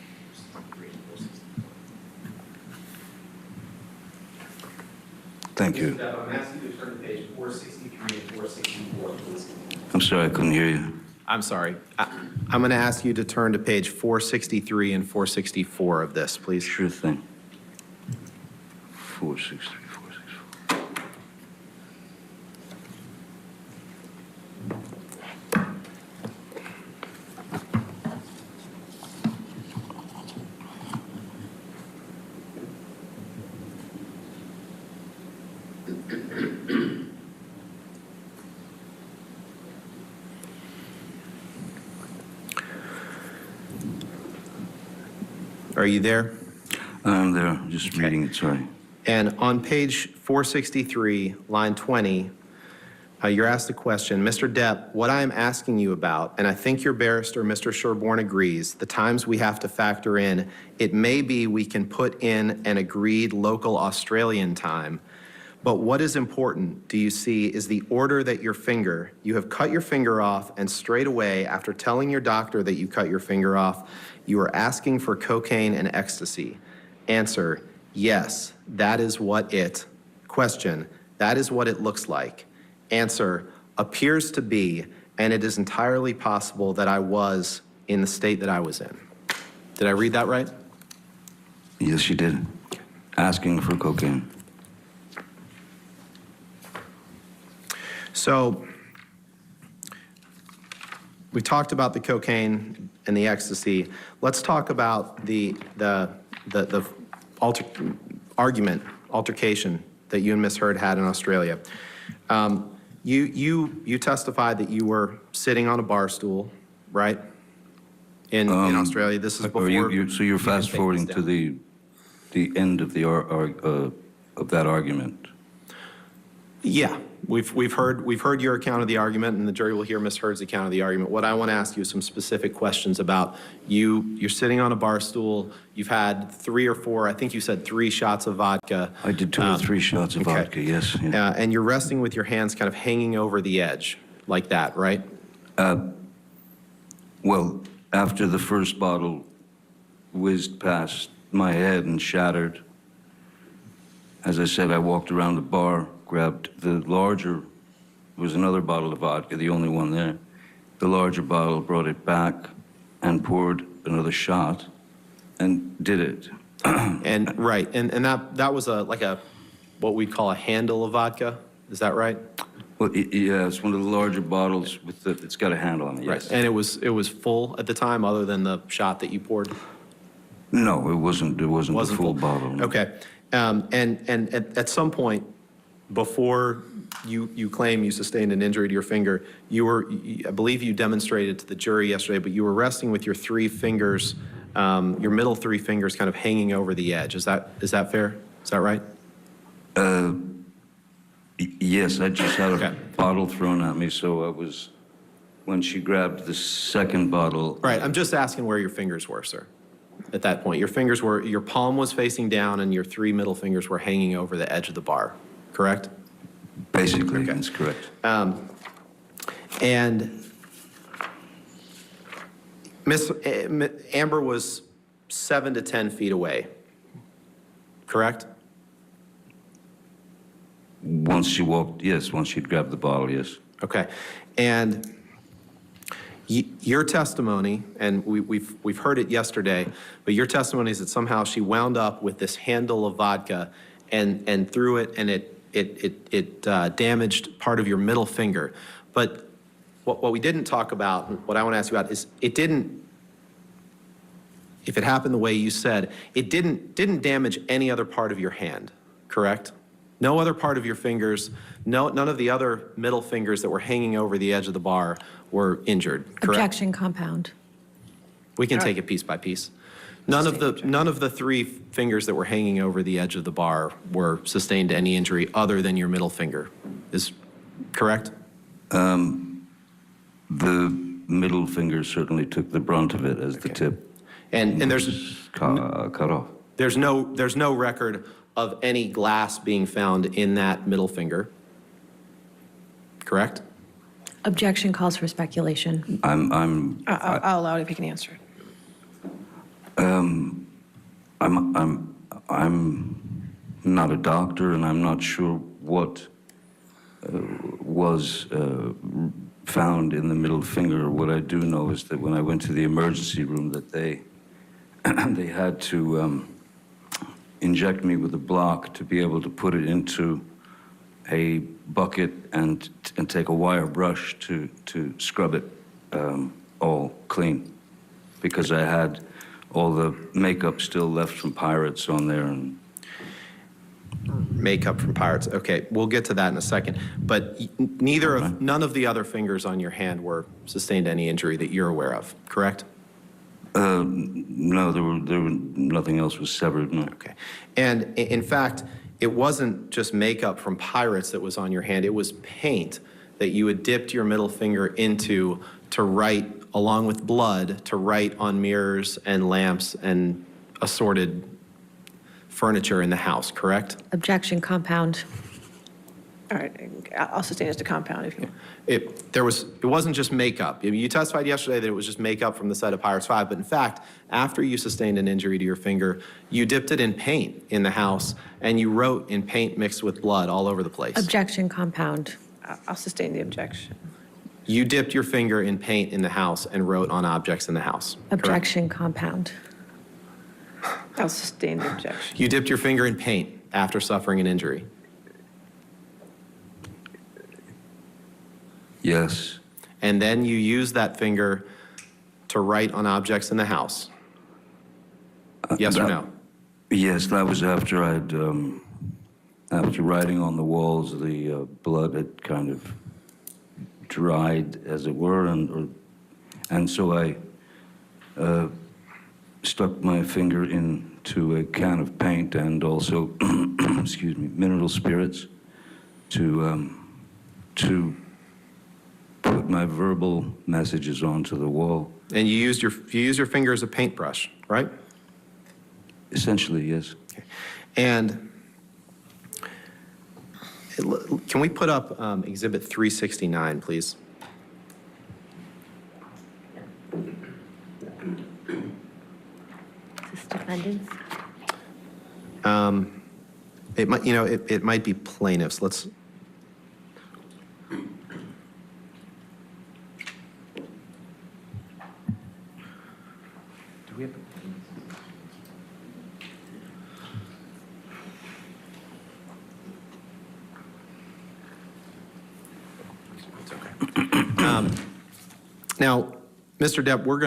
Thank you. I'm asking you to turn to page 463 and 464, please. I'm sorry, I couldn't hear you. I'm sorry. I'm going to ask you to turn to page 463 and 464 of this, please. Sure thing. 463, 464. Are you there? I'm there, just reading it, sorry. And on page 463, line 20, you're asked a question, Mr. Depp, what I am asking you about, and I think your barrister, Mr. Sherborne, agrees, the times we have to factor in, it may be we can put in an agreed local Australian time, but what is important, do you see, is the order that you have cut your finger off, and straight away, after telling your doctor that you cut your finger off, you are asking for cocaine and ecstasy. Answer, yes, that is what it. Question, that is what it looks like. Answer, appears to be, and it is entirely possible that I was in the state that I was in. Did I read that right? Yes, you did. Asking for cocaine. So, we talked about the cocaine and the ecstasy. Let's talk about the altercation that you and Ms. Heard had in Australia. You testified that you were sitting on a bar stool, right? In Australia. This is before. So you're fast forwarding to the end of the of that argument. Yeah, we've heard your account of the argument, and the jury will hear Ms. Heard's account of the argument. What I want to ask you is some specific questions about you're sitting on a bar stool. You've had 3 or 4, I think you said 3 shots of vodka. I did 2 or 3 shots of vodka, yes. Yeah. And you're resting with your hands kind of hanging over the edge like that, right? Well, after the first bottle whizzed past my head and shattered, as I said, I walked around the bar, grabbed the larger, was another bottle of vodka, the only one there. The larger bottle, brought it back and poured another shot and did it. And that was like a what we call a handle of vodka. Is that right? Well, yeah, it's one of the larger bottles with it's got a handle on it. Yes. Right. And it was full at the time, other than the shot that you poured. No, it wasn't. It wasn't a full bottle. No. Okay. And at some point, before you claim you sustained an injury to your finger, I believe you demonstrated to the jury yesterday, but you were resting with your 3 fingers, your middle 3 fingers kind of hanging over the edge. Is that fair? Is that right? Yes, I just had a bottle thrown at me, so I was, when she grabbed the second bottle. Right, I'm just asking where your fingers were, sir, at that point. Your palm was facing down and your 3 middle fingers were hanging over the edge of the bar, correct? Basically, that's correct. And Miss Amber was 7 to 10 feet away, correct? Once she walked, yes. Once she'd grabbed the bottle, yes. Okay. And your testimony, and we've heard it yesterday, but your testimony is that somehow she wound up with this handle of vodka and threw it, and it damaged part of your middle finger. But what we didn't talk about, what I want to ask you about, is if it happened the way you said, it didn't damage any other part of your hand, correct? No other part of your fingers, none of the other middle fingers that were hanging over the edge of the bar were injured, correct? Objection compound. We can take it piece by piece. None of the 3 fingers that were hanging over the edge of the bar were sustained any injury other than your middle finger. Is correct? The middle finger certainly took the brunt of it as the tip. And there's cut off. There's no record of any glass being found in that middle finger, correct? Objection calls for speculation. I'll allow it if you can answer it. I'm not a doctor, and I'm not sure what was found in the middle finger. What I do know is that when I went to the emergency room, that they had to inject me with a block to be able to put it into a bucket and take a wire brush to scrub it all clean, because I had all the makeup still left from Pirates on there. And makeup from Pirates, okay, we'll get to that in a second. But none of the other fingers on your hand were sustained any injury that you're aware of, correct? No, there were nothing else was severed. No. Okay, and in fact, it wasn't just makeup from Pirates that was on your hand. It was paint that you had dipped your middle finger into to write, along with blood, to write on mirrors and lamps and assorted furniture in the house, correct? Objection compound. All right, I'll sustain as to compound if you. It wasn't just makeup. You testified yesterday that it was just makeup from the set of Pirates 5, but in fact, after you sustained an injury to your finger, you dipped it in paint in the house, and you wrote in paint mixed with blood all over the place. Objection compound. I'll sustain the objection. You dipped your finger in paint in the house and wrote on objects in the house. Objection compound. I'll sustain the objection. You dipped your finger in paint after suffering an injury. Yes. And then you used that finger to write on objects in the house. Yes or no? Yes, that was after after writing on the walls, the blood had kind of dried, as it were, and so I stuck my finger into a can of paint and also, excuse me, mineral spirits, to put my verbal messages onto the wall. And you used your finger as a paintbrush, right? Essentially, yes. Okay. And can we put up Exhibit 369, please? This defendants? It might, it might be plaintiffs. Let's. Do we have? It's okay. Now, Mr. Depp, we're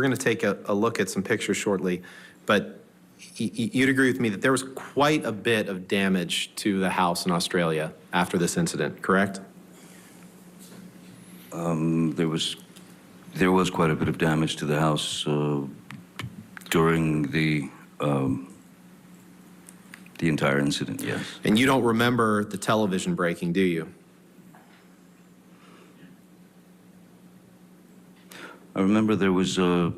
gonna take a look at some pictures shortly, but you'd agree with me that there was quite a bit of damage to the house in Australia after this incident, correct? There was quite a bit of damage to the house during the entire incident, yes. And you don't remember the television breaking, do you? I remember there was I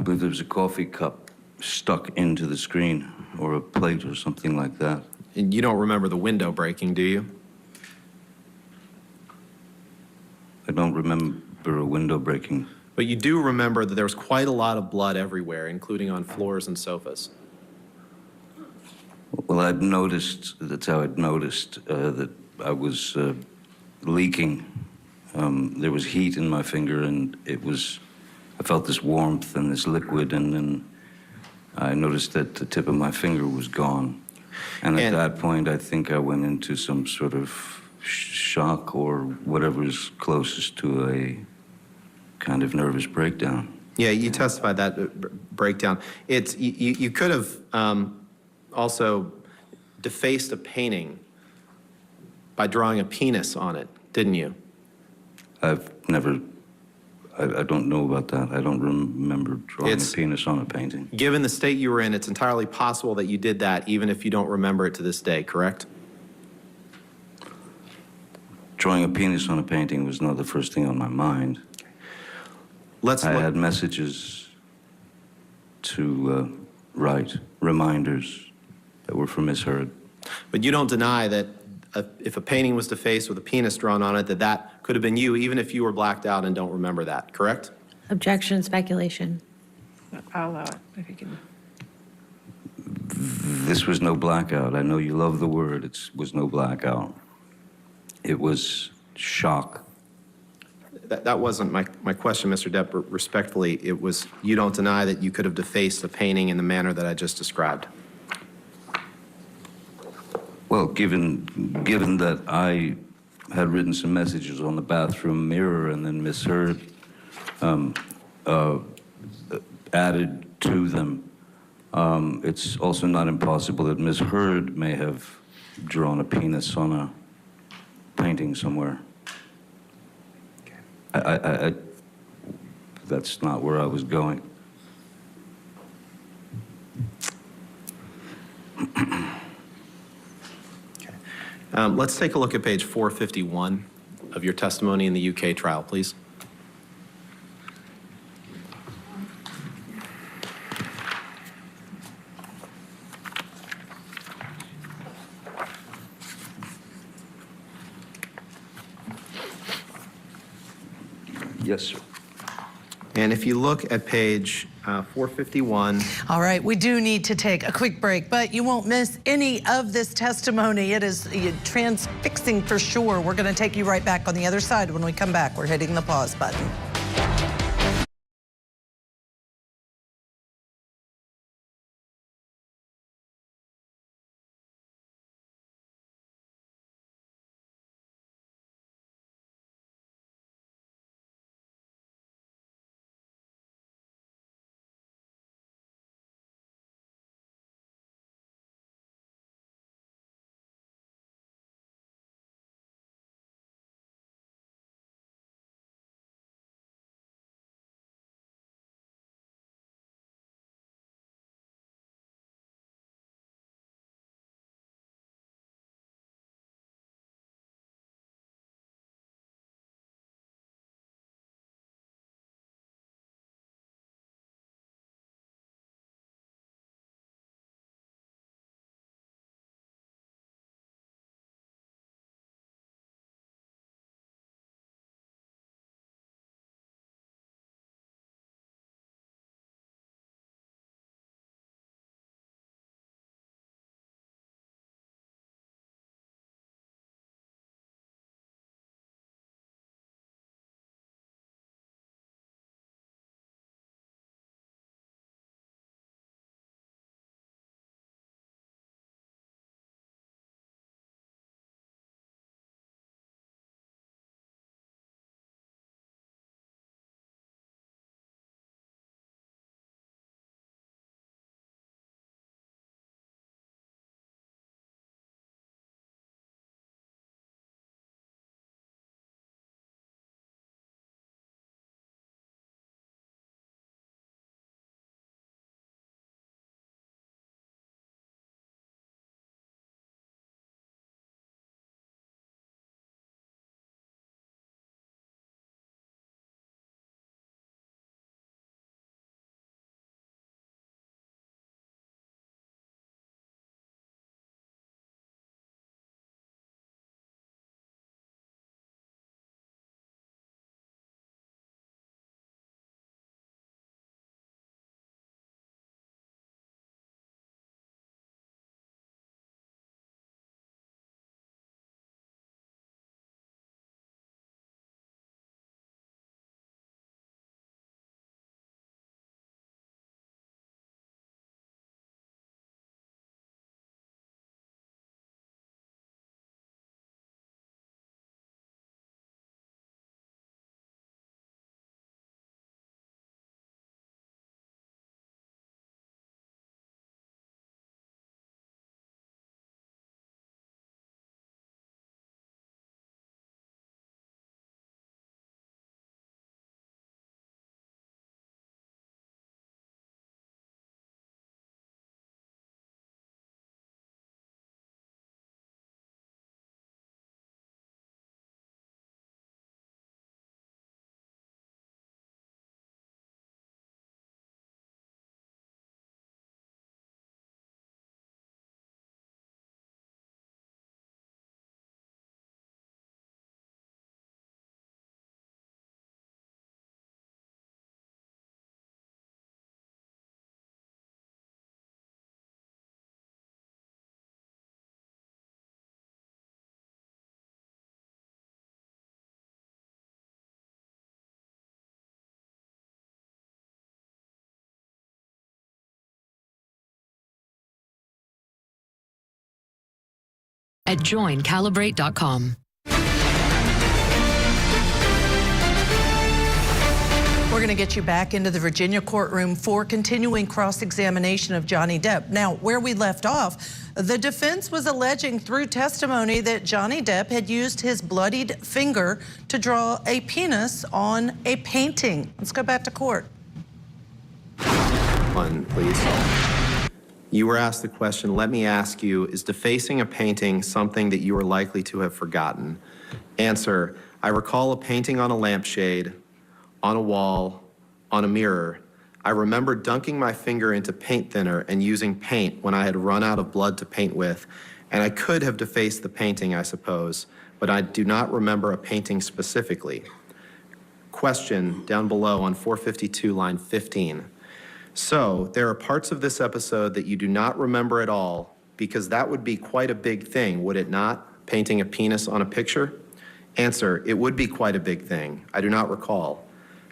believe there was a coffee cup stuck into the screen, or a plate or something like that. And you don't remember the window breaking, do you? I don't remember a window breaking. But you do remember that there was quite a lot of blood everywhere, including on floors and sofas. Well, I'd noticed, that's how I'd noticed that I was leaking. There was heat in my finger, and I felt this warmth and this liquid, and then I noticed that the tip of my finger was gone. And at that point, I think I went into some sort of shock or whatever is closest to a kind of nervous breakdown. Yeah, you testified that breakdown. You could have also defaced a painting by drawing a penis on it, didn't you? I've never, I don't know about that. I don't remember drawing a penis on a painting. Given the state you were in, it's entirely possible that you did that, even if you don't remember it to this day, correct? Drawing a penis on a painting was not the first thing on my mind. I had messages to write, reminders that were for Miss Heard. But you don't deny that if a painting was defaced with a penis drawn on it, that could have been you, even if you were blacked out and don't remember that, correct? Objection, speculation. I'll allow it if you can. This was no blackout. I know you love the word. It was no blackout. It was shock. That wasn't my question, Mr. Depp. Respectfully, it was, you don't deny that you could have defaced a painting in the manner that I just described. Well, given that I had written some messages on the bathroom mirror and then Miss Heard added to them, it's also not impossible that Miss Heard may have drawn a penis on a painting somewhere. That's not where I was going. Let's take a look at page 451 of your testimony in the UK trial, please. Yes, sir. And if you look at page 451. All right, we do need to take a quick break, but you won't miss any of this testimony. It is transfixing for sure. We're going to take you right back on the other side when we come back. We're hitting the pause button. at joincalibrate.com. We're going to get you back into the Virginia courtroom for continuing cross-examination of Johnny Depp. Now, where we left off, the defense was alleging through testimony that Johnny Depp had used his bloodied finger to draw a penis on a painting. Let's go back to court. One, please. You were asked the question, let me ask you, is defacing a painting something that you are likely to have forgotten? Answer, I recall a painting on a lampshade, on a wall, on a mirror. I remember dunking my finger into paint thinner and using paint when I had run out of blood to paint with, and I could have defaced the painting, I suppose, but I do not remember a painting specifically. Question down below on 452, line 15. So there are parts of this episode that you do not remember at all, because that would be quite a big thing, would it not? Painting a penis on a picture? Answer, it would be quite a big thing. I do not recall.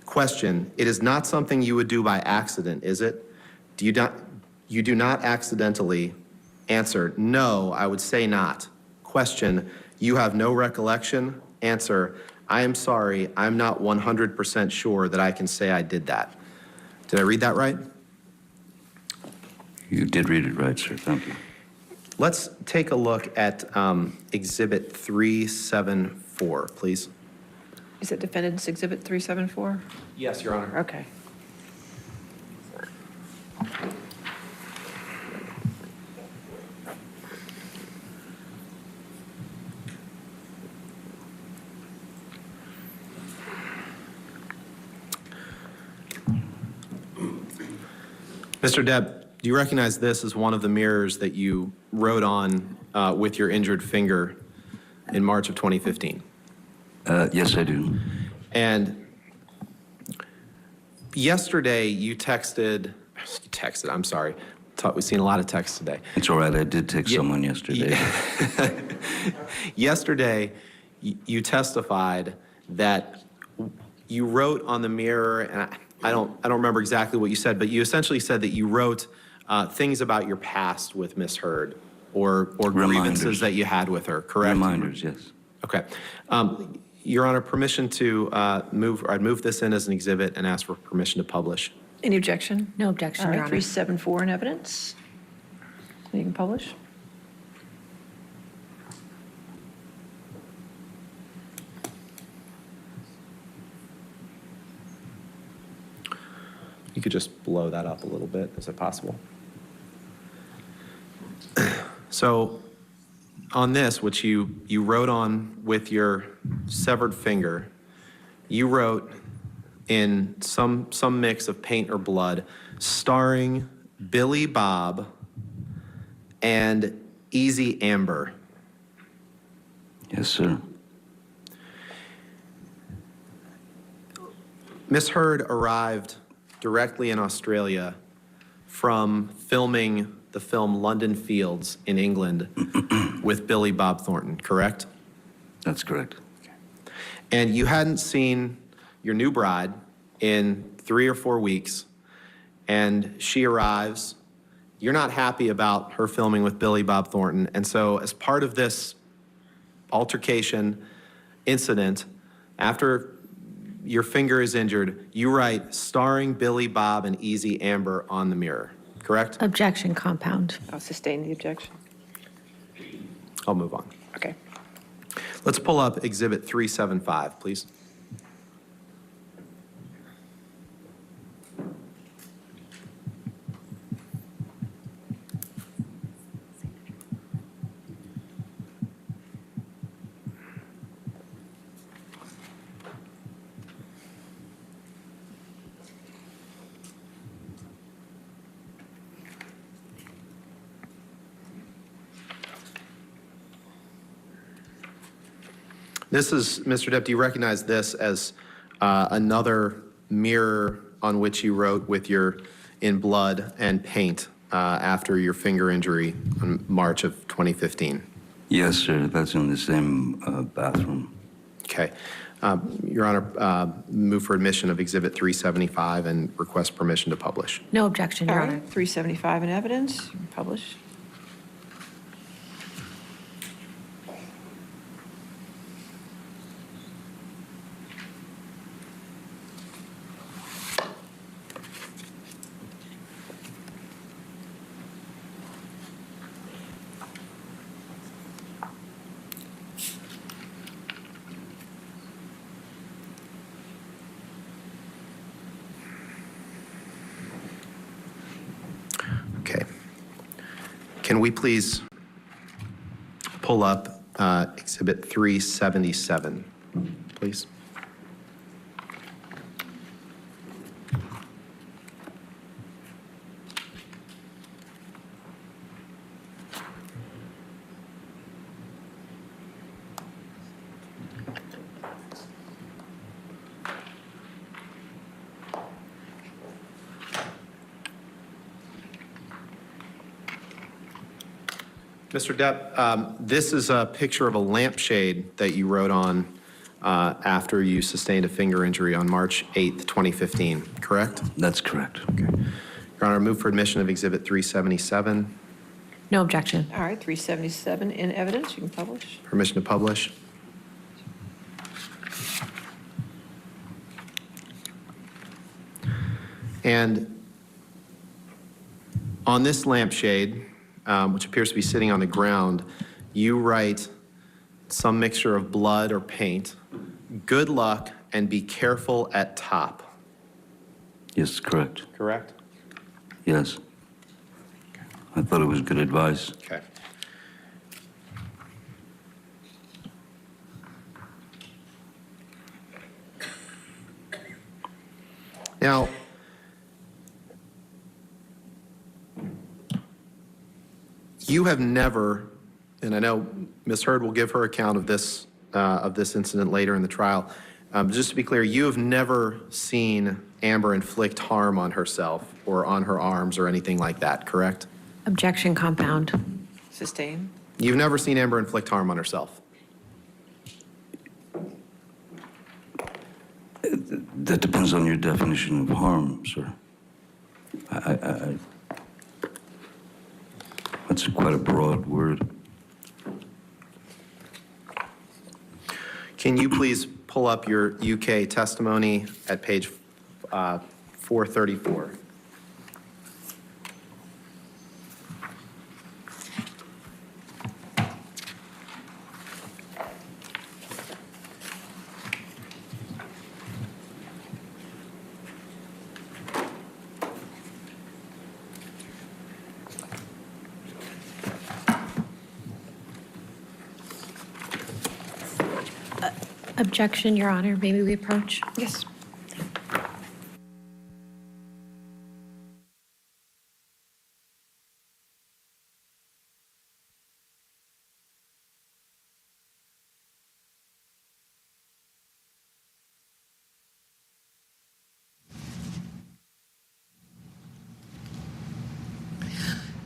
Question, it is not something you would do by accident, is it? You do not accidentally. Answer, no, I would say not. Question, you have no recollection? Answer, I am sorry, I'm not 100% sure that I can say I did that. Did I read that right? You did read it right, sir. Thank you. Let's take a look at Exhibit 374, please. Is it Defendant's Exhibit 374? Yes, Your Honor. Okay. Mr. Depp, do you recognize this as one of the mirrors that you wrote on with your injured finger in March of 2015? Yes, I do. And yesterday you texted, I'm sorry. We've seen a lot of texts today. It's all right. I did text someone yesterday. Yesterday, you testified that you wrote on the mirror, and I don't remember exactly what you said, but you essentially said that you wrote things about your past with Miss Heard, or grievances that you had with her, correct? Reminders, yes. Okay. Your Honor, permission to I'd move this in as an exhibit and ask for permission to publish. Any objection? No objection, All right, Your Honor. 374 in evidence. You can publish. You could just blow that up a little bit. Is it possible? So on this, which you wrote on with your severed finger, you wrote in some mix of paint or blood, starring Billy Bob and Easy Amber. Yes, sir. Miss Heard arrived directly in Australia from filming the film London Fields in England with Billy Bob Thornton, correct? That's correct. And you hadn't seen your new bride in 3 or 4 weeks, and she arrives. You're not happy about her filming with Billy Bob Thornton, and so as part of this altercation incident, after your finger is injured, you write starring Billy Bob and Easy Amber on the mirror, correct? Objection, compound. I'll sustain the objection. I'll move on. Okay. Let's pull up Exhibit 375, please. This is, Mr. Depp, do you recognize this as another mirror on which you wrote with your, in blood and paint after your finger injury in March of 2015? Yes, sir. That's in the same bathroom. Okay. Your Honor, move for admission of Exhibit 375 and request permission to publish. No objection, Your All Honor. right, 375 in evidence, publish. Can we please pull up Exhibit 377, please? Mr. Depp, this is a picture of a lampshade that you wrote on after you sustained a finger injury on March 8th, 2015, correct? That's correct. Okay. Your Honor, I move for admission of Exhibit 377. No objection. All right, 377 in evidence. You can publish. Permission to publish. And on this lampshade, which appears to be sitting on the ground, you write some mixture of blood or paint, "Good luck and be careful at top." Yes, correct. Correct? Yes. I thought it was good advice. Okay. Now, you have never, and I know Ms. Hurd will give her account of this incident later in the trial. Just to be clear, you have never seen Amber inflict harm on herself or on her arms or anything like that, correct? Objection compound. Sustain. You've never seen Amber inflict harm on herself? That depends on your definition of harm, sir. That's quite a broad word. Can you please pull up your UK testimony at page 434? Objection, Your Honor. Maybe we approach? Yes.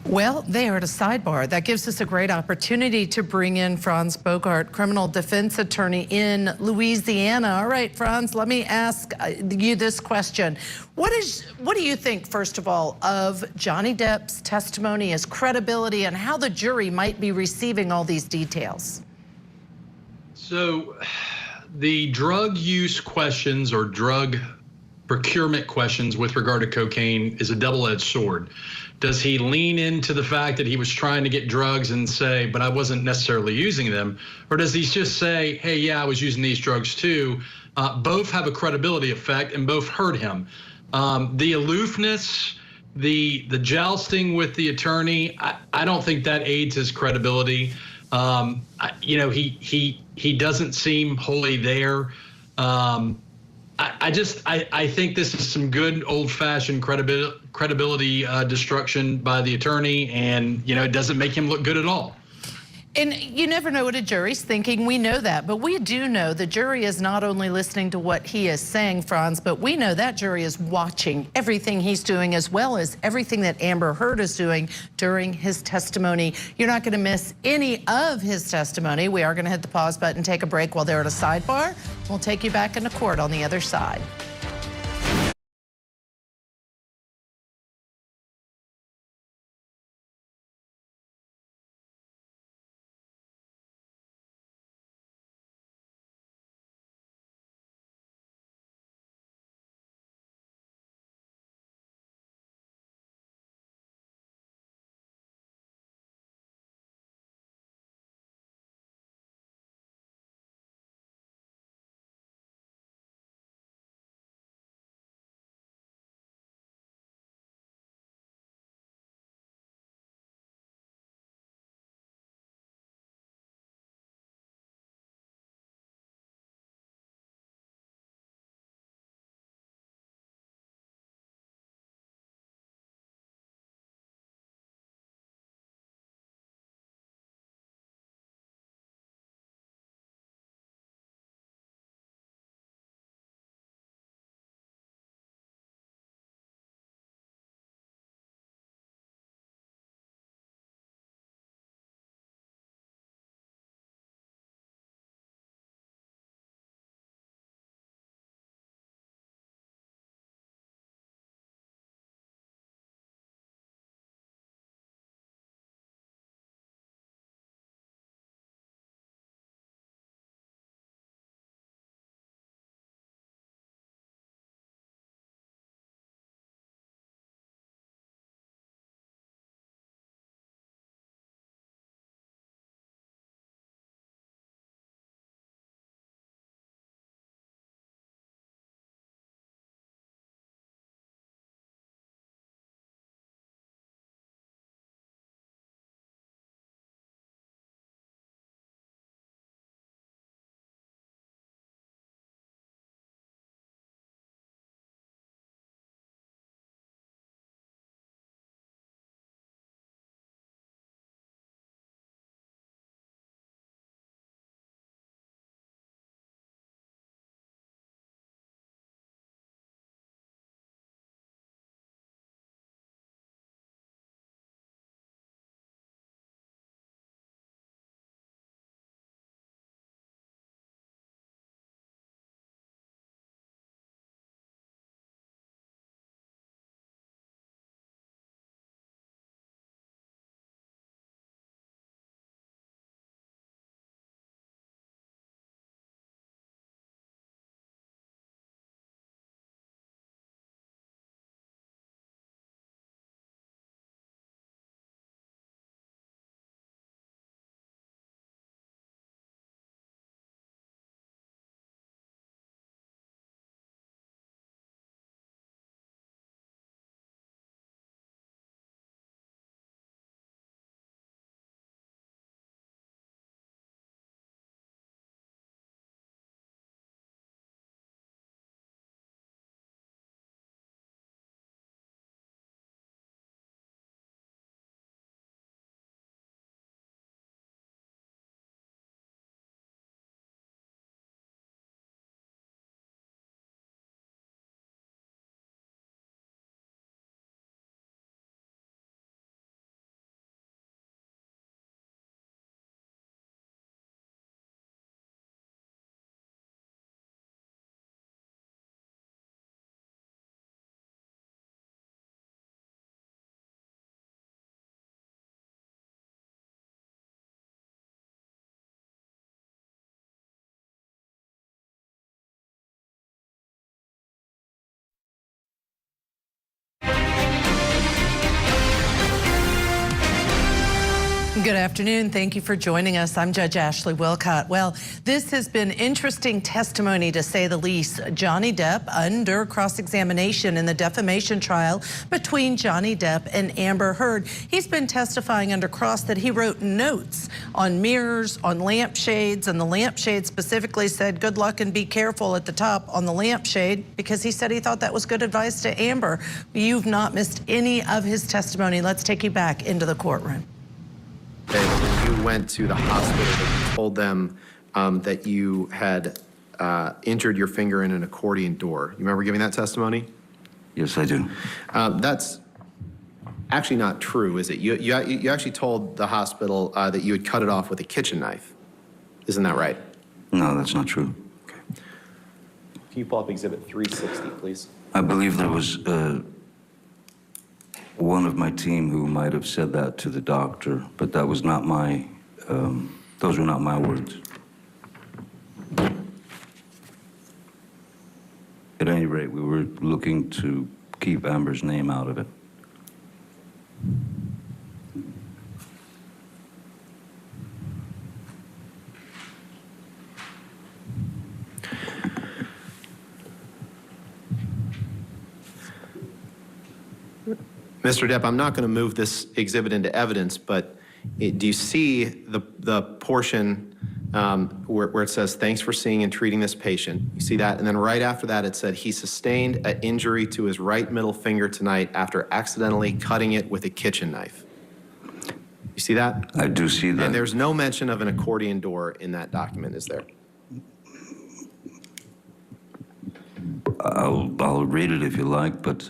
Well, they are at a sidebar. That gives us a great opportunity to bring in Franz Bogart, criminal defense attorney in Louisiana. All right, Franz, let me ask you this question. What do you think, first of all, of Johnny Depp's testimony, his credibility, and how the jury might be receiving all these details? So the drug use questions or drug procurement questions with regard to cocaine is a double-edged sword. Does he lean into the fact that he was trying to get drugs and say, but I wasn't necessarily using them? Or does he just say, hey, yeah, I was using these drugs too? Both have a credibility effect and both hurt him. The aloofness, the jousting with the attorney, I don't think that aids his credibility. You know, he doesn't seem wholly there. I think this is some good old-fashioned credibility destruction by the attorney, and you know, it doesn't make him look good at all. And you never know what a jury's thinking. We know that, but we do know the jury is not only listening to what he is saying, Franz, but we know that jury is watching everything he's doing as well as everything that Amber Heard is doing during his testimony. You're not going to miss any of his testimony. We are going to hit the pause button, take a break while they're at a sidebar. We'll take you back into court on the other side. Good afternoon. Thank you for joining us. I'm Judge Ashley Wilcott. Well, this has been interesting testimony, to say the least. Johnny Depp under cross-examination in the defamation trial between Johnny Depp and Amber Heard. He's been testifying under cross that he wrote notes on mirrors, on lampshades, and the lampshade specifically said, "Good luck and be careful" at the top on the lampshade, because he said he thought that was good advice to Amber. You've not missed any of his testimony. Let's take you back into the courtroom. When you went to the hospital, that you told them that you had injured your finger in an accordion door. You remember giving that testimony? Yes, I do. That's actually not true, is it? You actually told the hospital that you had cut it off with a kitchen knife. Isn't that right? No, that's not true. Okay. Can you pull up Exhibit 360, please? I believe there was one of my team who might have said that to the doctor, but that was not my, those were not my words. At any rate, we were looking to keep Amber's name out of it. Mr. Depp, I'm not going to move this exhibit into evidence, but do you see the portion where it says, "Thanks for seeing and treating this patient"? You see that? And then right after that, it said, "He sustained an injury to his right middle finger tonight after accidentally cutting it with a kitchen knife." You see that? I do see that. And there's no mention of an accordion door in that document, is there? I'll read it if you like, but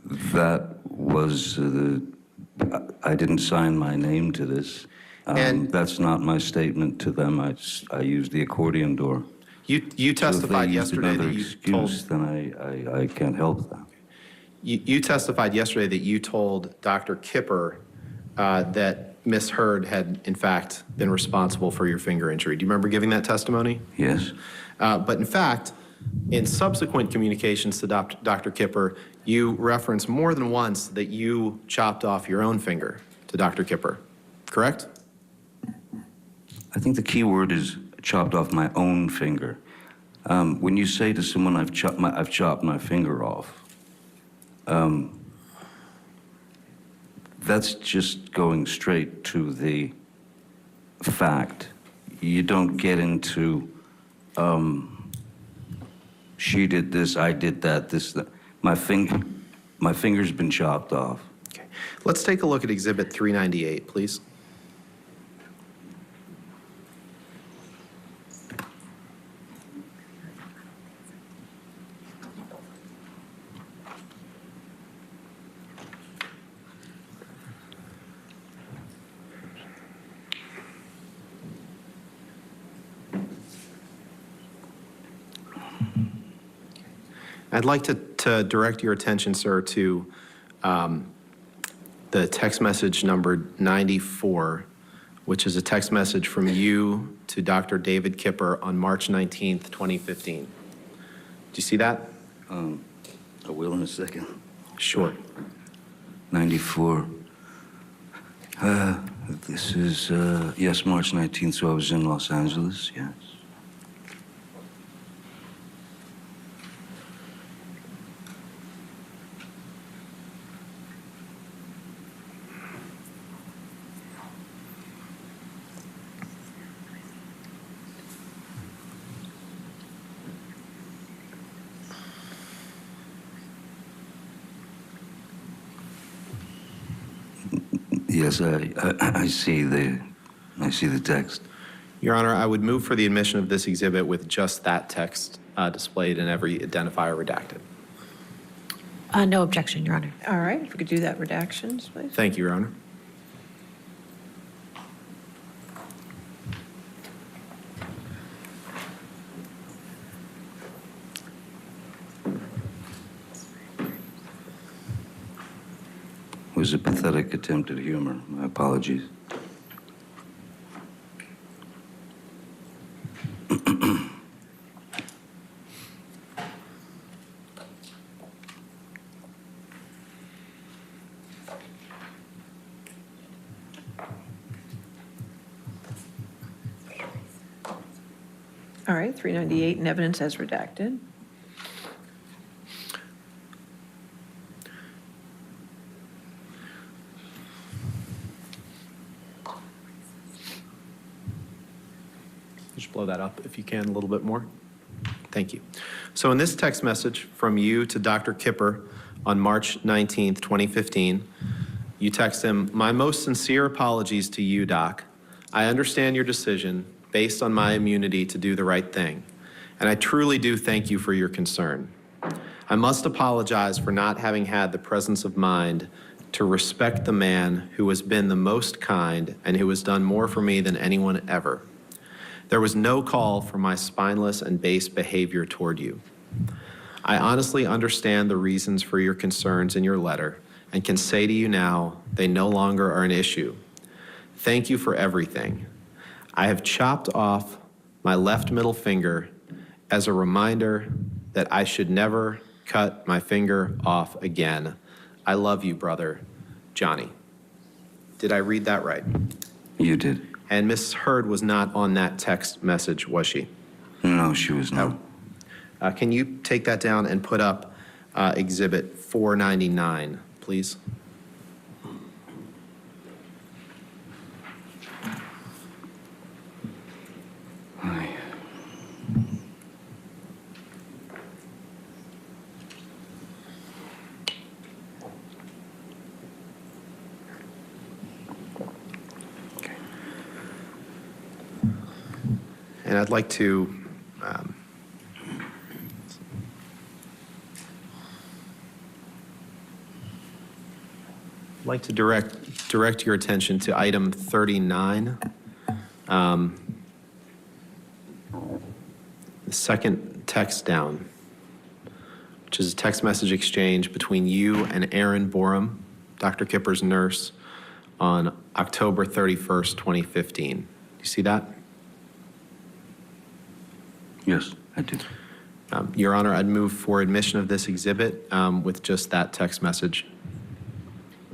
that was I didn't sign my name to this. And that's not my statement to them. I used the accordion door. You testified yesterday that you told. Then I can't help that. You testified yesterday that you told Dr. Kipper that Miss Heard had, in fact, been responsible for your finger injury. Do you remember giving that testimony? Yes. But in fact, in subsequent communications to Dr. Kipper, you referenced more than once that you chopped off your own finger to Dr. Kipper, correct? I think the key word is chopped off my own finger. When you say to someone, I've chopped my finger off, that's just going straight to the fact. You don't get into, she did this, I did that, this, that. My finger's been chopped off. Okay. Let's take a look at Exhibit 398, please. I'd like to direct your attention, sir, to the text message number 94, which is a text message from you to Dr. David Kipper on March 19th, 2015. Do you see that? I will in a second. Sure. 94. This is, yes, March 19th, so I was in Los Angeles, yes. Yes, I see the text. Your Honor, I would move for the admission of this exhibit with just that text displayed and every identifier redacted. No objection, Your Honor. All right, if we could do that redactions, please. Thank you, Your Honor. It was a pathetic attempt at humor. My apologies. All right, 398 in evidence as redacted. Just blow that up if you can a little bit more. Thank you. So in this text message from you to Dr. Kipper on March 19th, 2015, you text him, "My most sincere apologies to you, Doc. I understand your decision based on my immunity to do the right thing, and I truly do thank you for your concern. I must apologize for not having had the presence of mind to respect the man who has been the most kind and who has done more for me than anyone ever. There was no call for my spineless and base behavior toward you. I honestly understand the reasons for your concerns in your letter and can say to you now they no longer are an issue. Thank you for everything. I have chopped off my left middle finger as a reminder that I should never cut my finger off again. I love you, brother, Johnny." Did I read that right? You did. And Ms. Heard was not on that text message, was she? No, she was not. Can you take that down and put up Exhibit 499, please? Hi. And I'd like to direct your attention to item 39, the second text down, which is a text message exchange between you and Erin Borum, Dr. Kipper's nurse, on October 31st, 2015. Do you see that? Yes, I do. Your Honor, I'd move for admission of this exhibit with just that text message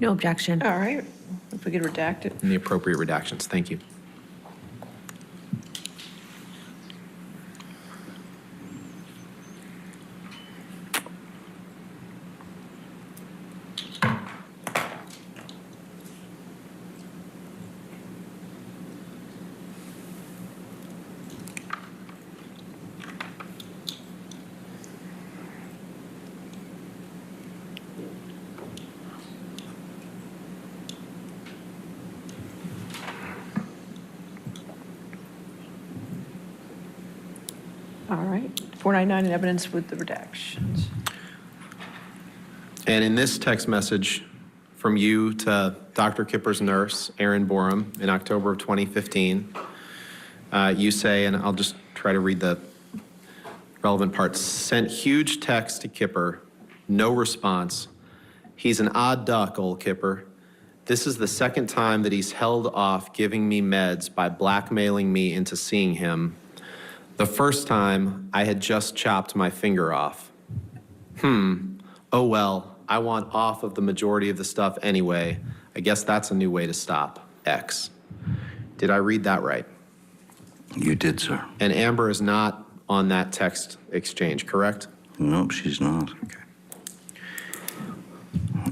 No objection. All right, if we could redact it. and the appropriate redactions. Thank you. All right, 499 in evidence with the redactions. And in this text message from you to Dr. Kipper's nurse, Erin Borum, in October of 2015, you say, and I'll just try to read the relevant parts, "Sent huge text to Kipper, no response. He's an odd duck, old Kipper. This is the second time that he's held off giving me meds by blackmailing me into seeing him. The first time, I had just chopped my finger off. Oh well, I want off of the majority of the stuff anyway. I guess that's a new way to stop. X." Did I read that right? You did, sir. And Amber is not on that text exchange, correct? Nope, she's not. Okay.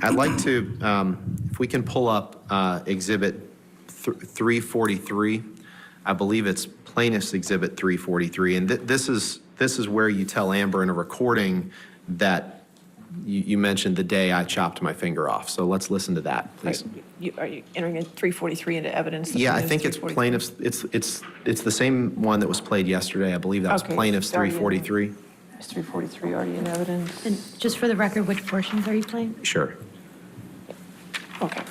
I'd like to, if we can pull up Exhibit 343. I believe it's Plaintiff's Exhibit 343, and this is where you tell Amber in a recording that you mentioned the day I chopped my finger off. So let's listen to that, please. Are you entering in 343 into evidence? Yeah, I think it's Plaintiff's. It's the same one that was played yesterday. I believe that was Okay, Plaintiff's 343. It's 343 already in evidence. And just for the record, which portions are you playing? Sure. Okay.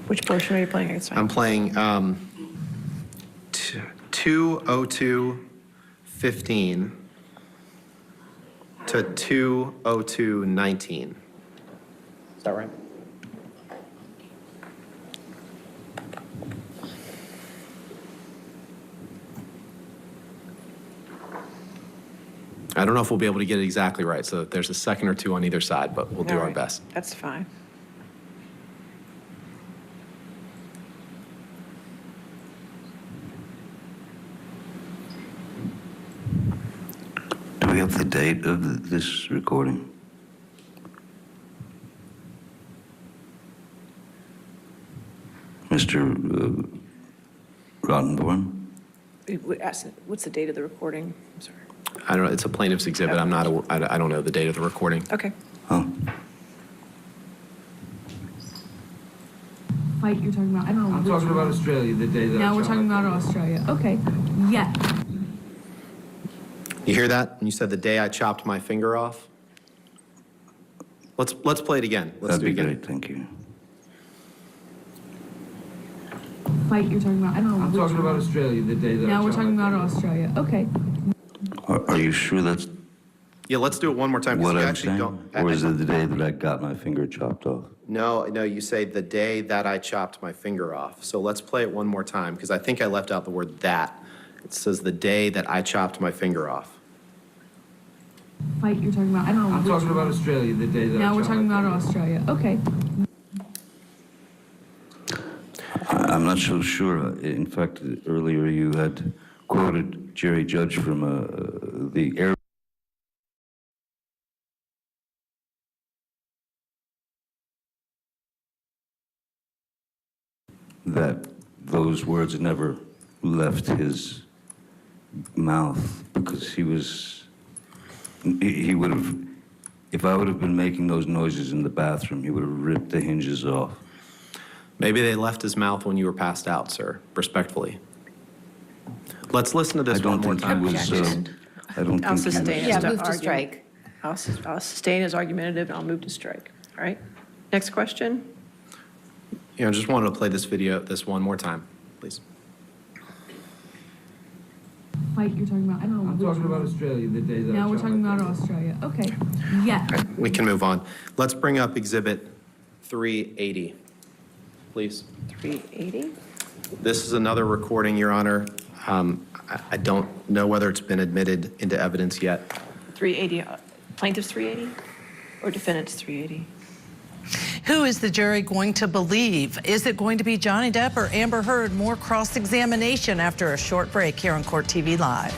Which portion are you playing? It's fine. I'm playing 2:02:15 to 2:02:19. Is that right? I don't know if we'll be able to get it exactly right, so there's a second or two on either side, but we'll do All our right, best. That's fine. we have the date of this recording? Mr. Rottenborn? What's the date of the recording? I'm sorry. I don't know. It's a plaintiff's exhibit. I'm not. I don't know the date of the recording. Okay. Oh. Fight you're talking about? I don't know. I'm talking about Australia, the day that Now we're talking about Australia. Okay. Yeah. You hear that? When you said the day I chopped my finger off? Let's play it again. Let's That'd do be it again. great, thank you. Fight you're talking about? I don't know. I'm talking about Australia, the day that Now we're I chopped talking my about finger Australia. Okay. Are you sure that's Yeah, let's do it one more time. 'Cause what you I'm actually saying? don't. Or is it the day that I got my finger chopped off? No, you say the day that I chopped my finger off. So let's play it one more time because I think I left out the word that. It says the day that I chopped my finger off. Fight you're talking about? I don't know. I'm talking about Australia, the day that I Now we're chopped talking my about finger off. Australia. Okay. I'm not so sure. In fact, earlier you had quoted Jerry Judge from the air. That those words never left his mouth because he would have, if I would have been making those noises in the bathroom, he would have ripped the hinges off. Maybe they left his mouth when you were passed out, sir, respectfully. Let's listen to this one more time. I don't I'll think sustain he was, his move to argument. strike. I'll sustain his argumentative, and I'll move to strike. All right? Next question. Just wanted to play this video, this one more time, please. Fight you're talking about? I don't know. I'm talking about Australia, the day that I Now we're chopped talking my about finger off. Australia. Okay. Yeah. We can move on. Let's bring up Exhibit 380, please. 380. This is another recording, Your Honor. I don't know whether it's been admitted into evidence yet. 380. Plaintiff's 380 or defendant's 380? Who is the jury going to believe? Is it going to be Johnny Depp or Amber Heard? More cross-examination after a short break here on Court TV Live.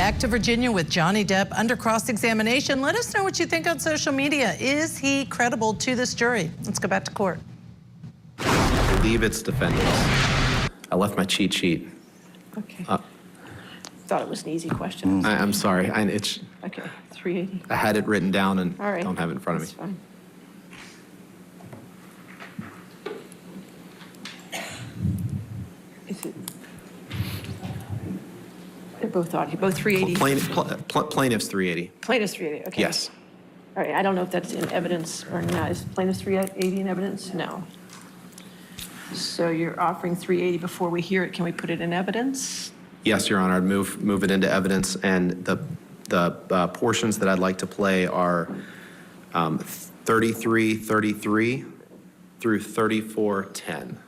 Back to Virginia with Johnny Depp under cross-examination. Let us know what you think on social media. Is he credible to this jury? Let's go back to court. I believe it's defendants. I left my cheat sheet. Okay. Thought it was an easy question. I'm sorry. Okay, 380. I had it written down and All right. don't have it in front of me. That's fine. Is it? They're both audio, both 380. Plaintiff's 380. Plaintiff's 380, okay. Yes. All right, I don't know if that's in evidence or not. Is plaintiff's 380 in evidence? No. So you're offering 380 before we hear it. Can we put it in evidence? Yes, Your Honor. I'd move it into evidence, and the portions that I'd like to play are 3333 through 3410.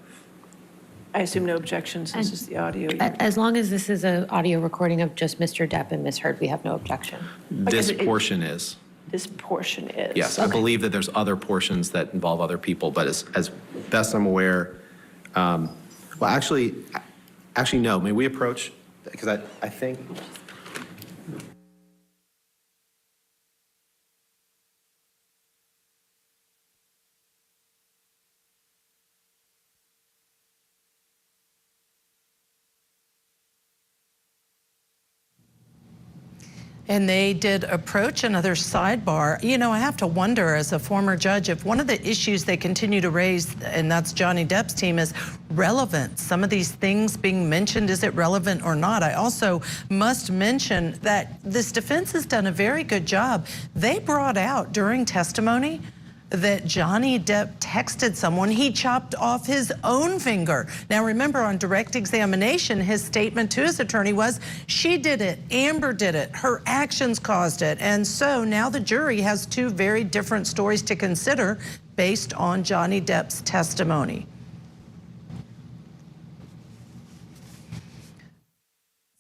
I assume no objections. This is the audio. As long as this is an audio recording of just Mr. Depp and Ms. Heard, we have no objection. This portion is. This portion is. Yes, I believe that there's other portions that involve other people, but as best I'm aware, well, actually, no. May we approach? Because I think. And they did approach another sidebar. You know, I have to wonder as a former judge if one of the issues they continue to raise, and that's Johnny Depp's team, is relevance. Some of these things being mentioned, is it relevant or not? I also must mention that this defense has done a very good job. They brought out during testimony that Johnny Depp texted someone, he chopped off his own finger. Now remember, on direct examination, his statement to his attorney was, she did it, Amber did it, her actions caused it. And so now the jury has two very different stories to consider based on Johnny Depp's testimony.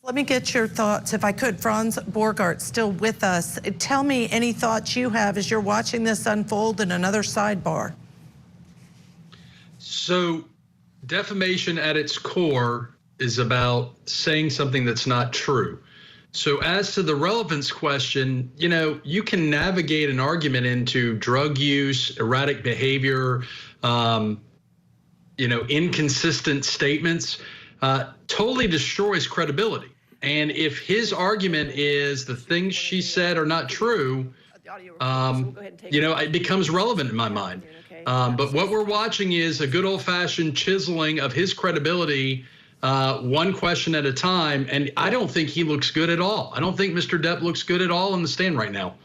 Let me get your thoughts, if I could. Franz Borgart, still with us. Tell me any thoughts you have as you're watching this unfold in another sidebar. So defamation at its core is about saying something that's not true. So as to the relevance question, you know, you can navigate an argument into drug use, erratic behavior, you know, inconsistent statements, totally destroys credibility. And if his argument is the things she said are not true, you know, it becomes relevant in my mind. But what we're watching is a good old-fashioned chiseling of his credibility, one question at a time. And I don't think he looks good at all. I don't think Mr. Depp looks good at all in the stand right now.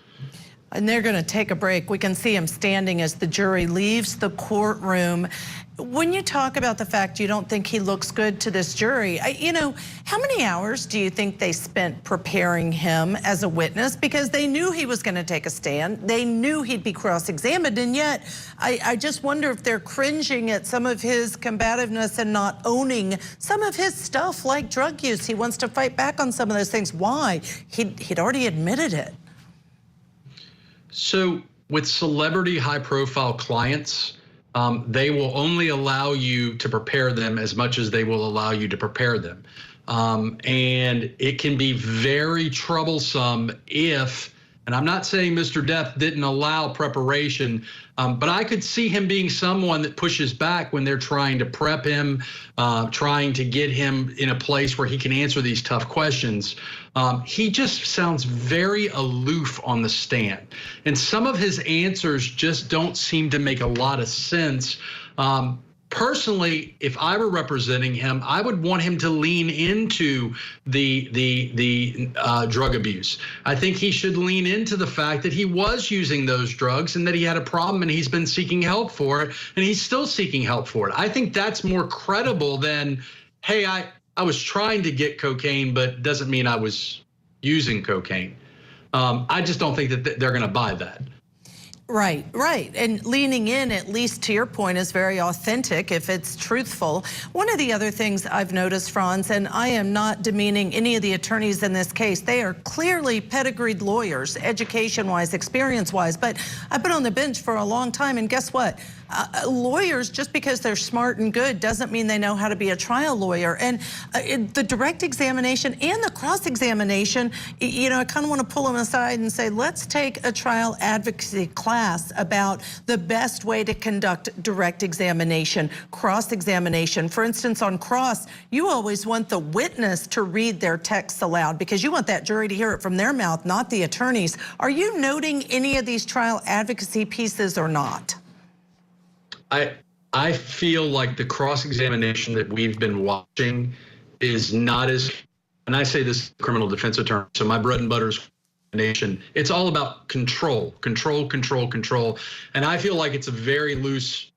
And they're going to take a break. We can see him standing as the jury leaves the courtroom. When you talk about the fact you don't think he looks good to this jury, you know, how many hours do you think they spent preparing him as a witness? Because they knew he was going to take a stand. They knew he'd be cross-examined. And yet, I just wonder if they're cringing at some of his combativeness and not owning some of his stuff like drug use. He wants to fight back on some of those things. Why? He'd already admitted it. So with celebrity high-profile clients, they will only allow you to prepare them as much as they will allow you to prepare them. And it can be very troublesome if, and I'm not saying Mr. Depp didn't allow preparation, but I could see him being someone that pushes back when they're trying to prep him, trying to get him in a place where he can answer these tough questions. He just sounds very aloof on the stand. And some of his answers just don't seem to make a lot of sense. Personally, if I were representing him, I would want him to lean into the drug abuse. I think he should lean into the fact that he was using those drugs and that he had a problem and he's been seeking help for it, and he's still seeking help for it. I think that's more credible than, hey, I was trying to get cocaine, but doesn't mean I was using cocaine. I just don't think that they're going to buy that. Right, right. And leaning in, at least to your point, is very authentic if it's truthful. One of the other things I've noticed, Franz, and I am not demeaning any of the attorneys in this case, they are clearly pedigreed lawyers, education-wise, experience-wise, but I've been on the bench for a long time, and guess what? lawyers, just because they're smart and good, doesn't mean they know how to be a trial lawyer. And the direct examination and the cross-examination, you know, I kind of want to pull them aside and say, let's take a trial advocacy class about the best way to conduct direct examination, cross-examination. For instance, on cross, you always want the witness to read their texts aloud because you want that jury to hear it from their mouth, not the attorneys. Are you noting any of these trial advocacy pieces or not? I feel like the cross-examination that we've been watching is not as, and I say this criminal defense attorney, so my bread and butter is nation. It's all about control. And I feel like it's a very loose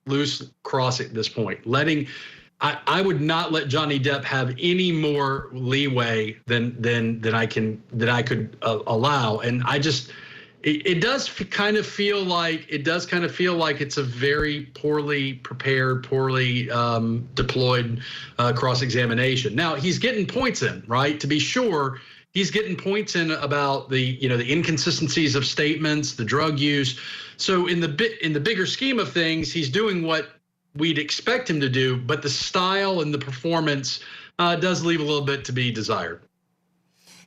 cross at this point. I would not let Johnny Depp have any more leeway than I could allow. And I just, it does kind of feel like it's a very poorly prepared, poorly deployed cross-examination. Now he's getting points in, right? To be sure, he's getting points in about the inconsistencies of statements, the drug use. So in the bigger scheme of things, he's doing what we'd expect him to do, but the style and the performance does leave a little bit to be desired.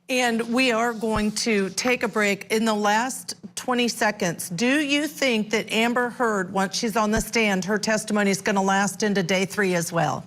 And we are going to take a break. In the last 20 seconds, do you think that Amber Heard, once she's on the stand, her testimony is going to last into day 3 as well?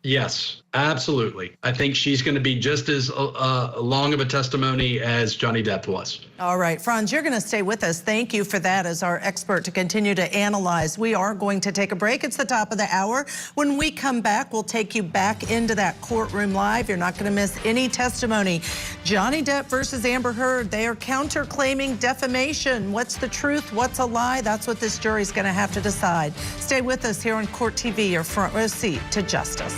Yes, absolutely. I think she's going to be just as long of a testimony as Johnny Depp was. All right, Franz, you're going to stay with us. Thank you for that as our expert to continue to analyze. We are going to take a break. It's the top of the hour. When we come back, we'll take you back into that courtroom live. You're not going to miss any testimony. Johnny Depp versus Amber Heard. They are counterclaiming defamation. What's the truth? What's a lie? That's what this jury's going to have to decide. Stay with us here on Court TV, your front row seat to justice.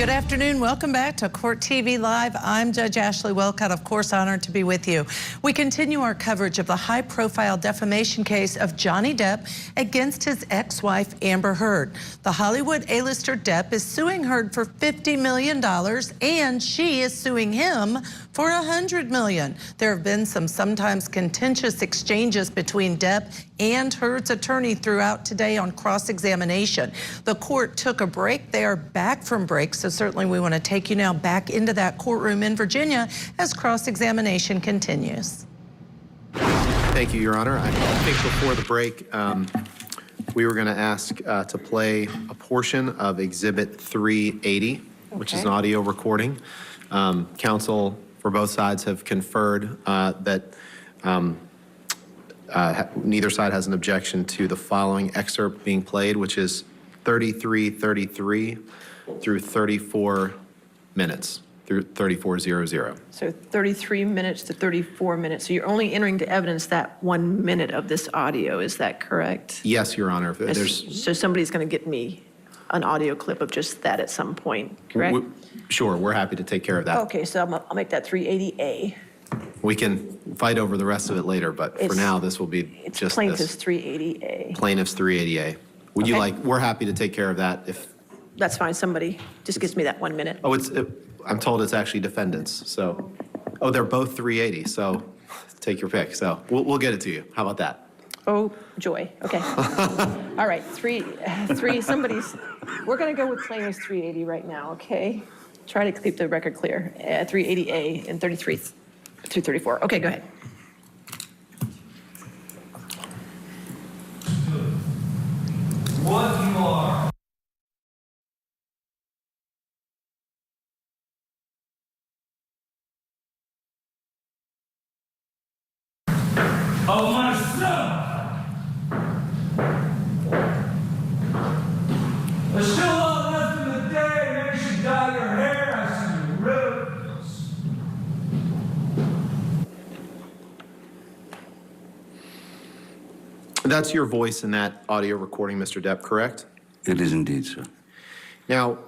Good afternoon. Welcome back to Court TV Live. I'm Judge Ashley Wilcott, of course, honored to be with you. We continue our coverage of the high-profile defamation case of Johnny Depp against his ex-wife, Amber Heard. The Hollywood A-lister Depp is suing Heard for $50 million, and she is suing him for $100 million. There have been some sometimes contentious exchanges between Depp and Heard's attorney throughout today on cross-examination. The court took a break. They are back from break, so certainly we want to take you now back into that courtroom in Virginia as cross-examination continues. Thank you, Your Honor. I think before the break, we were going to ask to play a portion of Exhibit 380, which is an audio recording. Counsel for both sides have conferred that neither side has an objection to the following excerpt being played, which is 3333 through 34 minutes, through 3400. So 33 minutes to 34 minutes. So you're only entering to evidence that 1 minute of this audio. Is that correct? Yes, Your Honor. There's So somebody's going to get me an audio clip of just that at some point, correct? Sure, we're happy to take care of that. Okay, so I'll make that 380A. We can fight over the rest of it later, but for now, this will be just Plaintiff's this. 380A. Plaintiff's 380A. Would you like, we're happy to take care of that if, That's fine. Somebody just gives me that 1 minute. oh, I'm told it's actually defendants, so, oh, they're both 380, so take your pick. So we'll get it to you. How about that? Oh, joy. Okay. All right. Somebody's, we're going to go with plaintiff's 380 right now, okay? Try to keep the record clear. 380A and 33 through 34. Okay, go ahead. What you are. Of my son. There's still a lot left in the day. Maybe you should dye your hair. I see your ribs. That's your voice in that audio recording, Mr. Depp, correct? It is indeed, sir. Now,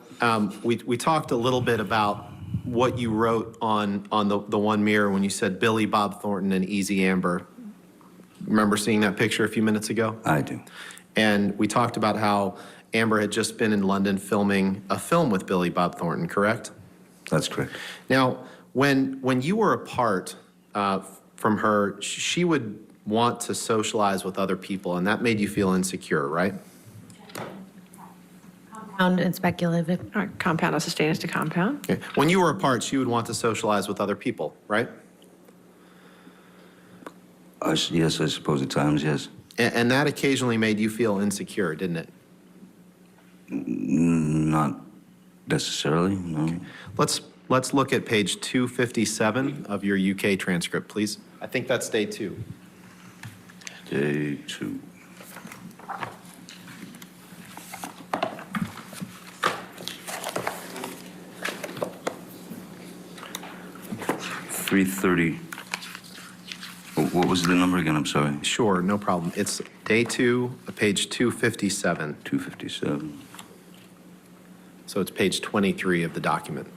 we talked a little bit about what you wrote on the one mirror when you said Billy Bob Thornton and Easy Amber. Remember seeing that picture a few minutes ago? I do. And we talked about how Amber had just been in London filming a film with Billy Bob Thornton, correct? That's correct. Now, when you were apart from her, she would want to socialize with other people, and that made you feel insecure, right? Compound and speculative. All right, compound as sustained as to compound. Okay. When you were apart, she would want to socialize with other people, right? Yes, I suppose at times, yes. And that occasionally made you feel insecure, didn't it? Not necessarily, no. Let's look at page 257 of your UK transcript, please. I think that's day 2. Day 2. $330. What was the number again? I'm sorry. Sure, no problem. It's day 2, page 257. 257. So it's page 23 of the document.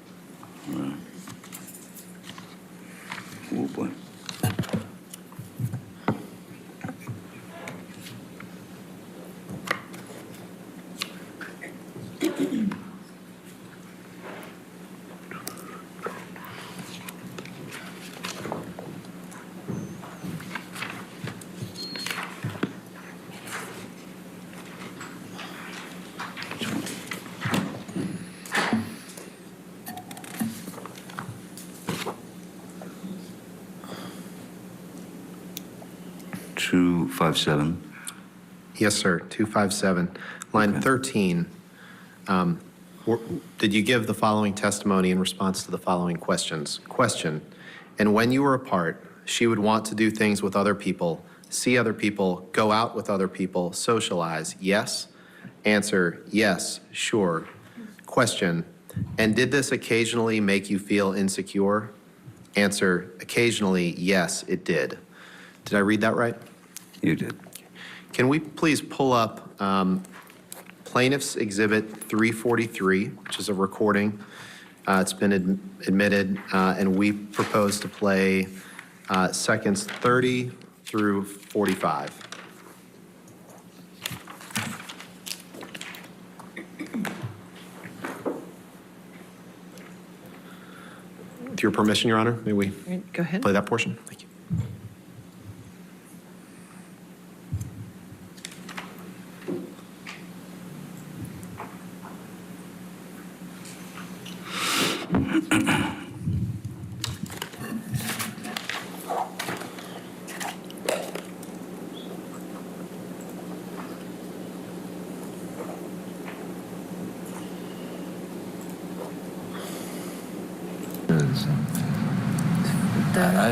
All right. Oh, boy. $257. Yes, sir, 257. Line 13. Did you give the following testimony in response to the following questions? Question, and when you were apart, she would want to do things with other people, see other people, go out with other people, socialize, yes? Answer, yes, sure. Question, and did this occasionally make you feel insecure? Answer, occasionally, yes, it did. Did I read that right? You did. Can we please pull up Plaintiff's Exhibit 343, which is a recording. It's been admitted, and we propose to play seconds 30 through 45. With your permission, Your Honor, may we Go ahead. play that portion? Thank you.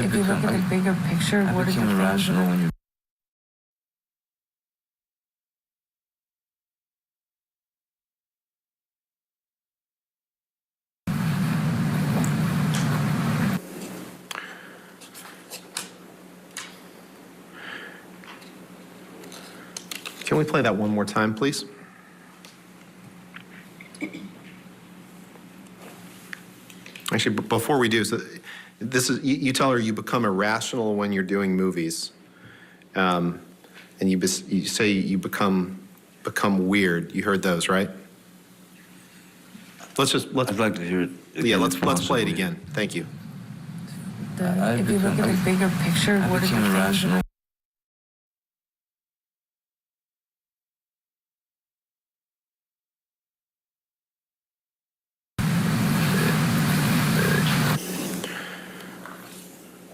If you look at the bigger picture, what is irrational when you Can we play that one more time, please? Actually, before we do, so this is, you tell her you become irrational when you're doing movies. And you say you become weird. You heard those, right? I'd like to hear it again. Yeah, let's if play it possible. again. Thank you. if you look at the bigger picture, what is irrational?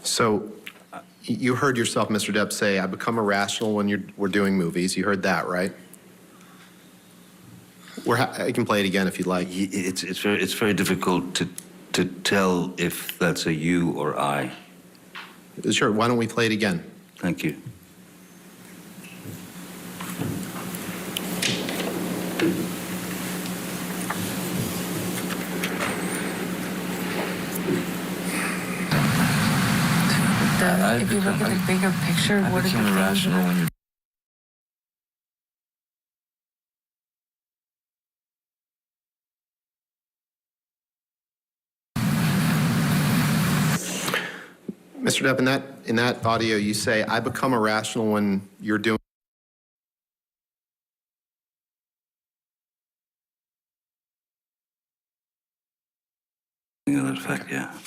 So you heard yourself, Mr. Depp, say, I become irrational when we're doing movies. You heard that, right? I can play it again if you'd like. It's very difficult to tell if that's a you or I. Sure, why don't we play it again? Thank you. If you look at the bigger picture, what is irrational when you Mr. Depp, in that audio, you say, I become irrational when you're doing. That effect, yeah.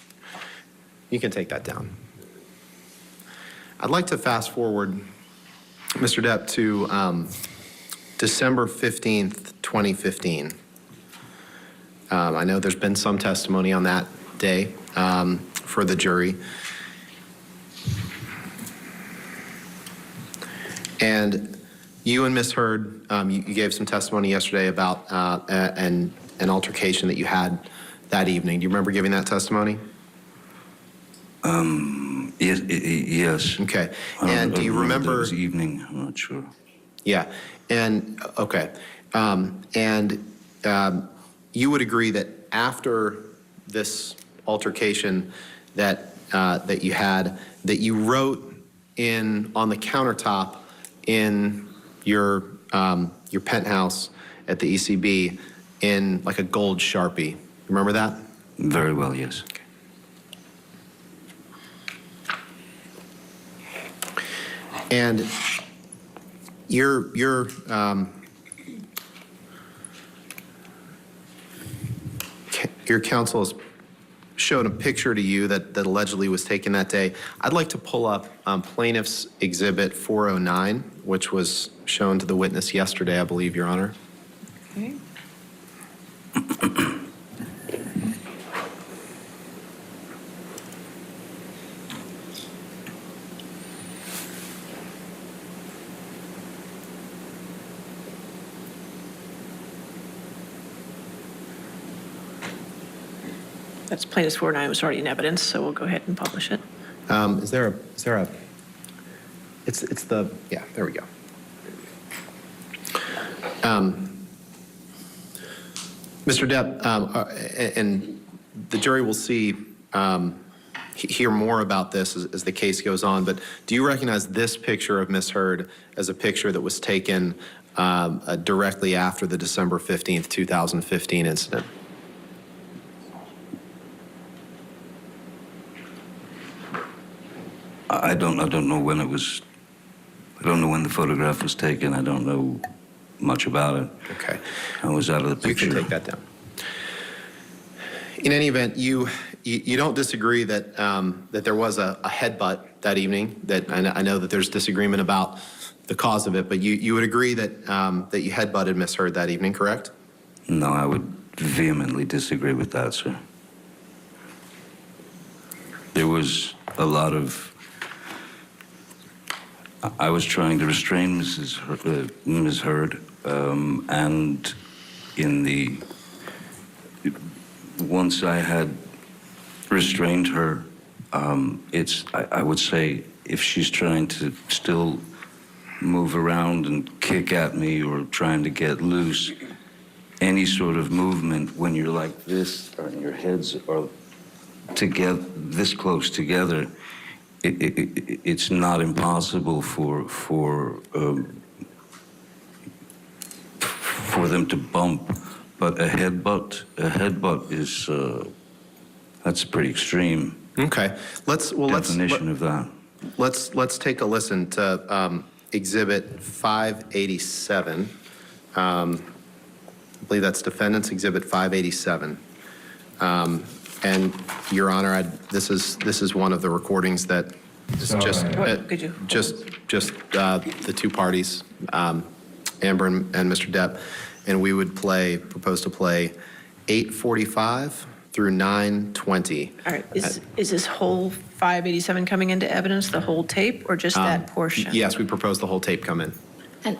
You can take that down. I'd like to fast forward, Mr. Depp, to December 15th, 2015. I know there's been some testimony on that day for the jury. And you and Ms. Heard, you gave some testimony yesterday about an altercation that you had that evening. Do you remember giving that testimony? Yes. Okay. And do you remember? It was evening, I'm not sure. Yeah. And, okay. You would agree that after this altercation that you had, that you wrote on the countertop in your penthouse at the ECB in like a gold Sharpie. Remember that? Very well, yes. Okay. And your counsel has shown a picture to you that allegedly was taken that day. I'd like to pull up Plaintiff's Exhibit 409, which was shown to the witness yesterday, I believe, Your Honor. Okay. That's plaintiff's 409 was already in evidence, so we'll go ahead and publish it. Is there a, it's the, yeah, there we go. Mr. Depp, and the jury will hear more about this as the case goes on, but do you recognize this picture of Ms. Heard as a picture that was taken directly after the December 15th, 2015 incident? I don't know when it was. I don't know when the photograph was taken. I don't know much about it. Okay. I was out of the picture. You can take that down. In any event, you don't disagree that that there was a headbutt that evening. That I know that there's disagreement about the cause of it, but you would agree that that you headbutted Miss Heard that evening, correct? No, I would vehemently disagree with that, sir. There was a lot of. I was trying to restrain Ms. Heard, and in the. Once I had restrained her, I would say if she's trying to still move around and kick at me or trying to get loose, any sort of movement when you're like this and your heads are together, this close together, it's not impossible for them to bump. But a headbutt is that's pretty extreme. Okay, definition of that. Let's take a listen to Exhibit 587. I believe that's Defendant's Exhibit 587. And Your Honor, this is one of the recordings that is just the two parties, Amber and Mr. Depp. And we would propose to play 8:45 through 9:20. All right, is this whole 587 coming into evidence, the whole tape, or just that portion? Yes, we propose the whole tape come in. And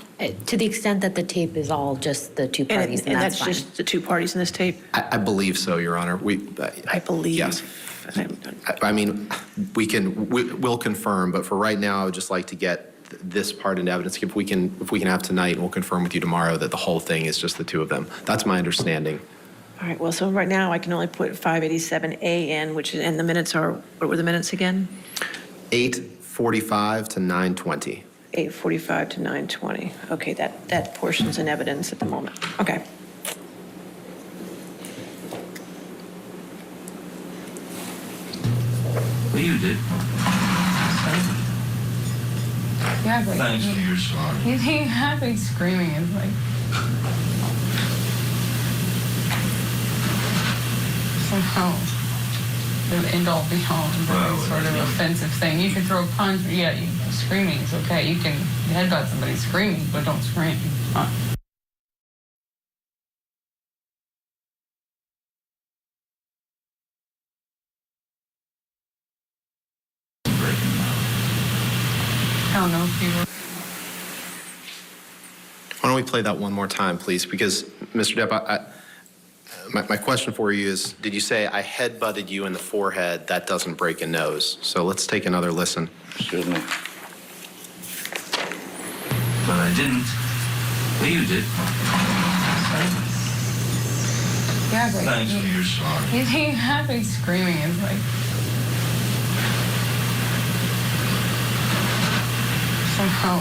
to the extent that the tape is all just the two parties, And that's that's fine. just the two parties in this tape? I believe so, Your Honor. I believe. Yes. I mean, we'll confirm, but for right now, I would just like to get this part into evidence. If we can have tonight, we'll confirm with you tomorrow that the whole thing is just the two of them. That's my understanding. All right, well, so right now I can only put 587A in, and the minutes are, what were the minutes again? 8:45 to 9:20. 8:45 to 9:20. Okay, that portion's in evidence at the moment. Okay. Well, you did. Yeah, but Thanks for your sorry. he had me screaming. It's like somehow the end all be all very sort of offensive thing. You can throw a punch, screaming is okay. You can headbutt somebody screaming, but don't scream. I don't know if you were. Why don't we play that one more time, please? Because, Mr. Depp, my question for you is, did you say I headbutted you in the forehead? That doesn't break a nose. So let's take another listen. Certainly. But I didn't. Well, you did. Yeah, but Thanks for your sorry. he had me screaming. It's like somehow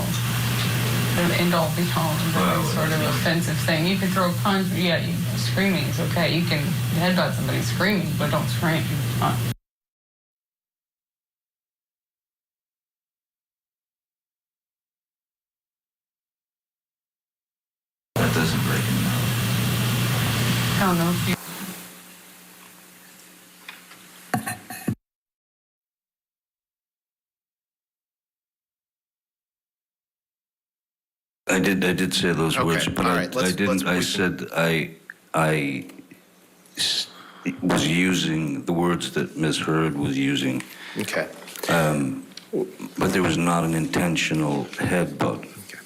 the end all be all very sort of offensive thing. You can throw a punch, screaming is okay. You can headbutt somebody screaming, but don't scream. That doesn't break a nose. I don't know if you. I did say those words, but all right. I didn't. I said I was using the words that Ms. Heard was using. Okay. But there was not an intentional headbutt. Okay.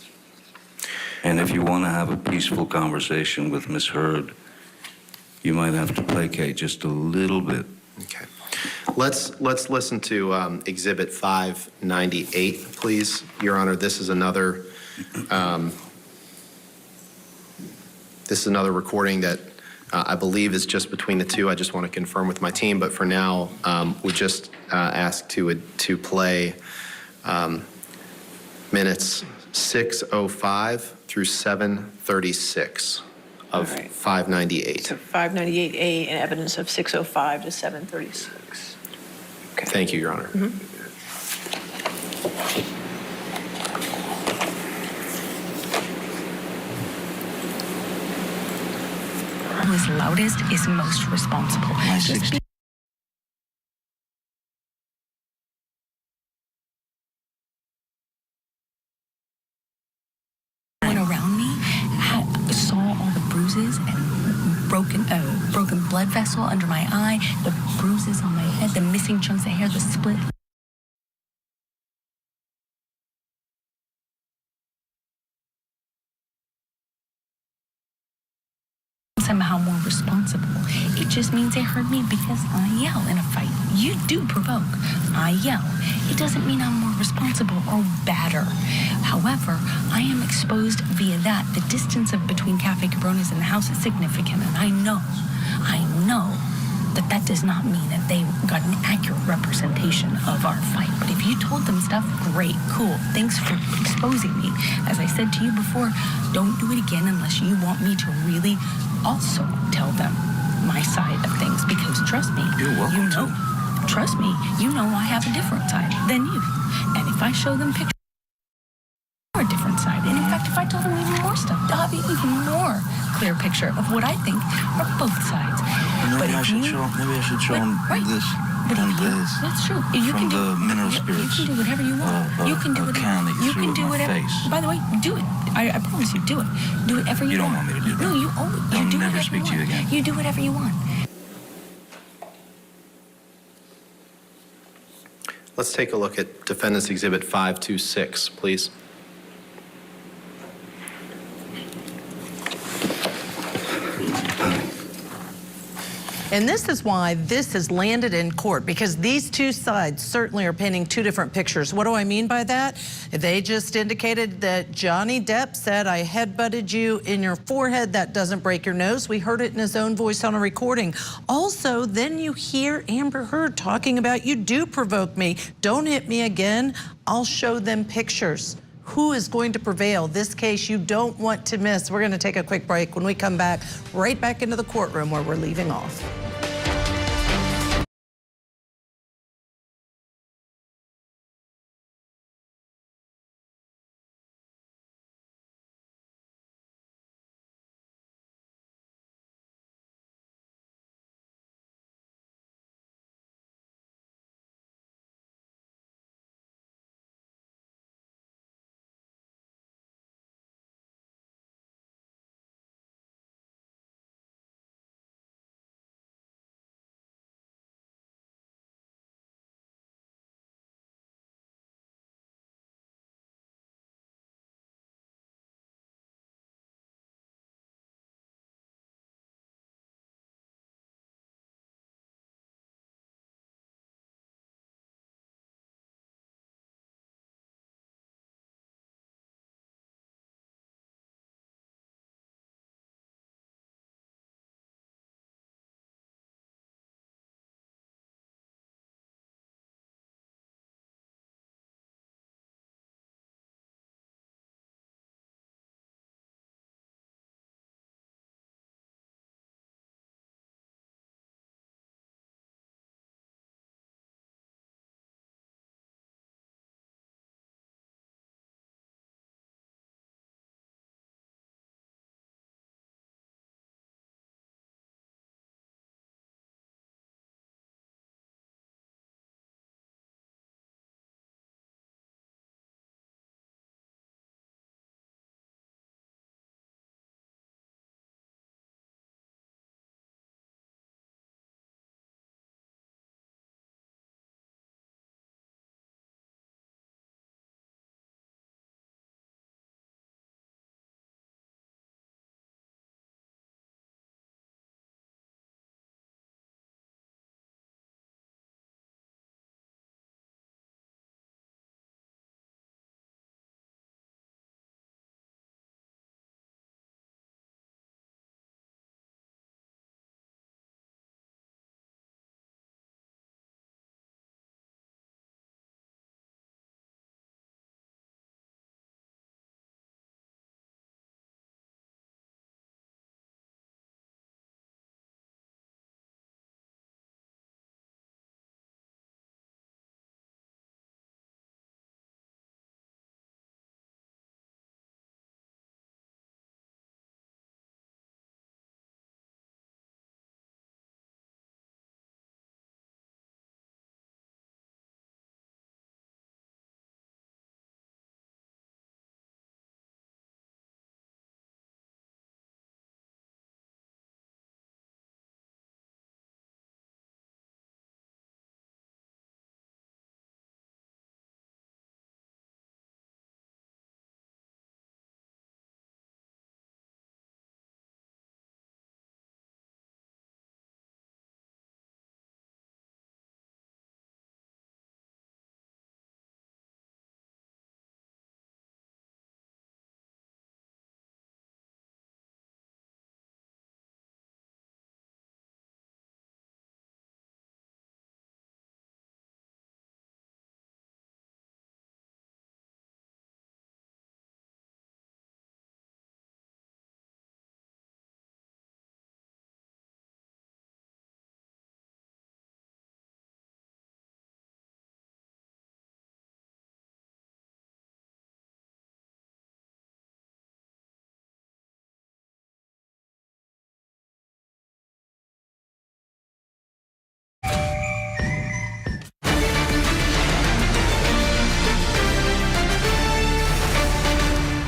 And if you want to have a peaceful conversation with Ms. Heard, you might have to placate just a little bit. Okay. Let's listen to Exhibit 598, please, Your Honor. This is another recording that I believe is just between the two. I just want to confirm with my team, but for now, we just ask to play minutes 6:05 through 7:36 of All right. 598. So 598A and evidence of 6:05 to 7:36. Thank you, Your Honor. Who is loudest is most responsible. Everyone around me saw all the bruises and broken blood vessel under my eye, the bruises on my head, the missing chunks of hair, the split. Somehow more responsible. It just means they heard me because I yell in a fight. You do provoke. I yell. It doesn't mean I'm more responsible or badder. However, I am exposed via that. The distance between Cafe Cabrones and the house is significant, and I know that that does not mean that they got an accurate representation of our fight. But if you told them stuff, great, cool. Thanks for exposing me. As I said to you before, don't do it again unless you want me to really also tell them my side of things. Because trust me, trust me, you know I have a different side than you. And if I show them pictures, a different side. And in fact, if I told them even more stuff, they'll have an even more clear picture of what I think are both sides. Maybe I should show them this and this. That's true. You from can the mineral you spirits. can do whatever you want. You can do whatever. Can that You can do my whatever. face. By the way, do it. I promise you, do it. Do whatever you want. You don't want me to do that. No, you I'll do never whatever speak to you again. You do whatever you want. Let's take a look at Defendant's Exhibit 526, please. And this is why this has landed in court, because these two sides certainly are painting two different pictures. What do I mean by that? They just indicated that Johnny Depp said, I headbutted you in your forehead. That doesn't break your nose. We heard it in his own voice on a recording. Also, then you hear Amber Heard talking about, you do provoke me. Don't hit me again. I'll show them pictures. Who is going to prevail? This case you don't want to miss. We're going to take a quick break. When we come back, right back into the courtroom where we're leaving off.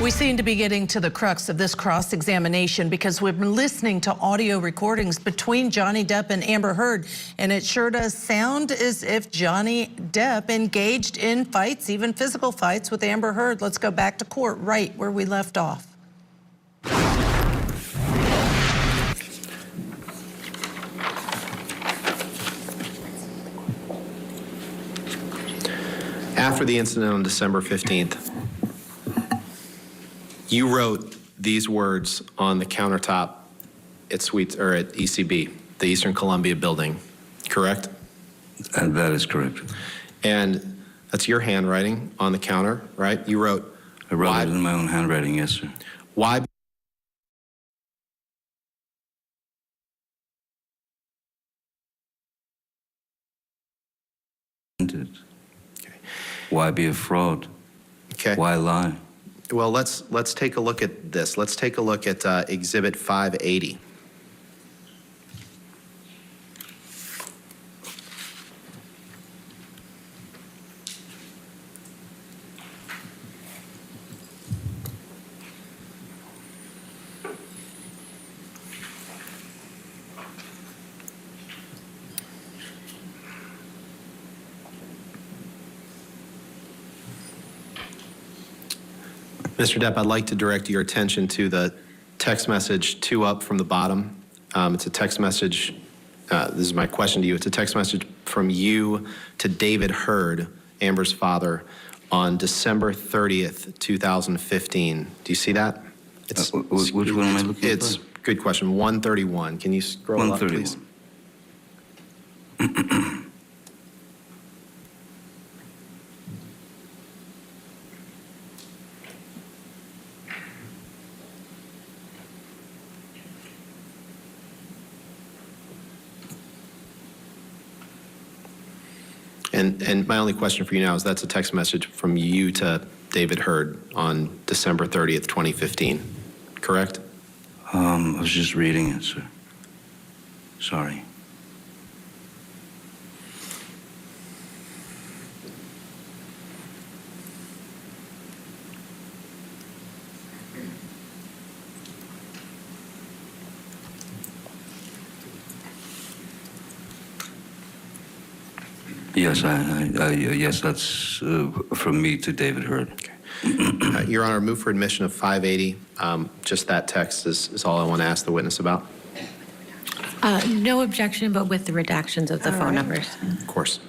We seem to be getting to the crux of this cross-examination because we've been listening to audio recordings between Johnny Depp and Amber Heard, and it sure does sound as if Johnny Depp engaged in fights, even physical fights, with Amber Heard. Let's go back to court right where we left off. After the incident on December 15th, you wrote these words on the countertop at ECB, the Eastern Columbia building, correct? That is correct. And that's your handwriting on the counter, right? You wrote. I wrote it in my own handwriting, yes, sir. Why? Why be a fraud? Okay. Why lie? Well, let's take a look at this. Let's take a look at Exhibit 580. Mr. Depp, I'd like to direct your attention to the text message 2 up from the bottom. It's a text message. This is my question to you. It's a text message from you to David Heard, Amber's father, on December 30th, 2015. Do you see that? Which one am I looking at? It's good question. 131. Can you scroll up, please? 131. And my only question for you now is that's a text message from you to David Heard on December 30th, 2015, correct? I was just reading it, sir. Sorry. Yes, yes, that's from me to David Heard. Okay. Your Honor, move for admission of 580. Just that text is all I want to ask the witness about. No objection, but with the redactions of the phone numbers. Of course.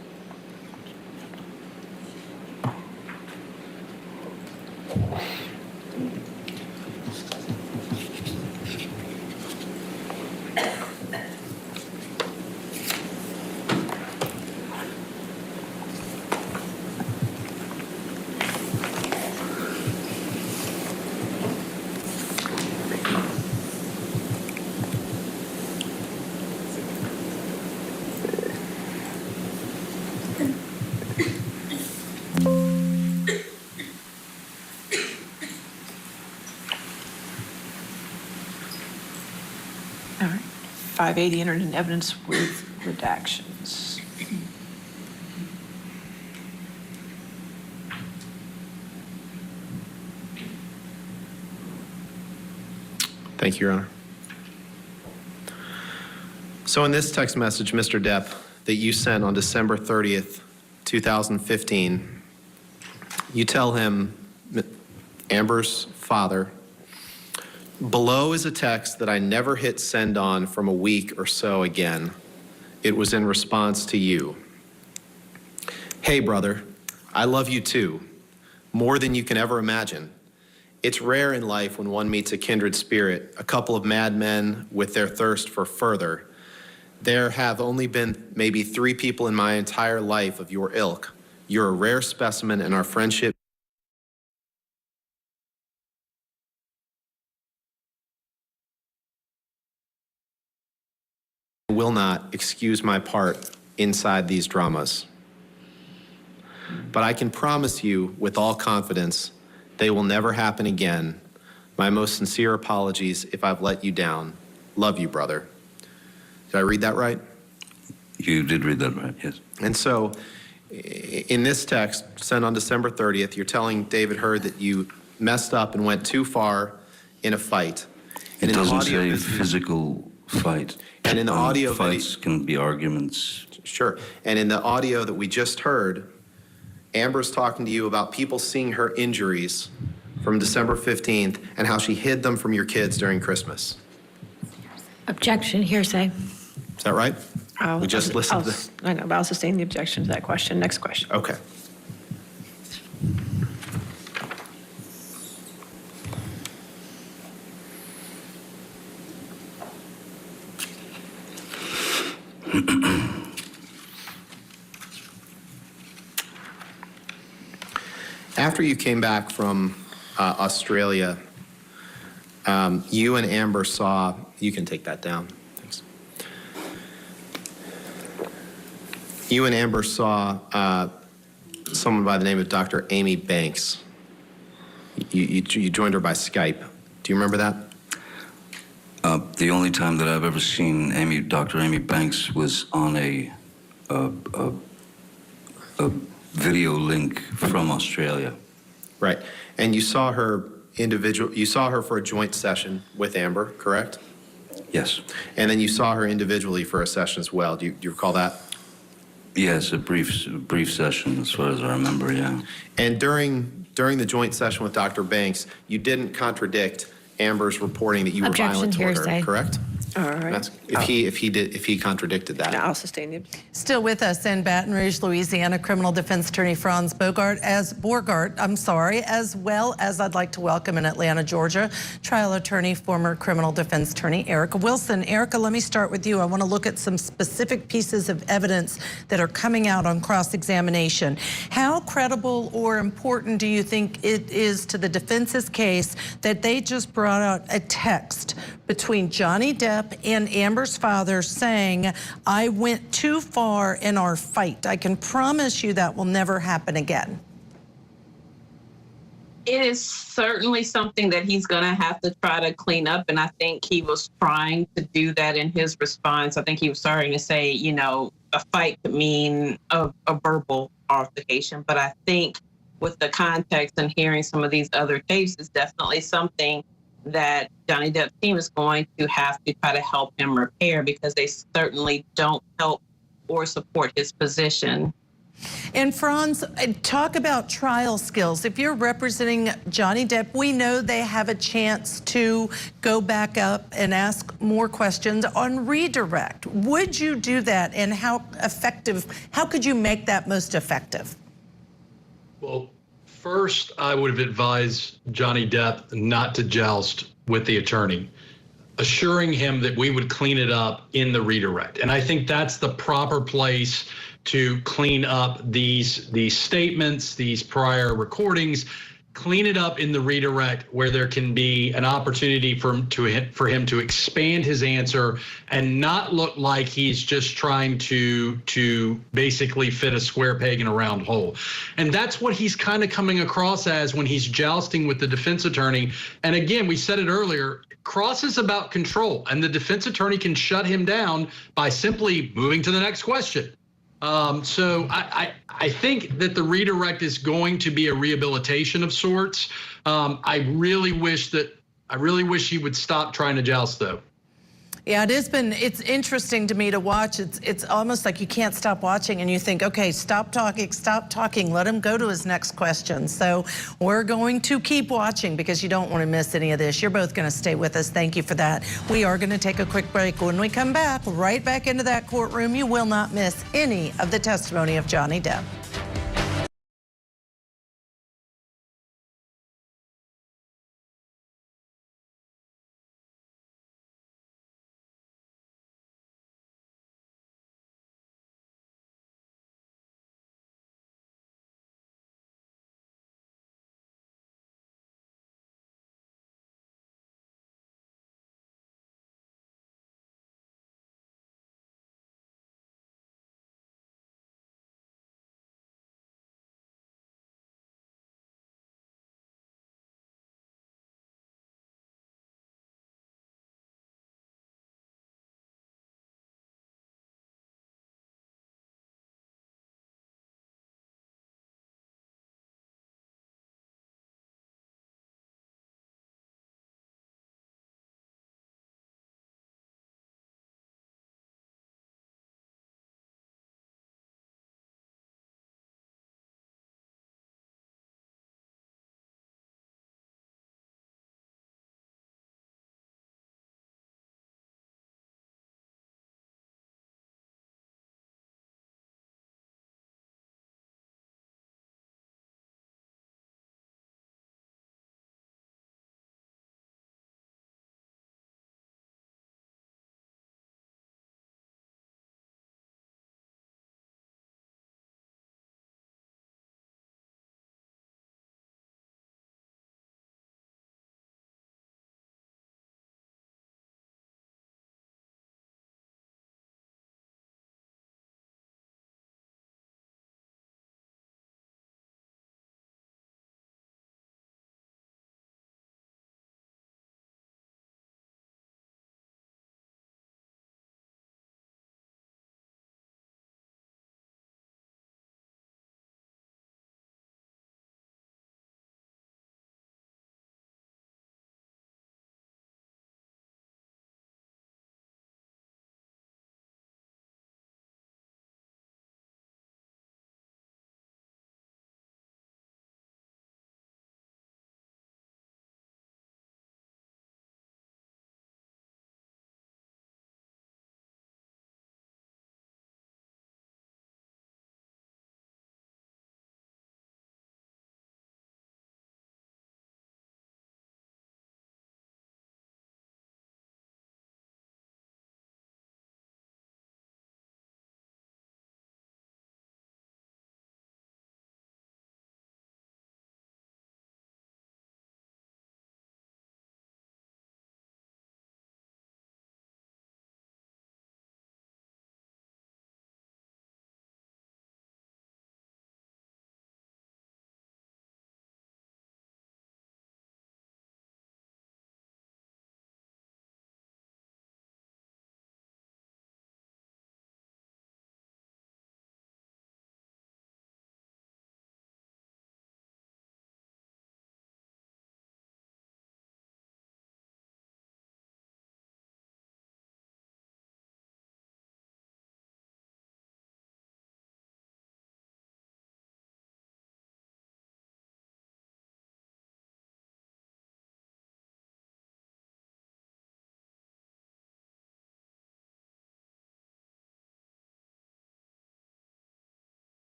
All right. 580 entered in evidence with redactions. Thank you, Your Honor. So in this text message, Mr. Depp, that you sent on December 30th, 2015, you tell him, Amber's father, below is a text that I never hit send on from a week or so again. It was in response to you. Hey, brother, I love you too, more than you can ever imagine. It's rare in life when one meets a kindred spirit, a couple of madmen with their thirst for further. There have only been maybe 3 people in my entire life of your ilk. You're a rare specimen, and our friendship will not excuse my part inside these dramas. But I can promise you with all confidence, they will never happen again. My most sincere apologies if I've let you down. Love you, brother. Did I read that right? You did read that right, yes. And so in this text sent on December 30th, you're telling David Heard that you messed up and went too far in a fight. And It in the doesn't audio say video- physical fight. And in the audio fights can be arguments. Sure. And in the audio that we just heard, Amber's talking to you about people seeing her injuries from December 15th and how she hid them from your kids during Christmas. Objection, hearsay. Is that right? We just listened to this. I know, but I'll sustain the objection to that question. Next question. Okay. After you came back from Australia, you and Amber saw, you can take that down. Thanks. You and Amber saw someone by the name of Dr. Amy Banks. You joined her by Skype. Do you remember that? The only time that I've ever seen Dr. Amy Banks was on a video link from Australia. Right. And you saw her for a joint session with Amber, correct? Yes. And then you saw her individually for a session as well. Do you recall that? Yes, a brief session as far as I remember, yeah. And during the joint session with Dr. Banks, you didn't contradict Amber's reporting that you were violent toward her, correct? All right. If he contradicted that. I'll sustain the objection. Still with us in Baton Rouge, Louisiana, criminal defense attorney Franz Borgart, as well as I'd like to welcome in Atlanta, Georgia, trial attorney, former criminal defense attorney Erica Wilson. Erica, let me start with you. I want to look at some specific pieces of evidence that are coming out on cross-examination. How credible or important do you think it is to the defense's case that they just brought out a text between Johnny Depp and Amber's father saying, "I went too far in our fight. I can promise you that will never happen again"? It is certainly something that he's going to have to try to clean up. And I think he was trying to do that in his response. I think he was starting to say, you know, a fight could mean a verbal altercation. But I think with the context and hearing some of these other cases, definitely something that Johnny Depp's team is going to have to try to help him repair, because they certainly don't help or support his position. And Franz, talk about trial skills. If you're representing Johnny Depp, we know they have a chance to go back up and ask more questions on redirect. Would you do that, and how could you make that most effective? Well, first, I would have advised Johnny Depp not to joust with the attorney, assuring him that we would clean it up in the redirect. And I think that's the proper place to clean up these statements, these prior recordings, clean it up in the redirect where there can be an opportunity for him to expand his answer and not look like he's just trying to basically fit a square peg in a round hole. And that's what he's kind of coming across as when he's jousting with the defense attorney. And again, we said it earlier, cross is about control, and the defense attorney can shut him down by simply moving to the next question. So I think that the redirect is going to be a rehabilitation of sorts. I really wish he would stop trying to joust, though. Yeah, it's interesting to me to watch. It's almost like you can't stop watching and you think, okay, stop talking, let him go to his next question. So we're going to keep watching because you don't want to miss any of this. You're both going to stay with us. Thank you for that. We are going to take a quick break. When we come back, right back into that courtroom, you will not miss any of the testimony of Johnny Depp.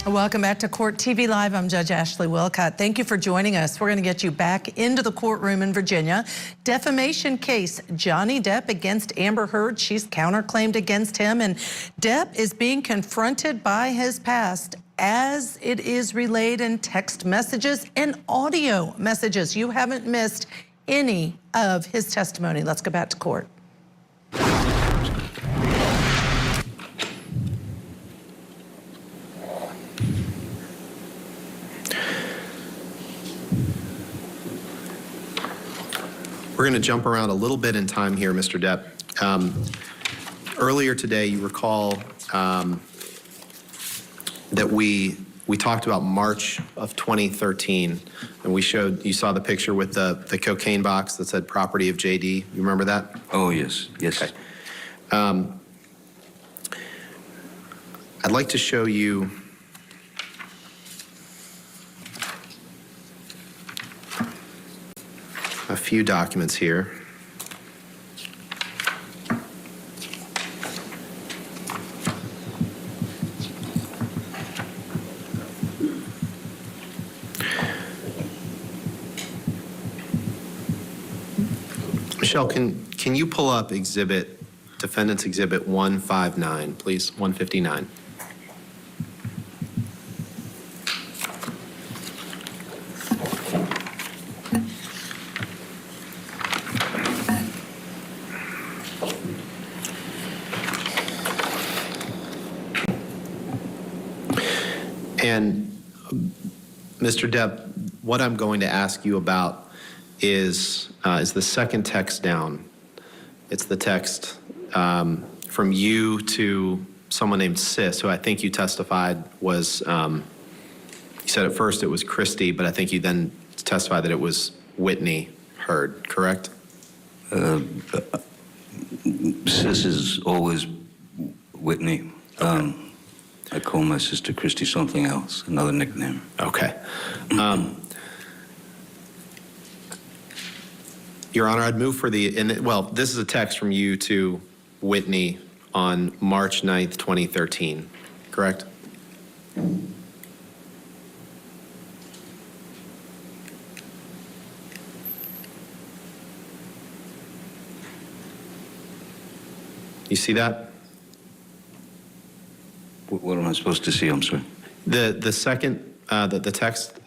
Welcome back to Court TV Live. I'm Judge Ashley Wilcott. Thank you for joining us. We're going to get you back into the courtroom in Virginia. Defamation case, Johnny Depp against Amber Heard. She's counterclaimed against him, and Depp is being confronted by his past as it is relayed in text messages and audio messages. You haven't missed any of his testimony. Let's go back to court. We're going to jump around a little bit in time here, Mr. Depp. Earlier today, you recall that we talked about March of 2013, and you saw the picture with the cocaine box that said property of JD. You remember that? Oh, yes, yes. Okay. I'd like to show you a few documents here. Michelle, can you pull up Defendant's Exhibit 159, please? 159. And Mr. Depp, what I'm going to ask you about is the second text down. It's the text from you to someone named Sis, who I think you testified was, you said at first it was Christy, but I think you then testified that it was Whitney Heard, correct? Sis is always Whitney. Okay. I call my sister Christy something else, another nickname. Okay. Your Honor, I'd move for this is a text from you to Whitney on March 9th, 2013, correct? You see that? What am I supposed to see? I'm sorry. The second, the text,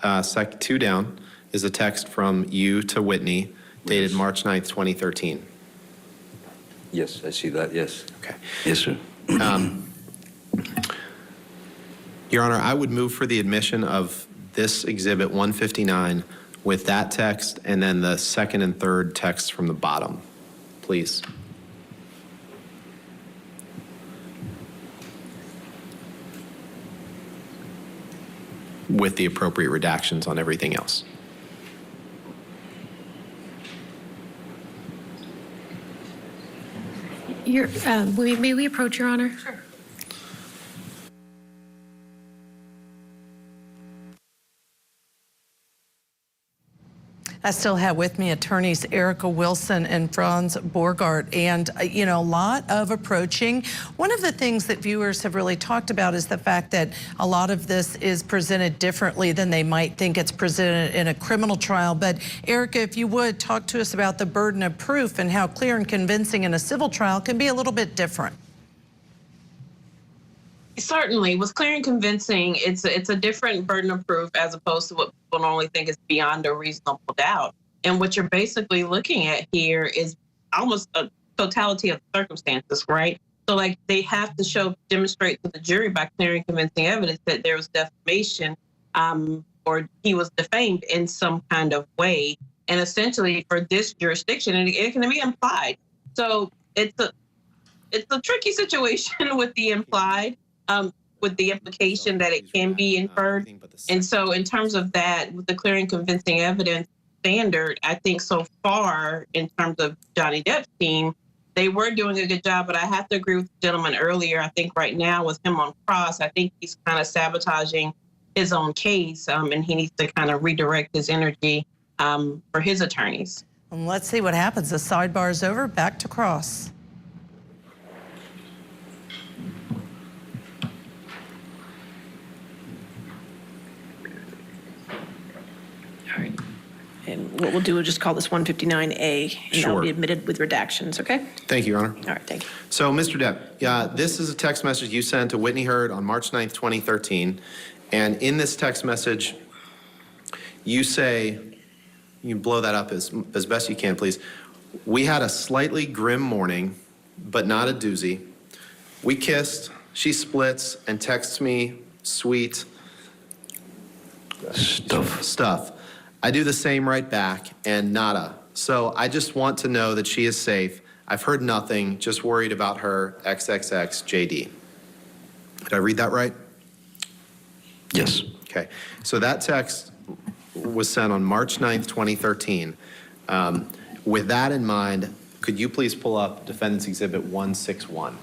two down, is a text from you to Whitney, dated March 9th, 2013. Yes, I see that, yes. Okay. Yes, sir. Your Honor, I would move for the admission of this Exhibit 159 with that text and then the second and third text from the bottom, please. With the appropriate redactions on everything else. May we approach, Your Honor? Sure. I still have with me attorneys Erica Wilson and Franz Borgart, and a lot of approaching. One of the things that viewers have really talked about is the fact that a lot of this is presented differently than they might think it's presented in a criminal trial. But Erica, if you would, talk to us about the burden of proof and how clear and convincing in a civil trial can be a little bit different. Certainly, with clear and convincing, it's a different burden of proof as opposed to what people normally think is beyond a reasonable doubt. And what you're basically looking at here is almost a totality of circumstances, right? So, like, they have to demonstrate to the jury by clear and convincing evidence that there was defamation, or he was defamed in some kind of way. And essentially, for this jurisdiction, and it can be implied. So it's a tricky situation with the implied. With the implication that it can be inferred. And so in terms of that, with the clear and convincing evidence standard, I think so far in terms of Johnny Depp's team, they were doing a good job, but I have to agree with the gentleman earlier. I think right now with him on cross, I think he's kind of sabotaging his own case, and he needs to kind of redirect his energy for his attorneys. And let's see what happens. The sidebar is over, back to cross. what we'll do, we'll just call this 159A, and that'll Sure. be admitted with redactions, okay? Thank you, Your Honor. All right, thank you. So, Mr. Depp, this is a text message you sent to Whitney Hurd on March 9th, 2013. And in this text message, you say, you can blow that up as best you can, please. We had a slightly grim morning, but not a doozy. We kissed, she splits and texts me sweet stuff. I do the same right back and nada. So I just want to know that she is safe. I've heard nothing, just worried about her, XXX JD. Did I read that right? Yes. Okay. So that text was sent on March 9th, 2013. With that in mind, could you please pull up Defendant's Exhibit 161?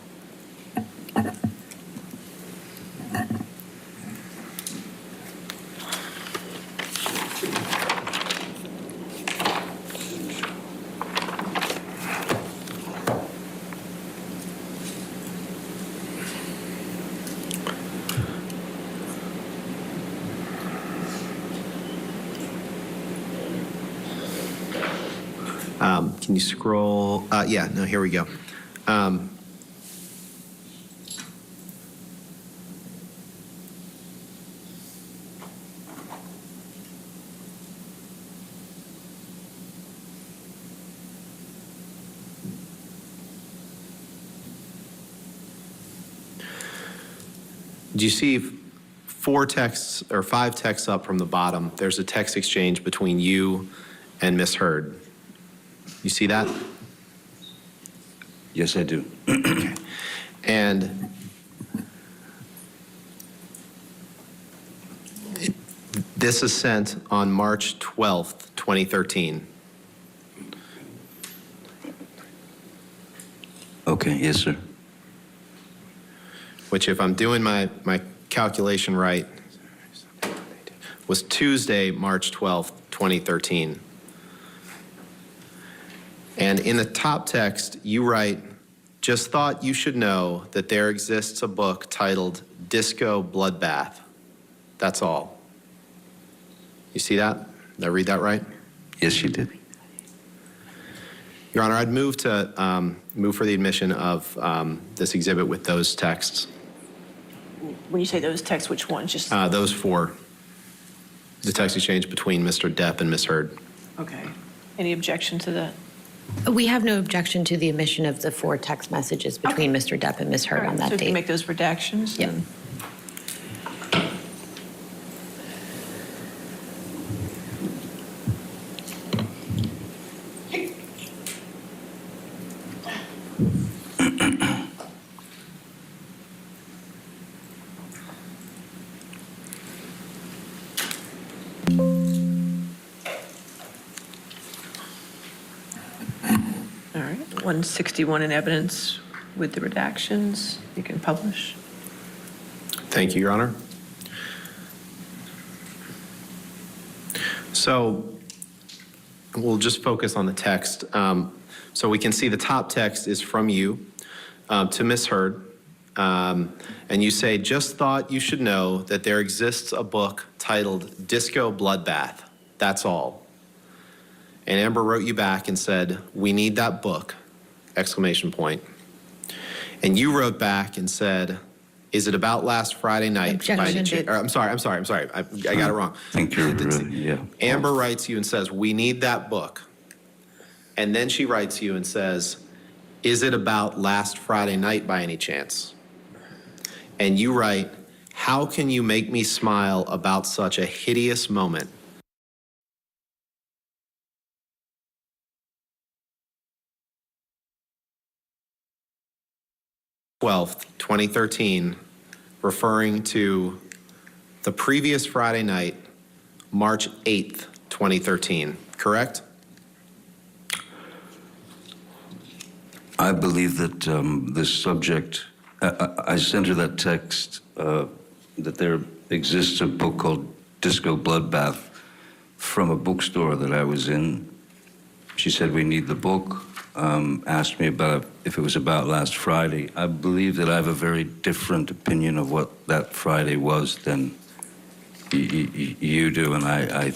Can you scroll? Yeah, no, here we go. Do you see 4 texts or 5 texts up from the bottom? There's a text exchange between you and Miss Hurd. You see that? Yes, I do. Okay. And this is sent on March 12th, 2013. Okay, yes, sir. Which, if I'm doing my calculation right, was Tuesday, March 12th, 2013. And in the top text, you write, just thought you should know that there exists a book titled Disco Bloodbath. That's all. You see that? Did I read that right? Yes, you did. Your Honor, I'd move to move for the admission of this exhibit with those texts. When you say those texts, which ones? Just Those 4. The text exchange between Mr. Depp and Ms. Hurd. okay. Any objection to that? We have no objection to the omission of the 4 text messages between Mr. Depp and Ms. Hurd All right, on that so if you date. make those redactions, Yep. then. All right, 161 in evidence with the redactions. You can publish. Thank you, Your Honor. So we'll just focus on the text. So we can see the top text is from you to Ms. Hurd. And you say, just thought you should know that there exists a book titled Disco Bloodbath. That's all. And Amber wrote you back and said, we need that book, exclamation point. And you wrote back and said, is it about last Friday night? Objection. I'm sorry. I got it wrong. I think you're right, yeah. Amber writes you and says, we need that book. And then she writes you and says, is it about last Friday night by any chance? And you write, how can you make me smile about such a hideous moment? 12th, 2013, referring to the previous Friday night, March 8th, 2013, correct? I believe that this subject, I sent her that text that there exists a book called Disco Bloodbath from a bookstore that I was in. She said, we need the book, asked me about if it was about last Friday. I believe that I have a very different opinion of what that Friday was than you do, and I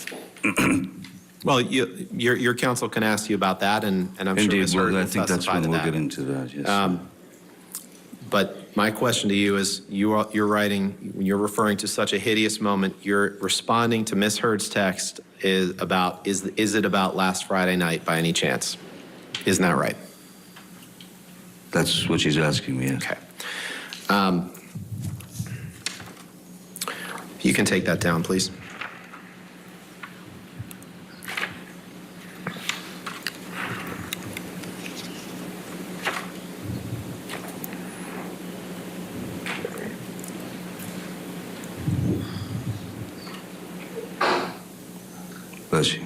Well, your counsel can ask you about that, and I'm sure Indeed, Ms. Hurd well, I will think that's testify when to we'll that. get into that, yes. But my question to you is, you're writing, when you're referring to such a hideous moment, you're responding to Ms. Hurd's text is it about last Friday night by any chance? Isn't that right? That's what she's asking me, yes. Okay. You can take that down, please. Bless you.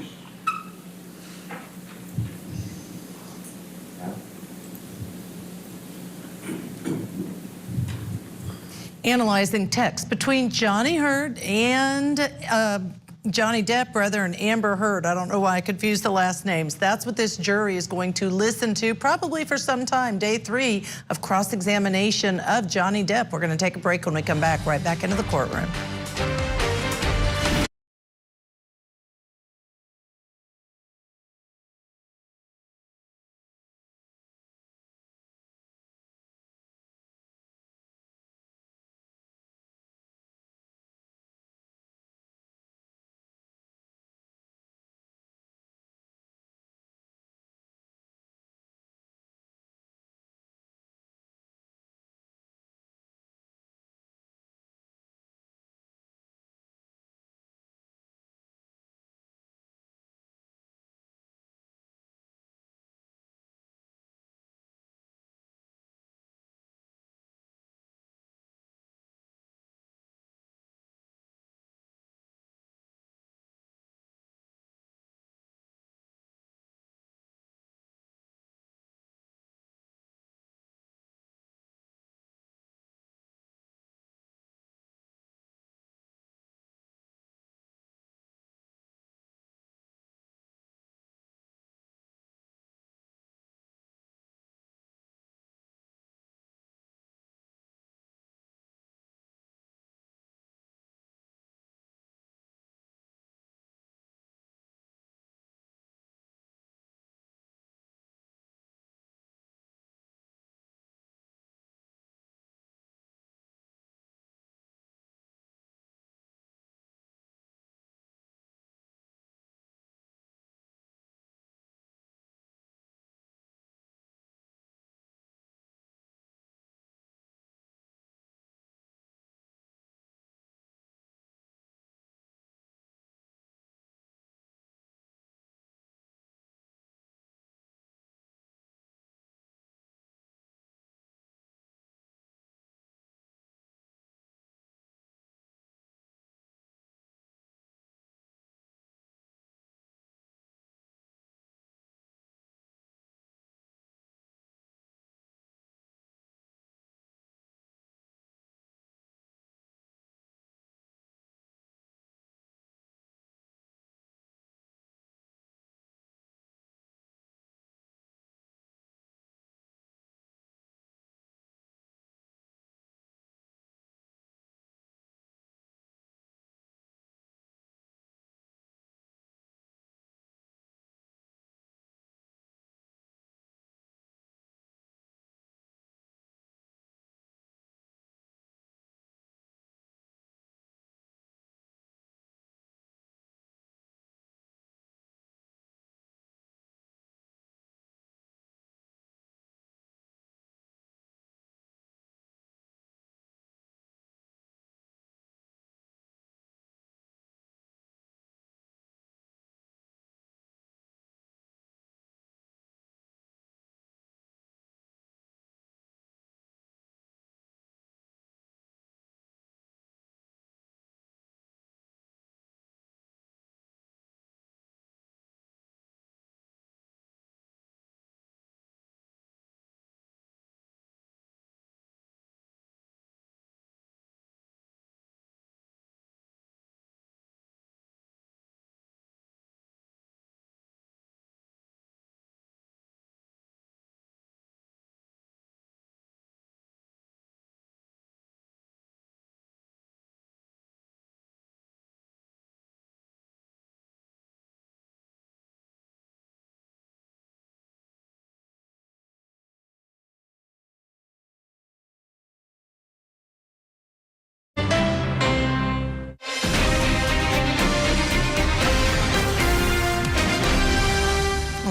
Analyzing text between Johnny Hurd and Johnny Depp, brother, and Amber Heard. I don't know why I confused the last names. That's what this jury is going to listen to probably for some time. Day 3 of cross-examination of Johnny Depp. We're going to take a break. When we come back, right back into the courtroom.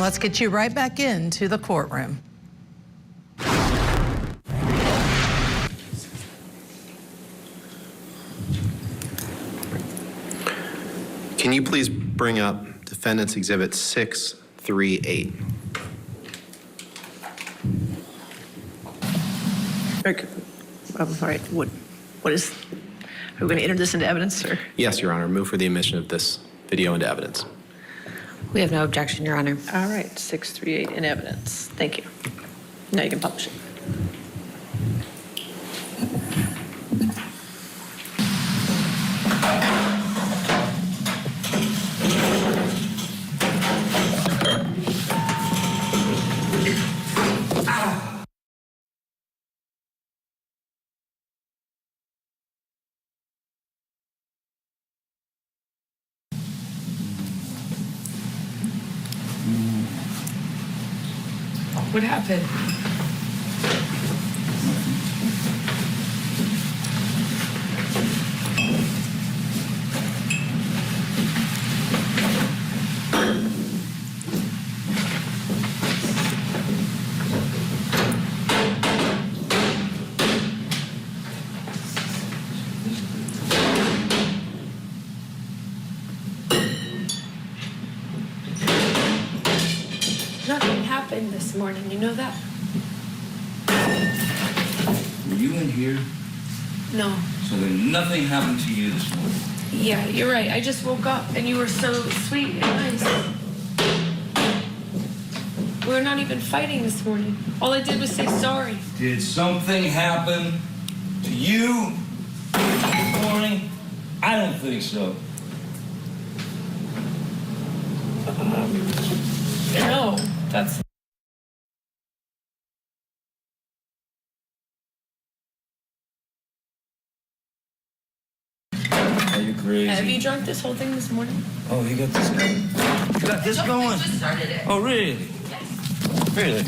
Let's get you right back into the courtroom. Can you please bring up Defendant's Exhibit 638? All right, what is, are we going to enter this into evidence, or? Yes, Your Honor. Move for the admission of this video into evidence. We have no objection, Your Honor. All right, 638 in evidence. Thank you. Now you can publish it. What happened? Nothing happened this morning, you know that? Were you in here? No. So then nothing happened to you this morning? Yeah, you're right. I just woke up and you were so sweet and nice. We're not even fighting this morning. All I did was say sorry. Did something happen to you this morning? I don't think so. No, that's... Are you crazy? Have you drunk this whole thing this morning? Oh, you got this going? You got this going? I just started it. Oh, really? Yes. Really?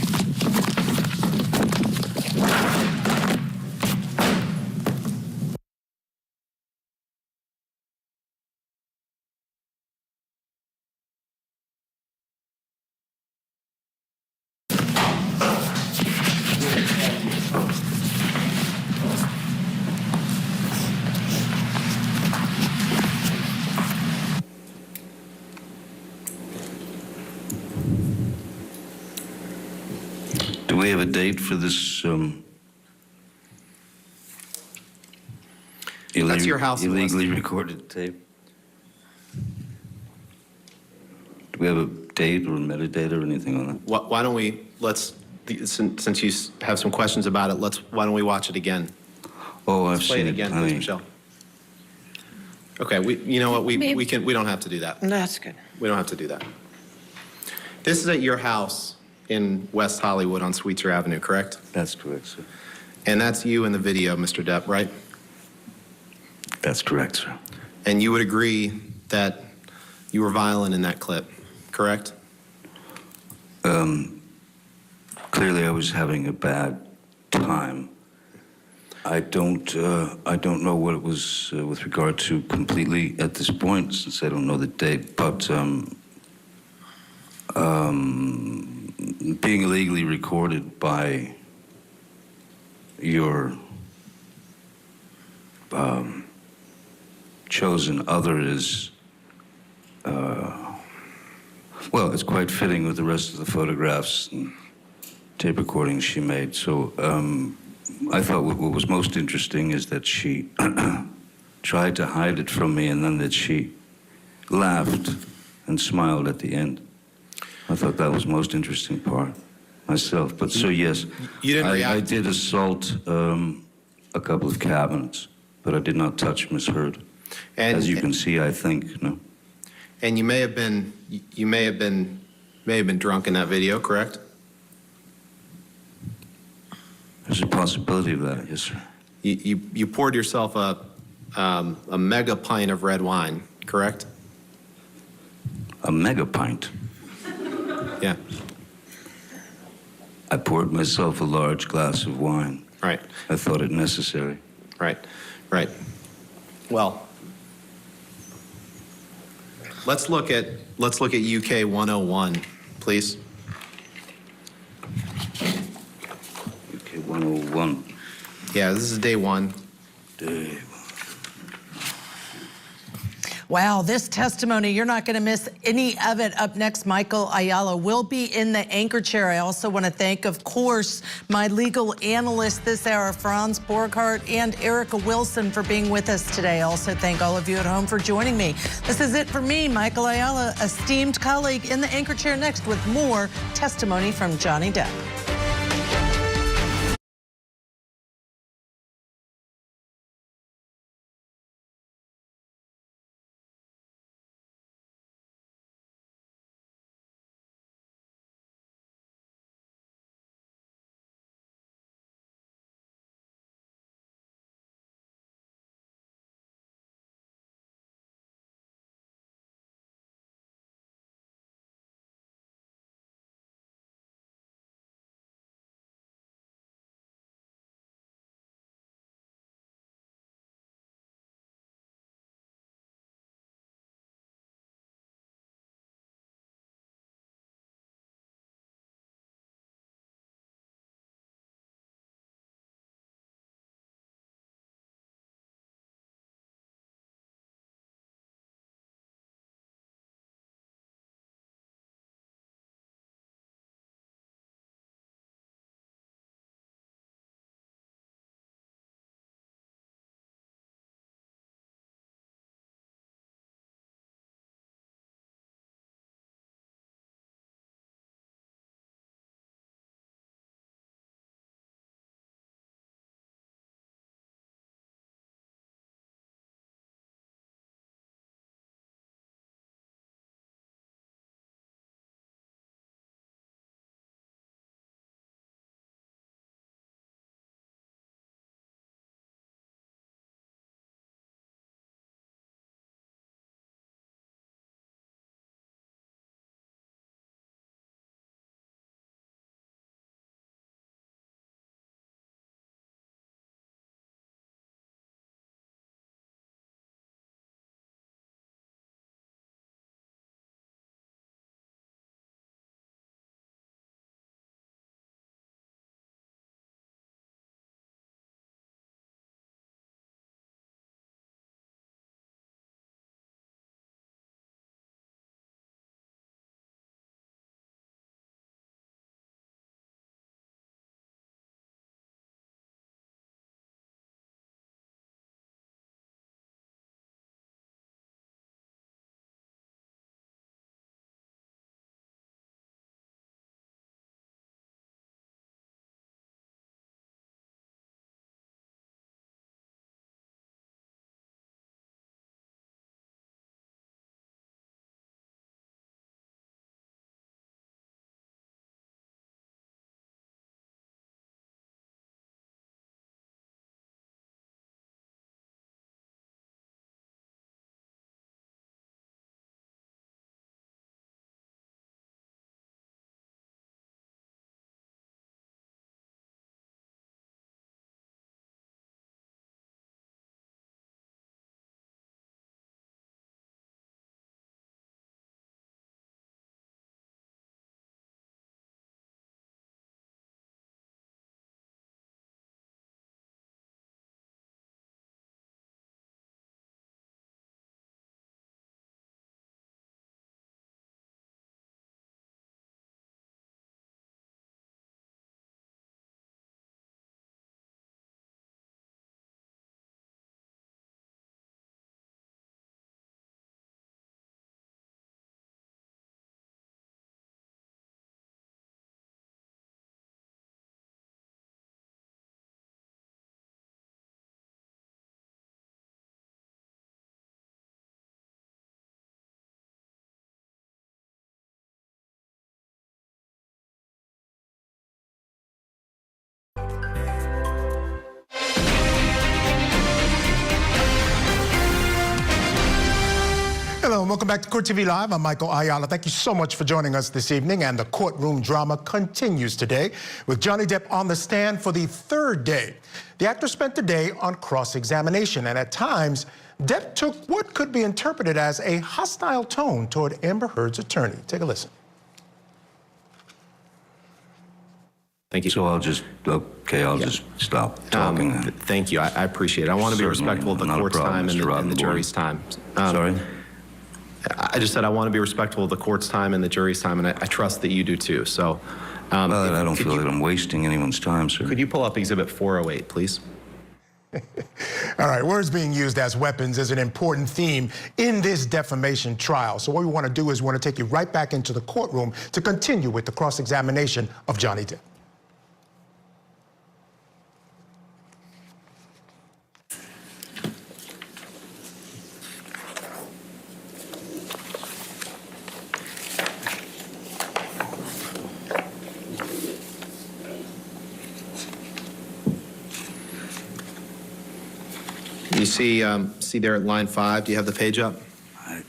Do we have a date for this That's your house illegally list. recorded tape? Do we have a date or metadata or anything on that? Why don't we, since you have some questions about it, why don't we watch it again? Oh, I've Let's play seen it it. again, I please, mean, Michelle. Okay, you know what, we don't have to do that. That's good. We don't have to do that. This is at your house in West Hollywood on Sweetser Avenue, correct? That's correct, sir. And that's you in the video, Mr. Depp, right? That's correct, sir. And you would agree that you were violent in that clip, correct? Clearly, I was having a bad time. I don't know what it was with regard to completely at this point, since I don't know the date. But being illegally recorded by your chosen other is, well, it's quite fitting with the rest of the photographs and tape recordings she made. So I thought what was most interesting is that she tried to hide it from me, and then that she laughed and smiled at the end. I thought that was most interesting part myself. But so yes, You didn't react. I did assault a couple of cabinets, but I did not touch Miss Heard. And- As you can see, I think, no. And you may have been drunk in that video, correct? There's a possibility of that, yes, sir. You poured yourself a mega pint of red wine, correct? A mega pint. Yeah. I poured myself a large glass of wine. Right. I thought it necessary. Right. Well, let's look at UK 101, please. 101. Yeah, this is day one. Day Wow, this testimony, you're not going to miss any of it. Up next, Michael Ayala will be in the anchor chair. I also want to thank, of course, my legal analyst this hour, Franz Borghardt, and Erica Wilson for being with us today. Also thank all of you at home for joining me. This is it for me, Michael Ayala, esteemed colleague in the anchor chair next with more testimony from Johnny Depp. Hello and welcome back to Court TV Live. I'm Michael Ayala. Thank you so much for joining us this evening. And the courtroom drama continues today with Johnny Depp on the stand for the third day. The actor spent the day on cross-examination, and at times, Depp took what could be interpreted as a hostile tone toward Amber Heard's attorney. Take a listen. Thank you. So I'll just stop talking. Thank you. I appreciate it. I want to be respectful of the court's time and the jury's time. Sorry? I just said I want to be respectful of the court's time and the jury's time, and I trust that you do too. So, well, I don't feel like I'm wasting anyone's time, sir. Could you pull up Exhibit 408, please? All right, words being used as weapons is an important theme in this defamation trial. So what we want to do is we want to take you right back into the courtroom to continue with the cross-examination of Johnny Depp. You see there at line 5, do you have the page up?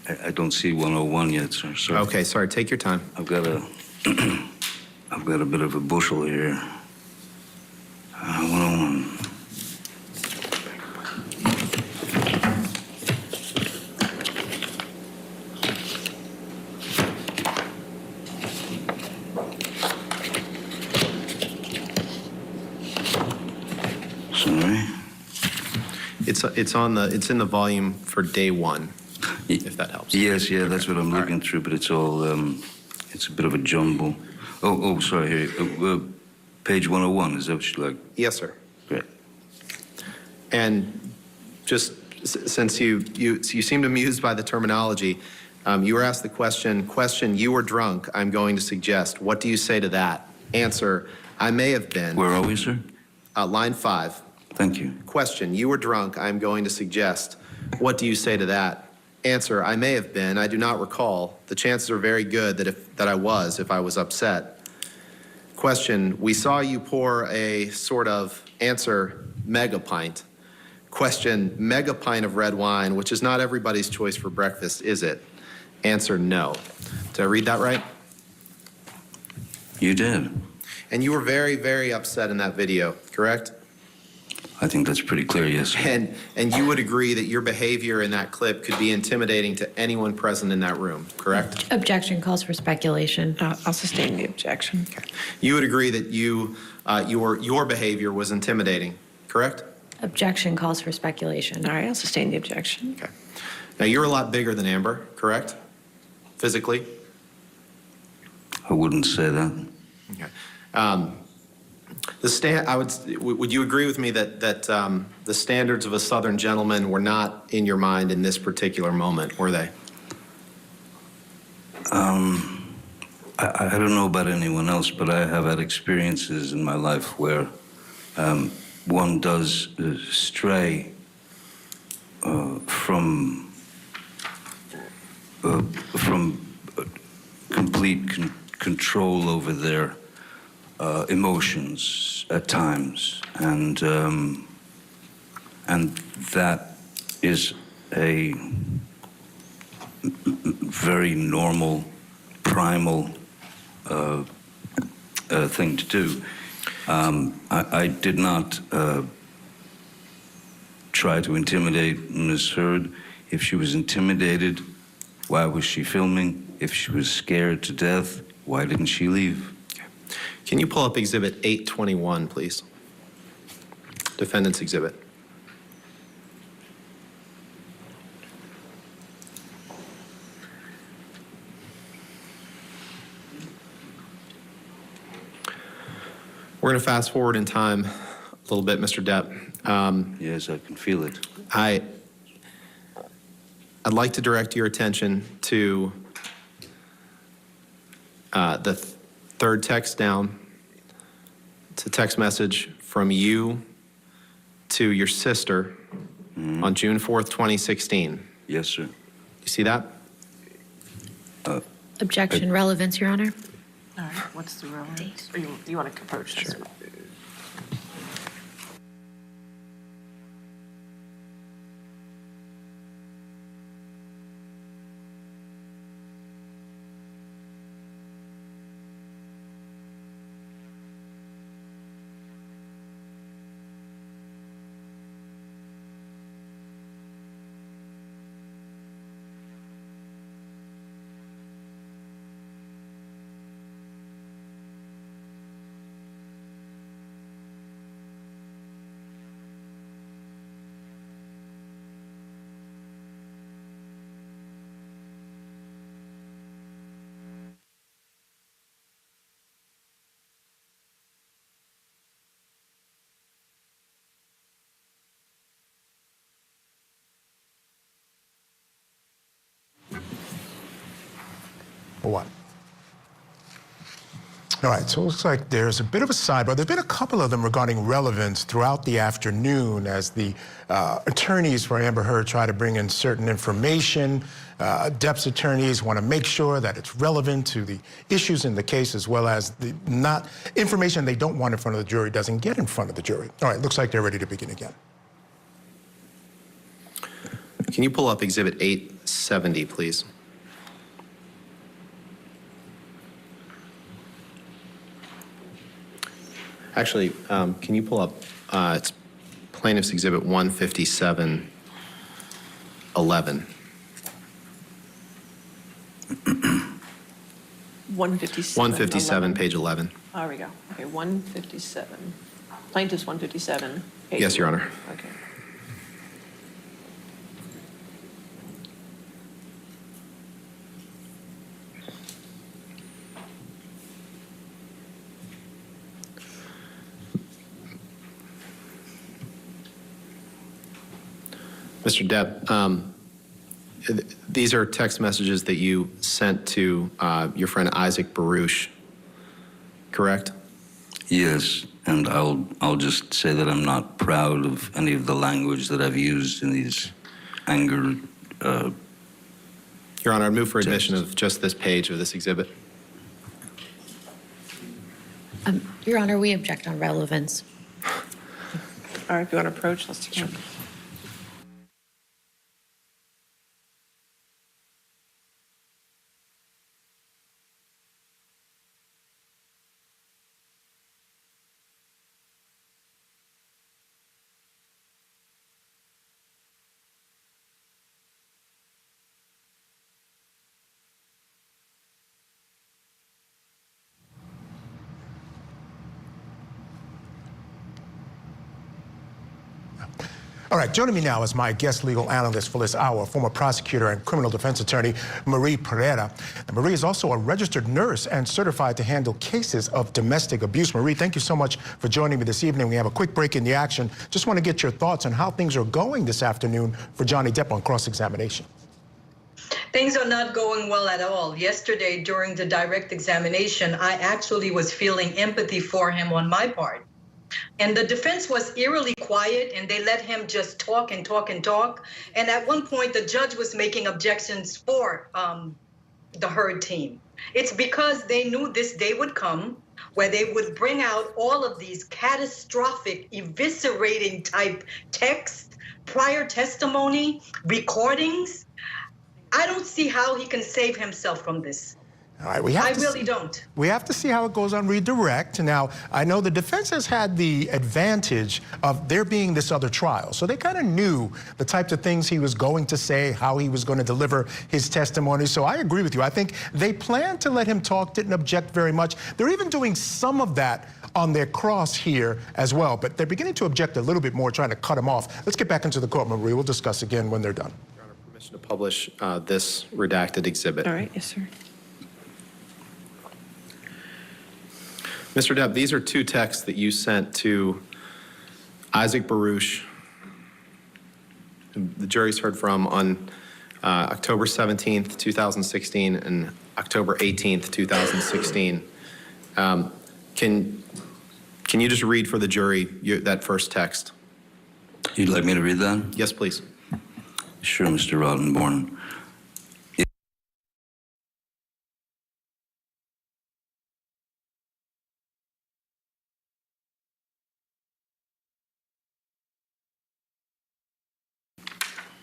I don't see 101 yet, sir. Sorry. Okay, sorry, take your time. I've got a bit of a bushel here. 101. Sorry. It's in the volume for day 1, if that helps. Yes, yeah, that's what I'm looking through, but it's all, it's a bit of a jumble. Oh, sorry, here, page 101, is that what you like? Yes, sir. Great. And just since you seemed amused by the terminology, you were asked the question, you were drunk, I'm going to suggest. What do you say to that? Answer, I may have been. Where are we, sir? Line 5. Thank you. Question, you were drunk, I'm going to suggest. What do you say to that? Answer, I may have been, I do not recall. The chances are very good that I was if I was upset. Question, we saw you pour a sort of, answer, mega pint. Question, mega pint of red wine, which is not everybody's choice for breakfast, is it? Answer, no. Did I read that right? You did. And you were very, very upset in that video, correct? I think that's pretty clear, yes. And you would agree that your behavior in that clip could be intimidating to anyone present in that room, correct? Objection calls for speculation. I'll sustain the objection. Okay. You would agree that your behavior was intimidating, correct? Objection calls for speculation. All right, I'll sustain the objection. Okay. Now, you're a lot bigger than Amber, correct? Physically? I wouldn't say that. Okay. Would you agree with me that the standards of a Southern gentleman were not in your mind in this particular moment, were they? I don't know about anyone else, but I have had experiences in my life where one does stray from complete control over their emotions at times, and that is a very normal, primal thing to do. I did not try to intimidate Ms. Heard. If she was intimidated, why was she filming? If she was scared to death, why didn't she leave? Can you pull up Exhibit 821, please? Defendant's Exhibit. We're going to fast forward in time a little bit, Mr. Depp. Yes, I can feel it. I'd like to direct your attention to the third text down. It's a text message from you to your sister on June 4th, 2016. Yes, sir. You see that? Objection, relevance, Your Honor. All right, what's the relevance? Or you want to approach this? Sure. or what? All right, so it looks like there's a bit of a sidebar. There's been a couple of them regarding relevance throughout the afternoon as the attorneys for Amber Heard try to bring in certain information. Depp's attorneys want to make sure that it's relevant to the issues in the case, as well as the information they don't want in front of the jury doesn't get in front of the jury. All right, looks like they're ready to begin again. Can you pull up Exhibit 870, please? Actually, can you pull up, it's Plaintiff's Exhibit 157, 11. 157. 157, page 11. There we go. Okay, 157. Plaintiff's 157. Page Yes, Your 11. Honor. Okay. Mr. Depp, these are text messages that you sent to your friend Isaac Baruch, correct? Yes, and I'll just say that I'm not proud of any of the language that I've used in these anger. Your Honor, I move for admission of just this page of this exhibit. Your Honor, we object on relevance. All right, if you want to approach, let's take it. All right, joining me now is my guest legal analyst for this hour, former prosecutor and criminal defense attorney Marie Pereira. And Marie is also a registered nurse and certified to handle cases of domestic abuse. Marie, thank you so much for joining me this evening. We have a quick break in the action. Just want to get your thoughts on how things are going this afternoon for Johnny Depp on cross-examination. Things are not going well at all. Yesterday, during the direct examination, I actually was feeling empathy for him on my part. And the defense was eerily quiet, and they let him just talk and talk and talk. And at one point, the judge was making objections for the Heard team. It's because they knew this day would come where they would bring out all of these catastrophic, eviscerating type texts, prior testimony, recordings. I don't see how he can save himself from this. All right, I really don't. We have to see how it goes on redirect. Now, I know the defense has had the advantage of there being this other trial. So they kind of knew the types of things he was going to say, how he was going to deliver his testimony. So I agree with you. I think they planned to let him talk, didn't object very much. They're even doing some of that on their cross here as well. But they're beginning to object a little bit more, trying to cut him off. Let's get back into the courtroom, Marie. We'll discuss again when they're done. Your Honor, permission to publish this redacted exhibit. All right, yes, sir. Mr. Depp, these are two texts that you sent to Isaac Baruch, who the jury's heard from on October 17th, 2016 and October 18th, 2016. Can you just read for the jury that first text? You'd like me to read that? Yes, please. Sure, Mr. Rottenborn.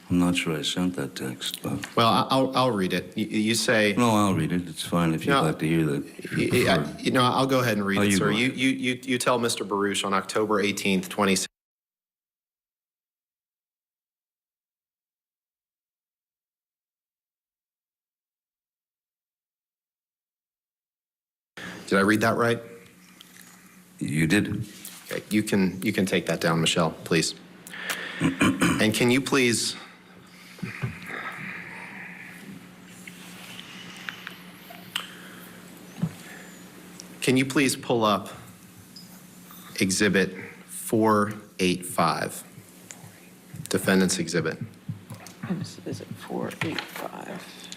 I'm not sure I sent that text, but... Well, I'll read it. You say... No, I'll read it. It's fine if you'd like to hear that. You know, I'll go ahead and read it, sir. go ahead. You tell Mr. Baruch on October 18th, 2016. Did I read that right? You did. Okay, you can take that down, Michelle, please. And can you please... Can you please pull up Exhibit 485, Defendant's Exhibit? Is it 485?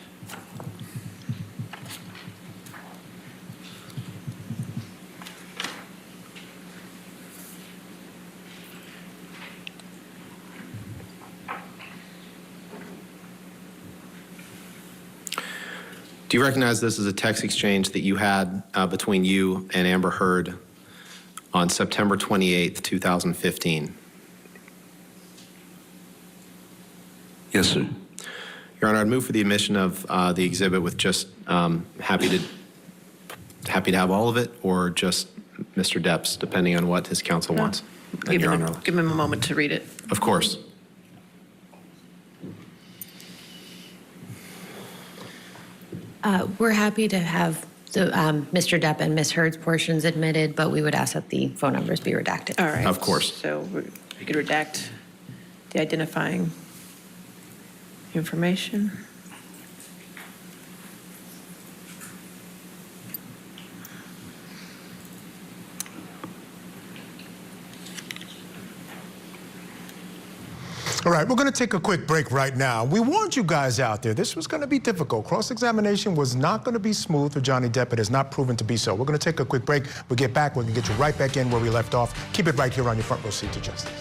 Do you recognize this as a text exchange that you had between you and Amber Heard on September 28th, 2015? Yes, sir. Your Honor, I'd move for the admission of the exhibit with just happy to have all of it, or just Mr. Depp's, depending on what his counsel wants. Give him a moment to read it. Of course. We're happy to have the Mr. Depp and Ms. Heard's portions admitted, but we would ask that the phone numbers be redacted. All right. Of course. So we could redact the identifying information. All right, we're going to take a quick break right now. We warned you guys out there, this was going to be difficult. Cross-examination was not going to be smooth for Johnny Depp. It has not proven to be so. We're going to take a quick break. We'll get back. We're going to get you right back in where we left off. Keep it right here on your front row seat to justice.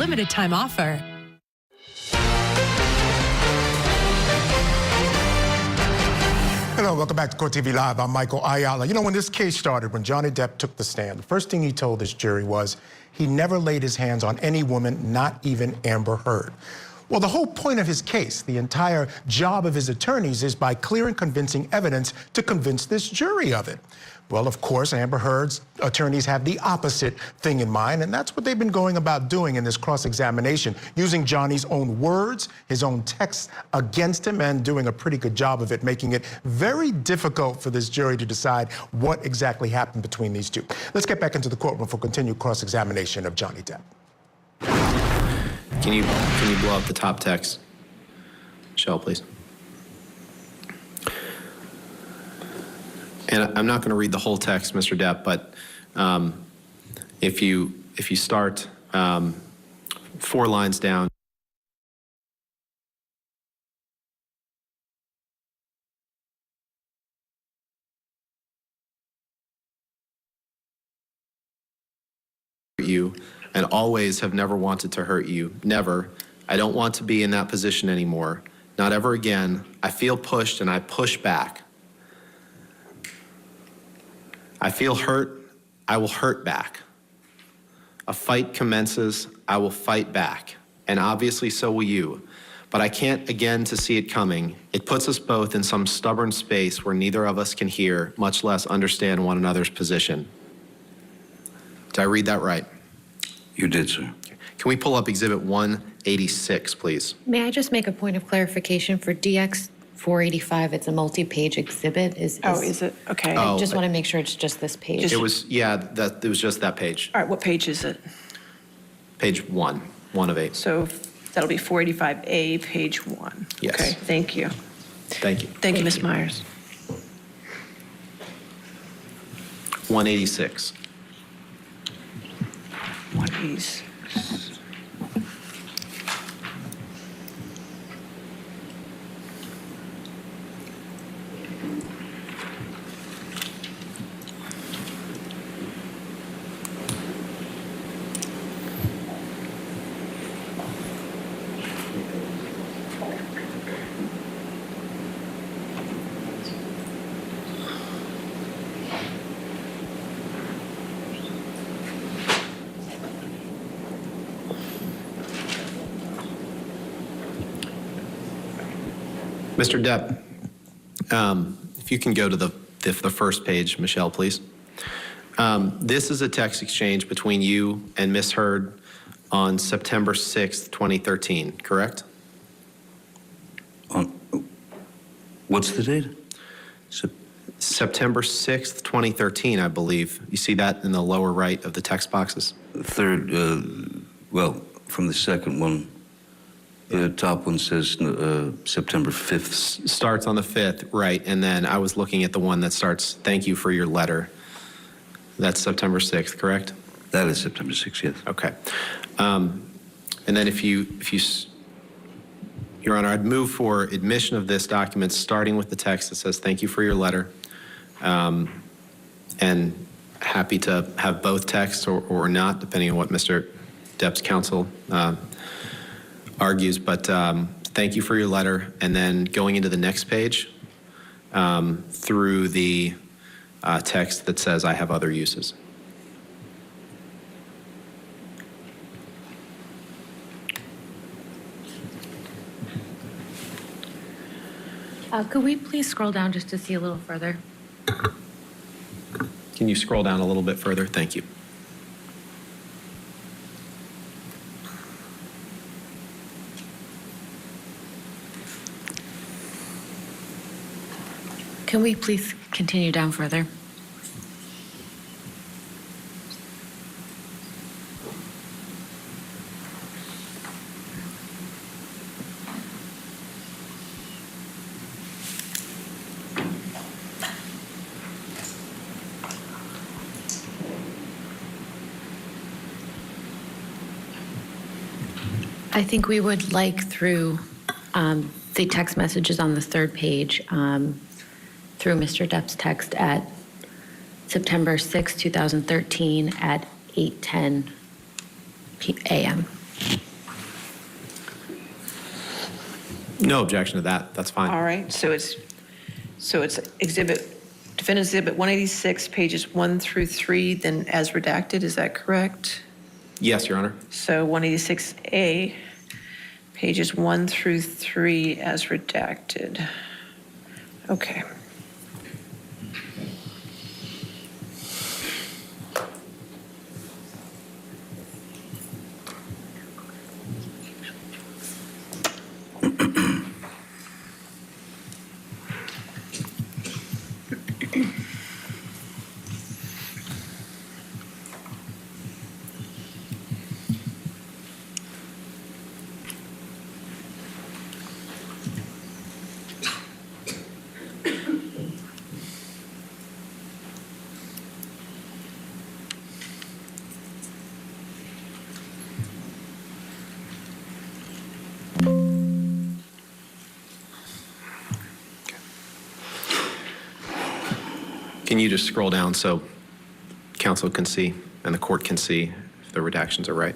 Limited time offer. Hello, welcome back to Court TV Live. I'm Michael Ayala. You know, when this case started, when Johnny Depp took the stand, the first thing he told this jury was he never laid his hands on any woman, not even Amber Heard. Well, the whole point of his case, the entire job of his attorneys, is by clear and convincing evidence to convince this jury of it. Well, of course, Amber Heard's attorneys have the opposite thing in mind, and that's what they've been going about doing in this cross-examination, using Johnny's own words, his own texts against him, and doing a pretty good job of it, making it very difficult for this jury to decide what exactly happened between these two. Let's get back into the courtroom for continued cross-examination of Johnny Depp. Can you blow up the top text? Michelle, please. And I'm not going to read the whole text, Mr. Depp, but if you start 4 lines down. You and always have never wanted to hurt you. Never. I don't want to be in that position anymore. Not ever again. I feel pushed and I push back. I feel hurt, I will hurt back. A fight commences, I will fight back. And obviously so will you. But I can't again to see it coming. It puts us both in some stubborn space where neither of us can hear, much less understand one another's position. Did I read that right? You did, sir. Can we pull up Exhibit 186, please? May I just make a point of clarification for DX 485? It's a multi-page exhibit. Is it? Okay. I just want to make sure it's just this page. It was, yeah, it was just that page. All right, what page is it? Page 1 of 8. So that'll be 485A, page 1. Yes. Okay, thank you. Thank you. Thank you, Ms. Myers. 186. 186. Mr. Depp, if you can go to the first page, Michelle, please. This is a text exchange between you and Ms. Heard on September 6th, 2013, correct? What's the date? September 6th, 2013, I believe. You see that in the lower right of the text boxes? Third, well, from the second one, the top one says September 5th. Starts on the 5th, right. And then I was looking at the one that starts, thank you for your letter. That's September 6th, correct? That is September 6th, yes. Okay. And then if you, Your Honor, I'd move for admission of this document, starting with the text that says, thank you for your letter. And happy to have both texts or not, depending on what Mr. Depp's counsel argues. But thank you for your letter. And then going into the next page through the text that says, I have other uses. Could we please scroll down just to see a little further? Can you scroll down a little bit further? Thank you. Can we please continue down further? I think we would like through the text messages on the third page, through Mr. Depp's text at September 6, 2013 at 8:10 a.m. No objection to that. That's fine. All right, so it's Defendant's Exhibit 186, pages 1 through 3, then as redacted, is that correct? Yes, Your Honor. So 186A, pages 1 through 3 as redacted. Okay. Can you just scroll down so counsel can see and the court can see if the redactions are right?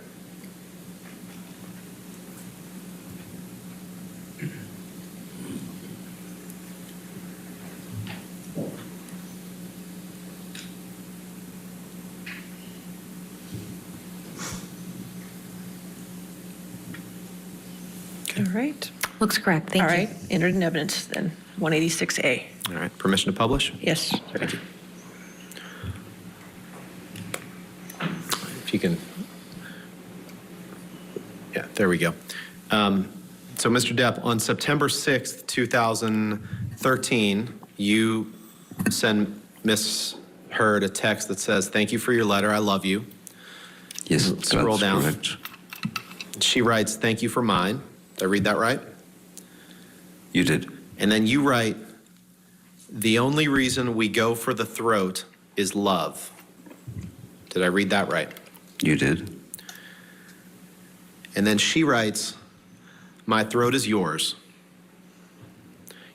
All right. Looks correct. Thank you. All right, entered in evidence then, 186A. All right. Permission to publish? Yes. Thank you. If you can. Yeah, there we go. So, Mr. Depp, on September 6th, 2013, you send Miss Heard a text that says, "Thank you for your letter. I love you." Yes, Scroll that's down. correct. She writes, "Thank you for mine." Did I read that right? You did. And then you write, "The only reason we go for the throat is love." Did I read that right? You did. And then she writes, "My throat is yours.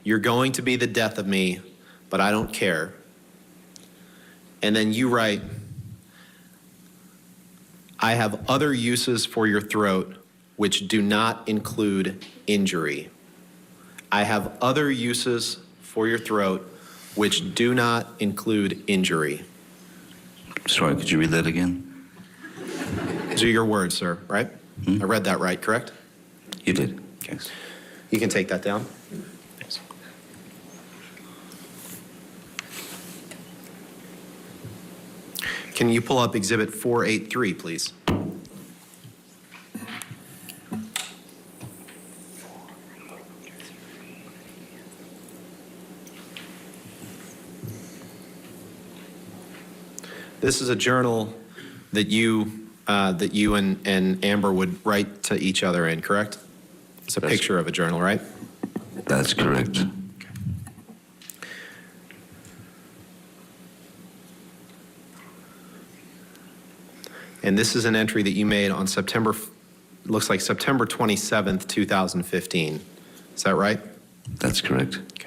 You're going to be the death of me, but I don't care." And then you write, "I have other uses for your throat which do not include injury." I have other uses for your throat which do not include injury. Sorry, could you read that again? These are your words, sir, right? I read that right, correct? You did. Yes. You can take that down. Thanks. Can you pull up Exhibit 483, please? This is a journal that you and Amber would write to each other in, correct? It's a picture of a journal, right? That's correct. And this is an entry that you made on looks like September 27th, 2015. Is that right? That's correct. Okay.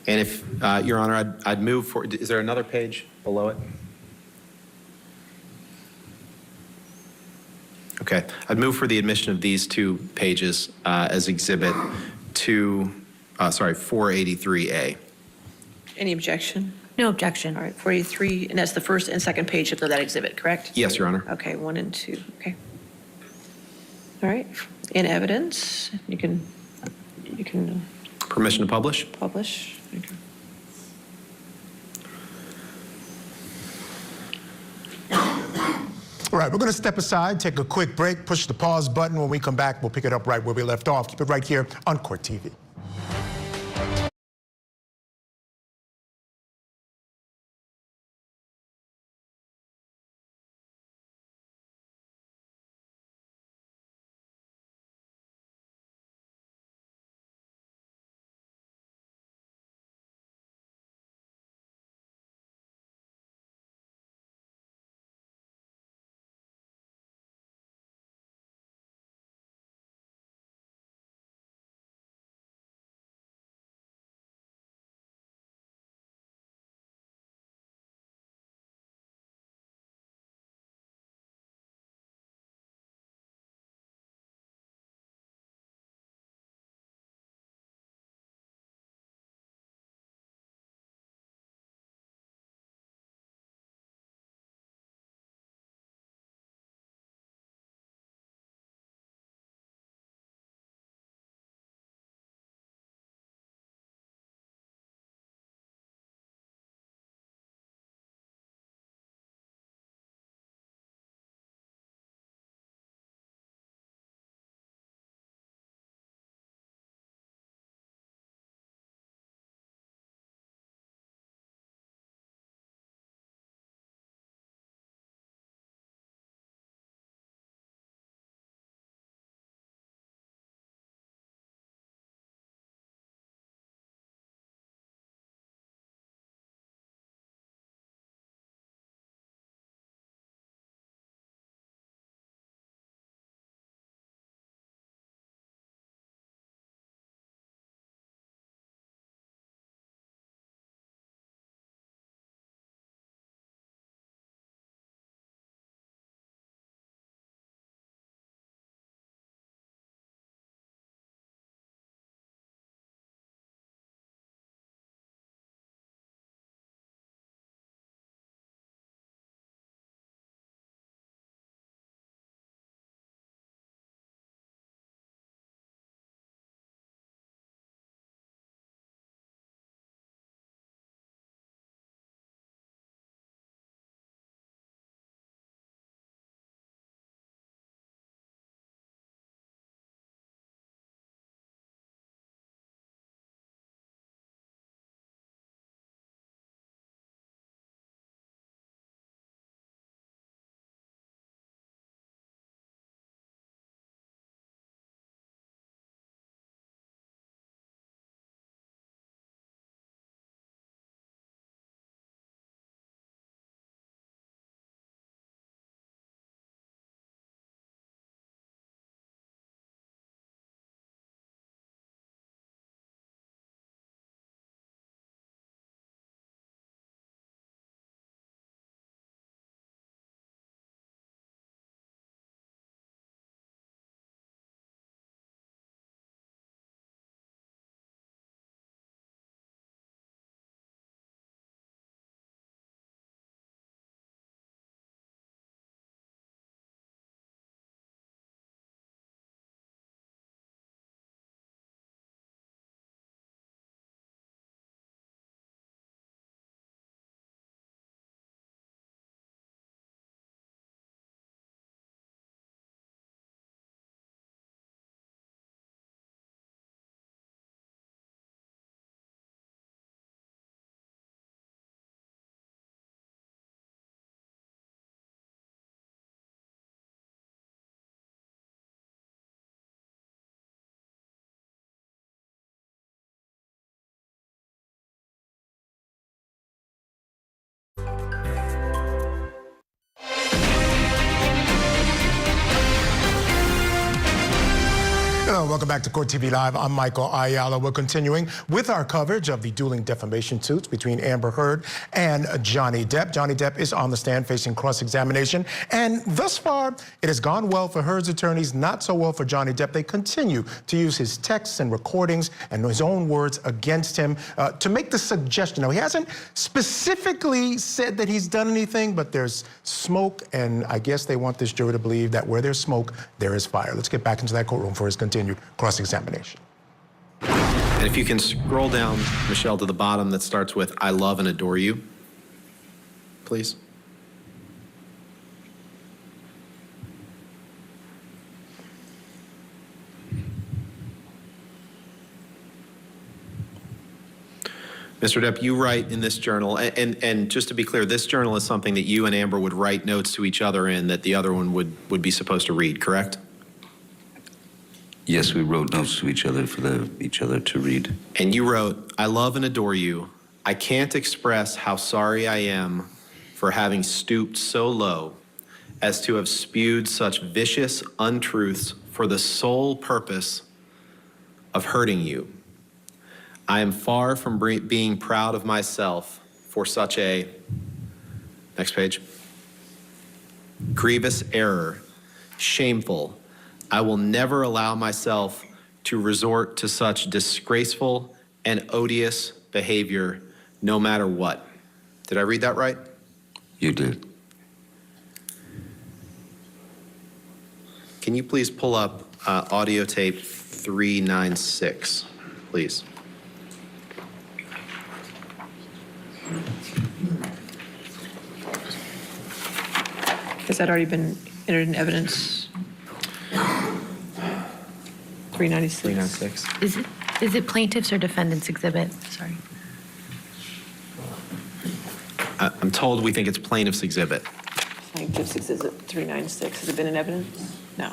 And if, Your Honor, I'd move for, is there another page below it? Okay, I'd move for the admission of these two pages as Exhibit 483A. Any objection? No objection. All right, 43, and that's the first and second page of that exhibit, correct? Yes, Your Honor. Okay, 1 and 2, okay. All right, in evidence, you can Permission to publish? publish. Okay. All right, we're going to step aside, take a quick break, push the pause button. When we come back, we'll pick it up right where we left off. Keep it right here on Court TV. welcome back to Court TV Live. I'm Michael Ayala. We're continuing with our coverage of the dueling defamation suits between Amber Heard and Johnny Depp. Johnny Depp is on the stand facing cross-examination, and thus far, it has gone well for Heard's attorneys, not so well for Johnny Depp. They continue to use his texts and recordings and his own words against him to make the suggestion. Now, he hasn't specifically said that he's done anything, but there's smoke, and I guess they want this jury to believe that where there's smoke, there is fire. Let's get back into that courtroom for his continued cross-examination. And if you can scroll down, Michelle, to the bottom that starts with, I love and adore you, please. Mr. Depp, you write in this journal, and just to be clear, this journal is something that you and Amber would write notes to each other in that the other one would be supposed to read, correct? Yes, we wrote notes to each other for each other to read. And you wrote, I love and adore you. I can't express how sorry I am for having stooped so low as to have spewed such vicious untruths for the sole purpose of hurting you. I am far from being proud of myself for such a, next page, grievous error, shameful. I will never allow myself to resort to such disgraceful and odious behavior, no matter what. Did I read that right? You did. Can you please pull up audio tape 396, please? Has that already been entered in evidence? 396. 396. Is it plaintiff's or defendant's exhibit? Sorry. I'm told we think it's plaintiff's exhibit. Plaintiff's exhibit 396. Has it been in evidence? No.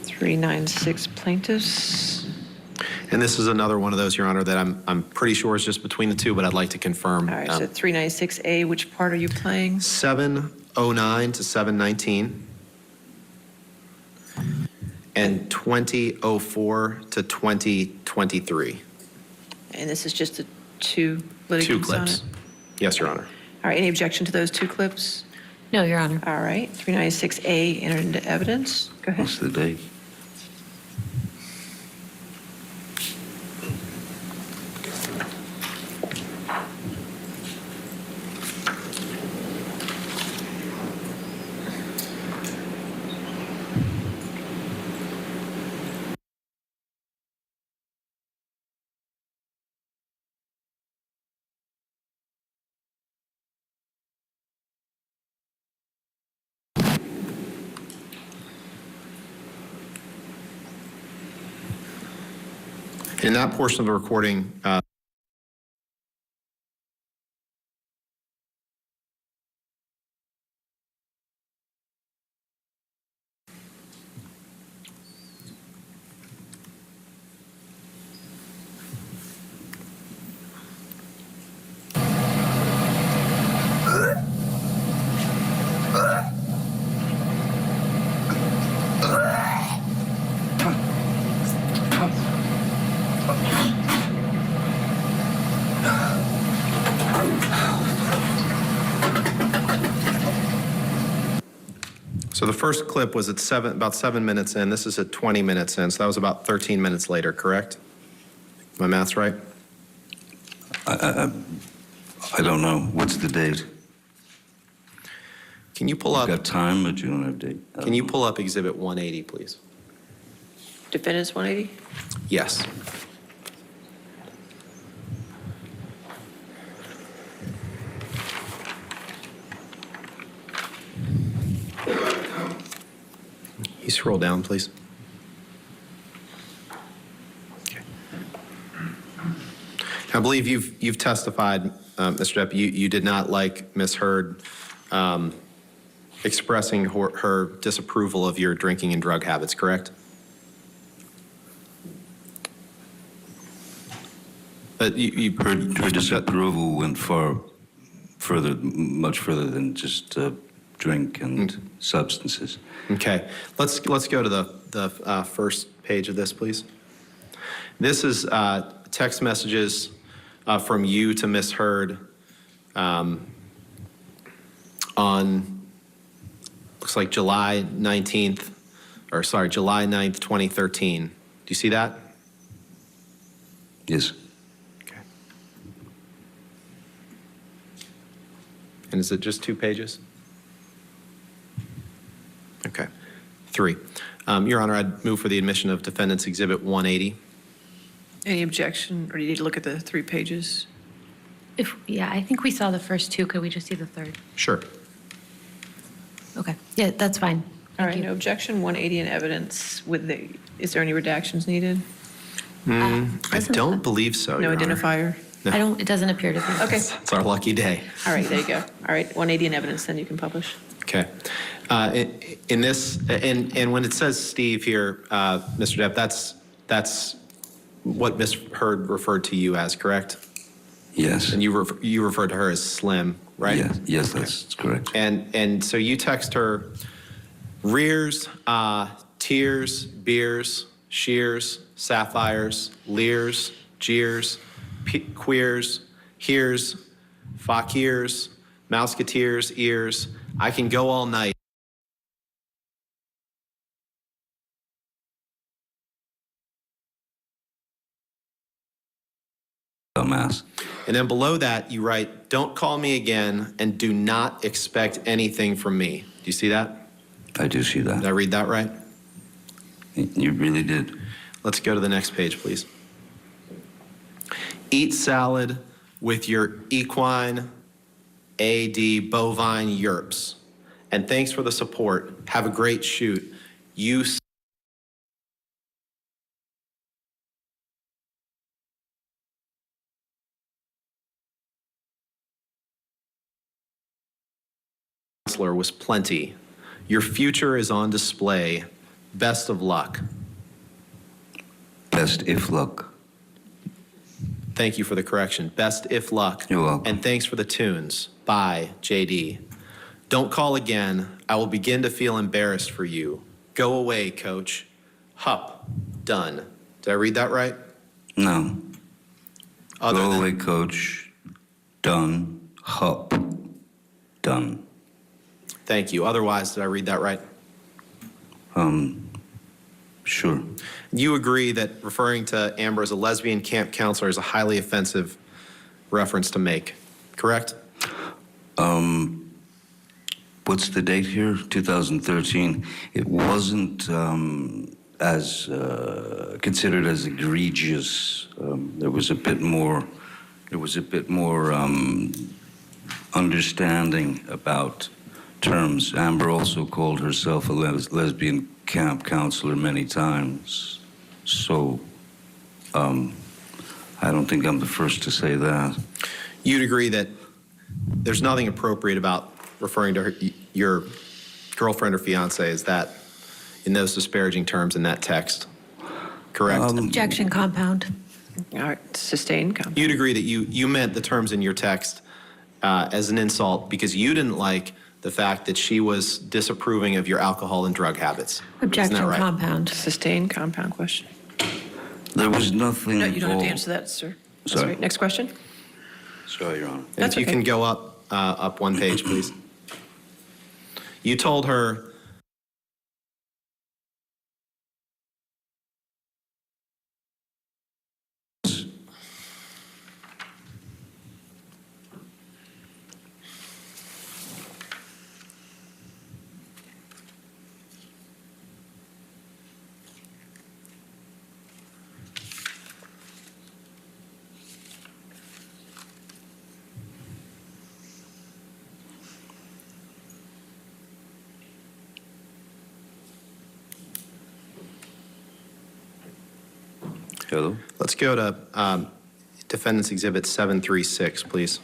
396 plaintiffs. And this is another one of those, Your Honor, that I'm pretty sure is just between the two, but I'd like to confirm. All right, so 396A, which part are you playing? 709 to 719. And 2004 to 2023. And this is just the two litigants Two on clips. it? Yes, Your Honor. All right, any objection to those two clips? No, Your Honor. All right, 396A entered into evidence. Go ahead. What's the date? In that portion of the recording, so the first clip was at about 7 minutes in. This is at 20 minutes in, so that was about 13 minutes later, correct? My math's right? I don't know. What's the date? Can you pull up? Got time, but you don't have date. Can you pull up Exhibit 180, please? Defendants 180? Yes. You scroll down, please. Okay. I believe you've testified, Mr. Depp, you did not like Ms. Heard expressing her disapproval of your drinking and drug habits, correct? But her disapproval went much further than just drink and substances. Okay, let's go to the first page of this, please. This is text messages from you to Miss Heard on, looks like July 9th, 2013. Do you see that? Yes. Okay. And is it just 2 pages? Okay. 3. Your Honor, I'd move for the admission of Defendant's Exhibit 180. Any objection, or do you need to look at the 3 pages? Yeah, I think we saw the first 2. Could we just see the third? Sure. Okay. Yeah, that's fine. All right, no objection, 180 in evidence with is there any redactions needed? I don't believe so, No Your Honor. identifier? No. It doesn't appear to be. Okay. It's our lucky day. All right, there you go. All right, 180 in evidence, then you can publish. Okay. In this, and when it says Steve here, Mr. Depp, that's what Ms. Heard referred to you as, correct? Yes. And you referred to her as Slim, right? Yes, that's correct. And so you text her rears, tears, beers, shears, sapphires, leers, jeers, queers, hears, fakirs, mouseketeers, ears. I can go all night. Dumbass. And then below that, you write, don't call me again and do not expect anything from me. Do you see that? I do see that. Did I read that right? You really did. Let's go to the next page, please. Eat salad with your equine, AD, bovine yerps. And thanks for the support. Have a great shoot. You counselor was plenty. Your future is on display. Best of luck. Best if luck. Thank you for the correction. Best if luck. You're welcome. And thanks for the tunes. Bye, JD. Don't call again. I will begin to feel embarrassed for you. Go away, coach. Hup. Done. Did I read that right? No. Other Go than- away, coach. Done. Hup. Done. Thank you. Otherwise, did I read that right? Sure. You agree that referring to Amber as a lesbian camp counselor is a highly offensive reference to make, correct? What's the date here? 2013. It wasn't as considered as egregious. There was a bit more. Understanding about terms. Amber also called herself a lesbian camp counselor many times. So I don't think I'm the first to say that. You'd agree that there's nothing appropriate about referring to your girlfriend or fiance as that, in those disparaging terms in that text, correct? Objection compound. All right, sustained comment. You'd agree that you meant the terms in your text as an insult because you didn't like the fact that she was disapproving of your alcohol and drug habits. Objection Isn't that right? compound. Sustained compound question. There was nothing. No, you don't have to involved. answer that, sir. That's Sorry. right. Next question. Sorry, Your Honor. And That's if you okay. can go up one page, please. You told her Hello? let's go to Defendant's Exhibit 736, please.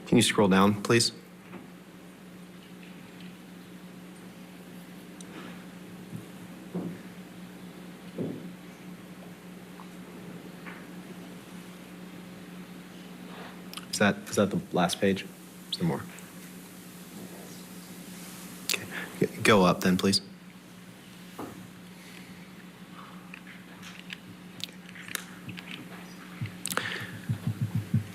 Can you scroll down, please? Is that the last page? Is there more? Okay. Go up then, please.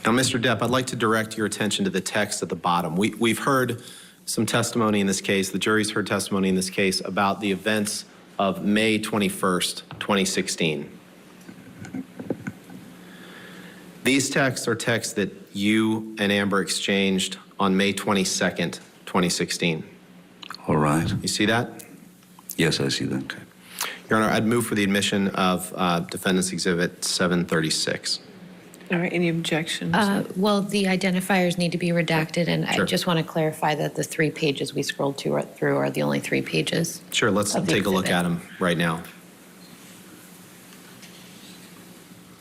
Now, Mr. Depp, I'd like to direct your attention to the text at the bottom. We've heard some testimony in this case, the jury's heard testimony in this case about the events of May 21st, 2016. These texts are texts that you and Amber exchanged on May 22nd, 2016. All right. You see that? Yes, I see that. Okay. Your Honor, I'd move for the admission of Defendant's Exhibit 736. All right, any objections? Well, the identifiers need to be redacted, and Sure. I just want to clarify that the 3 pages we scrolled through are the only 3 pages. Sure, let's of the take a look exhibit. at them right now.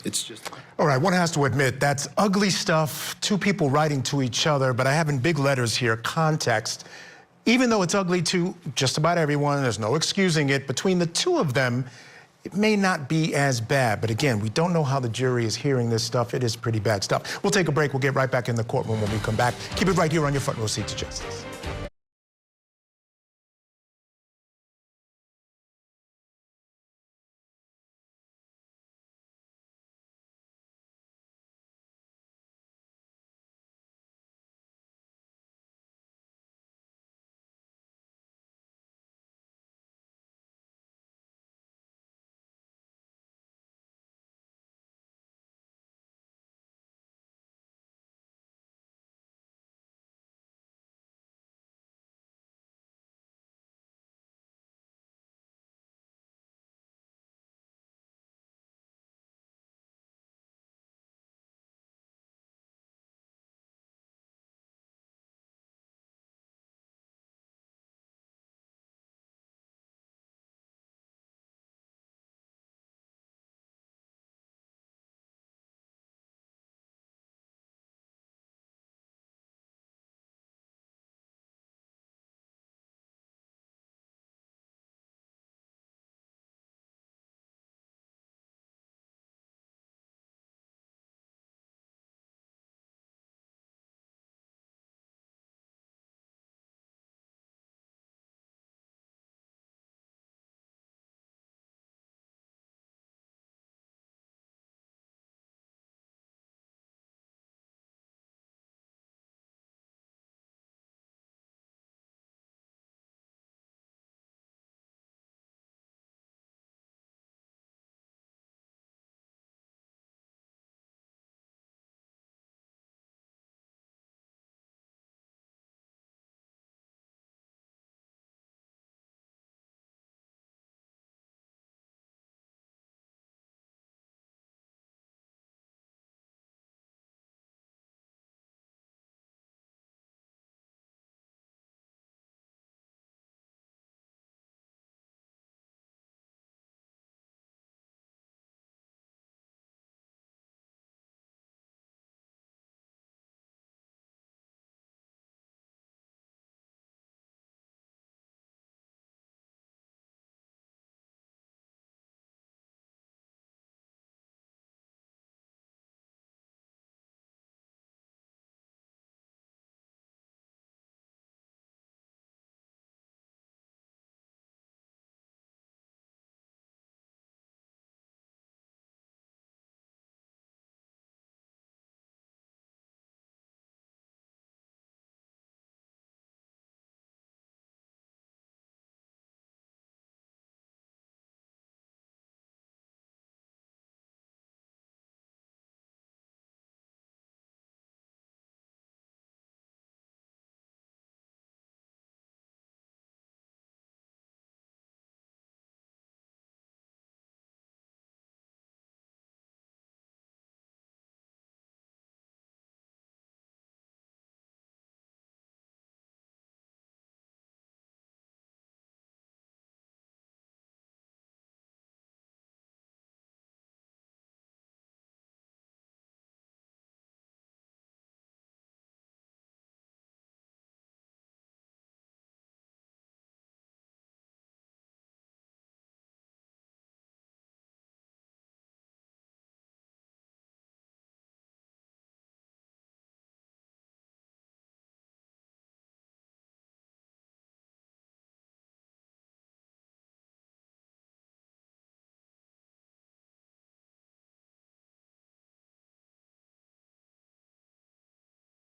It's just... All right, one has to admit, that's ugly stuff, 2 people writing to each other, but I have in big letters here, context. Even though it's ugly to just about everyone, there's no excusing it, between the 2 of them, it may not be as bad. But again, we don't know how the jury is hearing this stuff. It is pretty bad stuff. We'll take a break. We'll get right back in the courtroom when we come back. Keep it right here on your front row seat to justice.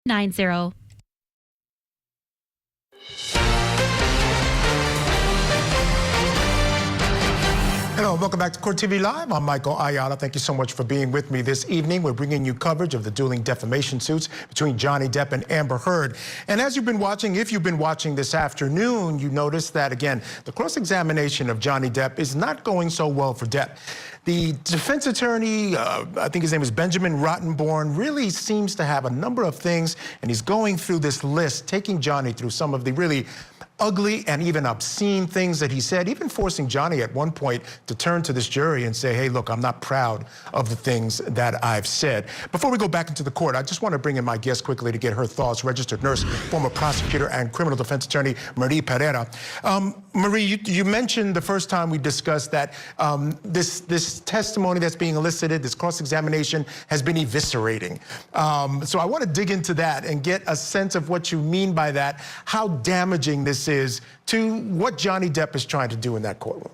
888-590. Hello, welcome back to Court TV Live. I'm Michael Ayala. Thank you so much for being with me this evening. We're bringing you coverage of the dueling defamation suits between Johnny Depp and Amber Heard. And as you've been watching, if you've been watching this afternoon, you notice that, again, the cross-examination of Johnny Depp is not going so well for Depp. The defense attorney, I think his name is Benjamin Rottenborn, really seems to have a number of things, and he's going through this list, taking Johnny through some of the really ugly and even obscene things that he said, even forcing Johnny at one point to turn to this jury and say, hey, look, I'm not proud of the things that I've said. Before we go back into the court, I just want to bring in my guest quickly to get her thoughts. Registered nurse, former prosecutor and criminal defense attorney, Marie Pereira. Marie, you mentioned the first time we discussed that this testimony that's being elicited, this cross-examination, has been eviscerating. So I want to dig into that and get a sense of what you mean by that, how damaging this is to what Johnny Depp is trying to do in that courtroom.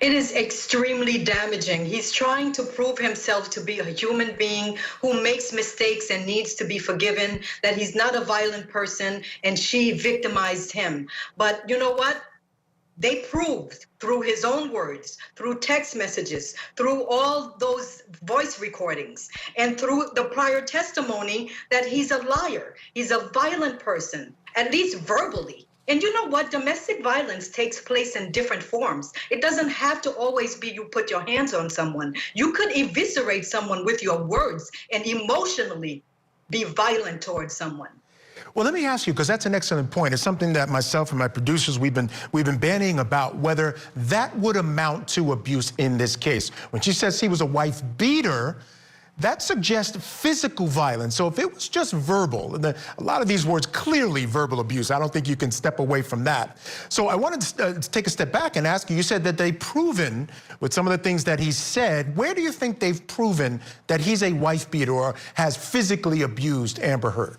It is extremely damaging. He's trying to prove himself to be a human being who makes mistakes and needs to be forgiven, that he's not a violent person, and she victimized him. But you know what? They proved through his own words, through text messages, through all those voice recordings, and through the prior testimony that he's a liar. He's a violent person, at least verbally. And you know what? Domestic violence takes place in different forms. It doesn't have to always be you put your hands on someone. You could eviscerate someone with your words and emotionally be violent towards someone. Well, let me ask you, because that's an excellent point. It's something that myself and my producers, we've been bandying about whether that would amount to abuse in this case. When she says he was a wife beater, that suggests physical violence. So if it was just verbal, and a lot of these words clearly verbal abuse, I don't think you can step away from that. So I wanted to take a step back and ask you, you said that they've proven with some of the things that he said, where do you think they've proven that he's a wife beater or has physically abused Amber Heard?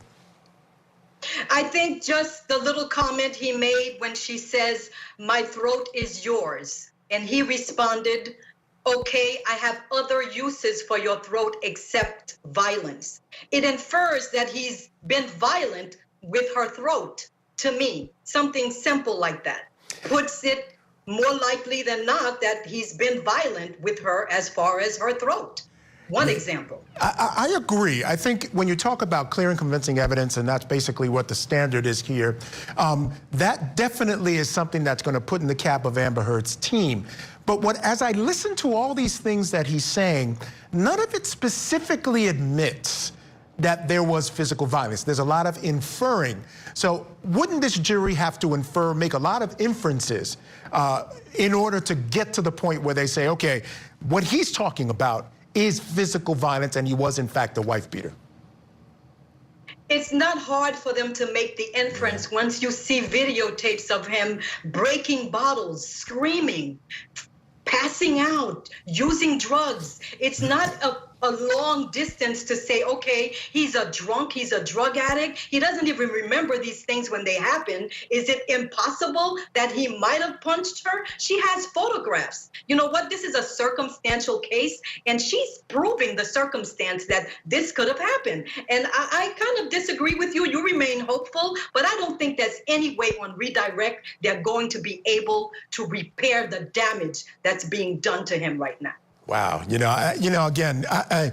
I think just the little comment he made when she says, my throat is yours. And he responded, okay, I have other uses for your throat except violence. It infers that he's been violent with her throat, to me. Something simple like that. Puts it more likely than not that he's been violent with her as far as her throat. One example. I agree. I think when you talk about clear and convincing evidence, and that's basically what the standard is here, that definitely is something that's going to put in the cap of Amber Heard's team. But as I listen to all these things that he's saying, none of it specifically admits that there was physical violence. There's a lot of inferring. So wouldn't this jury have to make a lot of inferences in order to get to the point where they say, okay, what he's talking about is physical violence, and he was, in fact, a wife beater? It's not hard for them to make the inference once you see videotapes of him breaking bottles, screaming, passing out, using drugs. It's not a long distance to say, okay, he's a drunk, he's a drug addict. He doesn't even remember these things when they happen. Is it impossible that he might have punched her? She has photographs. You know what? This is a circumstantial case, and she's proving the circumstance that this could have happened. And I kind of disagree with you. You remain hopeful, but I don't think there's any way on redirect they're going to be able to repair the damage that's being done to him right now. Wow. Again, I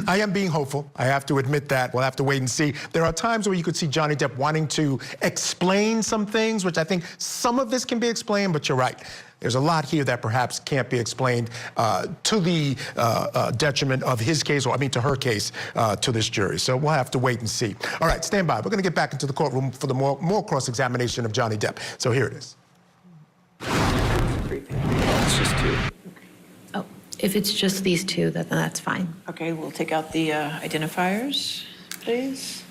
am being hopeful. I have to admit that. We'll have to wait and see. There are times where you could see Johnny Depp wanting to explain some things, which I think some of this can be explained, but you're right. There's a lot here that perhaps can't be explained to the detriment of his case, or to her case, to this jury. So we'll have to wait and see. All right, stand by. We're going to get back into the courtroom for the more cross-examination of Johnny Depp. So here it is. It's just two. If it's just these two, then that's fine. Okay, we'll take out the identifiers, please.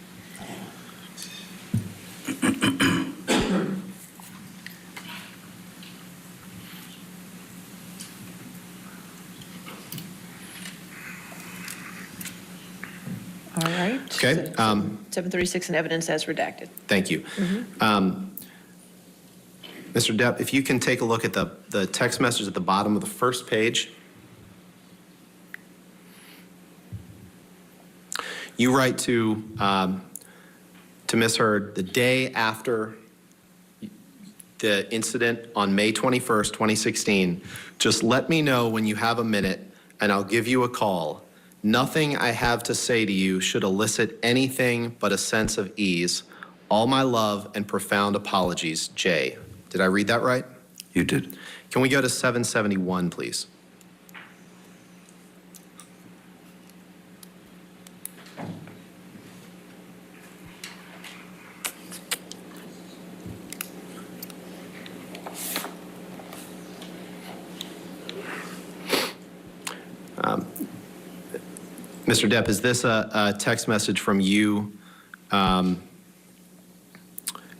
All right. Okay. 736 and evidence as redacted. Thank you. Mr. Depp, if you can take a look at the text message at the bottom of the first page. You write to Ms. Heard the day after the incident on May 21st, 2016. Just let me know when you have a minute and I'll give you a call. Nothing I have to say to you should elicit anything but a sense of ease. All my love and profound apologies, Jay. Did I read that right? You did. Can we go to 771, please? Mr. Depp, is this a text message from you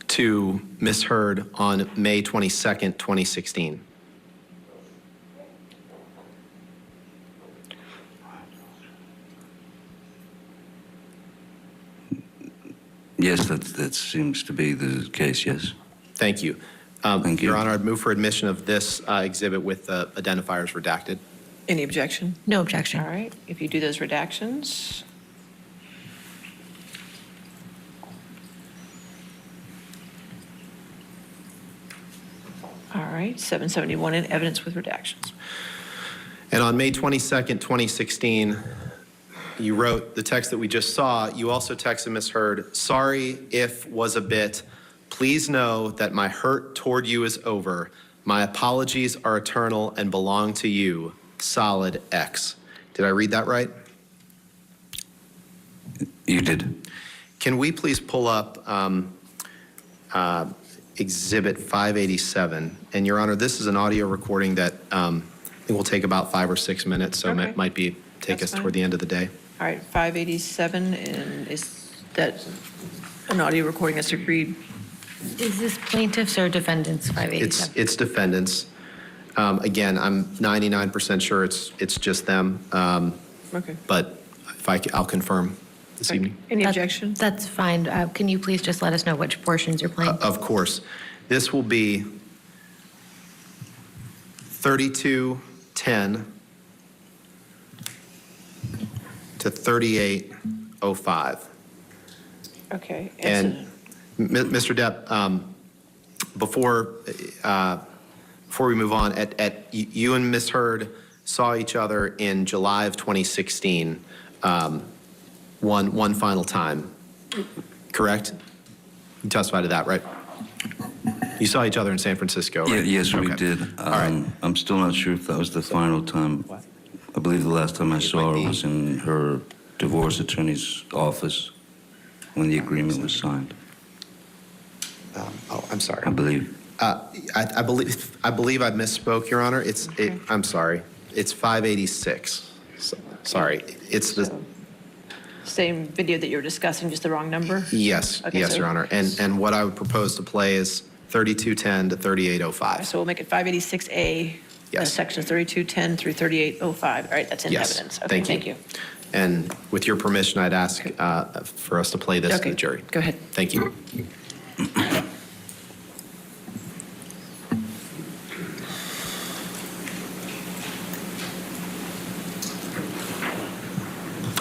to Ms. Heard on May 22nd, 2016? Yes, that seems to be the case, yes. Thank you. Thank you. Your Honor, I'd move for admission of this exhibit with identifiers redacted. Any objection? No objection. All right, if you do those redactions. All right, 771 in evidence with redactions. And on May 22nd, 2016, you wrote the text that we just saw. You also texted Ms. Heard, sorry if was a bit. Please know that my hurt toward you is over. My apologies are eternal and belong to you. Solid X. Did I read that right? You did. Can we please pull up Exhibit 587? And Your Honor, this is an audio recording that I think will take about 5 or 6 minutes, so Okay. it might take That's us fine. toward the end of the day. All right, 587, and is that an audio recording that's agreed? Is this plaintiffs or defendants 587? It's defendants. Again, I'm 99% sure it's just them. Okay. But I'll confirm this evening. Any objection? That's fine. Can you please just let us know which portions you're playing? Of course. This will be 3210 to 3805. Okay. And Mr. Depp, before we move on, you and Ms. Heard saw each other in July of 2016, one final time, correct? You testified to that, right? You saw each other in San Francisco, right? Yes, we Okay. did. I'm still not sure if that was the final time. I believe the last time I saw her was in her divorce attorney's office when the agreement was signed. I'm sorry. I believe. I believe I misspoke, Your Honor. I'm sorry. It's 586. Sorry. It's the Same video that you were discussing, just the wrong number? yes, Okay, yes, so- Your Honor. And what I would propose to play is 3210 to 3805. So we'll make it 586A, Yes. sections 3210 through 3805. All right, that's in Yes, evidence. Okay, thank you. thank you. And with your permission, I'd ask for us to play this to Okay, the jury. go ahead. Thank you.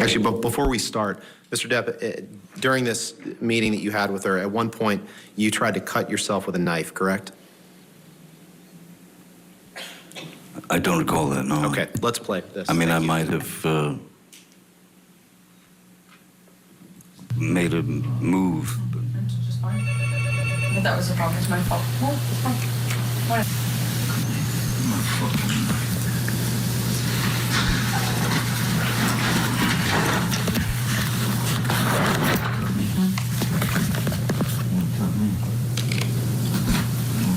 Actually, but before we start, Mr. Depp, during this meeting that you had with her, at one point, you tried to cut yourself with a knife, correct? I don't recall that, no. Okay, let's play this. I mean, I Thank you. might have made a move. But that was the problem. It's my fault. No, it's fine. Whatever.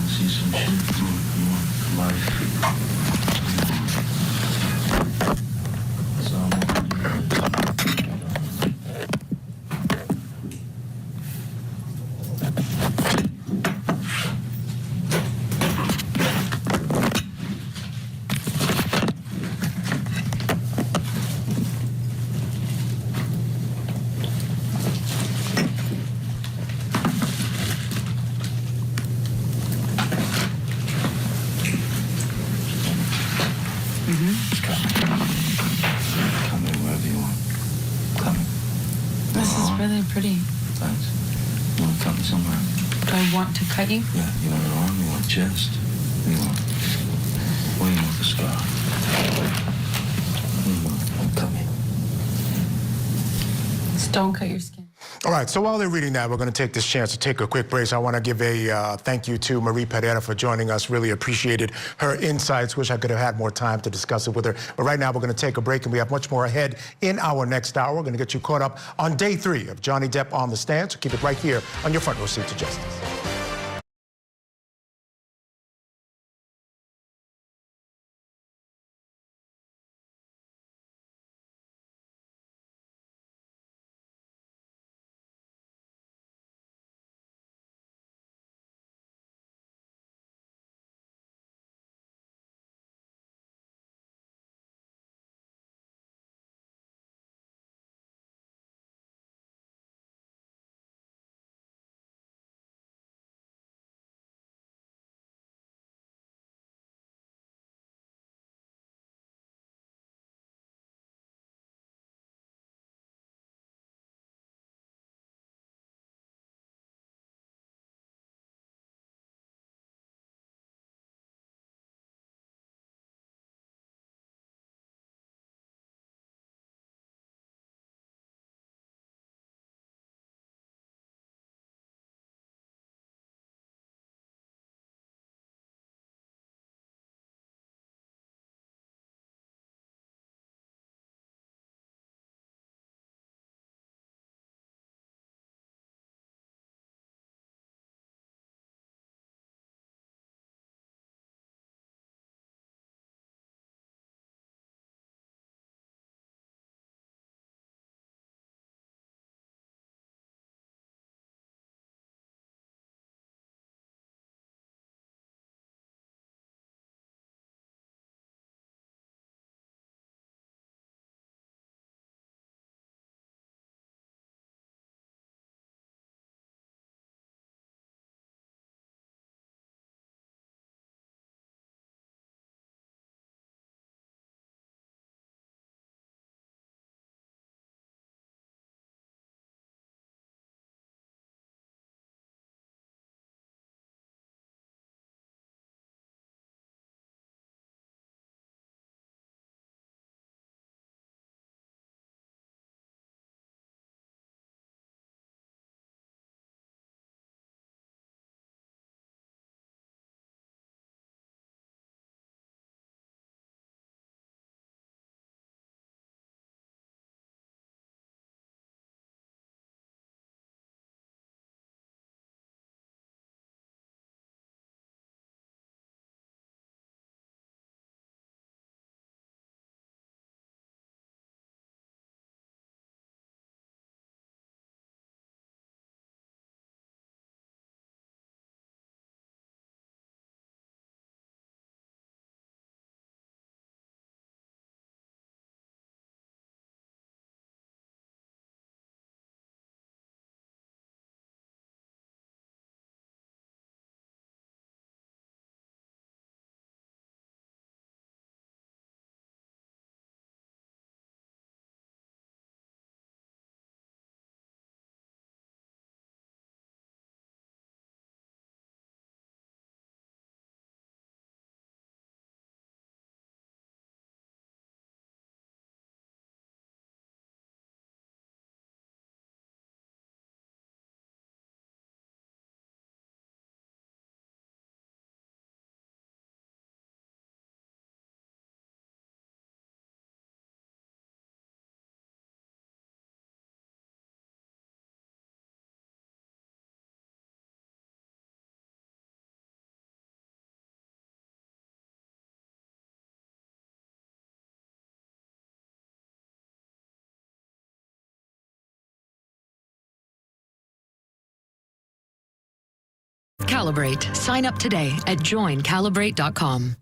See some shit? You want life? Come in wherever you want. Come in. It's really pretty. Thanks. You want to cut me somewhere? Do I want to cut you? Yeah, you want an arm, you want a chest, you want... What do you want the scar? Cut me. Just don't cut your skin. All right, so while they're reading that, we're going to take this chance to take a quick break. I want to give a thank you to Marie Pereira for joining us. Really appreciated her insights. Wish I could have had more time to discuss it with her. But right now, we're going to take a break, and we have much more ahead in our next hour. We're going to get you caught up on day 3 of Johnny Depp on the stand. So keep it right here on your front row seat to justice. Calibrate. Sign up today at joincalibrate.com.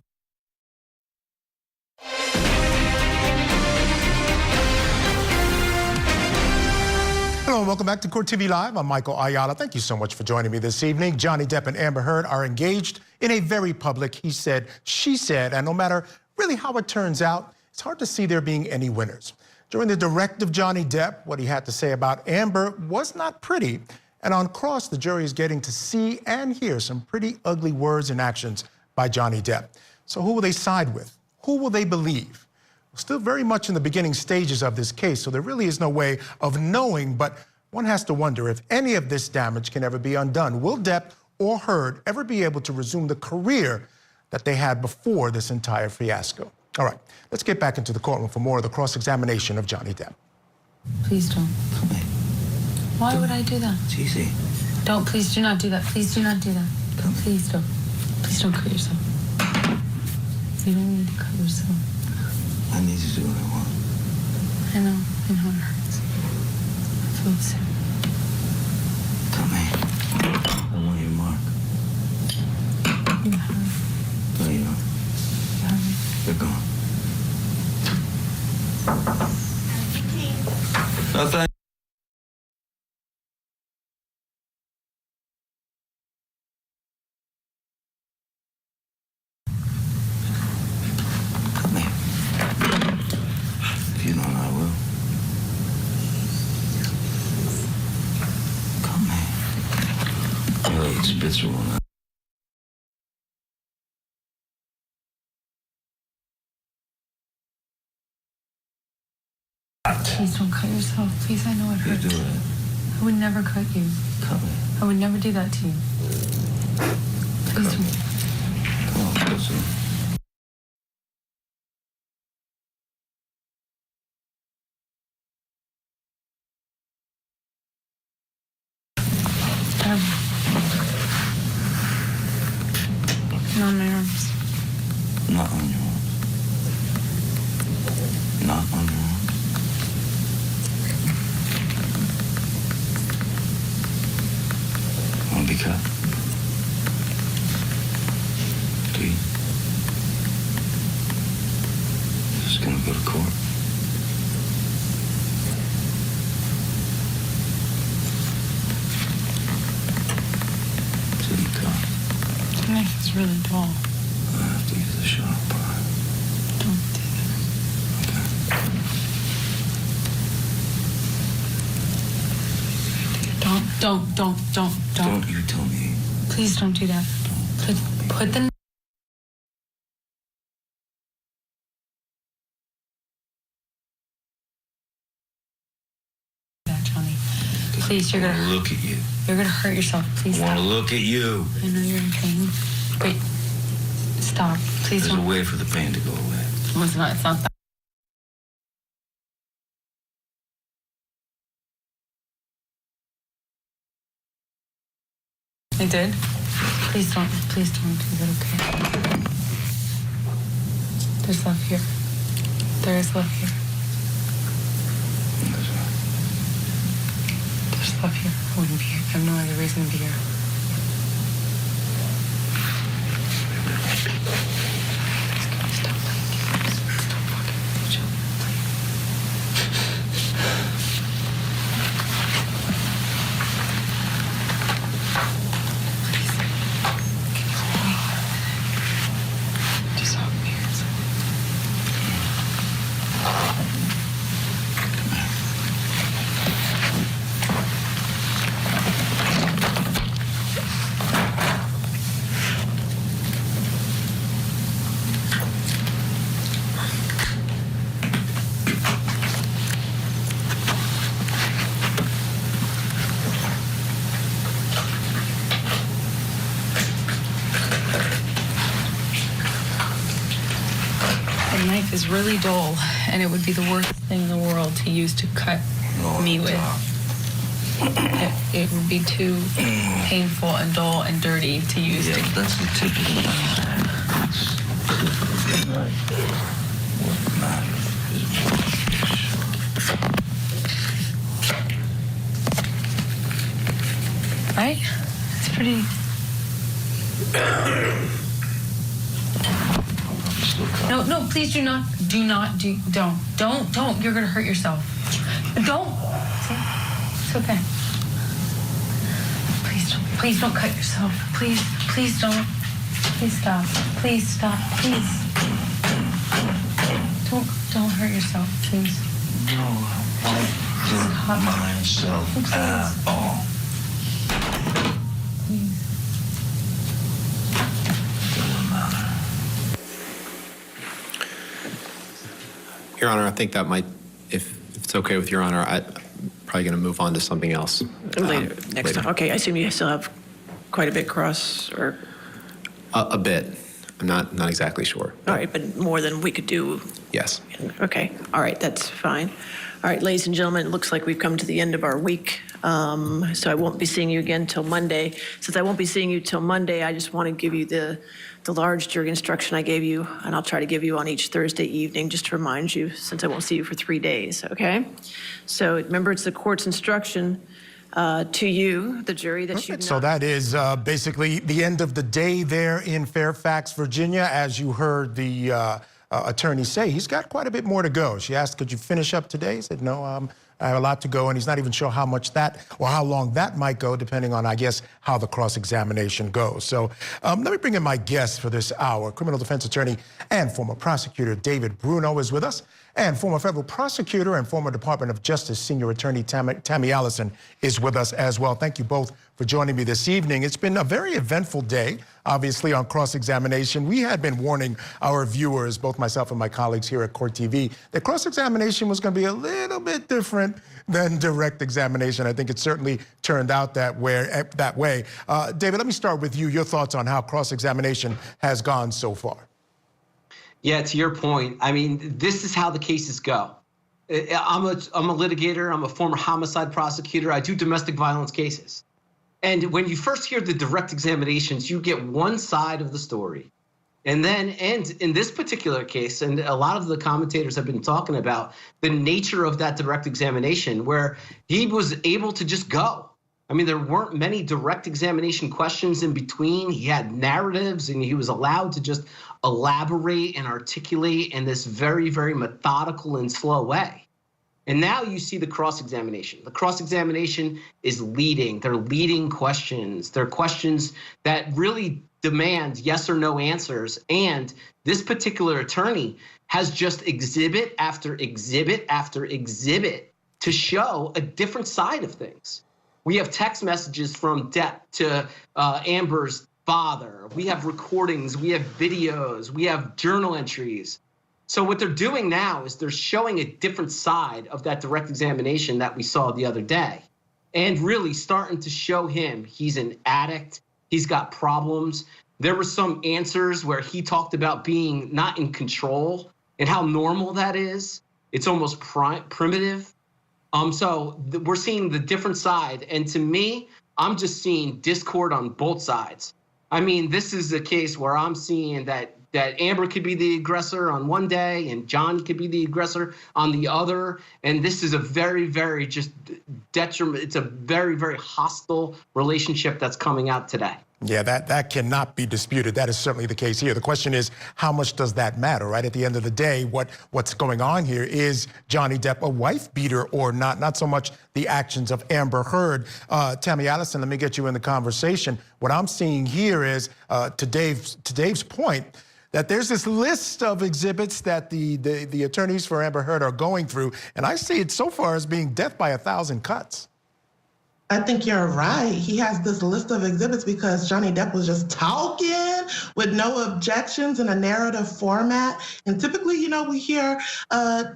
Hello and welcome back to Court TV Live. I'm Michael Ayala. Thank you so much for joining me this evening. Johnny Depp and Amber Heard are engaged in a very public he said, she said, and no matter really how it turns out, it's hard to see there being any winners. During the direct of Johnny Depp, what he had to say about Amber was not pretty. And on cross, the jury is getting to see and hear some pretty ugly words and actions by Johnny Depp. So who will they side with? Who will they believe? We're still very much in the beginning stages of this case, so there really is no way of knowing, but one has to wonder if any of this damage can ever be undone. Will Depp or Heard ever be able to resume the career that they had before this entire fiasco? All right, let's get back into the courtroom for more of the cross-examination of Johnny Depp. Please don't. Why would I do that? It's easy. Don't, please do not do that. Please do not do that. Please don't. Please don't cut yourself. You don't need to cut yourself. I need to do what I want. I know it hurts. I feel the same. Come here. I want your mark. You have it. No, you don't. You have it. They're gone. No, thank If you don't, I will. Come here. You'll eat Spitzer one night. Please don't cut yourself. Please, I know it hurts. You do it. I would never cut you. Come here. I would never do that to you. Please don't. Come on, Spitzer. Not on my arms. Not on your arms. Not on your arms. Want to be cut? Do you? Just gonna go to court. Didn't cut. The knife is really dull. I have to use the sharp part. Don't do that. Don't. Don't you tell me. Please don't do that. Put the Johnny. Please, you're gonna Look at you. You're gonna hurt yourself. Please I want stop. to look at you. I know you're in pain. Wait. Stop. Please There's don't. a way for the pain to go away. It's not that. I did. Please don't do that, okay? There's love here. There is love here. There's love here. I wouldn't be here. I have no other reason to be here. Please, can we stop playing games? Stop fucking with each other, just hug me or something. The knife is really dull, and it would be the worst thing in the world to use to cut me with. It would be too painful and dull and dirty to use. Yeah, but that's the typical knife. What matters is Right? It's pretty. No, please do not. Don't. You're gonna hurt yourself. Don't. It's okay. Please don't cut yourself. Please don't. Please stop. Please stop. Please. Don't hurt yourself, please. No, I don't hurt myself at all. Doesn't matter. Your Honor, I think that might, if it's okay with Your Honor, I'm probably going to move on to something else. Later, next time. Okay, I assume you still have quite a bit cross, or? A bit. I'm not exactly sure. All right, but more than we could do. Yes. Okay, all right, that's fine. All right, ladies and gentlemen, it looks like we've come to the end of our week. So I won't be seeing you again till Monday. Since I won't be seeing you till Monday, I just want to give you the large jury instruction I gave you, and I'll try to give you on each Thursday evening, just to remind you, since I won't see you for 3 days, okay? So remember, it's the court's instruction to you, the jury, that you. So that is basically the end of the day there in Fairfax, Virginia. As you heard the attorney say, he's got quite a bit more to go. She asked, could you finish up today? He said, no, I have a lot to go, and he's not even sure how much that or how long that might go, depending on, I guess, how the cross-examination goes. So let me bring in my guest for this hour. Criminal defense attorney and former prosecutor David Bruno is with us, and former federal prosecutor and former Department of Justice senior attorney Tammy Allison is with us as well. Thank you both for joining me this evening. It's been a very eventful day, obviously, on cross-examination. We had been warning our viewers, both myself and my colleagues here at Court TV, that cross-examination was going to be a little bit different than direct examination. I think it certainly turned out that way. David, let me start with you. Your thoughts on how cross-examination has gone so far. Yeah, to your point, I mean, this is how the cases go. I'm a litigator. I'm a former homicide prosecutor. I do domestic violence cases. And when you first hear the direct examinations, you get one side of the story. And in this particular case, and a lot of the commentators have been talking about the nature of that direct examination, where he was able to just go. I mean, there weren't many direct examination questions in between. He had narratives, and he was allowed to just elaborate and articulate in this very, very methodical and slow way. And now you see the cross-examination. The cross-examination is leading. They're leading questions. They're questions that really demand yes or no answers. And this particular attorney has just exhibit after exhibit after exhibit to show a different side of things. We have text messages from Depp to Amber's father. We have recordings, we have videos, we have journal entries. So what they're doing now is they're showing a different side of that direct examination that we saw the other day, and really starting to show him he's an addict, he's got problems. There were some answers where he talked about being not in control and how normal that is. It's almost primitive. So we're seeing the different side. And to me, I'm just seeing discord on both sides. I mean, this is a case where I'm seeing that Amber could be the aggressor on one day and John could be the aggressor on the other. And this is a very, very just detriment. It's a very, very hostile relationship that's coming out today. Yeah, that cannot be disputed. That is certainly the case here. The question is, how much does that matter, right? At the end of the day, what's going on here is Johnny Depp a wife beater or not? Not so much the actions of Amber Heard. Tammy Allison, let me get you in the conversation. What I'm seeing here is, to Dave's point, that there's this list of exhibits that the attorneys for Amber Heard are going through, and I see it so far as being death by 1,000 cuts. I think you're right. He has this list of exhibits because Johnny Depp was just talking with no objections in a narrative format. And typically, we hear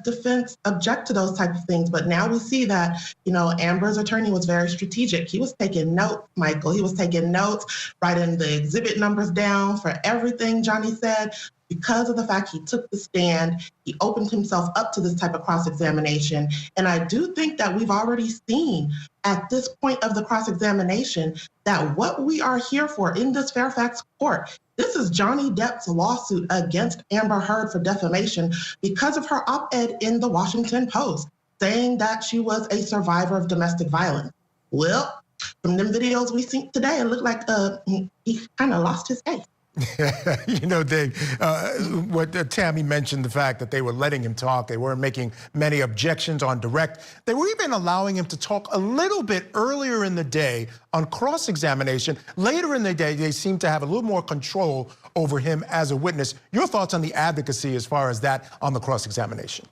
defense object to those type of things. But now we see that, Amber's attorney was very strategic. He was taking notes, Michael. He was taking notes, writing the exhibit numbers down for everything Johnny said. Because of the fact he took the stand, he opened himself up to this type of cross-examination. And I do think that we've already seen at this point of the cross-examination that what we are here for in this Fairfax court, this is Johnny Depp's lawsuit against Amber Heard for defamation because of her op-ed in the Washington Post saying that she was a survivor of domestic violence. Well, from them videos we seen today, it looked like he kind of lost his case. Dave, what Tammy mentioned, the fact that they were letting him talk, they weren't making many objections on direct. They were even allowing him to talk a little bit earlier in the day on cross-examination. Later in the day, they seemed to have a little more control over him as a witness. Your thoughts on the advocacy as far as that on the cross-examination?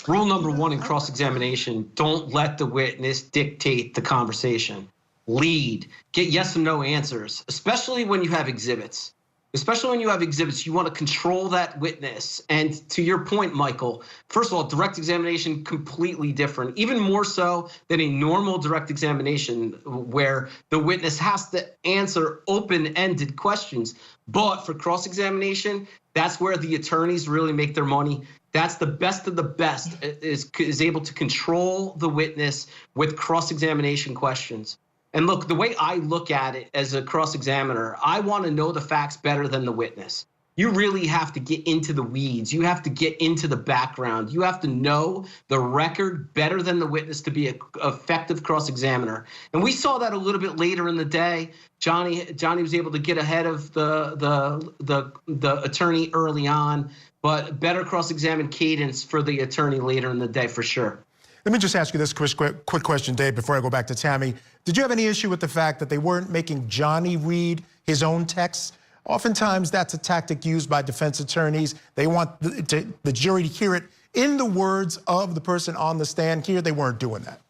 Rule number one in cross-examination, don't let the witness dictate the conversation. Lead, get yes and no answers, especially when you have exhibits. Especially when you have exhibits, you want to control that witness. And to your point, Michael, first of all, direct examination, completely different, even more so than a normal direct examination where the witness has to answer open-ended questions. But for cross-examination, that's where the attorneys really make their money. That's the best of the best, is able to control the witness with cross-examination questions. And look, the way I look at it as a cross-examiner, I want to know the facts better than the witness. You really have to get into the weeds. You have to get into the background. You have to know the record better than the witness to be an effective cross-examiner. And we saw that a little bit later in the day. Johnny was able to get ahead of the attorney early on, but better cross-examine cadence for the attorney later in the day for sure. Let me just ask you this quick question, Dave, before I go back to Tammy. Did you have any issue with the fact that they weren't making Johnny read his own texts? Oftentimes, that's a tactic used by defense attorneys. They want the jury to hear it in the words of the person on the stand. Here, they weren't doing that.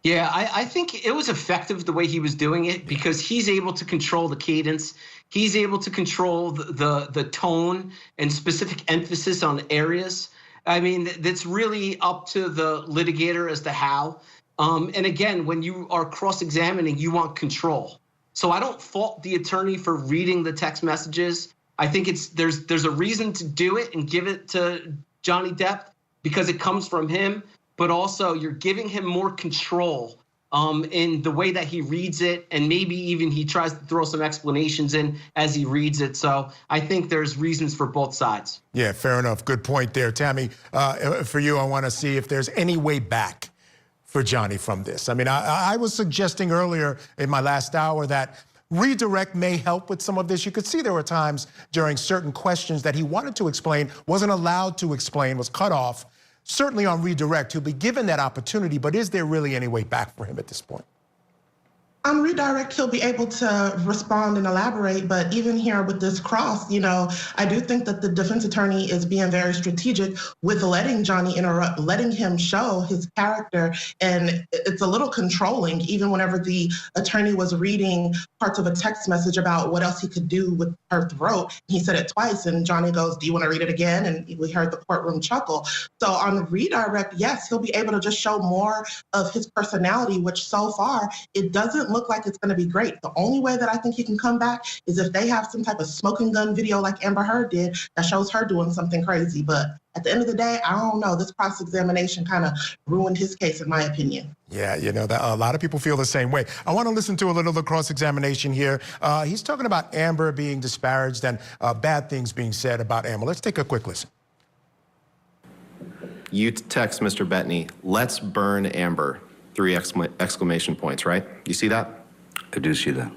Yeah, I think it was effective the way he was doing it because he's able to control the cadence. He's able to control the tone and specific emphasis on areas. I mean, that's really up to the litigator as to how. And again, when you are cross-examining, you want control. So I don't fault the attorney for reading the text messages. I think there's a reason to do it and give it to Johnny Depp because it comes from him, but also you're giving him more control in the way that he reads it, and maybe even he tries to throw some explanations in as he reads it. So I think there's reasons for both sides. Yeah, fair enough. Good point there. Tammy, for you, I want to see if there's any way back for Johnny from this. I mean, I was suggesting earlier in my last hour that redirect may help with some of this. You could see there were times during certain questions that he wanted to explain, wasn't allowed to explain, was cut off. Certainly on redirect, he'll be given that opportunity, but is there really any way back for him at this point? On redirect, he'll be able to respond and elaborate, but even here with this cross, I do think that the defense attorney is being very strategic with letting Johnny interrupt, letting him show his character, and it's a little controlling. Even whenever the attorney was reading parts of a text message about what else he could do with her throat, he said it twice, and Johnny goes, "Do you want to read it again?" And we heard the courtroom chuckle. So on redirect, yes, he'll be able to just show more of his personality, which so far, it doesn't look like it's going to be great. The only way that I think he can come back is if they have some type of smoking gun video like Amber Heard did that shows her doing something crazy. But at the end of the day, I don't know. This cross-examination kind of ruined his case, in my opinion. Yeah, a lot of people feel the same way. I want to listen to a little of the cross-examination here. He's talking about Amber being disparaged and bad things being said about Amber. Let's take a quick listen. You text Mr. Bettany, "Let's burn Amber," 3 exclamation points, right? You see that? I do see that.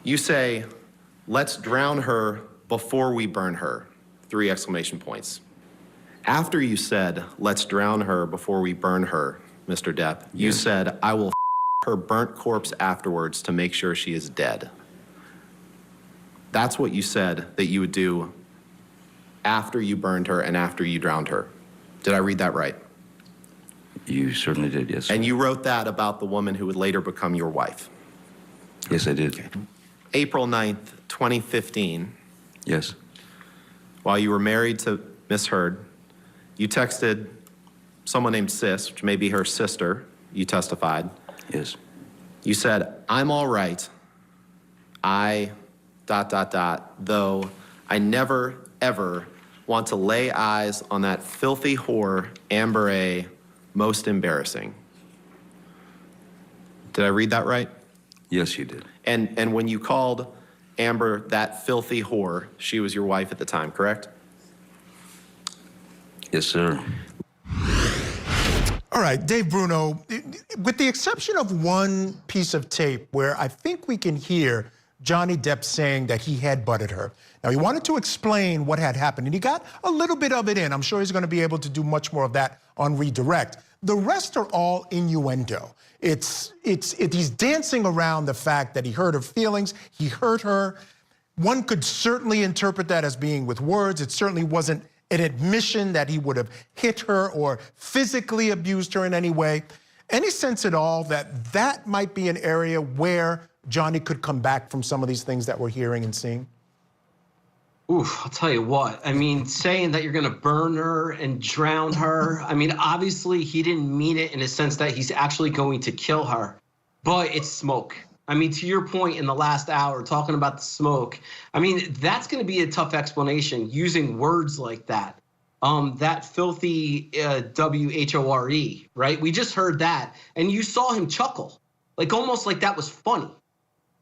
You say, "Let's drown her before we burn her," 3 exclamation points. After you said, "Let's drown her before we burn her," Mr. Depp, you said, "I will her burnt corpse afterwards to make sure she is dead." That's what you said that you would do after you burned her and after you drowned her. Did I read that right? You certainly did, yes. And you wrote that about the woman who would later become your wife? Yes, I did. Okay. April 9th, 2015. Yes. While you were married to Miss Heard, you texted someone named Sis, which may be her sister, you testified. Yes. You said, "I'm all right. Though I never, ever want to lay eyes on that filthy whore, Amber A. Most embarrassing." Did I read that right? Yes, you did. And when you called Amber that filthy whore, she was your wife at the time, correct? Yes, sir. All right, Dave Bruno, with the exception of one piece of tape where I think we can hear Johnny Depp saying that he had butted her. Now, he wanted to explain what had happened, and he got a little bit of it in. I'm sure he's going to be able to do much more of that on redirect. The rest are all innuendo. He's dancing around the fact that he hurt her feelings, he hurt her. One could certainly interpret that as being with words. It certainly wasn't an admission that he would have hit her or physically abused her in any way. Any sense at all that that might be an area where Johnny could come back from some of these things that we're hearing and seeing? Oof, I'll tell you what. I mean, saying that you're going to burn her and drown her. I mean, obviously he didn't mean it in a sense that he's actually going to kill her, but it's smoke. I mean, to your point in the last hour, talking about the smoke, I mean, that's going to be a tough explanation using words like that. That filthy W-H-O-R-E, right? We just heard that, and you saw him chuckle, like almost like that was funny,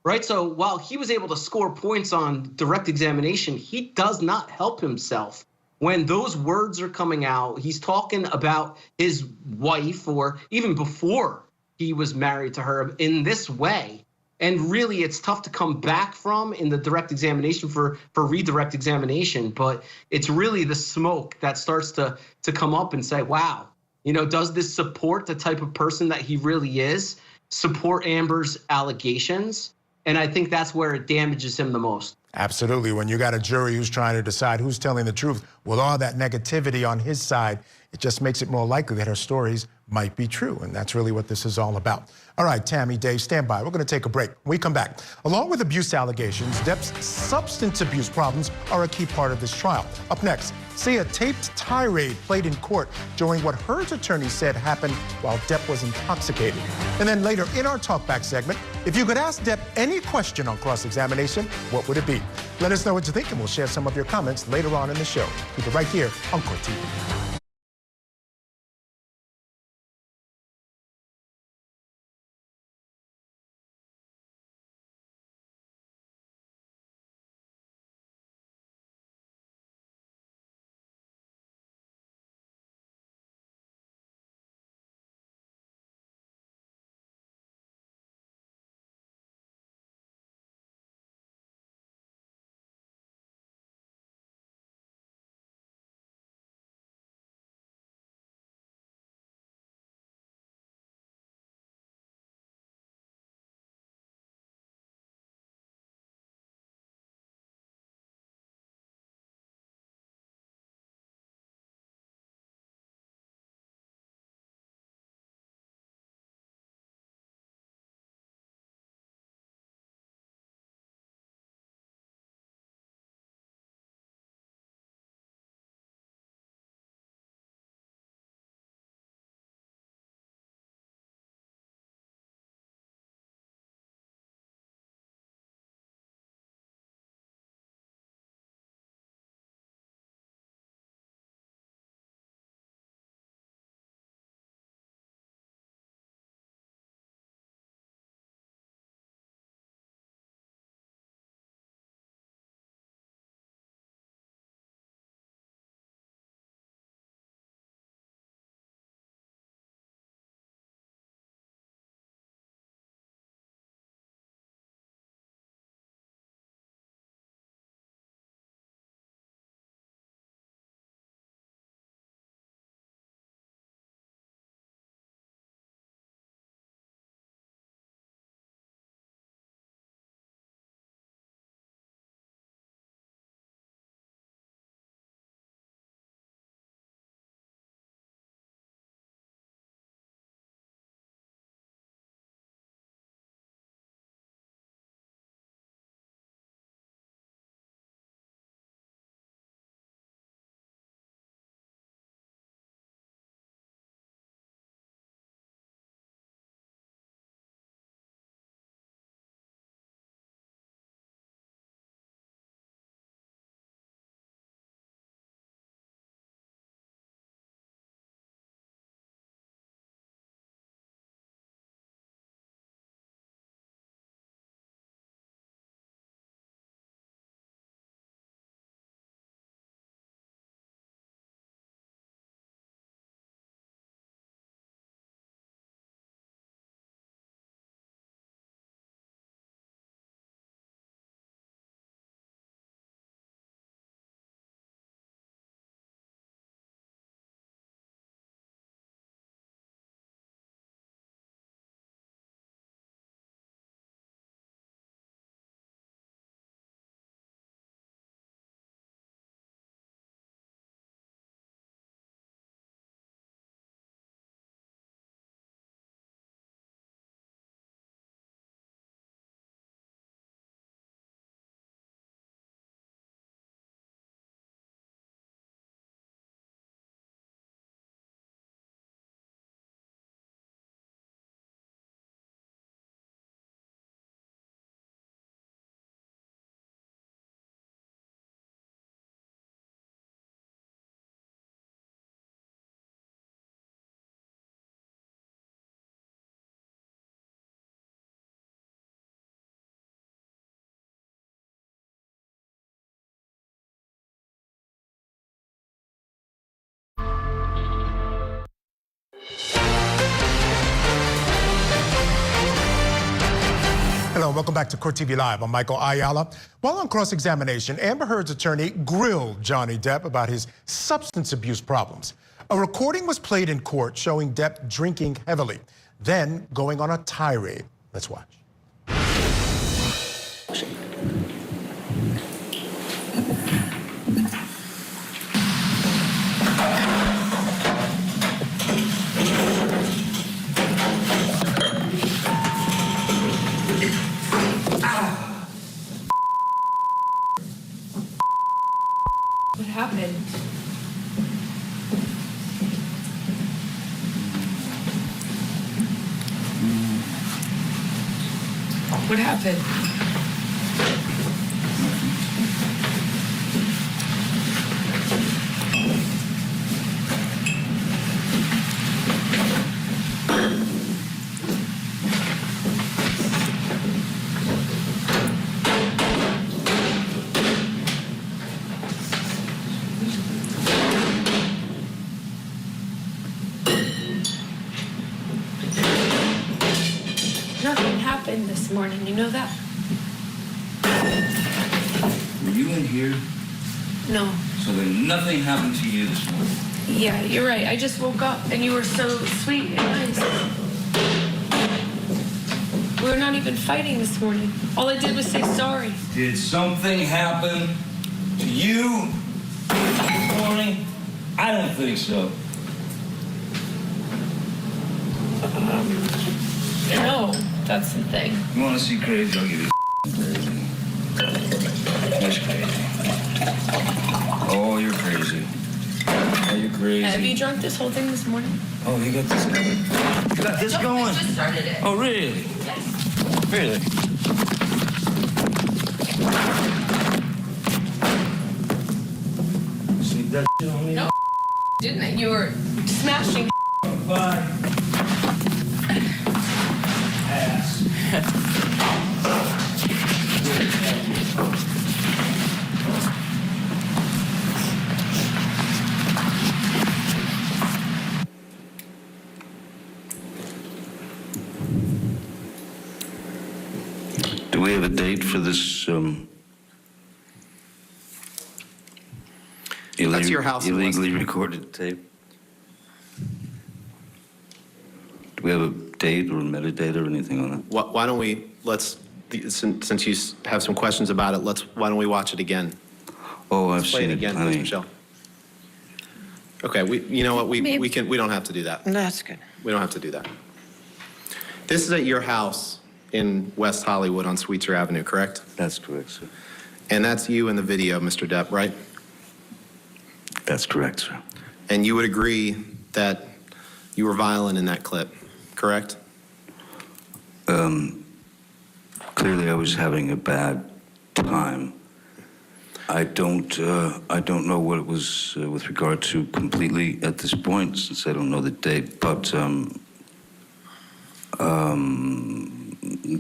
right? So while he was able to score points on direct examination, he does not help himself. When those words are coming out, he's talking about his wife, or even before he was married to her, in this way. And really, it's tough to come back from in the direct examination for redirect examination. But it's really the smoke that starts to come up and say, wow, you know, does this support the type of person that he really is? Support Amber's allegations? And I think that's where it damages him the most. Absolutely. When you got a jury who's trying to decide who's telling the truth with all that negativity on his side, it just makes it more likely that her stories might be true. And that's really what this is all about. All right, Tammy, Dave, stand by. We're going to take a break. When we come back, along with abuse allegations, Depp's substance abuse problems are a key part of this trial. Up next, see a taped tirade played in court during what her attorney said happened while Depp was intoxicated. And then later in our Talkback segment, if you could ask Depp any question on cross-examination, what would it be? Let us know what you think, and we'll share some of your comments later on in the show. Keep it right here on Court TV. Hello, welcome back to Court TV Live. I'm Michael Ayala. While on cross-examination, Amber Heard's attorney grilled Johnny Depp about his substance abuse problems. A recording was played in court showing Depp drinking heavily, then going on a tirade. Let's watch. What happened? What happened? Nothing happened this morning, you know that? Were you in here? No. So then nothing happened to you this morning? Yeah, you're right. I just woke up and you were so sweet and nice. We were not even fighting this morning. All I did was say sorry. Did something happen to you this morning? I don't think so. No, that's the thing. You want to see crazy? I'll give you crazy. That's crazy. Oh, you're crazy. Oh, you're crazy. Have you drunk this whole thing this morning? Oh, you got this going. You got this going? I just started it. Oh, really? Yes. Really? Sneak that shit on me? No, didn't I? You were smashing. Bye. Ass. Do we have a date for this That's your house illegally recorded tape? Do we have a date or metadata or anything on that? Why don't we, since you have some questions about it, why don't we watch it again? Oh, I've Let's play seen it it. again, I please, mean, Michelle. Okay, you know what, we don't have to do that. That's good. We don't have to do that. This is at your house in West Hollywood on Sweetser Avenue, correct? That's correct, sir. And that's you in the video, Mr. Depp, right? That's correct, sir. And you would agree that you were violent in that clip, correct? Clearly, I was having a bad time. I don't know what it was with regard to completely at this point, since I don't know the date. But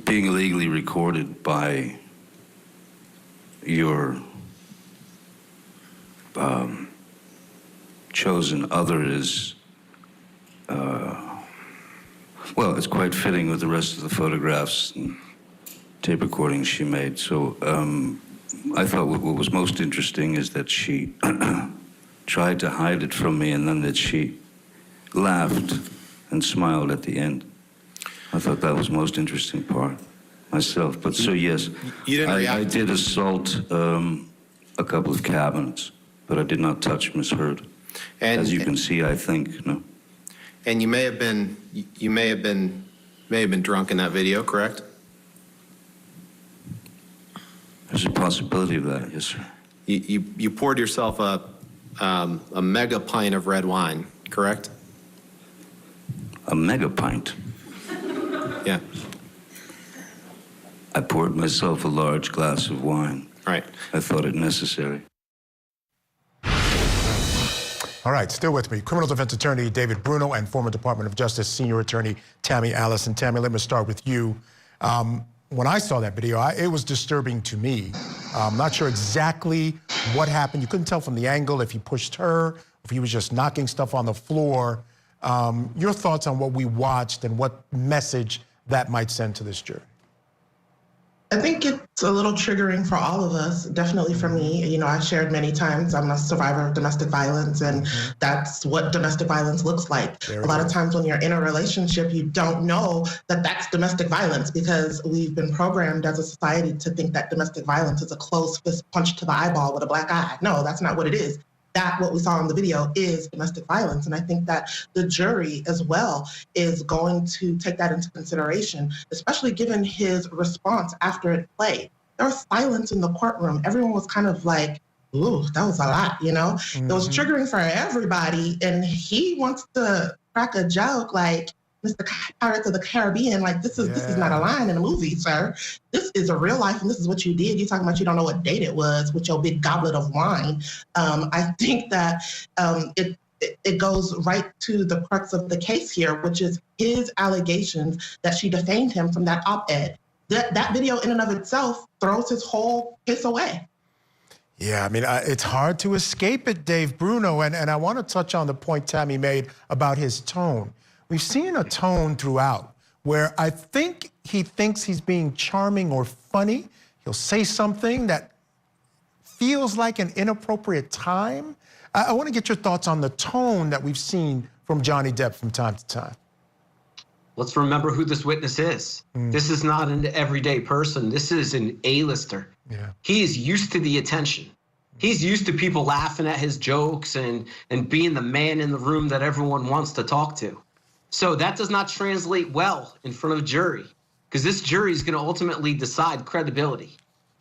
being illegally recorded by your chosen other is, well, it's quite fitting with the rest of the photographs and tape recordings she made. So I thought what was most interesting is that she tried to hide it from me, and then that she laughed and smiled at the end. I thought that was the most interesting part myself. But so yes, I did assault a couple of cabinets, but I did not touch Miss Heard. And as you can see, I think, no. And you may have been drunk in that video, correct? There's a possibility of that, yes, sir. You poured yourself a mega pint of red wine, correct? A mega pint? Yeah. I poured myself a large glass of wine. Right. I thought it necessary. All right, still with me. Criminal defense attorney David Bruno and former Department of Justice senior attorney Tammy Allison. Tammy, let me start with you. When I saw that video, it was disturbing to me. I'm not sure exactly what happened. You couldn't tell from the angle if he pushed her, if he was just knocking stuff on the floor. Your thoughts on what we watched and what message that might send to this jury? I think it's a little triggering for all of us, definitely for me. You know, I've shared many times, I'm a survivor of domestic violence, and that's what domestic violence looks like. A lot of times when you're in a relationship, you don't know that that's domestic violence because we've been programmed as a society to think that domestic violence is a closed fist punch to the eyeball with a black eye. No, that's not what it is. That what we saw in the video is domestic violence. And I think that the jury as well is going to take that into consideration, especially given his response after it played. There was silence in the courtroom. Everyone was kind of like, ooh, that was a lot, you know? It was triggering for everybody. And he wants to crack a joke like, Mr. Pirates of the Caribbean, like this is not a line in a movie, sir. This is a real life, and this is what you did. You're talking about you don't know what date it was with your big goblet of wine. I think that it goes right to the crux of the case here, which is his allegations that she defamed him from that op-ed. That video in and of itself throws his whole case away. Yeah, I mean, it's hard to escape it, Dave Bruno, and I want to touch on the point Tammy made about his tone. We've seen a tone throughout where I think he thinks he's being charming or funny. He'll say something that feels like an inappropriate time. I want to get your thoughts on the tone that we've seen from Johnny Depp from time to time. Let's remember who this witness is. This is not an everyday person. This is an A-lister. Yeah. He is used to the attention. He's used to people laughing at his jokes and being the man in the room that everyone wants to talk to. So that does not translate well in front of a jury, because this jury is going to ultimately decide credibility.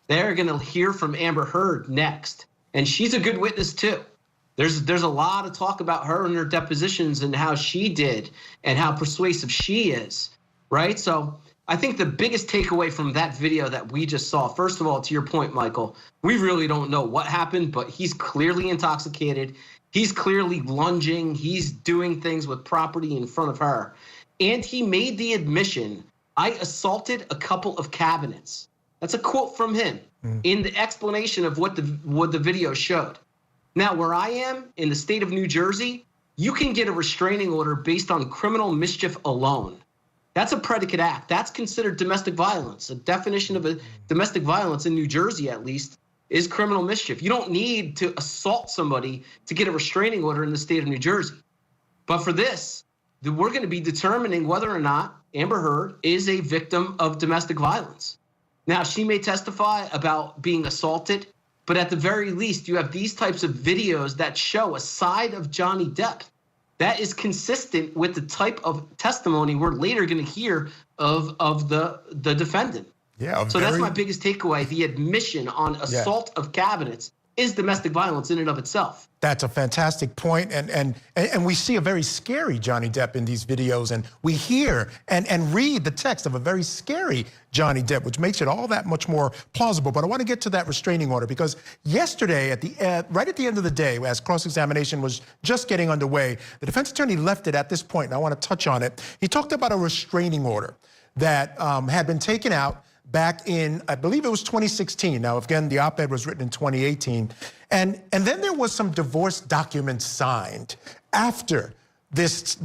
They're going to hear from Amber Heard next, and she's a good witness too. There's a lot of talk about her and her depositions and how she did and how persuasive she is, right? So I think the biggest takeaway from that video that we just saw, first of all, to your point, Michael, we really don't know what happened, but he's clearly intoxicated. He's clearly lunging. He's doing things with property in front of her. And he made the admission, I assaulted a couple of cabinets. That's a quote from him in the explanation of what the video showed. Now, where I am in the state of New Jersey, you can get a restraining order based on criminal mischief alone. That's a predicate act. That's considered domestic violence. A definition of a domestic violence in New Jersey, at least, is criminal mischief. You don't need to assault somebody to get a restraining order in the state of New Jersey. But for this, we're going to be determining whether or not Amber Heard is a victim of domestic violence. Now, she may testify about being assaulted, but at the very least, you have these types of videos that show a side of Johnny Depp that is consistent with the type of testimony we're later going to hear of the defendant. Yeah. So that's my biggest takeaway. The admission on assault of cabinets is domestic violence in and of itself. That's a fantastic point. And we see a very scary Johnny Depp in these videos, and we hear and read the text of a very scary Johnny Depp, which makes it all that much more plausible. But I want to get to that restraining order, because yesterday, right at the end of the day, as cross-examination was just getting underway, the defense attorney left it at this point, and I want to touch on it. He talked about a restraining order that had been taken out back in, I believe it was 2016. Now, again, the op-ed was written in 2018. And then there was some divorce documents signed after this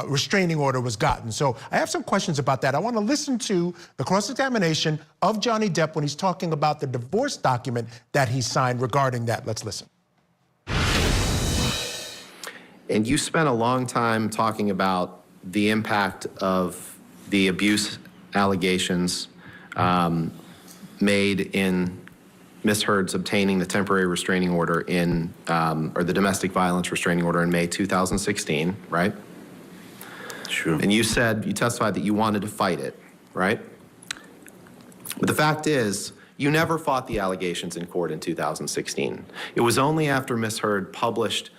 restraining order was gotten. So I have some questions about that. I want to listen to the cross-examination of Johnny Depp when he's talking about the divorce document that he signed regarding that. Let's listen. And you spent a long time talking about the impact of the abuse allegations made in Ms. Heard's obtaining the temporary restraining order in, or the domestic violence restraining order in May 2016, right? Sure. And you testified that you wanted to fight it, right? But the fact is, you never fought the allegations in court in 2016. It was only after Ms. Heard published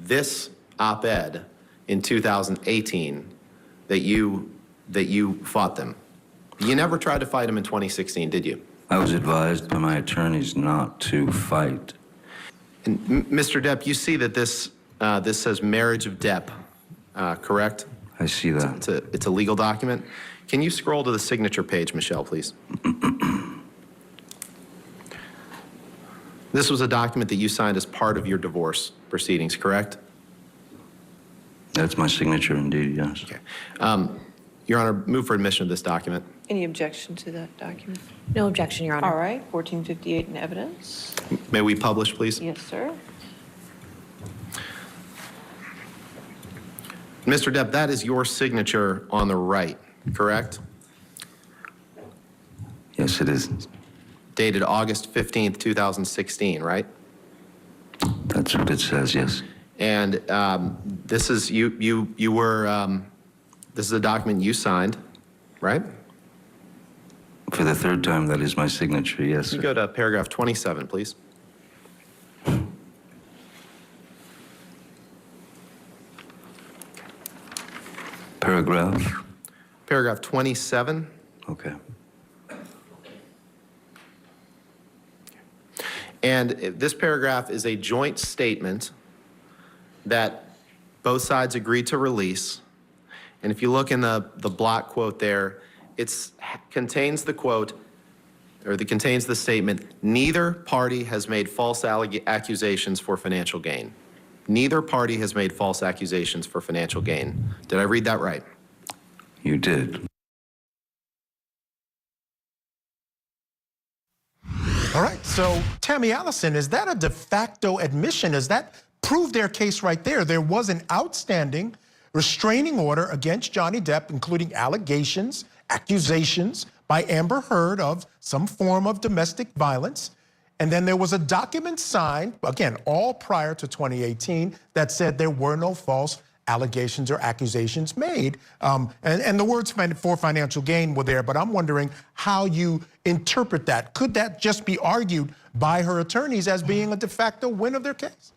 this op-ed in 2018 that you fought them. You never tried to fight him in 2016, did you? I was advised by my attorneys not to fight. And Mr. Depp, you see that this says marriage of Depp, correct? I see that. It's a legal document. Can you scroll to the signature page, Michelle, please? This was a document that you signed as part of your divorce proceedings, correct? That's my signature indeed, yes. Okay. Your Honor, move for admission of this document. Any objection to that document? No objection, Your Honor. All right, 1458 in evidence. May we publish, please? Yes, sir. Mr. Depp, that is your signature on the right, correct? Yes, it is. Dated August 15th, 2016, right? That's what it says, yes. And this is, this is a document you signed, right? For the third time, that is my signature, yes, You sir. go to paragraph 27, please. Paragraph 27. Okay. And this paragraph is a joint statement that both sides agreed to release. And if you look in the block quote there, it contains the quote, or contains the statement, neither party has made false accusations for financial gain. Neither party has made false accusations for financial gain. Did I read that right? You did. All right, so Tammy Allison, is that a de facto admission? Does that prove their case right there? There was an outstanding restraining order against Johnny Depp, including allegations, accusations by Amber Heard of some form of domestic violence. And then there was a document signed, again, all prior to 2018, that said there were no false allegations or accusations made. And the words for financial gain were there, but I'm wondering how you interpret that. Could that just be argued by her attorneys as being a de facto win of their case?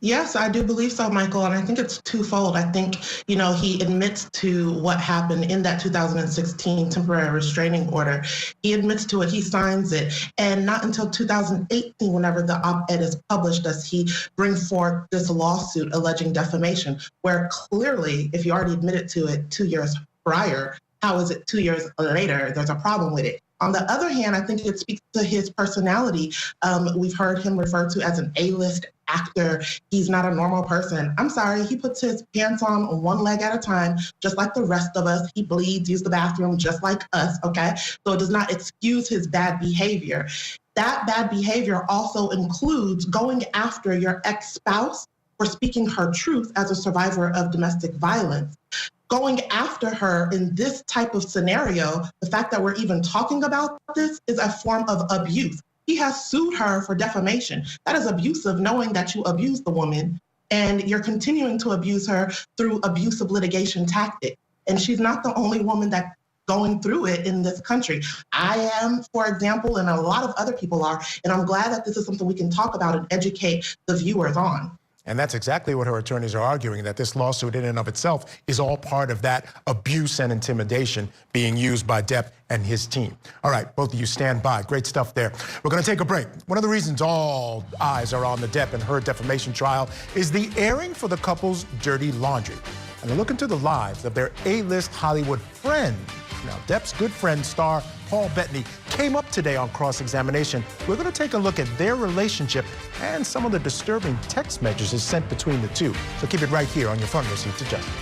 Yes, I do believe so, Michael, and I think it's twofold. I think, he admits to what happened in that 2016 temporary restraining order. He admits to it, he signs it, and not until 2018, whenever the op-ed is published, does he bring forth this lawsuit alleging defamation, where clearly, if you already admitted to it 2 years prior, how is it 2 years later there's a problem with it? On the other hand, I think it speaks to his personality. We've heard him referred to as an A-list actor. He's not a normal person. I'm sorry, he puts his pants on one leg at a time, just like the rest of us. He bleeds, uses the bathroom just like us, okay? So it does not excuse his bad behavior. That bad behavior also includes going after your ex-spouse for speaking her truth as a survivor of domestic violence. Going after her in this type of scenario, the fact that we're even talking about this is a form of abuse. He has sued her for defamation. That is abusive, knowing that you abused the woman and you're continuing to abuse her through abusive litigation tactics. And she's not the only woman that's going through it in this country. I am, for example, and a lot of other people are, and I'm glad that this is something we can talk about and educate the viewers on. And that's exactly what her attorneys are arguing, that this lawsuit in and of itself is all part of that abuse and intimidation being used by Depp and his team. All right, both of you stand by. Great stuff there. We're going to take a break. One of the reasons all eyes are on the Depp and Heard defamation trial is the airing for the couple's dirty laundry. And a look into the lives of their A-list Hollywood friends. Now, Depp's good friend star Paul Bettany came up today on cross-examination. We're going to take a look at their relationship and some of the disturbing text messages sent between the two. So keep it right here on your front row seat to justice.